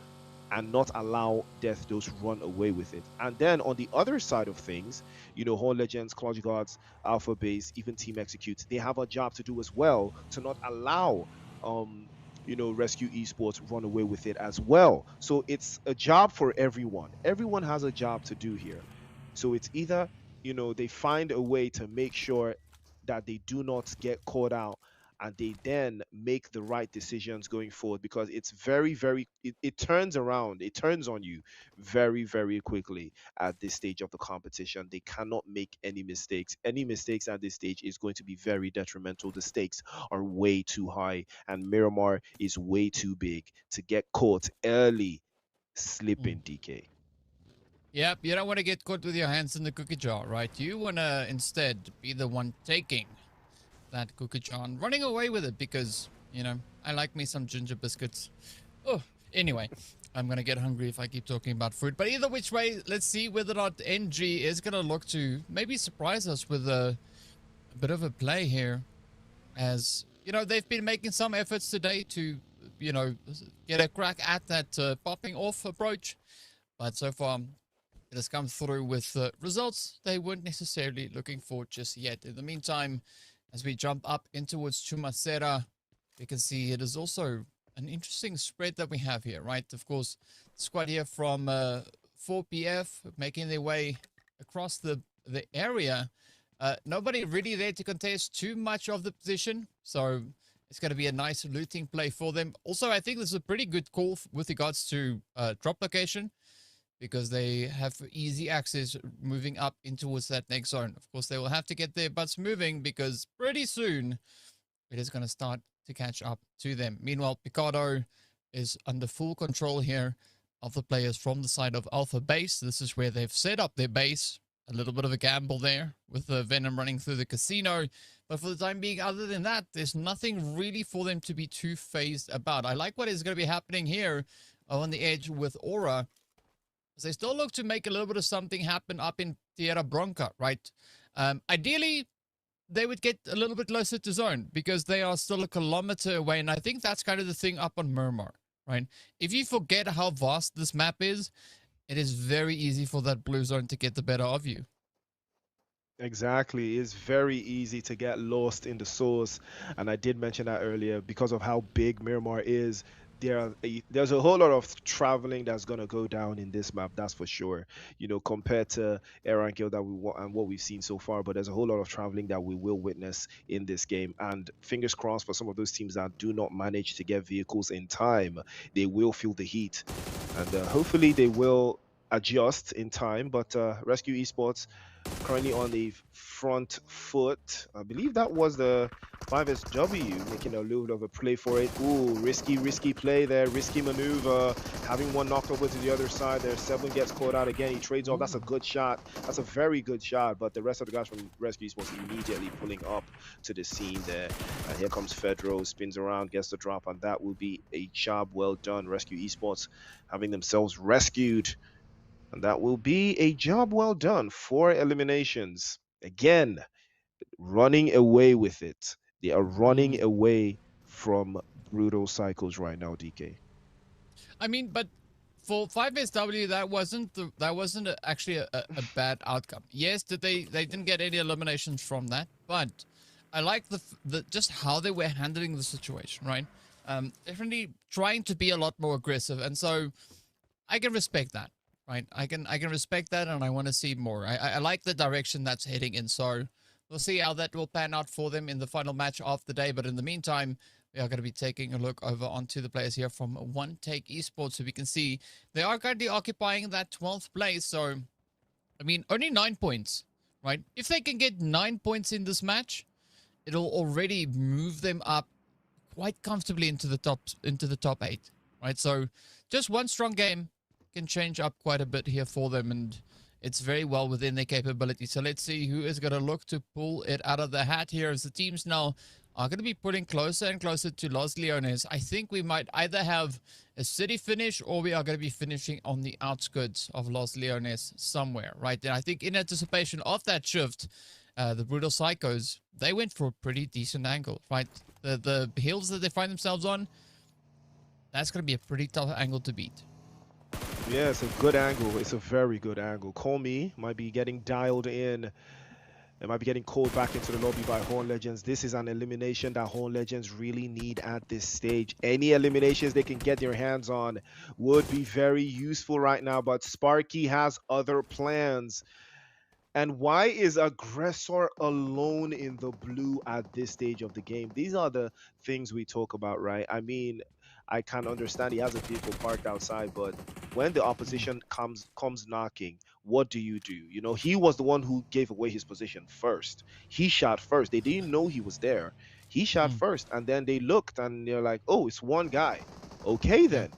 and not allow Death Dose run away with it. And then on the other side of things, Horn Legends, Cloud Guards, Alpha Base, even Team Execute, they have a job to do as well to not allow Rescue Esports run away with it as well. So it's a job for everyone. Everyone has a job to do here. So it's either, they find a way to make sure that they do not get caught out and they then make the right decisions going forward, because it's very, very, it turns around, it turns on you very, very quickly at this stage of the competition. They cannot make any mistakes. Any mistakes at this stage is going to be very detrimental. The stakes are way too high and Miramar is way too big to get caught early slipping, DK. Yep, you don't want to get caught with your hands in the cookie jar, right? You want to instead be the one taking that cookie jar and running away with it, because, I like me some ginger biscuits. Oh, anyway, I'm going to get hungry if I keep talking about food. But either which way, let's see whether or not NG is going to look to maybe surprise us with a bit of a play here. As, they've been making some efforts today to, get a crack at that popping off approach. But so far, it has come through with results they weren't necessarily looking for just yet. In the meantime, as we jump up in towards Chumasera, we can see it is also an interesting spread that we have here, right? Of course, the squad here from 4PF making their way across the area. Nobody really there to contest too much of the position, so it's going to be a nice looting play for them. Also, I think this is a pretty good call with regards to drop location, because they have easy access moving up in towards that next zone. Of course, they will have to get their butts moving, because pretty soon it is going to start to catch up to them. Meanwhile, Picardo is under full control here of the players from the side of Alpha Base. This is where they've set up their base. A little bit of a gamble there with the Venom running through the casino. But for the time being, other than that, there's nothing really for them to be too phased about. I like what is going to be happening here on the edge with Aura. They still look to make a little bit of something happen up in Tierra Bronca, right? Ideally, they would get a little bit closer to zone, because they are still a kilometer away. And I think that's kind of the thing up on Miramar, right? If you forget how vast this map is, it is very easy for that blue zone to get the better of you. Exactly. It's very easy to get lost in the source. And I did mention that earlier, because of how big Miramar is. there's a whole lot of traveling that's gonna go down in this map, that's for sure. Compared to Erangel that we want and what we've seen so far, but there's a whole lot of traveling that we will witness in this game. And fingers crossed for some of those teams that do not manage to get vehicles in time, they will feel the heat, and hopefully they will adjust in time. But Rescue Esports currently on the front foot. I believe that was the 5SW making a little bit of a play for it. Ooh, risky play there, risky maneuver. Having one knocked over to the other side there. Seven gets caught out again. He trades off. That's a good shot. That's a very good shot. But the rest of the guys from Rescue Esports immediately pulling up to the scene there. And here comes Fedro, spins around, gets the drop, and that will be a job well done. Rescue Esports having themselves rescued. And that will be a job well done. 4 eliminations. Again, running away with it. They are running away from brutal cycles right now, DK. I mean, but for 5SW, that wasn't actually a bad outcome. Yes, they didn't get any eliminations from that, but I like the just how they were handling the situation, right? Definitely trying to be a lot more aggressive, and so I can respect that. Right, I can respect that, and I want to see more. I like the direction that's heading in, so we'll see how that will pan out for them in the final match of the day. But in the meantime, we are going to be taking a look over onto the players here from One Take Esports, so we can see they are currently occupying that 12th place. So, I mean, only 9 points, right? If they can get 9 points in this match, it'll already move them up quite comfortably into the top 8, right? So, just one strong game can change up quite a bit here for them, and it's very well within their capability. So let's see who is going to look to pull it out of the hat here, as the teams now are going to be putting closer and closer to Los Leones. I think we might either have a city finish, or we are going to be finishing on the outskirts of Los Leones somewhere, right? And I think in anticipation of that shift, the Brutal Psychos, they went for a pretty decent angle, right? The hills that they find themselves on, that's going to be a pretty tough angle to beat. Yeah, it's a good angle. It's a very good angle. Call me. Might be getting dialed in. It might be getting called back into the lobby by Horn Legends. This is an elimination that Horn Legends really need at this stage. Any eliminations they can get their hands on would be very useful right now. But Sparky has other plans. And why is Aggressor alone in the blue at this stage of the game? These are the things we talk about, right? I mean, I can understand he has a vehicle parked outside, but when the opposition comes knocking, what do? He was the one who gave away his position first. He shot first. They didn't know he was there. He shot first, and then they looked and they're like, oh, it's one guy. Okay, then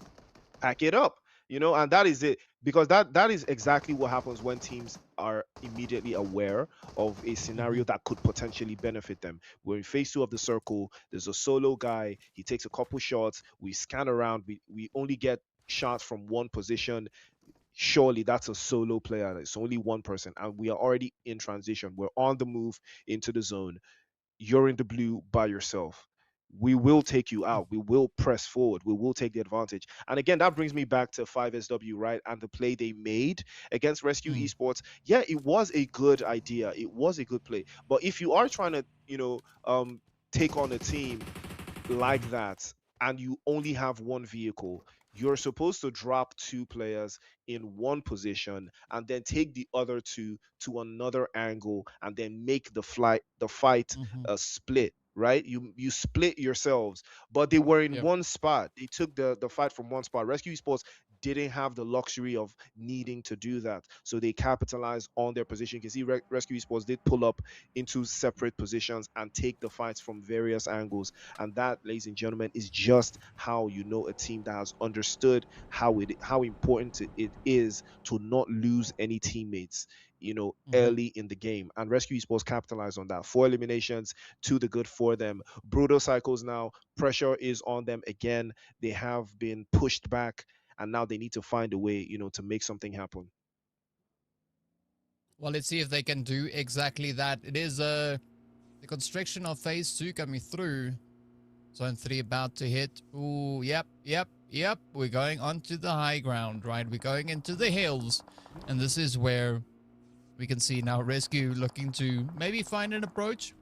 pack it up. And that is it, because that is exactly what happens when teams are immediately aware of a scenario that could potentially benefit them. We're in phase 2 of the circle. There's a solo guy. He takes a couple shots. We scan around. We only get shots from one position. Surely that's a solo player. It's only one person, and we are already in transition. We're on the move into the zone. You're in the blue by yourself. We will take you out. We will press forward. We will take the advantage. And again, that brings me back to 5SW, right? And the play they made against Rescue Esports. Yeah, it was a good idea. It was a good play. But if you are trying to, take on a team like that, and you only have one vehicle, you're supposed to drop 2 players in one position and then take the other 2 to another angle and then make the fight split, right? You split yourselves, but they were in one spot. They took the fight from one spot. Rescue Esports didn't have the luxury of needing to do that, so they capitalized on their position. You can see Rescue Esports did pull up into separate positions and take the fights from various angles, and that, ladies and gentlemen, is just how a team that has understood how important it is to not lose any teammates early in the game. And Rescue Esports capitalized on that. 4 eliminations to the good for them. Brutal Cycles now, pressure is on them again. They have been pushed back, and now they need to find a way, to make something happen. Well, let's see if they can do exactly that. It is the constriction of phase 2 coming through. Zone 3 about to hit. Ooh, yep. We're going onto the high ground, right? We're going into the hills. And this is where we can see now Rescue looking to maybe find an approach.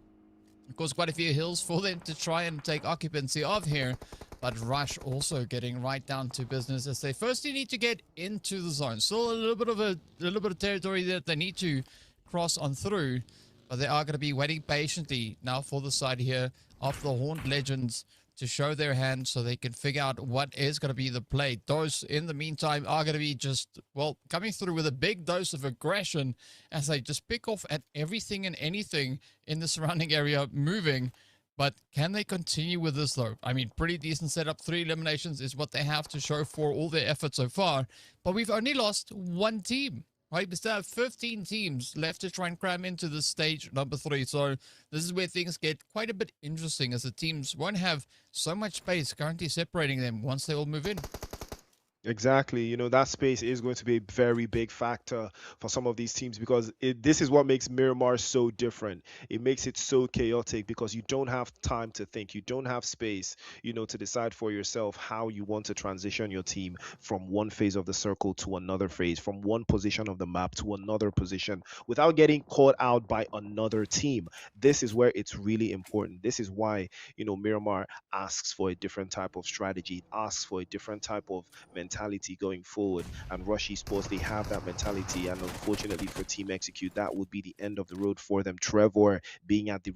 Of course, quite a few hills for them to try and take occupancy of here. but Rush also getting right down to business as they firstly need to get into the zone. Still a little bit of territory that they need to cross on through, but they are going to be waiting patiently now for the side here of the Horned Legends to show their hand so they can figure out what is going to be the play. Those, in the meantime, are going to be just, well, coming through with a big dose of aggression as they just pick off at everything and anything in the surrounding area moving. But can they continue with this, though? I mean, pretty decent setup. 3 eliminations is what they have to show for all their efforts so far. But we've only lost 1 team. Right, we still have 15 teams left to try and cram into this stage number 3. So this is where things get quite a bit interesting, as the teams won't have so much space currently separating them once they all move in. Exactly. You know, that space is going to be a very big factor for some of these teams because this is what makes Miramar so different. It makes it so chaotic because you don't have time to think. You don't have space, you know, to decide for yourself how you want to transition your team from one phase of the circle to another phase, from one position of the map to another position without getting caught out by another team. This is where it's really important. This is why, you know, Miramar asks for a different type of strategy, asks for a different type of mentality going forward, and Rush Esports, they have that mentality, and unfortunately for Team Execute, that would be the end of the road for them. Trevor being at the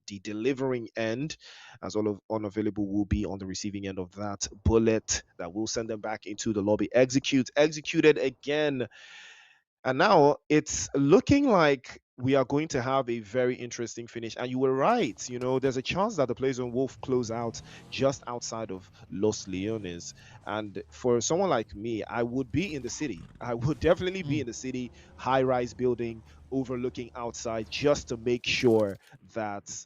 the delivering end, as all of Unavailable will be on the receiving end of that bullet that will send them back into the lobby. Executed again. And now it's looking like we are going to have a very interesting finish. And you were right. You know, there's a chance that the Playzone will close out just outside of Los Leones. And for someone like me, I would be in the city. I would definitely be in the city, high-rise building, overlooking outside, just to make sure that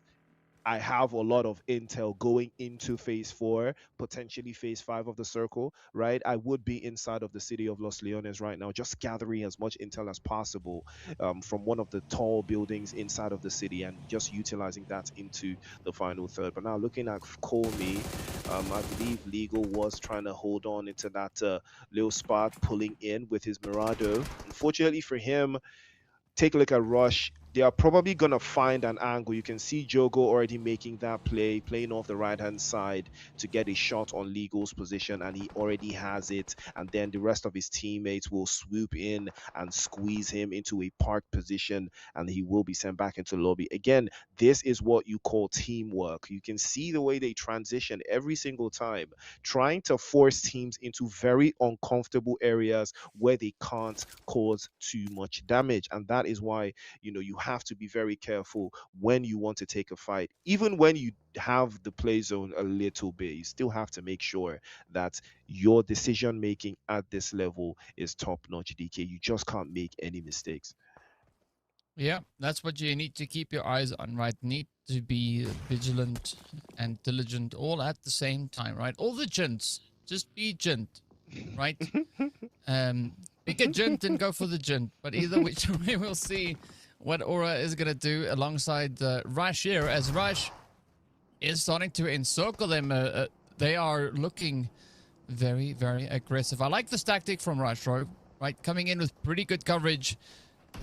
I have a lot of intel going into phase 4, potentially phase 5 of the circle, right? I would be inside of the city of Los Leones right now, just gathering as much intel as possible from one of the tall buildings inside of the city and just utilizing that into the final third. But now looking at Call Me, I believe Legal was trying to hold on into that little spot, pulling in with his Mirado. Unfortunately for him, take a look at Rush. They are probably going to find an angle. You can see Jogo already making that play, playing off the right-hand side to get a shot on Legal's position, and he already has it. And then the rest of his teammates will swoop in and squeeze him into a parked position, and he will be sent back into the lobby. Again, this is what you call teamwork. You can see the way they transition every single time, trying to force teams into very uncomfortable areas where they can't cause too much damage. And that is why, you know, you have to be very careful when you want to take a fight. Even when you have the play zone a little bit, you still have to make sure that your decision making at this level is top notch, DK. You just can't make any mistakes. Yeah, that's what you need to keep your eyes on, right? Need to be vigilant and diligent all at the same time, right? All the gents, just be gent, right? Pick a gent and go for the gent. But either which way, we'll see what Aura is going to do alongside Rush here, as Rush is starting to encircle them. They are looking very, very aggressive. I like this tactic from Rush, right? Coming in with pretty good coverage,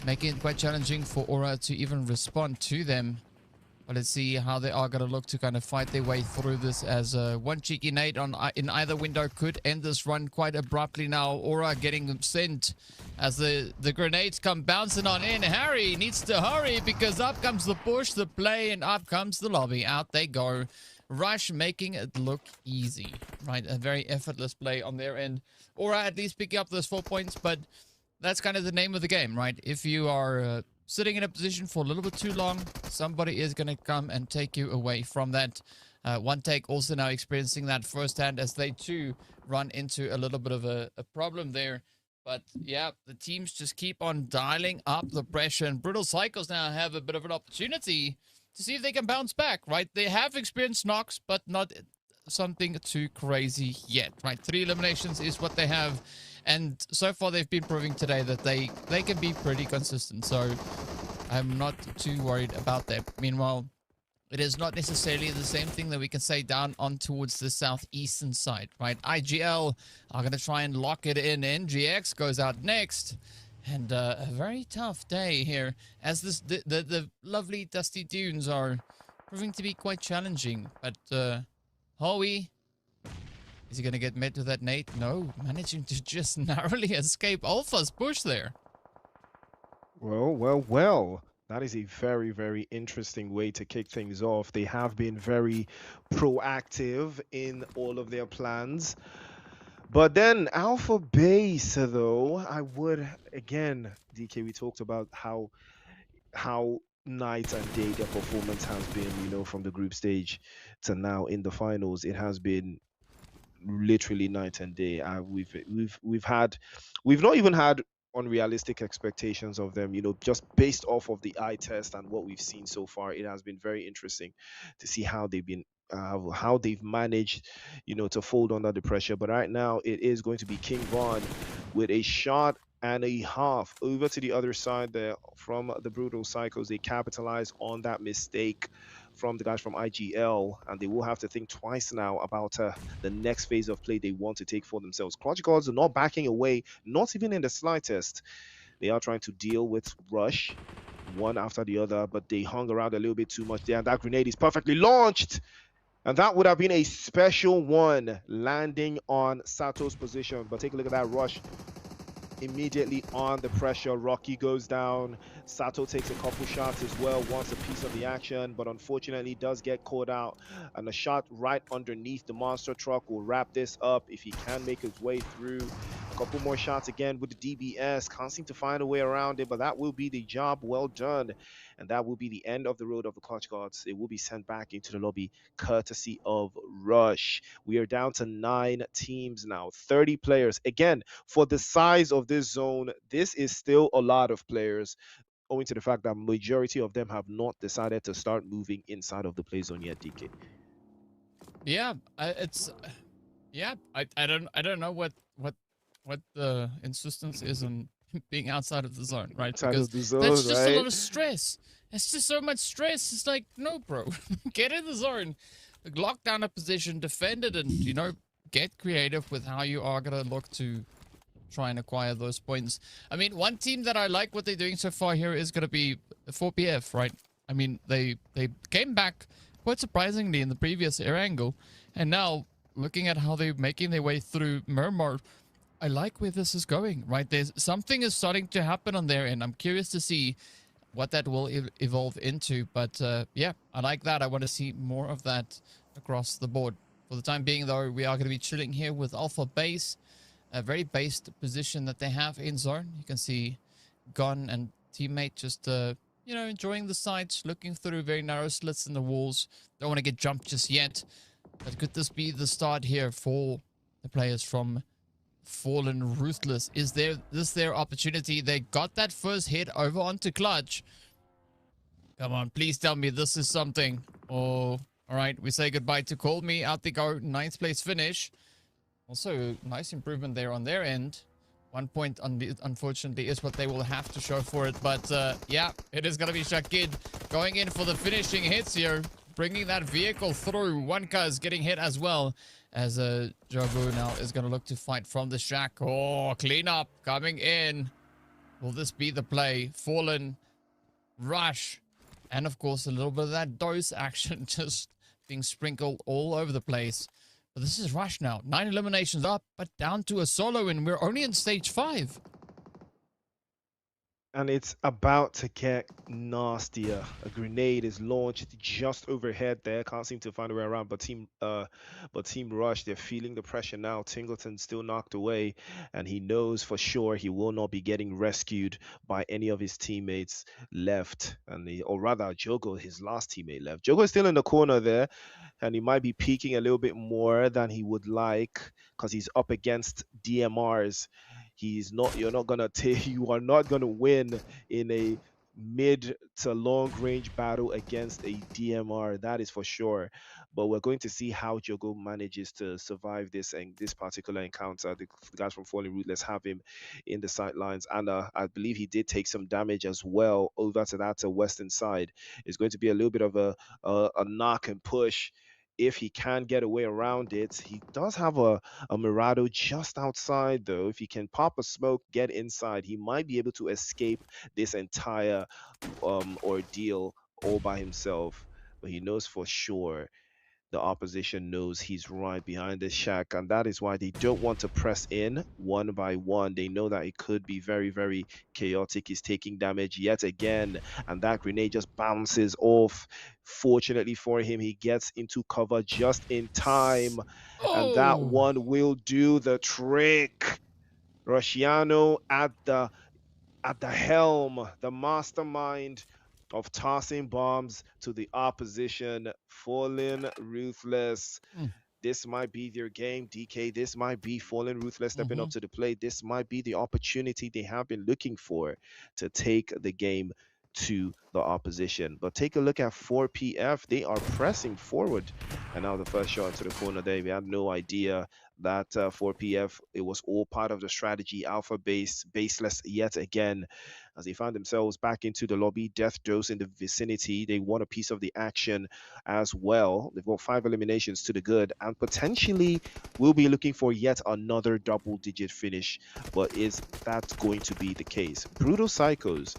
making it quite challenging for Aura to even respond to them. But let's see how they are going to look to kind of fight their way through this, as one cheeky nade in either window could end this run quite abruptly. Now Aura getting sent as the grenades come bouncing on in. Harry needs to hurry because up comes the push, the play, and up comes the lobby. Out they go. Rush making it look easy, right? A very effortless play on their end. Aura at least picking up those 4 points, but that's kind of the name of the game, right? If you are sitting in a position for a little bit too long, somebody is going to come and take you away from that. One Take also now experiencing that firsthand as they too run into a little bit of a problem there. But yeah, the teams just keep on dialing up the pressure, and Brutal Cycles now have a bit of an opportunity to see if they can bounce back, right? They have experienced knocks, but not something too crazy yet, right? 3 eliminations is what they have. And so far, they've been proving today that they can be pretty consistent. So I'm not too worried about that. Meanwhile, it is not necessarily the same thing that we can say down on towards the southeastern side, right? IGL are going to try and lock it in. NGX goes out next. And a very tough day here, as the lovely dusty dunes are proving to be quite challenging. But Howie Is he going to get met with that nade? No, managing to just narrowly escape Alpha's push there. Well, well, well. That is a very, very interesting way to kick things off. They have been very proactive in all of their plans. But then Alpha Base, though, I would again, DK, we talked about how night and day their performance has been, from the group stage to now in the finals. It has been literally night and day. We've not even had unrealistic expectations of them, just based off of the eye test and what we've seen so far. It has been very interesting to see how they've managed, to fold under the pressure. But right now it is going to be King Von with a shot and a half over to the other side there from the Brutal Cycles. They capitalize on that mistake from the guys from IGL, and they will have to think twice now about the next phase of play they want to take for themselves. Clutch Gods are not backing away, not even in the slightest. They are trying to deal with Rush one after the other, but they hung around a little bit too much there, and that grenade is perfectly launched. And that would have been a special one landing on Sato's position. But take a look at that Rush immediately on the pressure. Rocky goes down. Sato takes a couple shots as well, wants a piece of the action, but unfortunately does get caught out. And a shot right underneath the monster truck will wrap this up if he can make his way through. A couple more shots again with the DBS. Can't seem to find a way around it, but that will be the job well done. And that will be the end of the road of the Clutch Gods. It will be sent back into the lobby courtesy of Rush. We are down to 9 teams now, 30 players. Again, for the size of this zone, this is still a lot of players, owing to the fact that majority of them have not decided to start moving inside of the play zone yet, DK. Yeah, I don't know what the insistence is on being outside of the zone, right? Outside because of the zone, that's just right? a lot of stress. It's just so much stress. It's like, no, bro, get in the zone, lock down a position, defend it, and get creative with how you are gonna look to try and acquire those points. I mean, one team that I like what they're doing so far here is gonna be 4PF, right? I mean, they came back quite surprisingly in the previous Erangel, and now looking at how they're making their way through Miramar, I like where this is going, right? There's something is starting to happen on there, and I'm curious to see what that will evolve into. But yeah, I like that. I want to see more of that across the board. For the time being, though, we are going to be chilling here with Alpha Base, a very based position that they have in zone. You can see Gon and teammate just, enjoying the sights, looking through very narrow slits in the walls. Don't want to get jumped just yet. But could this be the start here for the players from Fallen Ruthless? Is this their opportunity? They got that first hit over onto Clutch. Come on, please tell me this is something. Oh, all right. We say goodbye to Call Me. Out they go. 9th place finish. Also, nice improvement there on their end. 1 point, unfortunately, is what they will have to show for it. But yeah, it is going to be Shakid going in for the finishing hits here. Bringing that vehicle through. 1K is getting hit as well, as Jobu now is going to look to fight from the shack. Oh, clean up coming in. Will this be the play? Fallen, Rush, and of course a little bit of that dose action just being sprinkled all over the place. But this is Rush now. 9 eliminations up, but down to a solo, and we're only in stage 5. And it's about to get nastier. A grenade is launched just overhead there. Can't seem to find a way around. But Team Rush, they're feeling the pressure now. Tingleton still knocked away, and he knows for sure he will not be getting rescued by any of his teammates left. Or rather, Jogo, his last teammate left. Jogo is still in the corner there, and he might be peeking a little bit more than he would like because he's up against DMRs. You are not gonna win in a mid to long range battle against a DMR, that is for sure. But we're going to see how Jogo manages to survive this particular encounter. The guys from Falling Rootless have him in the sidelines, and I believe he did take some damage as well over to that western side. It's going to be a little bit of a knock and push. If he can get away around it, he does have a Mirado just outside, though. If he can pop a smoke, get inside, he might be able to escape this entire ordeal all by himself. But he knows for sure the opposition knows he's right behind the shack, and that is why they don't want to press in one by one. They know that it could be very, very chaotic. He's taking damage yet again, and that grenade just bounces off. Fortunately for him, he gets into cover just in time, and that Oh. one will do the trick. Rusciano at the helm, the mastermind of tossing bombs to the opposition, falling ruthless. Mm. This might be their game, DK. This might be falling ruthless stepping Mm-hmm. up to the plate. This might be the opportunity they have been looking for to take the game to the opposition. But take a look at 4PF. They are pressing forward. And now the first shot into the corner there. We had no idea that 4PF, it was all part of the strategy. Alpha base, baseless yet again. As they found themselves back into the lobby, death dose in the vicinity. They want a piece of the action as well. They've got 5 eliminations to the good, and potentially will be looking for yet another double-digit finish. But is that going to be the case? Brutal Psychos,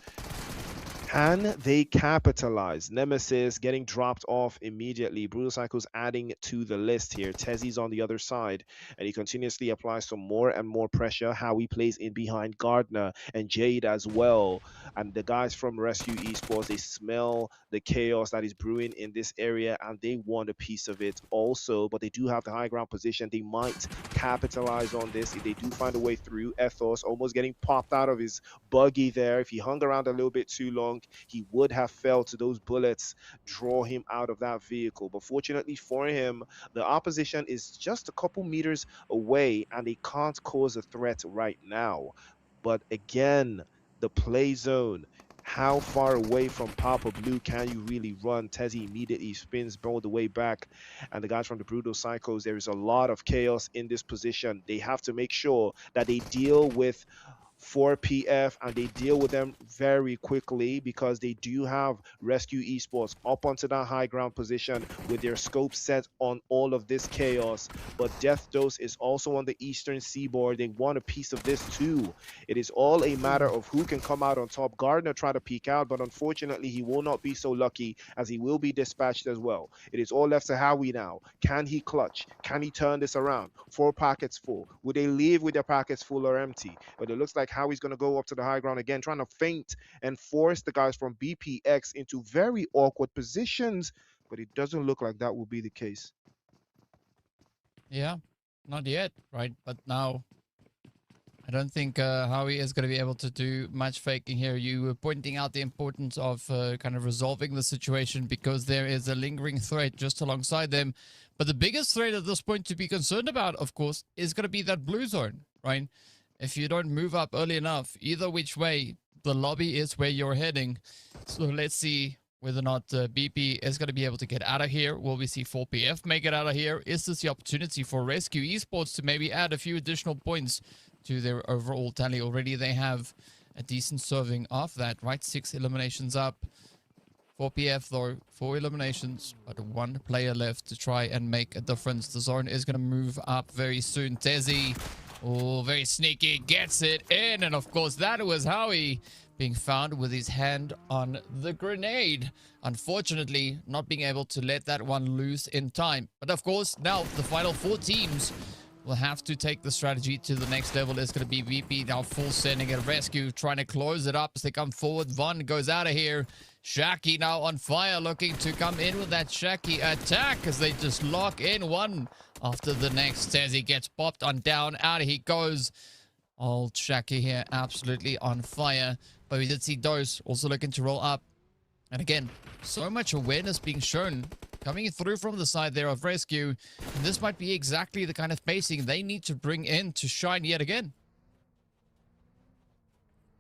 can they capitalize? Nemesis getting dropped off immediately. Brutal Cycles adding to the list here. Tezzy's on the other side, and he continuously applies some more and more pressure. Howie plays in behind Gardner and Jade as well. And the guys from Rescue Esports, they smell the chaos that is brewing in this area, and they want a piece of it also. But they do have the high ground position. They might capitalize on this if they do find a way through. Ethos almost getting popped out of his buggy there. If he hung around a little bit too long, he would have fell to those bullets, draw him out of that vehicle. But fortunately for him, the opposition is just a couple meters away, and they can't cause a threat right now. But again, the play zone. How far away from Papa Blue can you really run? Tezzy immediately spins all the way back. And the guys from the Brutal Psychos, there is a lot of chaos in this position. They have to make sure that they deal with 4PF, and they deal with them very quickly, because they do have Rescue Esports up onto that high ground position with their scope set on all of this chaos. But Death Dose is also on the eastern seaboard. They want a piece of this too. It is all a matter of who can come out on top. Gardner try to peek out, but unfortunately he will not be so lucky, as he will be dispatched as well. It is all left to Howie now. Can he clutch? Can he turn this around? 4 pockets full. Would they leave with their pockets full or empty? But it looks like Howie's going to go up to the high ground again, trying to feint and force the guys from BPX into very awkward positions. But it doesn't look like that will be the case. Yeah, not yet, right? But now, I don't think Howie is going to be able to do much faking here. You were pointing out the importance of kind of resolving the situation, because there is a lingering threat just alongside them. But the biggest threat at this point to be concerned about, of course, is going to be that blue zone, right? If you don't move up early enough, either which way, the lobby is where you're heading. So let's see whether or not BP is going to be able to get out of here. Will we see 4PF make it out of here? Is this the opportunity for Rescue Esports to maybe add a few additional points to their overall tally? Already they have a decent serving of that, right? 6 eliminations up. 4PF though, 4 eliminations, but 1 player left to try and make a difference. The zone is going to move up very soon. Tezzy, oh, very sneaky, gets it in. And of course, that was Howie being found with his hand on the grenade. Unfortunately, not being able to let that one loose in time. But of course, now the final 4 teams will have to take the strategy to the next level. It's going to be VP now full sending a rescue, trying to close it up as they come forward. Von goes out of here. Shaki now on fire, looking to come in with that Shaki attack as they just lock in one after the next. As he gets popped on down, out he goes. Old Shaki here absolutely on fire. But we did see Dose also looking to roll up. And again, so much awareness being shown coming through from the side there of Rescue. And this might be exactly the kind of pacing they need to bring in to shine yet again.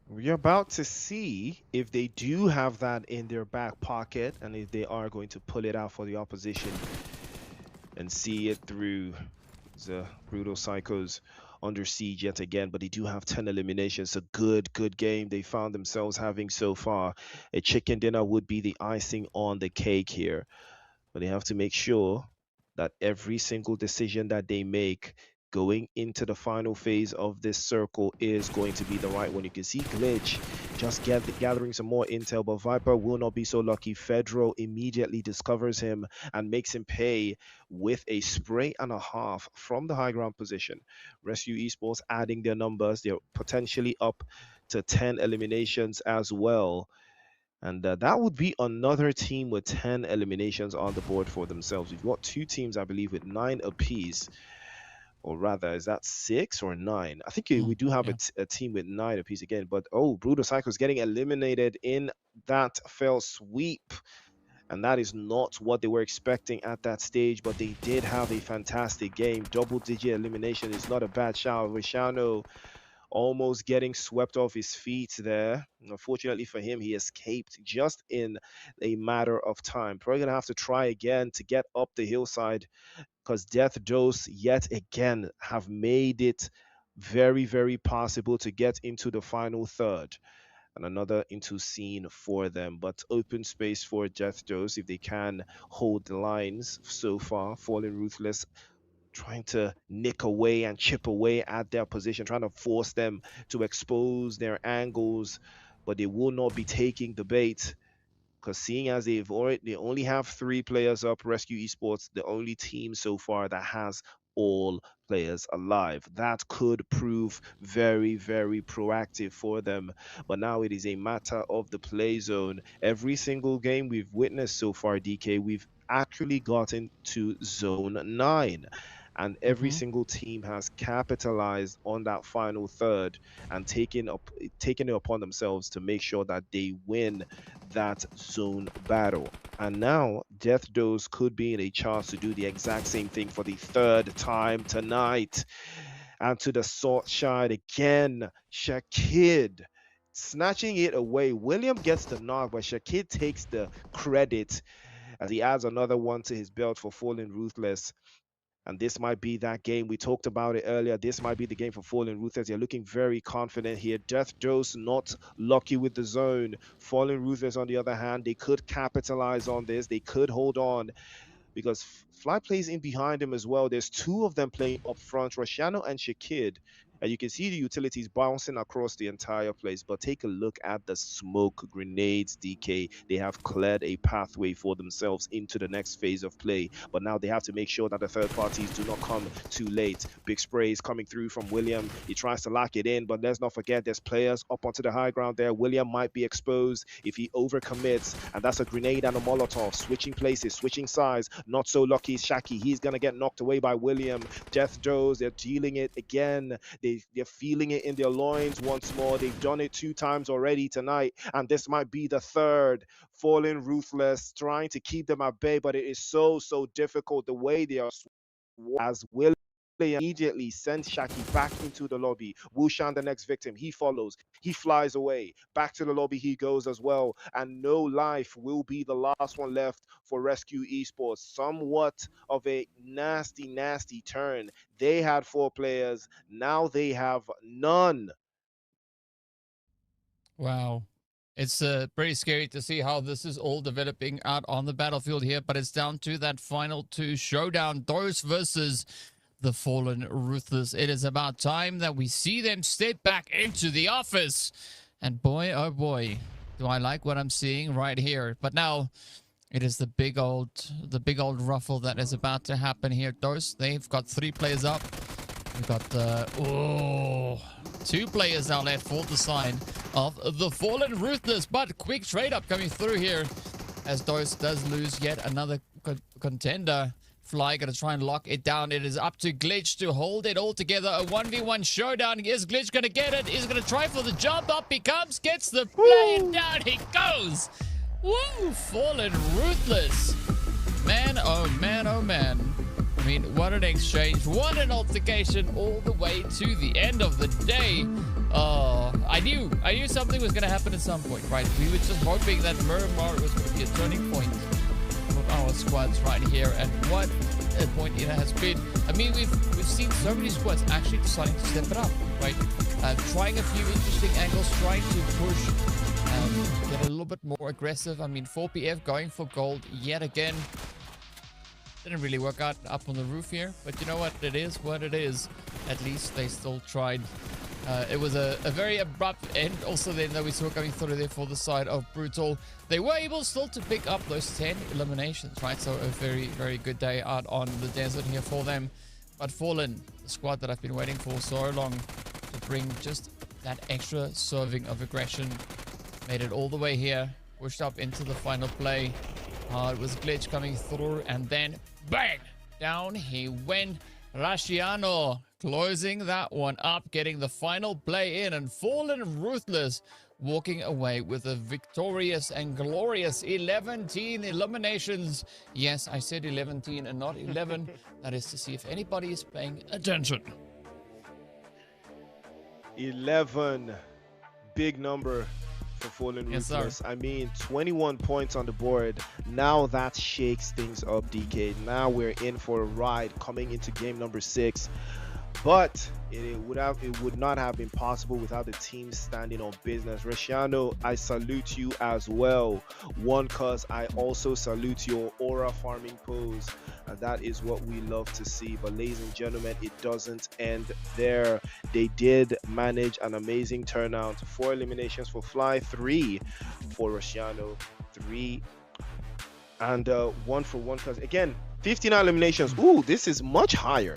We're about to see if they do have that in their back pocket, and if they are going to pull it out for the opposition and see it through. The Brutal Psychos under siege yet again, but they do have 10 eliminations. A good game they found themselves having so far. A chicken dinner would be the icing on the cake here, but they have to make sure that every single decision that they make going into the final phase of this circle is going to be the right one. You can see Glitch just gathering some more intel, but Viper will not be so lucky. Fedro immediately discovers him and makes him pay with a spray and a half from the high ground position. Rescue Esports adding their numbers. They're potentially up to 10 eliminations as well. And that would be another team with 10 eliminations on the board for themselves. We've got two teams, I believe, with 9 apiece. Or rather, is that 6 or 9? I think we do have a team with 9 apiece again. But, oh, Brutal Cycles getting eliminated in that fell sweep. And that is not what they were expecting at that stage. But they did have a fantastic game. Double-digit elimination is not a bad shout. Rishano almost getting swept off his feet there. Unfortunately for him, he escaped just in a matter of time. Probably going to have to try again to get up the hillside, because Death Dose yet again have made it very, very possible to get into the final third. And another into scene for them, but open space for Death Dose if they can hold the lines so far. Fallen Ruthless trying to nick away and chip away at their position, trying to force them to expose their angles, but they will not be taking the bait, because seeing as they only have 3 players up, Rescue Esports, the only team so far that has all players alive. That could prove very, very proactive for them. But now it is a matter of the play zone. Every single game we've witnessed so far, DK, we've actually gotten to zone 9. And every single team has capitalized on that final third and taken it upon themselves to make sure that they win that zone battle. And now Death Dose could be in a chance to do the exact same thing for the 3rd time tonight. And to the salt side again, Shakid snatching it away. William gets the knock, but Shakid takes the credit as he adds another one to his belt for Fallen Ruthless. And this might be that game. We talked about it earlier. This might be the game for Fallen Ruthless. They're looking very confident here. Death Dose not lucky with the zone. Fallen Ruthless, on the other hand, they could capitalize on this. They could hold on, because Fly plays in behind him as well. There's 2 of them playing up front, Rosciano and Shakid. And you can see the utilities bouncing across the entire place. But take a look at the smoke grenades, DK. They have cleared a pathway for themselves into the next phase of play. But now they have to make sure that the third parties do not come too late. Big sprays coming through from William. He tries to lock it in, but let's not forget there's players up onto the high ground there. William might be exposed if he overcommits. And that's a grenade and a Molotov. Switching places, switching sides. Not so lucky is Shaki. He's going to get knocked away by William. Death Dose, they're dealing it again. They're feeling it in their loins once more. They've done it 2 times already tonight, and this might be the 3rd. Fallen Ruthless trying to keep them at bay, but it is so difficult the way they are, as William immediately sends Shaki back into the lobby. Wushan, the next victim, he follows. He flies away. Back to the lobby he goes as well. And no life will be the last one left for Rescue Esports. Somewhat of a nasty turn. They had 4 players. Now they have none. Wow. It's pretty scary to see how this is all developing out on the battlefield here, but it's down to that final 2 showdown. Those versus the Fallen Ruthless. It is about time that we see them step back into the office. And boy, oh boy, do I like what I'm seeing right here. But now it is the big old ruffle that is about to happen here. They've got 3 players up. We've got 2 players now left for the side of the Fallen Ruthless. But quick trade up coming through here as Dose does lose yet another contender. Fly gonna try and lock it down. It is up to Glitch to hold it all together. A 1v1 showdown. Is Glitch gonna get it? He's gonna try for the jump. Up he comes, gets the play, and down he goes. Woo! Fallen Ruthless. Man, oh man, oh man. I mean, what an exchange. What an altercation all the way to the end of the day. Oh, I knew something was gonna happen at some point, right? We were just hoping that Miramar was gonna be a turning point of our squads right here, and what a point it has been. I mean, we've seen so many squads actually deciding to step it up, right? Trying a few interesting angles, trying to push, get a little bit more aggressive. I mean, 4PF going for gold yet again. Didn't really work out up on the roof here, but you know what? It is what it is. At least they still tried. It was a very abrupt end also then that we saw coming through there for the side of Brutal. They were able still to pick up those 10 eliminations, right? So a very, very good day out on the desert here for them. But Fallen, the squad that I've been waiting for so long to bring just that extra serving of aggression, made it all the way here, pushed up into the final play. It was Glitch coming through, and then bang! Down he went. Rashiano closing that one up, getting the final play in, and Fallen Ruthless walking away with a victorious and glorious 11 eliminations. Yes, I said 11 and not 11. That is to see if anybody is paying attention. 11, big number for Fallen Yes, Ruthless. sir. I mean, 21 points on the board. Now that shakes things up, DK. Now we're in for a ride coming into game number 6. But it would not have been possible without the team standing on business. Rashiano, I salute you as well. One, cause I also salute your aura farming pose, and that is what we love to see. But ladies and gentlemen, it doesn't end there. They did manage an amazing turnout. 4 eliminations for Fly, 3 for Rashiano, 3 and 1 for one, cause again 59 eliminations. Ooh, this is much higher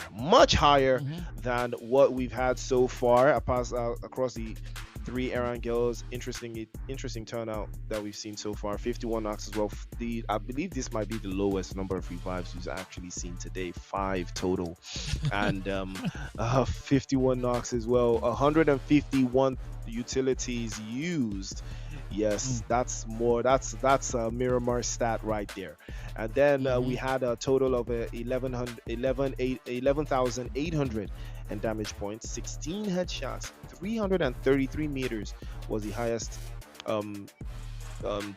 than what we've had so far across the 3 Erangels. Interesting turnout that we've seen so far. 51 knocks as well. I believe this might be the lowest number of revives we've actually seen today, 5 total, and 51 knocks as well. 151 utilities used. Yes, that's more. That's a Miramar stat right there. And then we had a total of 11,800 and damage points, 16 headshots, 333 meters was the highest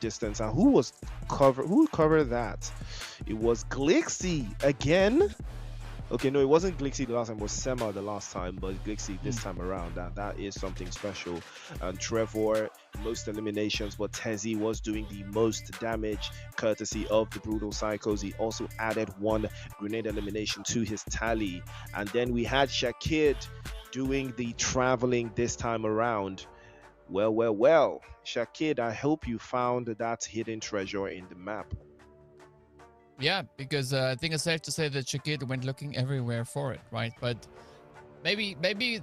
distance. And who covered that? It was Glixie again. Okay, no, it wasn't Glixie the last time. It was Sema the last time, but Glixie this time around. That is something special. And Trevor, most eliminations, but Tezzy was doing the most damage, courtesy of the Brutal Psychos. He also added 1 grenade elimination to his tally. And then we had Shakid doing the traveling this time around. Well. Shakid, I hope you found that hidden treasure in the map. Yeah, because I think it's safe to say that Shakid went looking everywhere for it, right? But maybe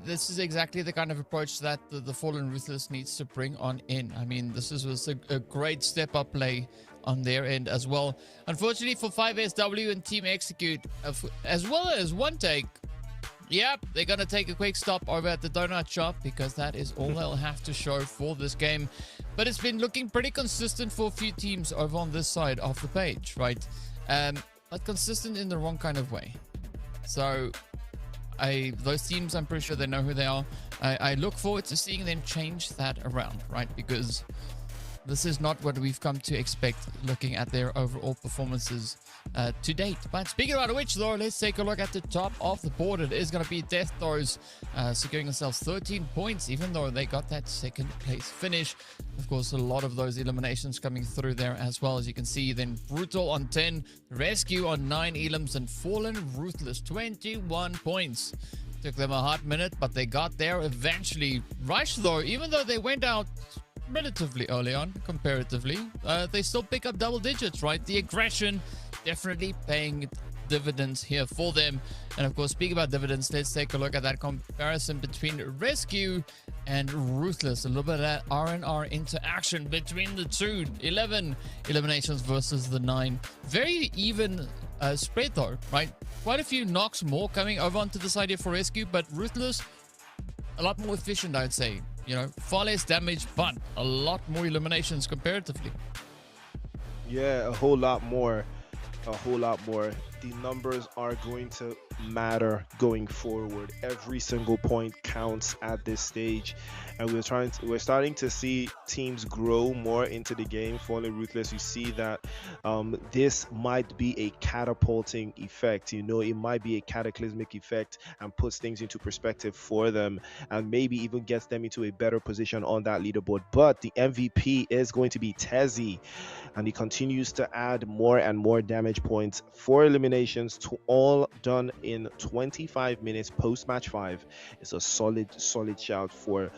this is exactly the kind of approach that the Fallen Ruthless needs to bring on in. I mean, this was a great step-up play on their end as well. Unfortunately for 5SW and Team Execute, as well as One Take, yep, they're going to take a quick stop over at the donut shop because that is all they'll have to show for this game. But it's been looking pretty consistent for a few teams over on this side of the page, right? But consistent in the wrong kind of way. So those teams, I'm pretty sure they know who they are. I look forward to seeing them change that around, right? Because this is not what we've come to expect looking at their overall performances to date. But speaking about which, though, let's take a look at the top of the board. It is going to be Death Throws securing themselves 13 points, even though they got that second place finish. Of course, a lot of those eliminations coming through there as well, as you can see. Then Brutal on 10, Rescue on 9 elims, and Fallen Ruthless 21 points. Took them a hot minute, but they got there eventually. Rush, though, even though they went out relatively early on, comparatively, they still pick up double digits, right? The aggression definitely paying dividends here for them. And of course, speaking about dividends, let's take a look at that comparison between Rescue and Ruthless. A little bit of that R&R interaction between the two. 11 eliminations versus the 9. Very even spread though, right? Quite a few knocks more coming over onto the side here for Rescue, but Ruthless, a lot more efficient, I'd say. You know, far less damage, but a lot more eliminations comparatively. Yeah, a whole lot more. The numbers are going to matter going forward. Every single point counts at this stage, and we're starting to see teams grow more into the game. Fallen Ruthless, you see that this might be a catapulting effect. You know, it might be a cataclysmic effect and puts things into perspective for them, and maybe even gets them into a better position on that leaderboard. But the MVP is going to be Tezzy, and he continues to add more and more damage points. 4 eliminations to all done in 25 minutes post-match 5 is a solid shout for,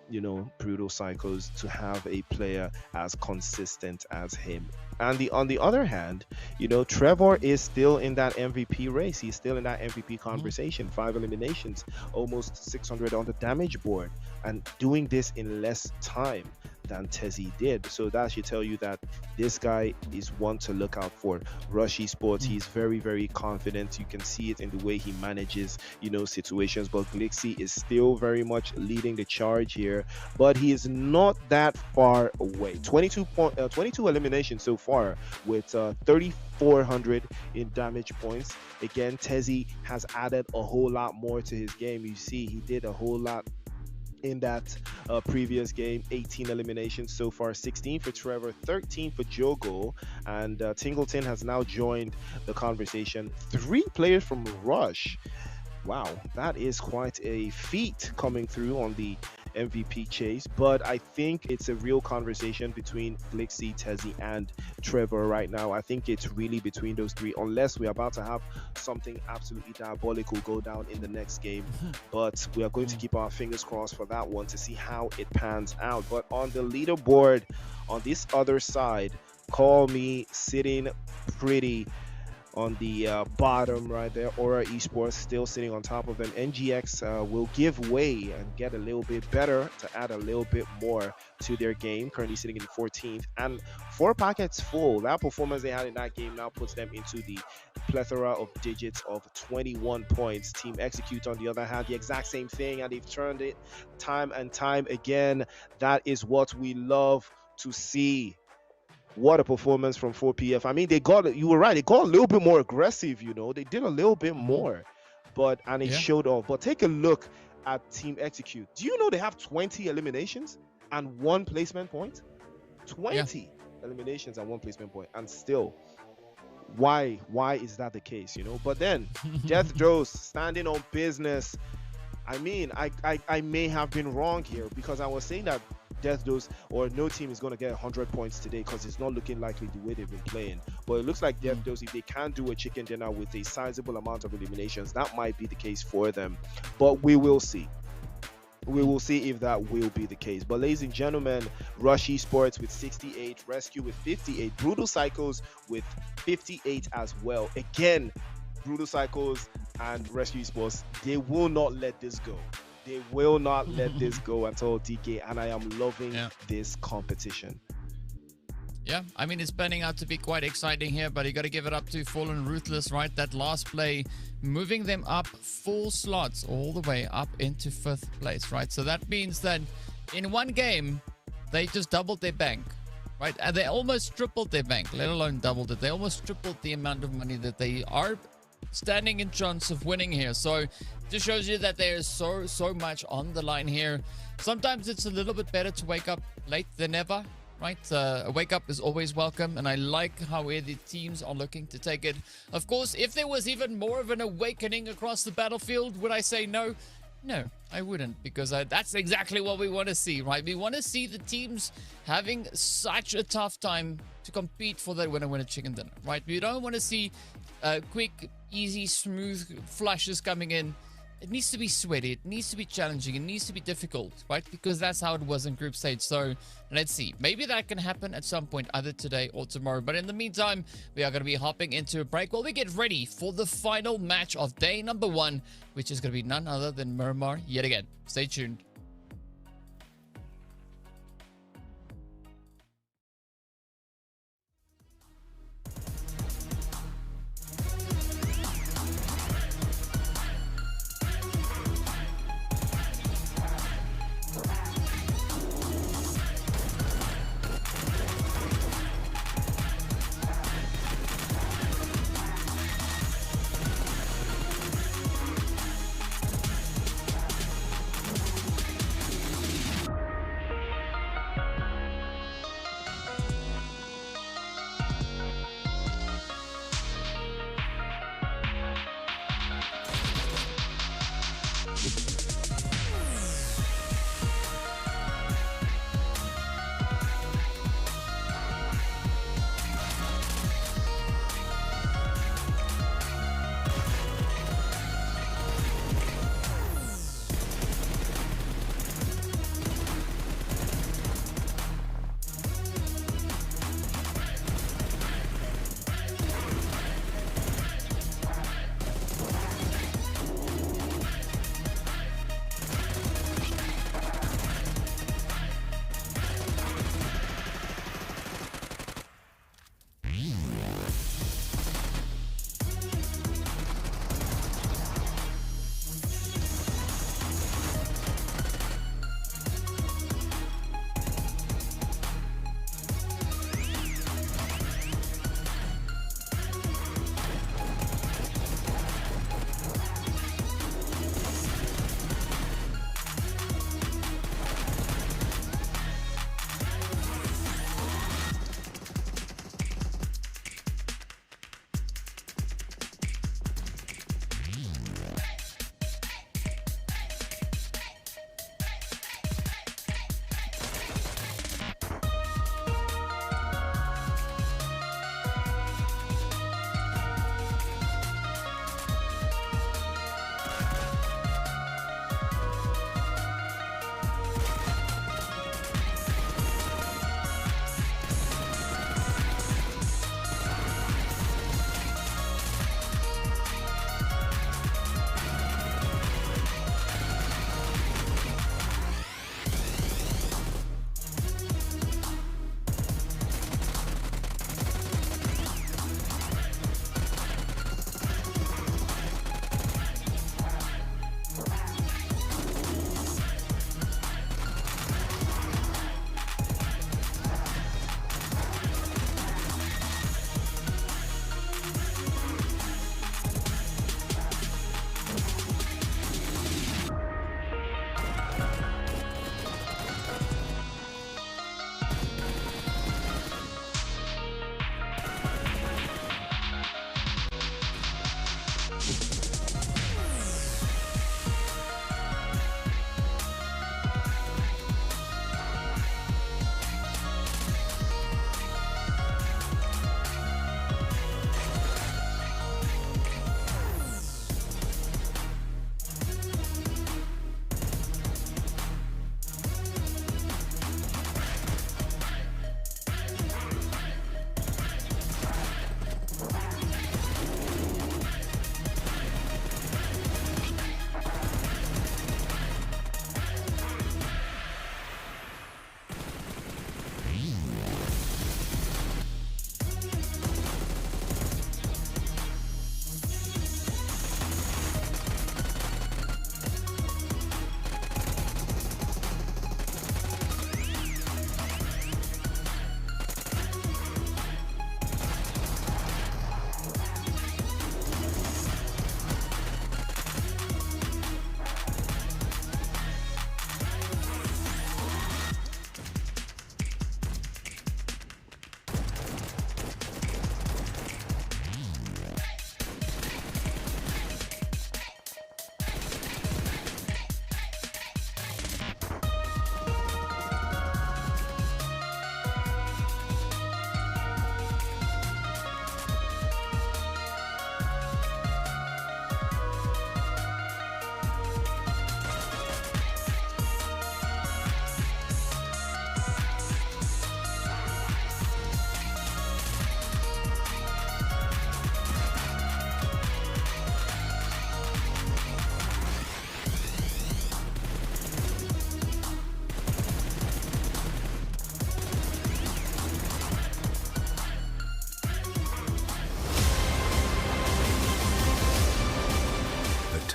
you know, Brutal Psychos to have a player as consistent as him. And on the other hand, you know, Trevor is still in that MVP race. He's still in that MVP conversation. 5 eliminations, almost 600 on the damage board, and doing this in less time than Tezzy did. So that should tell you that this guy is one to look out for. Rush Esports, he's very, very confident. You can see it in the way he manages, you know, situations. But Glixie is still very much leading the charge here, but he is not that far away. 22 eliminations so far with 3,400 in damage points. Again, Tezzy has added a whole lot more to his game. You see, he did a whole lot in that previous game. 18 eliminations so far, 16 for Trevor, 13 for Jogo, and Tingleton has now joined the conversation. 3 players from Rush. Wow, that is quite a feat coming through on the MVP chase, but I think it's a real conversation between Glixie, Tezzy, and Trevor right now. I think it's really between those 3, unless we're about to have something absolutely diabolical go down in the next game. But we are going to keep our fingers crossed for that one to see how it pans out. But on the leaderboard, on this other side, call me sitting pretty on the bottom right there. Aura Esports still sitting on top of them. NGX will give way and get a little bit better to add a little bit more to their game, currently sitting in 14th, and 4 packets full. That performance they had in that game now puts them into the plethora of digits of 21 points. Team Execute, on the other hand, the exact same thing, and they've turned it time and time again. That is what we love to see. What a performance from 4PF. I mean, you were right, they got a little bit more aggressive, you know, they did a little bit more, and it showed off. But take a look at Team Execute. Do you know they have 20 eliminations and 1 placement point? 20 eliminations and 1 placement point, and still, why is that the case, you know? But then Death Dose standing on business. I mean, I may have been wrong here, because I was saying that Death Dose or no team is going to get 100 points today, because it's not looking likely the way they've been playing. But it looks like Death Dose, if they can do a chicken dinner with a sizable amount of eliminations, that might be the case for them. But we will see. We will see if that will be the case. But ladies and gentlemen, Rush Esports with 68, Rescue with 58, Brutal Psychos with 58 as well. Again, Brutal Psychos and Rescue Esports, they will not let this go. They will not let this go at all, DK, and I am loving this competition. Yeah, I mean, it's panning out to be quite exciting here, but you got to give it up to Fallen Ruthless, right? That last play, moving them up 4 slots all the way up into 5th place, right? So that means that in one game, they just doubled their bank, right? And they almost tripled their bank, let alone doubled it. They almost tripled the amount of money that they are standing in chance of winning here. So just shows you that there is so much on the line here. Sometimes it's a little bit better to wake up late than never, right? A wake up is always welcome, and I like how the teams are looking to take it. Of course, if there was even more of an awakening across the battlefield, would I say no? No, I wouldn't, because that's exactly what we want to see, right? We want to see the teams having such a tough time to compete for that winner chicken dinner, right? We don't want to see quick, easy, smooth flushes coming in. It needs to be sweaty, it needs to be challenging, it needs to be difficult, right? Because that's how it was in group stage. So let's see, maybe that can happen at some point, either today or tomorrow. But in the meantime, we are going to be hopping into a break while we get ready for the final match of day number 1, which is going to be none other than Miramar yet again. Stay tuned.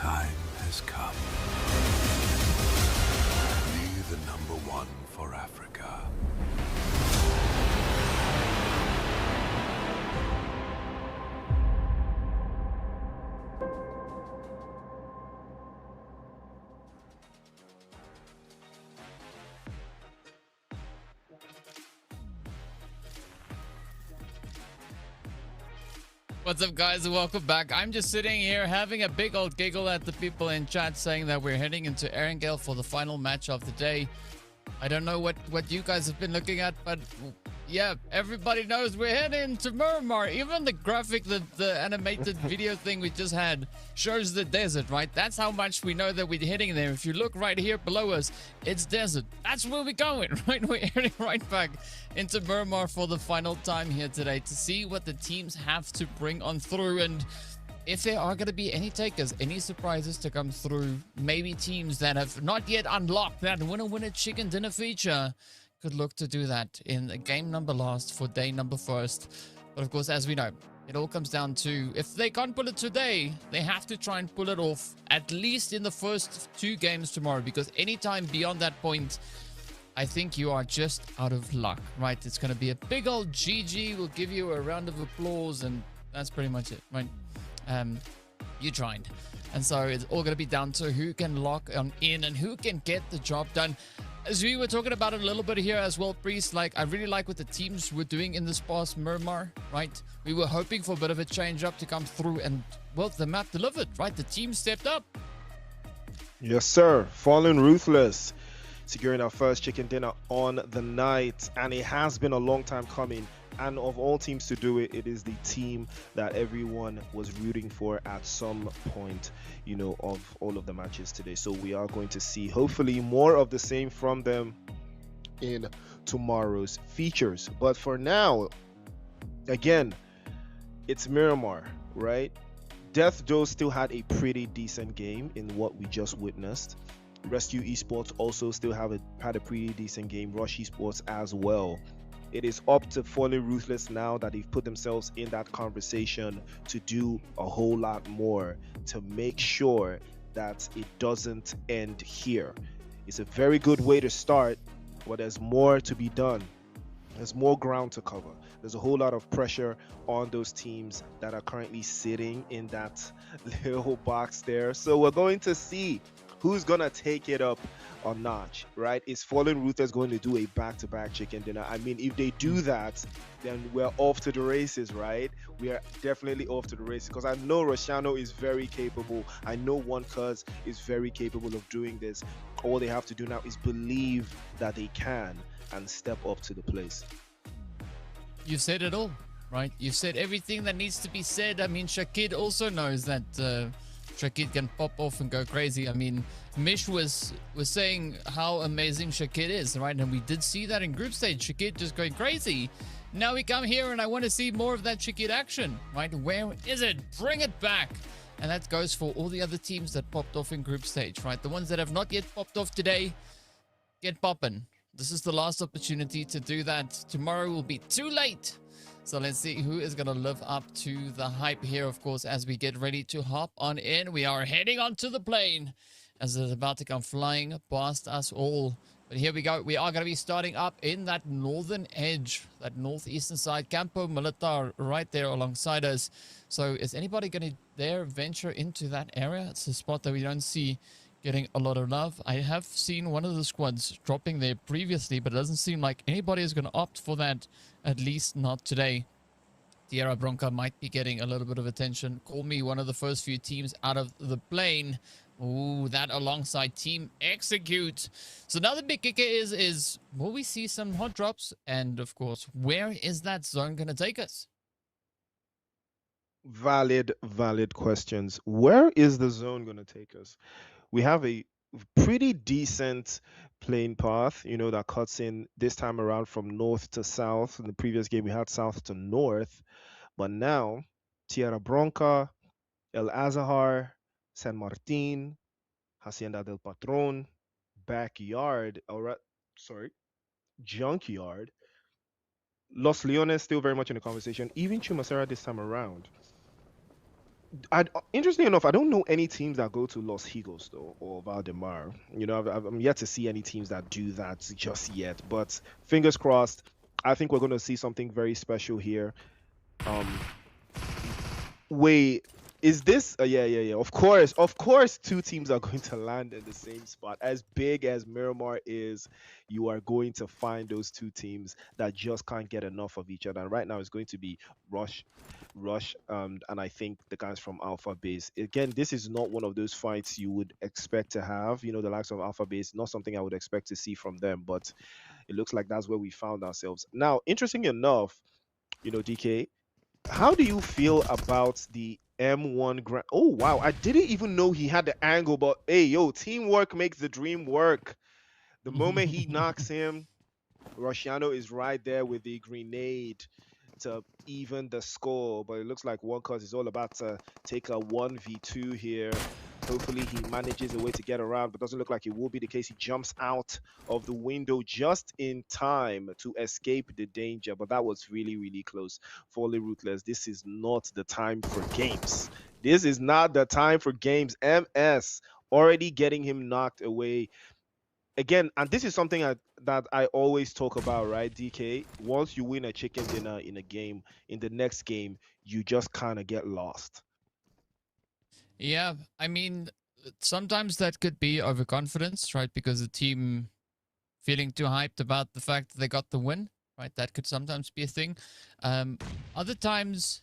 time has come. Be the number one for Africa. What's up, guys? Welcome back. I'm just sitting here having a big old giggle at the people in chat saying that we're heading into Erangel for the final match of the day. I don't know what you guys have been looking at, but yeah, everybody knows we're heading to Miramar. Even the graphic, the animated video thing we just had shows the desert, right? That's how much we know that we're heading there. If you look right here below us, it's desert. That's where we're going, right? We're heading right back into Miramar for the final time here today to see what the teams have to bring on through, and if there are going to be any takers, any surprises to come through, maybe teams that have not yet unlocked that winner chicken dinner feature could look to do that in game number last for day number first. But of course, as we know, it all comes down to if they can't pull it today, they have to try and pull it off at least in the first 2 games tomorrow, because anytime beyond that point, I think you are just out of luck, right? It's going to be a big old GG. We'll give you a round of applause, and that's pretty much it, right? You tried. And so it's all going to be down to who can lock in and who can get the job done. As we were talking about it a little bit here as well, Priest, like, I really like what the teams were doing in this past Miramar, right? We were hoping for a bit of a change up to come through, and, well, the map delivered, right? The team stepped up. Yes, sir. Fallen Ruthless, securing our first chicken dinner on the night, and it has been a long time coming. And of all teams to do it, it is the team that everyone was rooting for at some point, you know, of all of the matches today. So we are going to see hopefully more of the same from them in tomorrow's features. But for now, again, it's Miramar, right? Death Doe still had a pretty decent game in what we just witnessed. Rescue Esports also still had a pretty decent game. Rush Esports as well. It is up to Fallen Ruthless now that they've put themselves in that conversation to do a whole lot more to make sure that it doesn't end here. It's a very good way to start, but there's more to be done. There's more ground to cover. There's a whole lot of pressure on those teams that are currently sitting in that little box there. So we're going to see who's gonna take it up a notch, right? Is Fallen Ruthless going to do a back-to-back chicken dinner? I mean, if they do that, then we're off to the races, right? We are definitely off to the races, because I know Roshano is very capable. I know One Cuz is very capable of doing this. All they have to do now is believe that they can and step up to the place. You said it all, right? You said everything that needs to be said. I mean, Shakid also knows that Shakid can pop off and go crazy. I mean, Mitch was saying how amazing Shakid is, right? And we did see that in group stage. Shakid just going crazy. Now we come here and I want to see more of that Shakid action, right? Where is it? Bring it back. And that goes for all the other teams that popped off in group stage, right? The ones that have not yet popped off today, get popping. This is the last opportunity to do that. Tomorrow will be too late. So let's see who is going to live up to the hype here, of course, as we get ready to hop on in. We are heading onto the plane as it's about to come flying past us all. But here we go. We are going to be starting up in that northern edge, that northeastern side. Campo Militar right there alongside us. So is anybody going to dare venture into that area? It's a spot that we don't see getting a lot of love. I have seen one of the squads dropping there previously, but it doesn't seem like anybody is going to opt for that, at least not today. Tierra Bronca might be getting a little bit of attention. Call me one of the first few teams out of the plane. Ooh, that alongside Team Execute. So now the big kicker is will we see some hot drops? And of course, where is that zone going to take us? Valid questions. Where is the zone going to take us? We have a pretty decent plane path, you know, that cuts in this time around from north to south. In the previous game, we had south to north. But now, Tierra Bronca, El Azahar, San Martin, Hacienda del Patron, Backyard, Junkyard, Los Leones still very much in the conversation. Even Chumacera this time around. Interestingly enough, I don't know any teams that go to Los Higos though or Valdemar. You know, I'm yet to see any teams that do that just yet. But fingers crossed. I think we're going to see something very special here. Um, Wait, is this? Yeah. Of course, two teams are going to land in the same spot. As big as Miramar is, you are going to find those two teams that just can't get enough of each other. And right now, it's going to be Rush, and I think the guys from Alpha Base. Again, this is not one of those fights you would expect to have. You know, the likes of Alpha Base, not something I would expect to see from them. But it looks like that's where we found ourselves. Now, interesting enough, you know, DK, how do you feel about the M1 Grand? Oh wow, I didn't even know he had the angle, but hey, yo, teamwork makes the dream work. The moment he knocks him, Rosciano is right there with the grenade to even the score. But it looks like One Cuz is all about to take a 1v2 here. Hopefully he manages a way to get around, but doesn't look like it will be the case. He jumps out of the window just in time to escape the danger, but that was really, really close. Falling Ruthless, this is not the time for games. This is not the time for games. MS already getting him knocked away again, and this is something that I always talk about, right, DK? Once you win a chicken dinner in a game, in the next game, you just kind of get lost. Yeah, I mean, sometimes that could be overconfidence, right? Because the team feeling too hyped about the fact that they got the win, right? That could sometimes be a thing. Other times,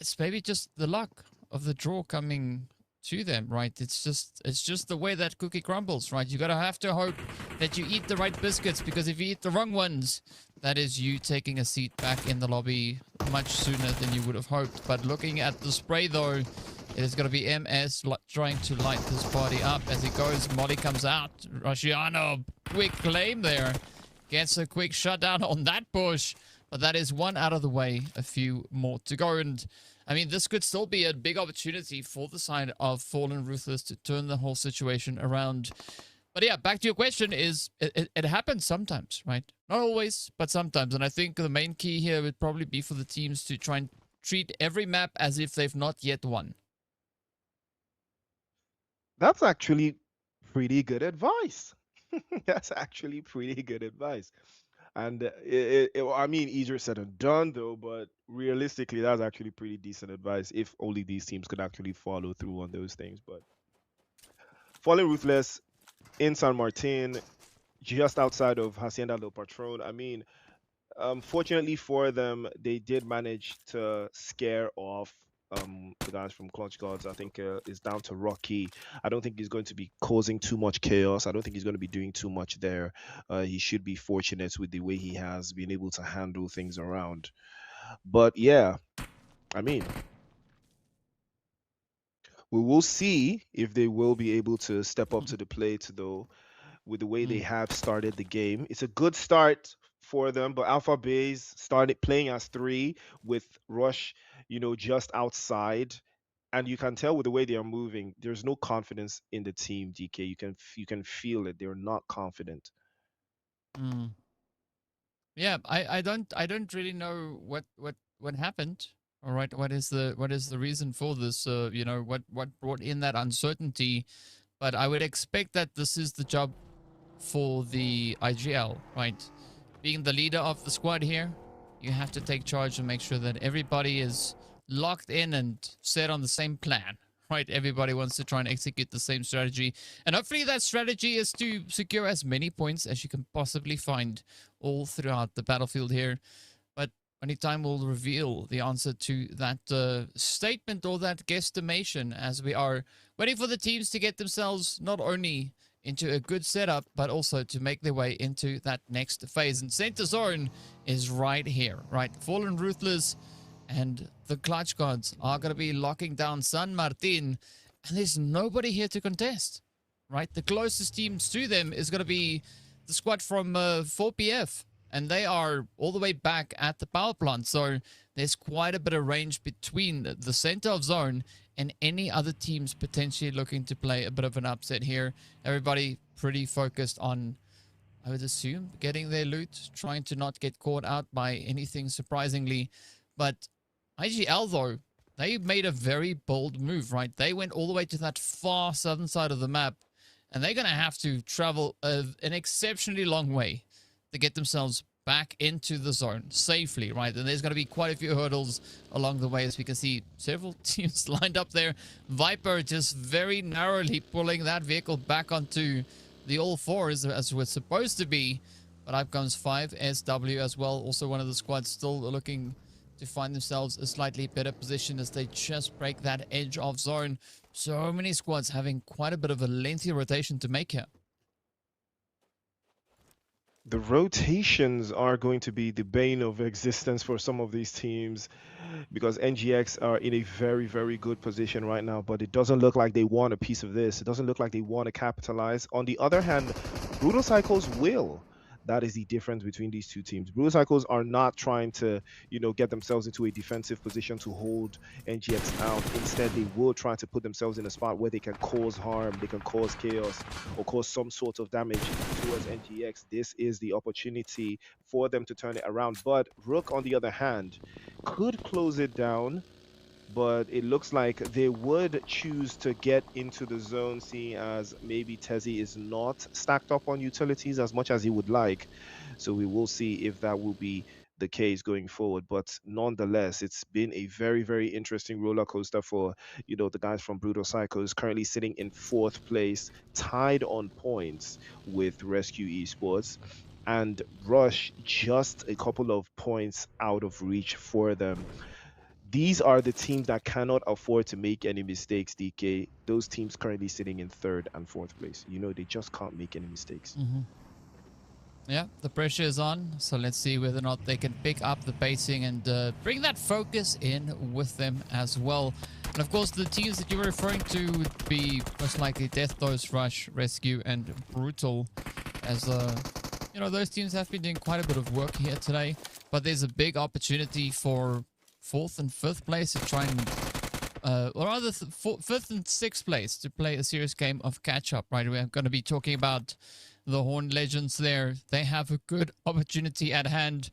it's maybe just the luck of the draw coming to them, right? It's just the way that cookie crumbles, right? You gotta have to hope that you eat the right biscuits, because if you eat the wrong ones, that is you taking a seat back in the lobby much sooner than you would have hoped. But looking at the spray though, it is going to be MS trying to light this party up as he goes. Molly comes out. Rosciano, quick claim there. Gets a quick shutdown on that push. But that is one out of the way. A few more to go. And I mean, this could still be a big opportunity for the side of Fallen Ruthless to turn the whole situation around. But yeah, back to your question is, it happens sometimes, right? Not always, but sometimes. And I think the main key here would probably be for the teams to try and treat every map as if they've not yet won. That's actually pretty good advice. That's actually pretty good advice. And I mean, easier said than done, though. But realistically, that's actually pretty decent advice if only these teams could actually follow through on those things. But Fallen Ruthless in San Martin, just outside of Hacienda del Patron. I mean, fortunately for them, they did manage to scare off the guys from Clutch Gods. I think it's down to Rocky. I don't think he's going to be causing too much chaos. I don't think he's going to be doing too much there. He should be fortunate with the way he has been able to handle things around. But yeah, I mean, we will see if they will be able to step up to the plate, though, with the way they have started the game. It's a good start for them, but Alpha Base started playing as three with Rush, you know, just outside. And you can tell with the way they are moving, there's no confidence in the team, DK. You can feel it. They're not confident. Yeah, I don't really know what happened. All right, what is the reason for this? You know, what brought in that uncertainty? But I would expect that this is the job for the IGL, right? Being the leader of the squad here, you have to take charge and make sure that everybody is locked in and set on the same plan, right? Everybody wants to try and execute the same strategy. And hopefully that strategy is to secure as many points as you can possibly find all throughout the battlefield here. But only time will reveal the answer to that statement or that guesstimation, as we are waiting for the teams to get themselves not only into a good setup, but also to make their way into that next phase. And Center Zone is right here, right? Fallen Ruthless and the Clutch Gods are going to be locking down San Martin, and there's nobody here to contest, right? The closest teams to them is going to be the squad from 4PF, and they are all the way back at the power plant. So there's quite a bit of range between the center of zone and any other teams potentially looking to play a bit of an upset here. Everybody pretty focused on, I would assume, getting their loot, trying to not get caught out by anything surprisingly. But IGL, though, they made a very bold move, right? They went all the way to that far southern side of the map, and they're going to have to travel an exceptionally long way to get themselves back into the zone safely, right? And there's going to be quite a few hurdles along the way, as we can see several teams lined up there. Viper just very narrowly pulling that vehicle back onto the all fours as we're supposed to be. But up comes 5SW as well, also one of the squads still looking to find themselves a slightly better position as they just break that edge of zone. So many squads having quite a bit of a lengthy rotation to make here. The rotations are going to be the bane of existence for some of these teams, because NGX are in a very, very good position right now, but it doesn't look like they want a piece of this. It doesn't look like they want to capitalize. On the other hand, Brutal Cycles will. That is the difference between these two teams. Brutal Cycles are not trying to, get themselves into a defensive position to hold NGX out. Instead, they will try to put themselves in a spot where they can cause harm, they can cause chaos, or cause some sort of damage towards NGX. This is the opportunity for them to turn it around. But Rook, on the other hand, could close it down, but it looks like they would choose to get into the zone, seeing as maybe Tezzy is not stacked up on utilities as much as he would like. So we will see if that will be the case going forward. But nonetheless, it's been a very, very interesting roller coaster for, the guys from Brutal Psychos, currently sitting in 4th place, tied on points with Rescue Esports. And Rush just a couple of points out of reach for them. These are the teams that cannot afford to make any mistakes, DK. Those teams currently sitting in 3rd and 4th place. They just can't make any mistakes. Yeah, the pressure is on. So let's see whether or not they can pick up the pacing and bring that focus in with them as well. And of course, the teams that you were referring to would be most likely Death Dose, Rush, Rescue, and Brutal. As those teams have been doing quite a bit of work here today. But there's a big opportunity for 4th and 5th place to try and, or rather 5th and 6th place to play a serious game of catch-up, right? We're going to be talking about the Horned Legends there. They have a good opportunity at hand.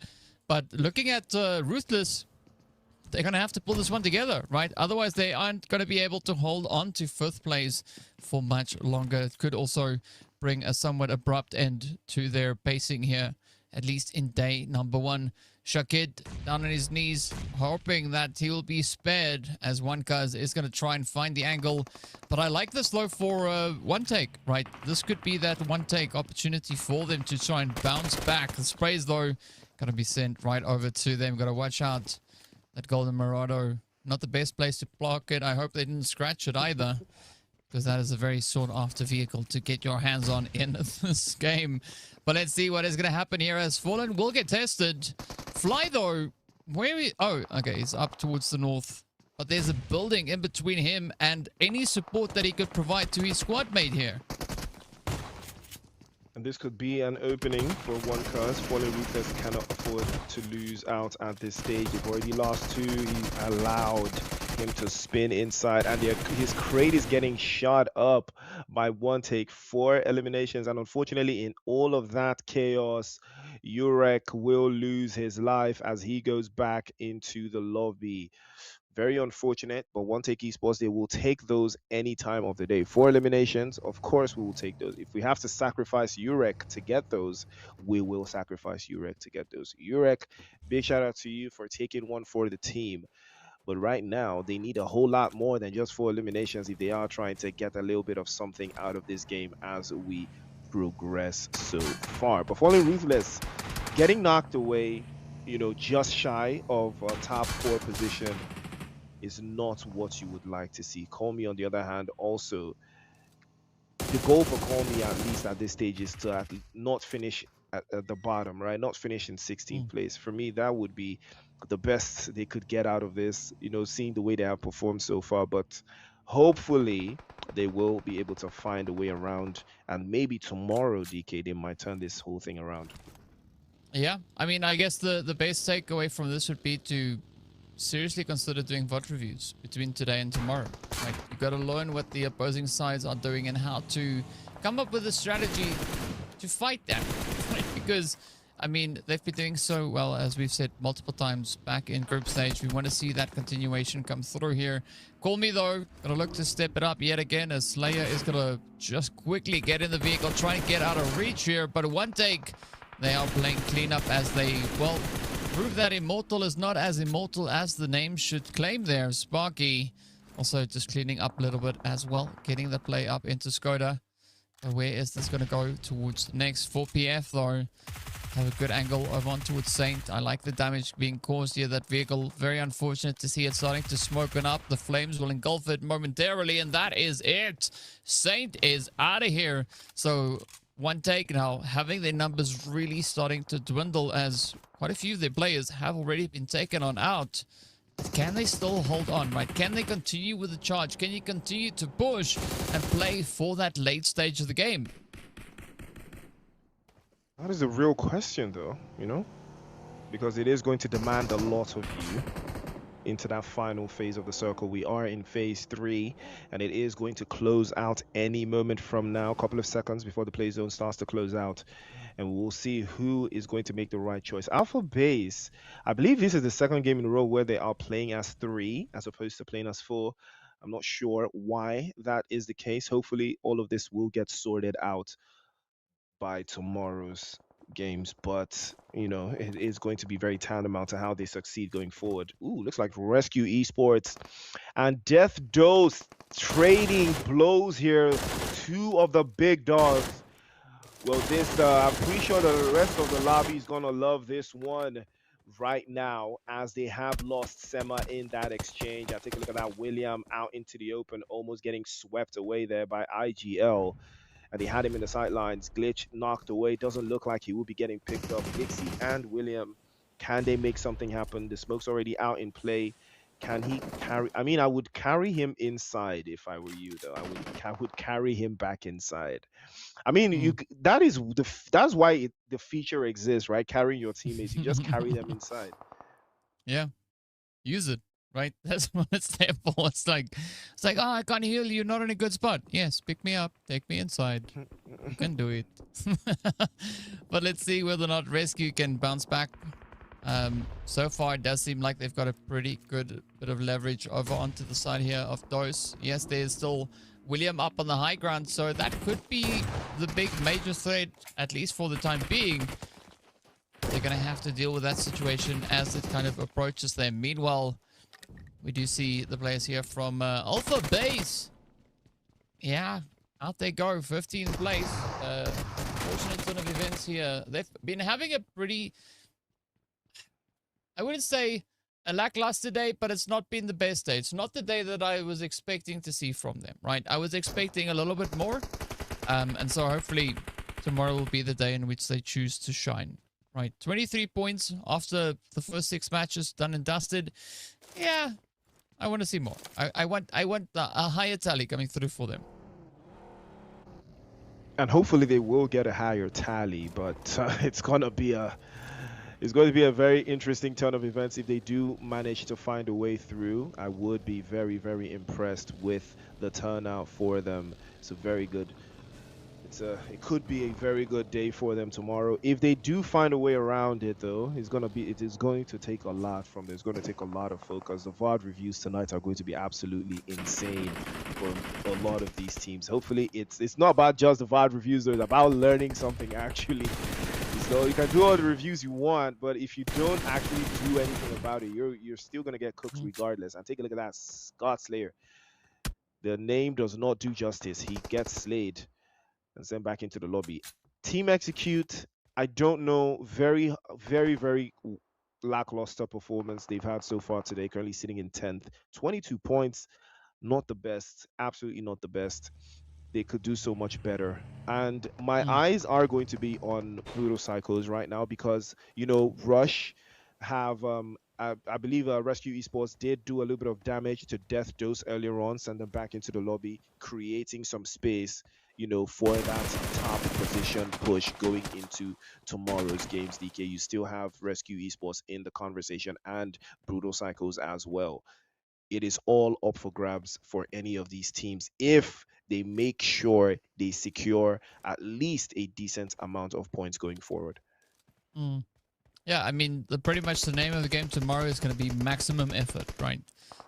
But looking at Ruthless, they're going to have to pull this one together, right? Otherwise, they aren't going to be able to hold on to 5th place for much longer. It could also bring a somewhat abrupt end to their pacing here, at least in day number 1. Shakid down on his knees, hoping that he will be spared, as OneCuz is going to try and find the angle. But I like this though for one take, right? This could be that one take opportunity for them to try and bounce back. The sprays though going to be sent right over to them. Got to watch out. That Golden Marauder, not the best place to block it. I hope they didn't scratch it either, because that is a very sought after vehicle to get your hands on in this game. But let's see what is going to happen here, as Fallen will get tested. Fly though, oh, okay, he's up towards the north. But there's a building in between him and any support that he could provide to his squad mate here. And this could be an opening for OneCuz. Fallen Ruthless cannot afford to lose out at this stage. They've already lost 2. He allowed him to spin inside, and his crate is getting shot up by one take. 4 eliminations, and unfortunately in all of that chaos, Urek will lose his life as he goes back into the lobby. Very unfortunate, but One Take Esports, they will take those any time of the day. 4 eliminations, of course we will take those. If we have to sacrifice Urek to get those, we will sacrifice Urek to get those. Urek, big shout out to you for taking one for the team. But right now, they need a whole lot more than just 4 eliminations if they are trying to get a little bit of something out of this game as we progress so far. But Fallen Ruthless getting knocked away, just shy of a top 4 position is not what you would like to see. Call Me, on the other hand, also, the goal for Call Me, at least at this stage, is to not finish at the bottom, right? Not finish in 16th place. For me, that would be the best they could get out of this, seeing the way they have performed so far. But hopefully they will be able to find a way around, and maybe tomorrow, DK, they might turn this whole thing around. Yeah, I mean, I guess the best takeaway from this would be to seriously consider doing VOD reviews between today and tomorrow. Like, you got to learn what the opposing sides are doing and how to come up with a strategy to fight that, right? Because I mean, they've been doing so well, as we've said multiple times back in group stage. We want to see that continuation come through here. Call me, though. Gonna look to step it up yet again, as Slayer is gonna just quickly get in the vehicle, try and get out of reach here. But one take, they are playing cleanup as they, well, prove that Immortal is not as immortal as the name should claim there. Sparky also just cleaning up a little bit as well, getting the play up into Skoda. But where is this going to go towards next? For PF, though, have a good angle over on towards Saint. I like the damage being caused here. That vehicle, very unfortunate to see it starting to smoke up. The flames will engulf it momentarily, and that is it. Saint is out of here. So one take now, having their numbers really starting to dwindle, as quite a few of their players have already been taken on out. Can they still hold on, right? Can they continue with the charge? Can you continue to push and play for that late stage of the game? That is a real question, though, you know, because it is going to demand a lot of you into that final phase of the circle. We are in phase 3, and it is going to close out any moment from now, a couple of seconds before the play zone starts to close out, and we'll see who is going to make the right choice. Alpha Base, I believe this is the second game in a row where they are playing as 3 as opposed to playing as 4. I'm not sure why that is the case. Hopefully all of this will get sorted out by tomorrow's games, but you know, it is going to be very tantamount to how they succeed going forward. Ooh, looks like Rescue Esports and Death Dose trading blows here. 2 of the big dogs. Well, this I'm pretty sure the rest of the lobby is gonna love this one right now, as they have lost Sema in that exchange. I take a look at that. William out into the open, almost getting swept away there by IGL. And they had him in the sidelines. Glitch knocked away. Doesn't look like he will be getting picked up. Dixie and William, can they make something happen? The smoke's already out in play. Can he carry? I mean, I would carry him inside if I were you, though. I would carry him back inside. I mean, that's why the feature exists, right? Carrying your teammates, you just carry them inside. Yeah, use it, right? That's what it's there for. It's like, oh, I can't heal you. You're not in a good spot. Yes, pick me up, take me inside. You can do it. But let's see whether or not Rescue can bounce back. So far, it does seem like they've got a pretty good bit of leverage over onto the side here of Dose. Yes, there's still William up on the high ground, so that could be the big major threat, at least for the time being. They're going to have to deal with that situation as it kind of approaches them. Meanwhile, we do see the players here from Alpha Base. Yeah, out they go, 15th place. Fortunate turn of events here. They've been having a pretty, I wouldn't say a lackluster day, but it's not been the best day. It's not the day that I was expecting to see from them, right? I was expecting a little bit more. And so hopefully tomorrow will be the day in which they choose to shine, right? 23 points after the first 6 matches done and dusted. Yeah, I want to see more. I want a higher tally coming through for them. And hopefully they will get a higher tally, but it's going to be a very interesting turn of events if they do manage to find a way through. I would be very, very impressed with the turnout for them. It's a very good. It could be a very good day for them tomorrow. If they do find a way around it, though, it is going to take a lot from them. It's going to take a lot of focus. The VOD reviews tonight are going to be absolutely insane for a lot of these teams. Hopefully, it's not about just the VOD reviews, though. It's about learning something actually. So you can do all the reviews you want, but if you don't actually do anything about it, you're still gonna get cooked regardless. And take a look at that, Scott Slayer. The name does not do justice. He gets slayed and sent back into the lobby. Team Execute, I don't know, very, very, very lackluster performance they've had so far today. Currently sitting in 10th, 22 points, not the best, absolutely not the best. They could do so much better. And my eyes are going to be on Brutal Cycles right now because, you know, Rush have, I believe Rescue Esports did do a little bit of damage to Death Dose earlier on, send them back into the lobby, creating some space, you know, for that top position push going into tomorrow's games. DK, you still have Rescue Esports in the conversation and Brutal Cycles as well. It is all up for grabs for any of these teams if they make sure they secure at least a decent amount of points going forward. Yeah, I mean, pretty much the name of the game tomorrow is going to be maximum effort, right?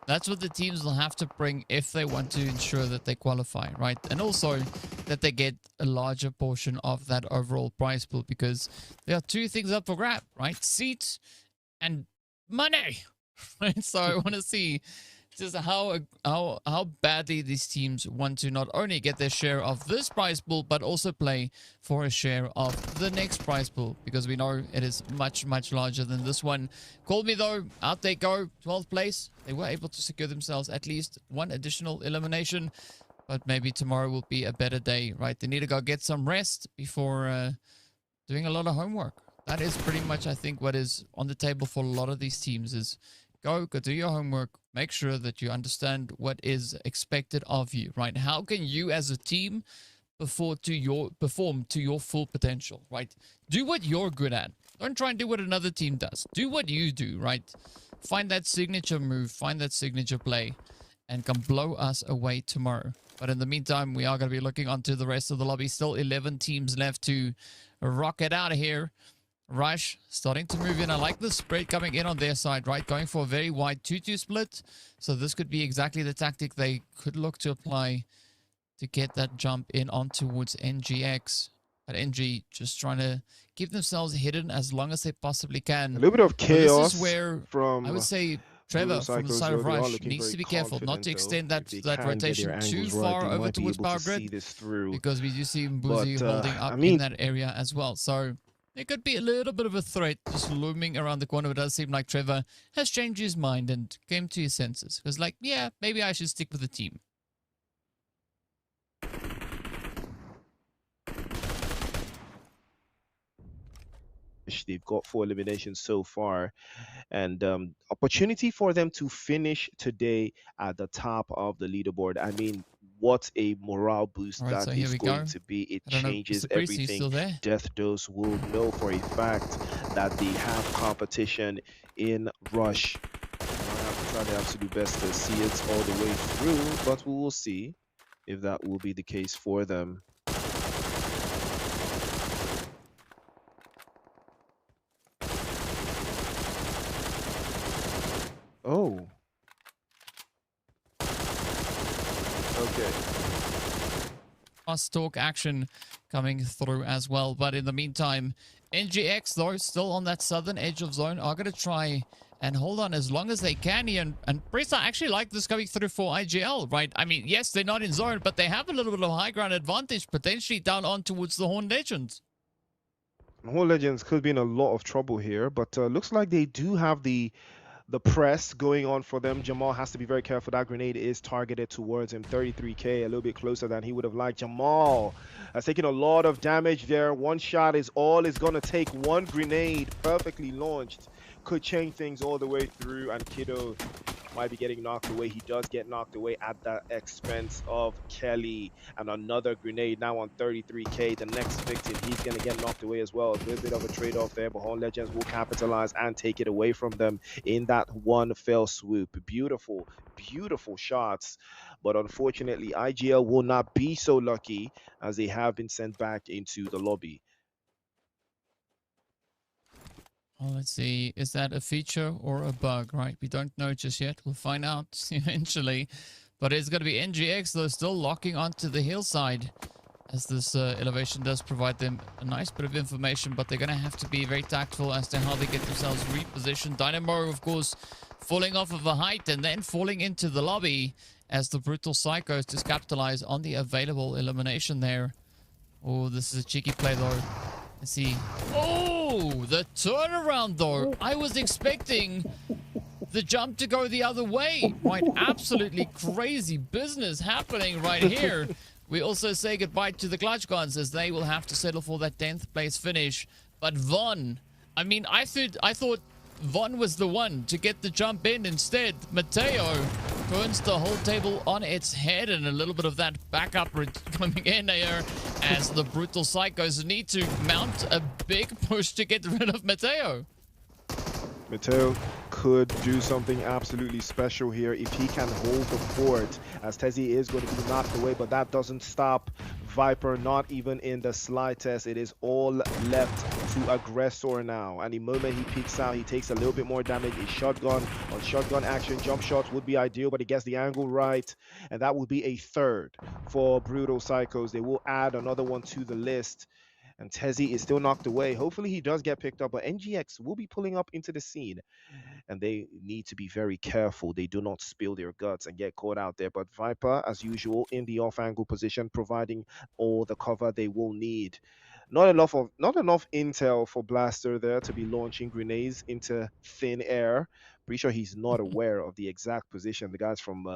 That's what the teams will have to bring if they want to ensure that they qualify, right? And also that they get a larger portion of that overall prize pool, because there are two things up for grab, right? Seats and money, right? So I want to see just how badly these teams want to not only get their share of this prize pool, but also play for a share of the next prize pool, because we know it is much, much larger than this one. Call me though, out they go, 12th place. They were able to secure themselves at least one additional elimination, but maybe tomorrow will be a better day, right? They need to go get some rest before doing a lot of homework. That is pretty much, I think, what is on the table for a lot of these teams is go do your homework, make sure that you understand what is expected of you, right? How can you as a team perform to your full potential, right? Do what you're good at. Don't try and do what another team does. Do what you do, right? Find that signature move, find that signature play, and can blow us away tomorrow. But in the meantime, we are going to be looking onto the rest of the lobby. Still 11 teams left to rocket out of here. Rush starting to move in. I like the spread coming in on their side, right? Going for a very wide 2-2 split. So this could be exactly the tactic they could look to apply to get that jump in on towards NGX. But NG just trying to keep themselves hidden as long as they possibly can. A little bit of chaos. This is where from I would say Trevor from the side of Rush needs to be careful not to extend that rotation too far over towards Power Grid, because we do see Mbuzi holding up in that area as well. So there could be a little bit of a threat just looming around the corner. It does seem like Trevor has changed his mind and came to his senses. Because like, yeah, maybe I should stick with the team. They've got 4 eliminations so far, and opportunity for them to finish today at the top of the leaderboard. I mean, what a morale boost that is going to be. It changes everything. Death Dose will know for a fact that they have competition in Rush. I have to try the absolute best to see it all the way through, but we will see if that will be the case for them. Oh. Okay. Fast talk action coming through as well. But in the meantime, NGX, though, still on that southern edge of zone, are going to try and hold on as long as they can here. And Presa actually like this coming through for IGL, right? I mean, yes, they're not in zone, but they have a little bit of high ground advantage, potentially down on towards the Horn Legends. Horn Legends could be in a lot of trouble here, but looks like they do have the press going on for them. Jamal has to be very careful. That grenade is targeted towards him. 33k, a little bit closer than he would have liked. Jamal has taken a lot of damage there. One shot is all it's going to take. One grenade perfectly launched could change things all the way through, and Kiddo might be getting knocked away. He does get knocked away at the expense of Kelly, and another grenade now on 33k. The next victim, he's going to get knocked away as well. A little bit of a trade-off there, but Horn Legends will capitalize and take it away from them in that one fell swoop. Beautiful, beautiful shots, but unfortunately IGL will not be so lucky, as they have been sent back into the lobby. Oh, let's see. Is that a feature or a bug, right? We don't know just yet. We'll find out eventually. But it's going to be NGX, though, still locking onto the hillside, as this elevation does provide them a nice bit of information. But they're going to have to be very tactful as to how they get themselves repositioned. Dynamo, of course, falling off of a height and then falling into the lobby, as the Brutal Psychos just capitalize on the available elimination there. Oh, this is a cheeky play, though. Let's see. Oh, the turnaround, though. I was expecting the jump to go the other way. Right, absolutely crazy business happening right here. We also say goodbye to the Clutch Guns, as they will have to settle for that 10th place finish. But Von, I mean, I thought Von was the one to get the jump in. Instead, Mateo turns the whole table on its head, and a little bit of that backup coming in here, as the Brutal Psychos need to mount a big push to get rid of Mateo. Mateo could do something absolutely special here if he can hold the fort, as Tezzy is going to be knocked away, but that doesn't stop Viper, not even in the slightest. It is all left to Aggressor now. And the moment he peeks out, he takes a little bit more damage. A shotgun on shotgun action. Jump shots would be ideal, but he gets the angle right. And that would be a third for Brutal Psychos. They will add another one to the list. And Tezzy is still knocked away. Hopefully he does get picked up, but NGX will be pulling up into the scene. And they need to be very careful. They do not spill their guts and get caught out there. But Viper, as usual, in the off-angle position, providing all the cover they will need. Not enough intel for Blaster there to be launching grenades into thin air. Pretty sure he's not aware of the exact position the guys from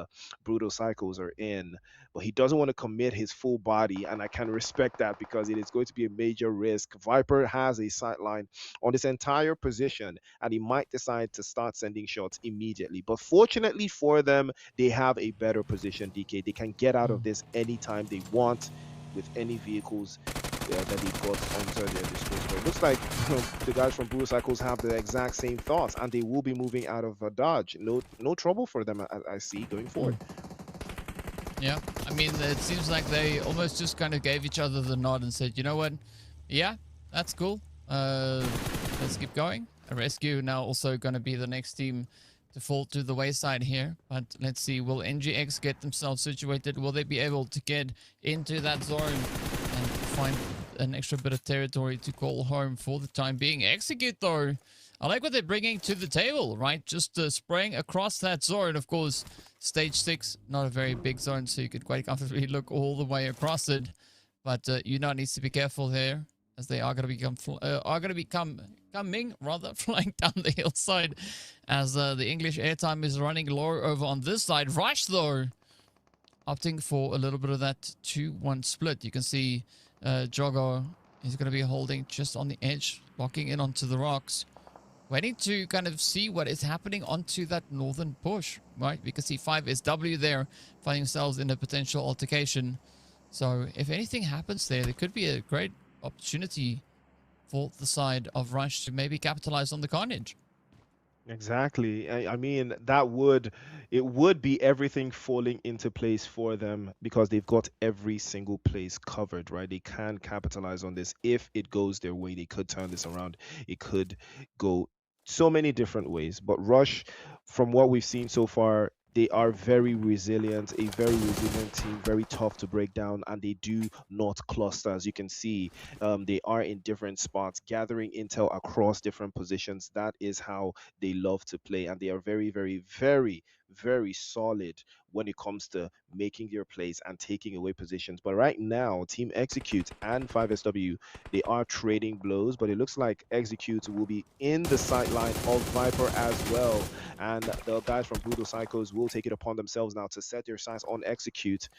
Brutal Cycles are in, but he doesn't want to commit his full body, and I can respect that because it is going to be a major risk. Viper has a sight line on this entire position, and he might decide to start sending shots immediately. But fortunately for them, they have a better position, DK. They can get out of this anytime they want with any vehicles that they've got under their disposal. It looks like the guys from Blue Cycles have the exact same thoughts, and they will be moving out of Dodge. No trouble for them, I see, going forward. Yeah, I mean, it seems like they almost just kind of gave each other the nod and said, you know what? Yeah, that's cool. Let's keep going. A rescue now also going to be the next team to fall to the wayside here. But let's see, will NGX get themselves situated? Will they be able to get into that zone and find an extra bit of territory to call home for the time being? Execute, though. I like what they're bringing to the table, right? Just spraying across that zone. Of course, stage 6, not a very big zone, so you could quite comfortably look all the way across it. But Unite needs to be careful there, as they are going to be coming flying down the hillside, as the English airtime is running low over on this side. Rush, though, opting for a little bit of that 2-1 split. You can see Jogo is going to be holding just on the edge, locking in onto the rocks, waiting to kind of see what is happening onto that northern push, right? We can see 5SW there finding themselves in a potential altercation. So if anything happens there, there could be a great opportunity for the side of Rush to maybe capitalize on the carnage. Exactly. I mean, it would be everything falling into place for them because they've got every single place covered, right? They can capitalize on this if it goes their way. They could turn this around. It could go so many different ways. But Rush, from what we've seen so far, they are very resilient, a very resilient team, very tough to break down, and they do not cluster. As you can see, they are in different spots, gathering intel across different positions. That is how they love to play, and they are very, very, very, very solid when it comes to making their plays and taking away positions. But right now, Team Execute and 5SW, they are trading blows, but it looks like Execute will be in the sight line of Viper as well. And the guys from Brutal Psychos will take it upon themselves now to set their sights on Execute.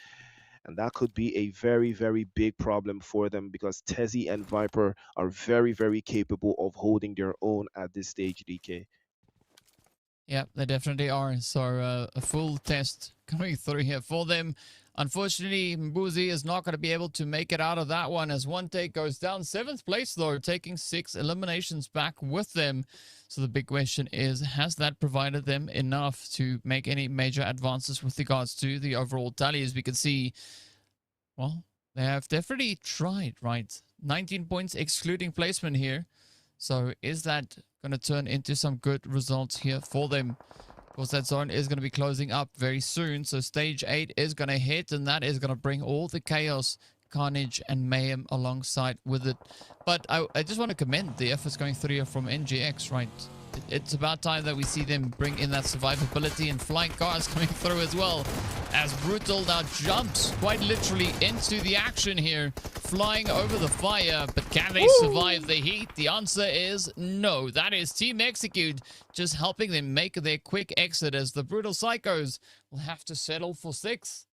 And that could be a very, very big problem for them because Tezzy and Viper are very, very capable of holding their own at this stage, DK. Yeah, they definitely are. So a full test coming through here for them. Unfortunately, Mbuzi is not going to be able to make it out of that one as one take goes down. 7th place, though, taking 6 eliminations back with them. So the big question is, has that provided them enough to make any major advances with regards to the overall tally? As we can see, well, they have definitely tried, right? 19 points excluding placement here. So is that going to turn into some good results here for them? Of course, that zone is going to be closing up very soon. So stage 8 is going to hit, and that is going to bring all the chaos, carnage, and mayhem alongside with it. But I just want to commend the efforts going through here from NGX, right? It's about time that we see them bring in that survivability, and flying cars coming through as well, as Brutal now jumps quite literally into the action here, flying over the fire. But can they survive the heat? The answer is no. That is Team Execute just helping them make their quick exit, as the Brutal Psychos will have to settle for 6.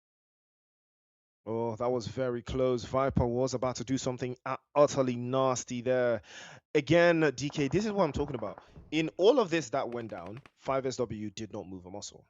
Oh, that was very close. Viper was about to do something utterly nasty there. Again, DK, this is what I'm talking about. In all of this that went down, 5SW did not move a muscle.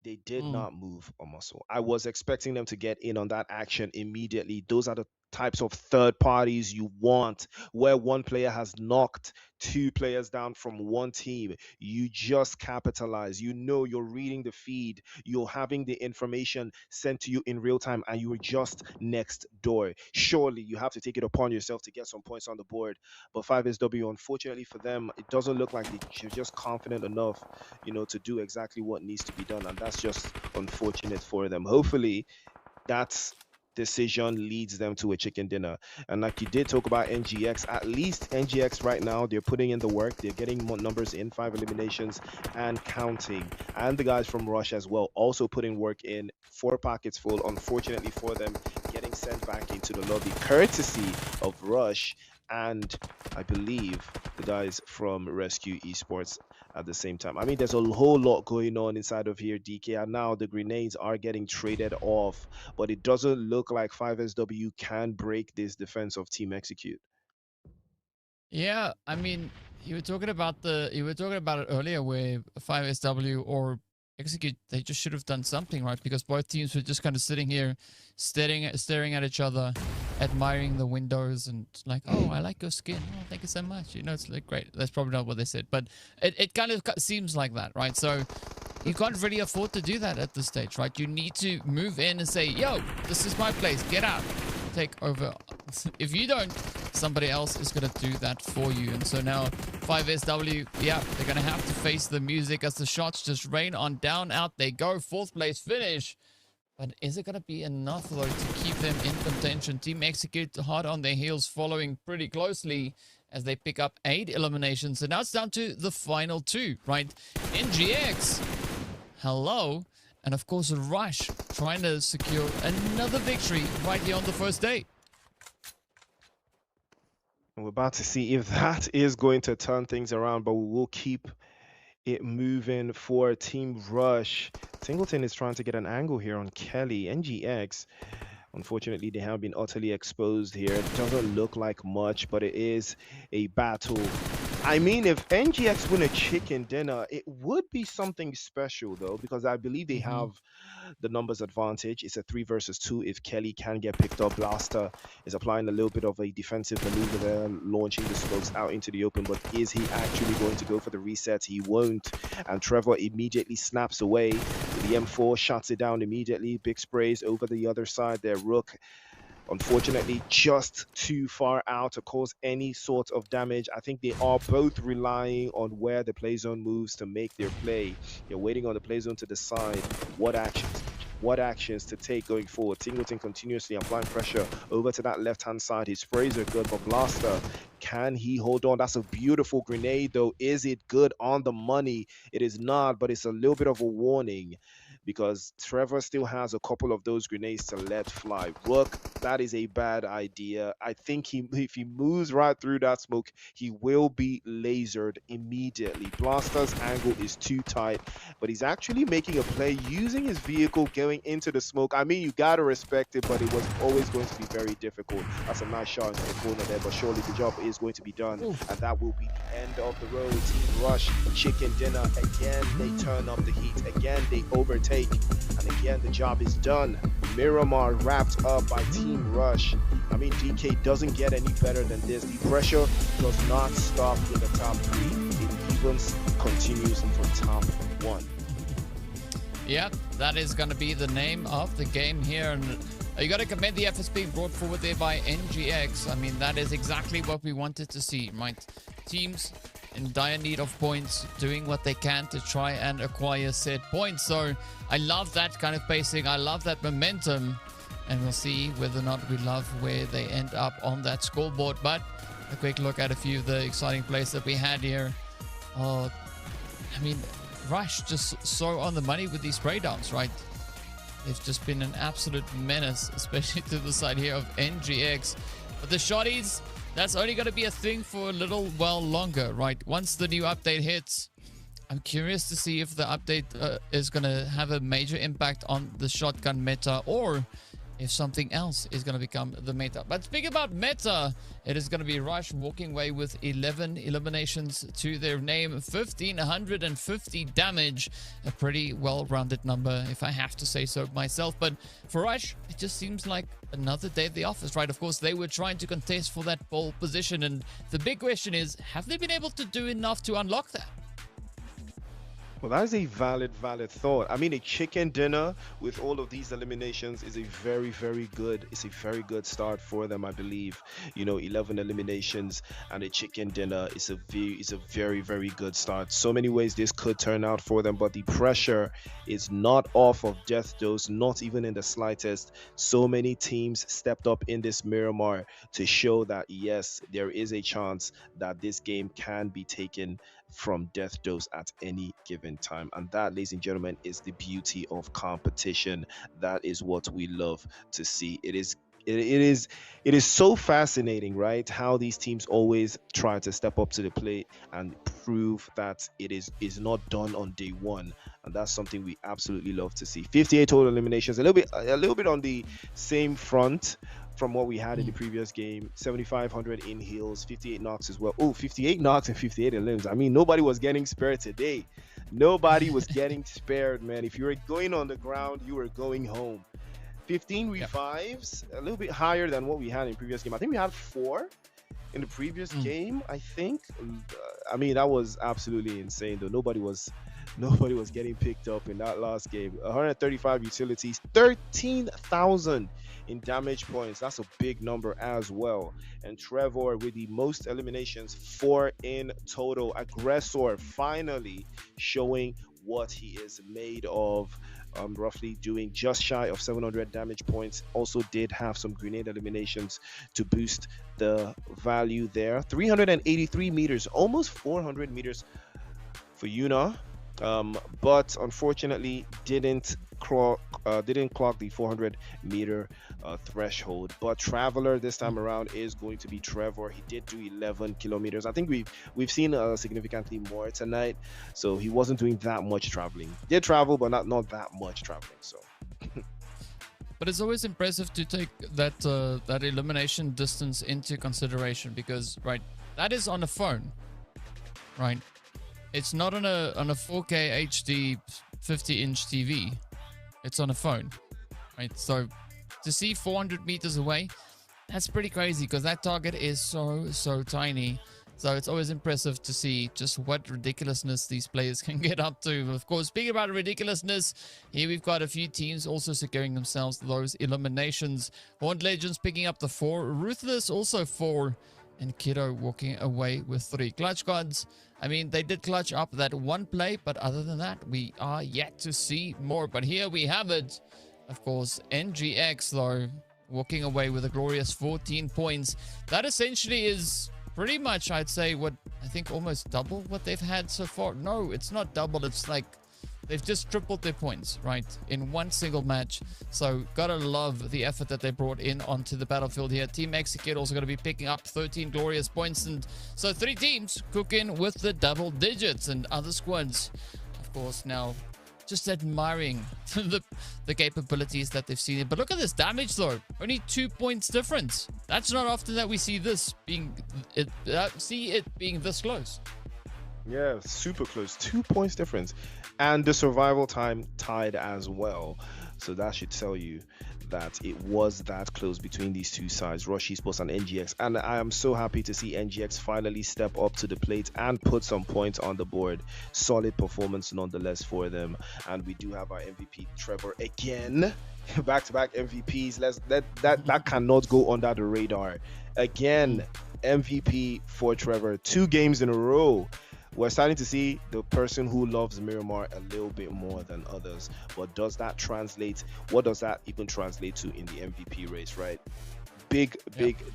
They did not move a muscle. I was expecting them to get in on that action immediately. Those are the types of third parties you want, where one player has knocked two players down from one team. You just capitalize. You know, you're reading the feed, you're having the information sent to you in real time, and you're just next door. Surely you have to take it upon yourself to get some points on the board. But 5SW, unfortunately for them, it doesn't look like they're just confident enough, to do exactly what needs to be done. And that's just unfortunate for them. Hopefully, that decision leads them to a chicken dinner. And like you did talk about NGX, at least NGX right now, they're putting in the work. They're getting more numbers in, 5 eliminations and counting. And the guys from Rush as well, also putting work in, 4 pockets full. Unfortunately for them, getting sent back into the lobby, courtesy of Rush and I believe the guys from Rescue Esports at the same time. I mean, there's a whole lot going on inside of here, DK, and now the grenades are getting traded off, but it doesn't look like 5SW can break this defense of Team Execute. Yeah, I mean, you were talking about it earlier where 5SW or Execute, they just should have done something, right? Because both teams were just kind of sitting here staring at each other, admiring the windows and like, oh, I like your skin. Oh, thank you so much. It's like great. That's probably not what they said, but it kind of seems like that, right? So you can't really afford to do that at this stage, right? You need to move in and say, yo, this is my place. Get out. Take over. If you don't, somebody else is going to do that for you. And so now 5SW, yeah, they're going to have to face the music as the shots just rain on down. Out they go. 4th place finish. But is it going to be enough, though, to keep them in contention? Team Execute hard on their heels, following pretty closely as they pick up 8 eliminations. And now it's down to the final 2, right? NGX, hello. And of course, Rush trying to secure another victory right here on the first day. We're about to see if that is going to turn things around, but we will keep it moving for Team Rush. Singleton is trying to get an angle here on Kelly. NGX, unfortunately, they have been utterly exposed here. It doesn't look like much, but it is a battle. I mean, if NGX win a chicken dinner, it would be something special, though, because I believe they have the numbers advantage. It's a 3 versus 2. If Kelly can get picked up, Blaster is applying a little bit of a defensive maneuver there, launching the smokes out into the open. But is he actually going to go for the reset? He won't. And Trevor immediately snaps away. The M4 shuts it down immediately. Big sprays over the other side there. Rook, unfortunately, just too far out to cause any sort of damage. I think they are both relying on where the play zone moves to make their play. They're waiting on the play zone to decide what actions to take going forward. Singleton continuously applying pressure over to that left-hand side. His sprays are good, but Blaster, can he hold on? That's a beautiful grenade, though. Is it good on the money? It is not, but it's a little bit of a warning, because Trevor still has a couple of those grenades to let fly. Rook, that is a bad idea. I think if he moves right through that smoke, he will be lasered immediately. Blaster's angle is too tight, but he's actually making a play using his vehicle going into the smoke. I mean, you gotta respect it, but it was always going to be very difficult. That's a nice shot into the corner there, but surely the job is going to be done. Oof. And that will be the end of the road. Team Rush, chicken dinner. Again, they turn up the heat. Again, they overtake. And again, the job is done. Miramar wrapped up by Team Rush. I mean, DK doesn't get any better than this. The pressure does not stop in the top 3. It even continues for top 1. Yep, that is going to be the name of the game here. And you got to commend the efforts being brought forward there by NGX. I mean, that is exactly what we wanted to see, right? Teams in dire need of points, doing what they can to try and acquire said points. So I love that kind of pacing. I love that momentum. And we'll see whether or not we love where they end up on that scoreboard. But a quick look at a few of the exciting plays that we had here. Oh, I mean, Rush just so on the money with these spray downs, right? They've just been an absolute menace, especially to the side here of NGX. But the shotties, that's only going to be a thing for a little while longer, right? Once the new update hits, I'm curious to see if the update is going to have a major impact on the shotgun meta, or if something else is going to become the meta. But speaking about meta, it is going to be Rush walking away with 11 eliminations to their name, 1,550 damage, a pretty well-rounded number, if I have to say so myself. But for Rush, it just seems like another day at the office, right? Of course, they were trying to contest for that pole position, and the big question is, have they been able to do enough to unlock that? Well, that is a valid thought. I mean, a chicken dinner with all of these eliminations is a very good start for them, I believe. You know, 11 eliminations and a chicken dinner is a very good start. So many ways this could turn out for them, but the pressure is not off of Death Dose, not even in the slightest. So many teams stepped up in this Miramar to show that yes, there is a chance that this game can be taken from Death Dose at any given time. And that, ladies and gentlemen, is the beauty of competition. That is what we love to see. It is so fascinating, right? How these teams always try to step up to the plate and prove that it is not done on day one. And that's something we absolutely love to see. 58 total eliminations, a little bit on the same front from what we had in the previous game. 7,500 in heals, 58 knocks as well. Oh, 58 knocks and 58 in limbs. I mean, nobody was getting spared today. Nobody was getting spared, man. If you were going on the ground, you were going home. 15 revives, a little bit higher than what we had in the previous game. I think we had 4 in the previous game, I think. I mean, that was absolutely insane, though. Nobody was getting picked up in that last game. 135 utilities, 13,000 in damage points. That's a big number as well. And Trevor with the most eliminations, 4 in total. Aggressor finally showing what he is made of. Roughly doing just shy of 700 damage points. Also did have some grenade eliminations to boost the value there. 383 meters, almost 400 meters for Yuna. But unfortunately didn't clock the 400 meter threshold. But Traveler this time around is going to be Trevor. He did do 11 kilometers. I think we've seen significantly more tonight, so he wasn't doing that much traveling. Did travel, but not that much traveling. So but it's always impressive to take that that elimination distance into consideration, because right, that is on a phone, right? It's not on a 4K HD 50-inch TV. It's on a phone, right? So to see 400 meters away, that's pretty crazy, because that target is so tiny. So it's always impressive to see just what ridiculousness these players can get up to. Of course, speaking about ridiculousness, here we've got a few teams also securing themselves those eliminations. Horned Legends picking up the 4, Ruthless also 4, and Kiddo walking away with 3. Clutch Gods, I mean, they did clutch up that one play, but other than that, we are yet to see more. But here we have it. Of course, NGX, though, walking away with a glorious 14 points. That essentially is pretty much, I'd say, what I think almost double what they've had so far. No, it's not double. It's like they've just tripled their points, right, in one single match. So gotta love the effort that they brought in onto the battlefield here. Team Execute also going to be picking up 13 glorious points. And so 3 teams cooking with the double digits, and other squads, of course, now just admiring the capabilities that they've seen. But look at this damage, though. Only 2 points difference. That's not often that we see this being it being this close. Yeah, super close. 2 points difference. And the survival time tied as well. So that should tell you that it was that close between these two sides, Rush Esports and NGX. And I am so happy to see NGX finally step up to the plate and put some points on the board. Solid performance nonetheless for them. And we do have our MVP Trevor again. Back-to-back MVPs. That cannot go under the radar. Again, MVP for Trevor. 2 games in a row. We're starting to see the person who loves Miramar a little bit more than others. But does that translate? What does that even translate to in the MVP race, right? Big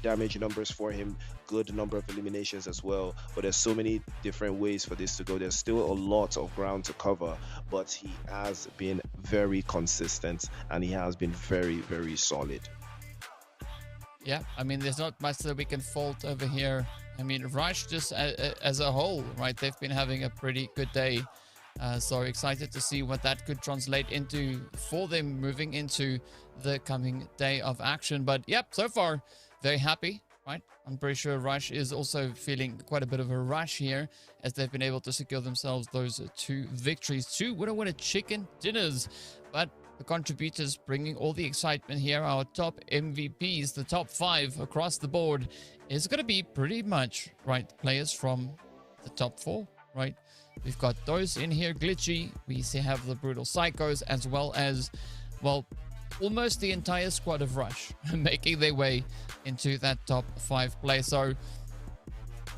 damage numbers for him. Good number of eliminations as well. But there's so many different ways for this to go. There's still a lot of ground to cover. But he has been very consistent. And he has been very, very solid. Yeah, I mean, there's not much that we can fault over here. I mean, Rush just as a whole, right? They've been having a pretty good day. So excited to see what that could translate into for them moving into the coming day of action. But yep, so far, very happy, right? I'm pretty sure Rush is also feeling quite a bit of a rush here as they've been able to secure themselves those 2 victories, 2 winner chicken dinners. But the contributors bringing all the excitement here, our top MVPs, the top 5 across the board, is going to be pretty much, right, players from the top 4, right? We've got those in here, Glitchy. We have the Brutal Psychos, as well as, well, almost the entire squad of Rush making their way into that top 5 place. So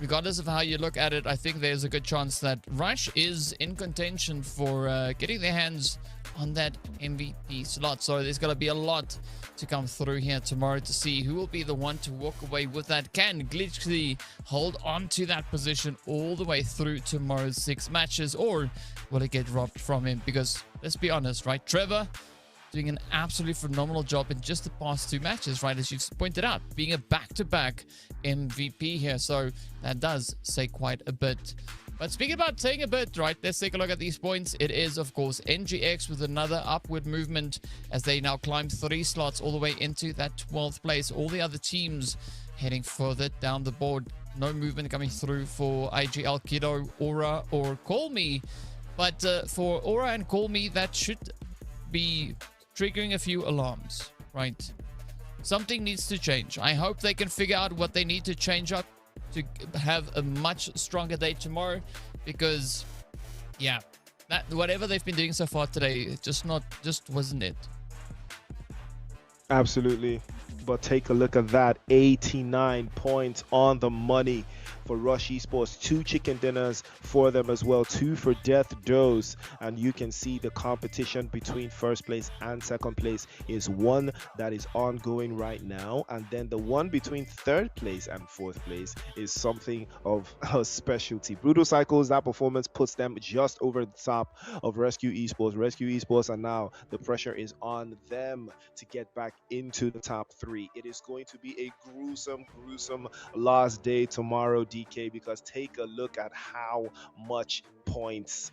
regardless of how you look at it, I think there's a good chance that Rush is in contention for getting their hands on that MVP slot. So there's going to be a lot to come through here tomorrow to see who will be the one to walk away with that. Can Glitchy hold on to that position all the way through tomorrow's 6 matches, or will it get robbed from him? Because let's be honest, right? Trevor doing an absolutely phenomenal job in just the past 2 matches, right? As you've pointed out, being a back-to-back MVP here. So that does say quite a bit. But speaking about saying a bit, right, let's take a look at these points. It is, of course, NGX with another upward movement as they now climb 3 slots all the way into that 12th place. All the other teams heading further down the board. No movement coming through for IGL, Kiddo, Aura, or Call Me. But for Aura and Call Me, that should be triggering a few alarms, right? Something needs to change. I hope they can figure out what they need to change up to have a much stronger day tomorrow, because yeah, that whatever they've been doing so far today just wasn't it. Absolutely. But take a look at that, 89 points on the money for Rush Esports. 2 chicken dinners for them as well, 2 for Death Dose. And you can see the competition between first place and second place is one that is ongoing right now. And then the one between third place and fourth place is something of a specialty. Brutal Cycles, that performance puts them just over the top of Rescue Esports. Rescue Esports, and now the pressure is on them to get back into the top 3. It is going to be a gruesome last day tomorrow, DK, because take a look at how much points.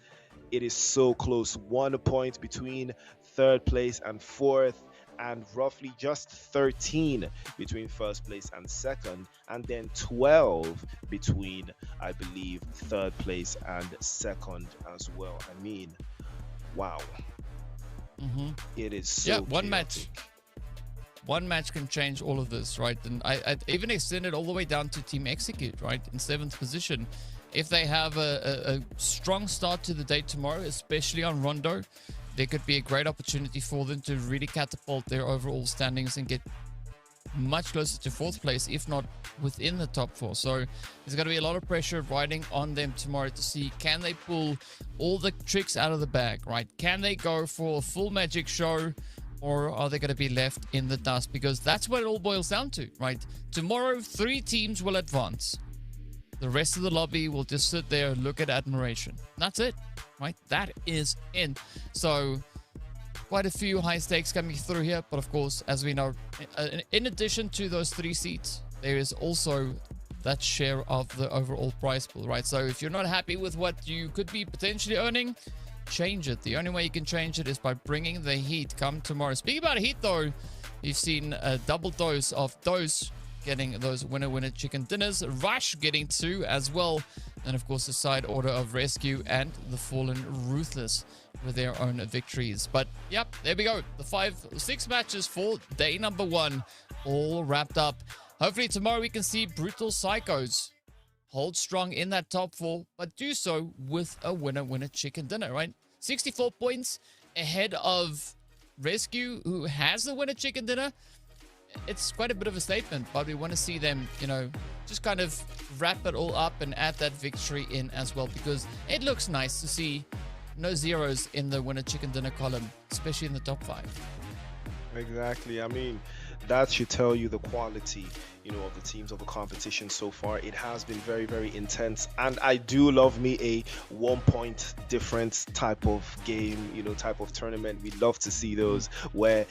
It is so close. 1 point between third place and fourth, and roughly just 13 between first place and second, and then 12 between, I believe, third place and second as well. I mean, wow. It is so chaotic. One match can change all of this, right? And I even extended all the way down to Team Execute, right, in 7th position. If they have a strong start to the day tomorrow, especially on Rondo, there could be a great opportunity for them to really catapult their overall standings and get much closer to 4th place, if not within the top 4. So there's going to be a lot of pressure riding on them tomorrow to see, can they pull all the tricks out of the bag, right? Can they go for a full magic show, or are they going to be left in the dust? Because that's what it all boils down to, right? Tomorrow, 3 teams will advance. The rest of the lobby will just sit there and look at admiration. That's it, right? That is it. So quite a few high stakes coming through here. But of course, as we know, in addition to those 3 seats, there is also that share of the overall prize pool, right? So if you're not happy with what you could be potentially earning, change it. The only way you can change it is by bringing the heat come tomorrow. Speaking about heat, though, you've seen a double dose of Dose getting those winner chicken dinners, Rush getting 2 as well, and of course the side order of Rescue and the Fallen Ruthless with their own victories. But yep, there we go, the 6 matches for day number 1 all wrapped up. Hopefully tomorrow we can see Brutal Psychos hold strong in that top 4, but do so with a winner chicken dinner, right? 64 points ahead of Rescue, who has the winner chicken dinner. It's quite a bit of a statement, but we want to see them, you know, just kind of wrap it all up and add that victory in as well, because it looks nice to see no zeros in the winner chicken dinner column, especially in the top 5. Exactly. I mean, that should tell you the quality, of the teams of the competition so far. It has been very, very intense, and I do love me a 1 point difference type of game, type of tournament. We love to see those where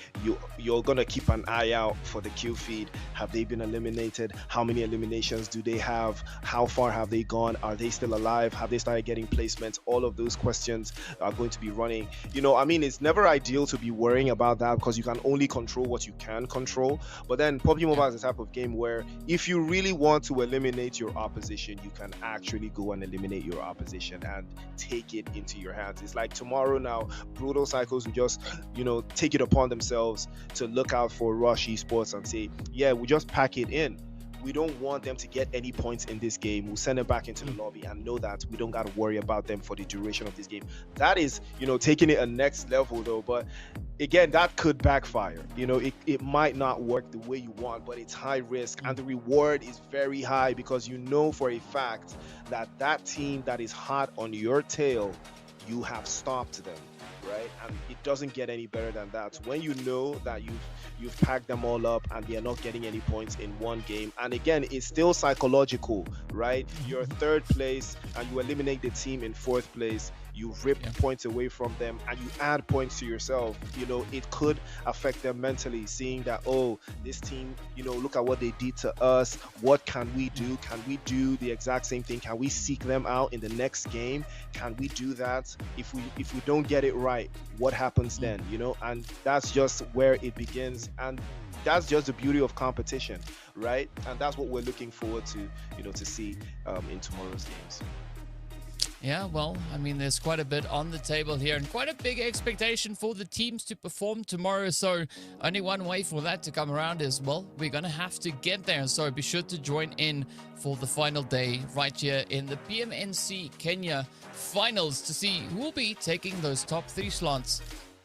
you're gonna keep an eye out for the kill feed. Have they been eliminated? How many eliminations do they have? How far have they gone? Are they still alive? Have they started getting placements? All of those questions are going to be running. It's never ideal to be worrying about that because you can only control what you can control. But then PUBG Mobile is a type of game where if you really want to eliminate your opposition, you can actually go and eliminate your opposition and take it into your hands. It's like tomorrow now, Brutal Cycles will just, take it upon themselves to look out for Rush Esports and say, yeah, we just pack it in. We don't want them to get any points in this game. We'll send them back into the lobby and know that we don't got to worry about them for the duration of this game. That is, taking it a next level though. But again, that could backfire. It might not work the way you want, but it's high risk and the reward is very high because you know for a fact that that team that is hot on your tail, you have stopped them, right? And it doesn't get any better than that. When you know that you've packed them all up and they're not getting any points in one game, and again, it's still psychological, right? You're third place and you eliminate the team in fourth place, you rip points away from them and you add points to yourself. It could affect them mentally, seeing that, oh, this team, look at what they did to us. What can we do? Can we do the exact same thing? Can we seek them out in the next game? Can we do that? If we don't get it right, what happens then? And that's just where it begins, and that's just the beauty of competition, right? And that's what we're looking forward to, to see in tomorrow's games. Yeah, well, there's quite a bit on the table here and quite a big expectation for the teams to perform tomorrow. So only one way for that to come around is, well, we're going to have to get there. So be sure to join in for the final day right here in the PMNC Kenya Finals to see who will be taking those top 3 slots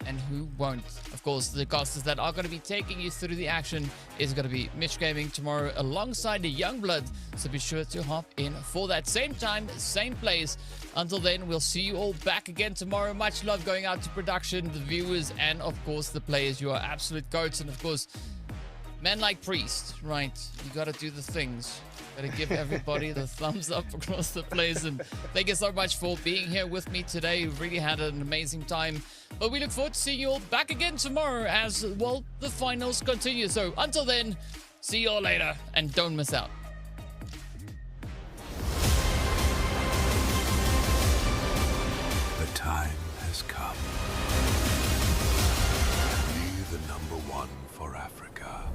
and who won't. Of course, the casters that are going to be taking you through the action is going to be Mitch Gaming tomorrow alongside the Youngblood. So be sure to hop in for that same time, same place. Until then, we'll see you all back again tomorrow. Much love going out to production, the viewers, and of course the players. You are absolute goats. And of course, men like Priest, right? You got to do the things. Got to give everybody the thumbs up across the place. And thank you so much for being here with me today. We really had an amazing time. But we look forward to seeing you all back again tomorrow as, well, the finals continue. So until then, see you all later and don't miss out. The time has come. Be the number 1 for Africa.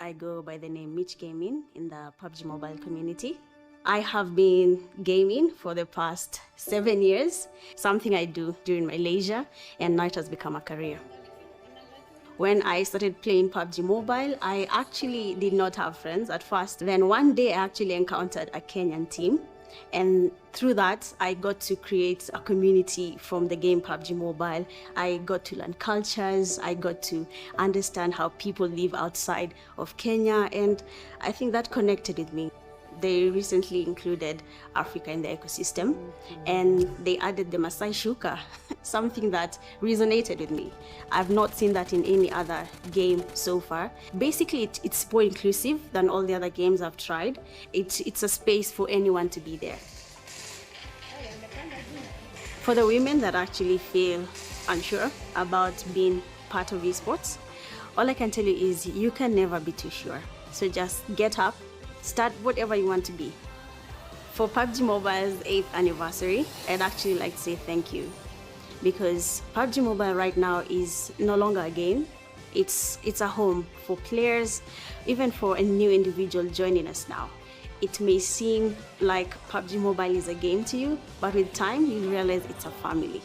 I go by the name Mitch Gaming in the PUBG mobile community. I have been gaming for the past 7 years, something I do during my leisure, and now it has become a career. When I started playing PUBG Mobile, I actually did not have friends at first. Then one day I actually encountered a Kenyan team. And through that, I got to create a community from the game PUBG Mobile. I got to learn cultures. I got to understand how people live outside of Kenya. And I think that connected with me. They recently included Africa in the ecosystem, and they added the Masai Shuka, something that resonated with me. I've not seen that in any other game so far. Basically, it's more inclusive than all the other games I've tried. It's a space for anyone to be there. For the women that actually feel unsure about being part of esports, all I can tell you is you can never be too sure. So just get up, start whatever you want to be. For PUBG Mobile's 8th anniversary, I'd actually like to say thank you, because PUBG Mobile right now is no longer a game. It's a home for players, even for a new individual joining us now. It may seem like PUBG Mobile is a game to you, but with time you realize it's a family.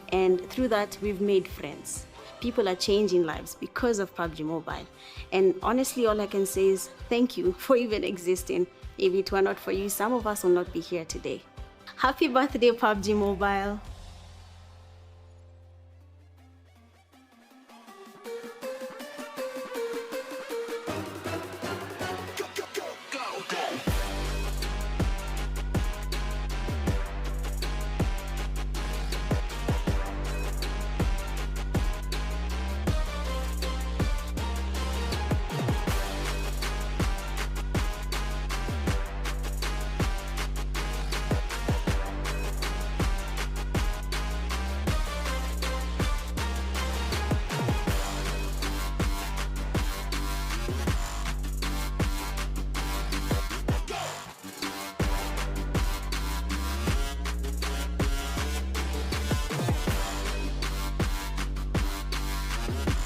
And through that, we've made friends. People are changing lives because of PUBG Mobile. And honestly, all I can say is thank you for even existing. If it were not for you, some of us will not be here today. Happy birthday, PUBG Mobile.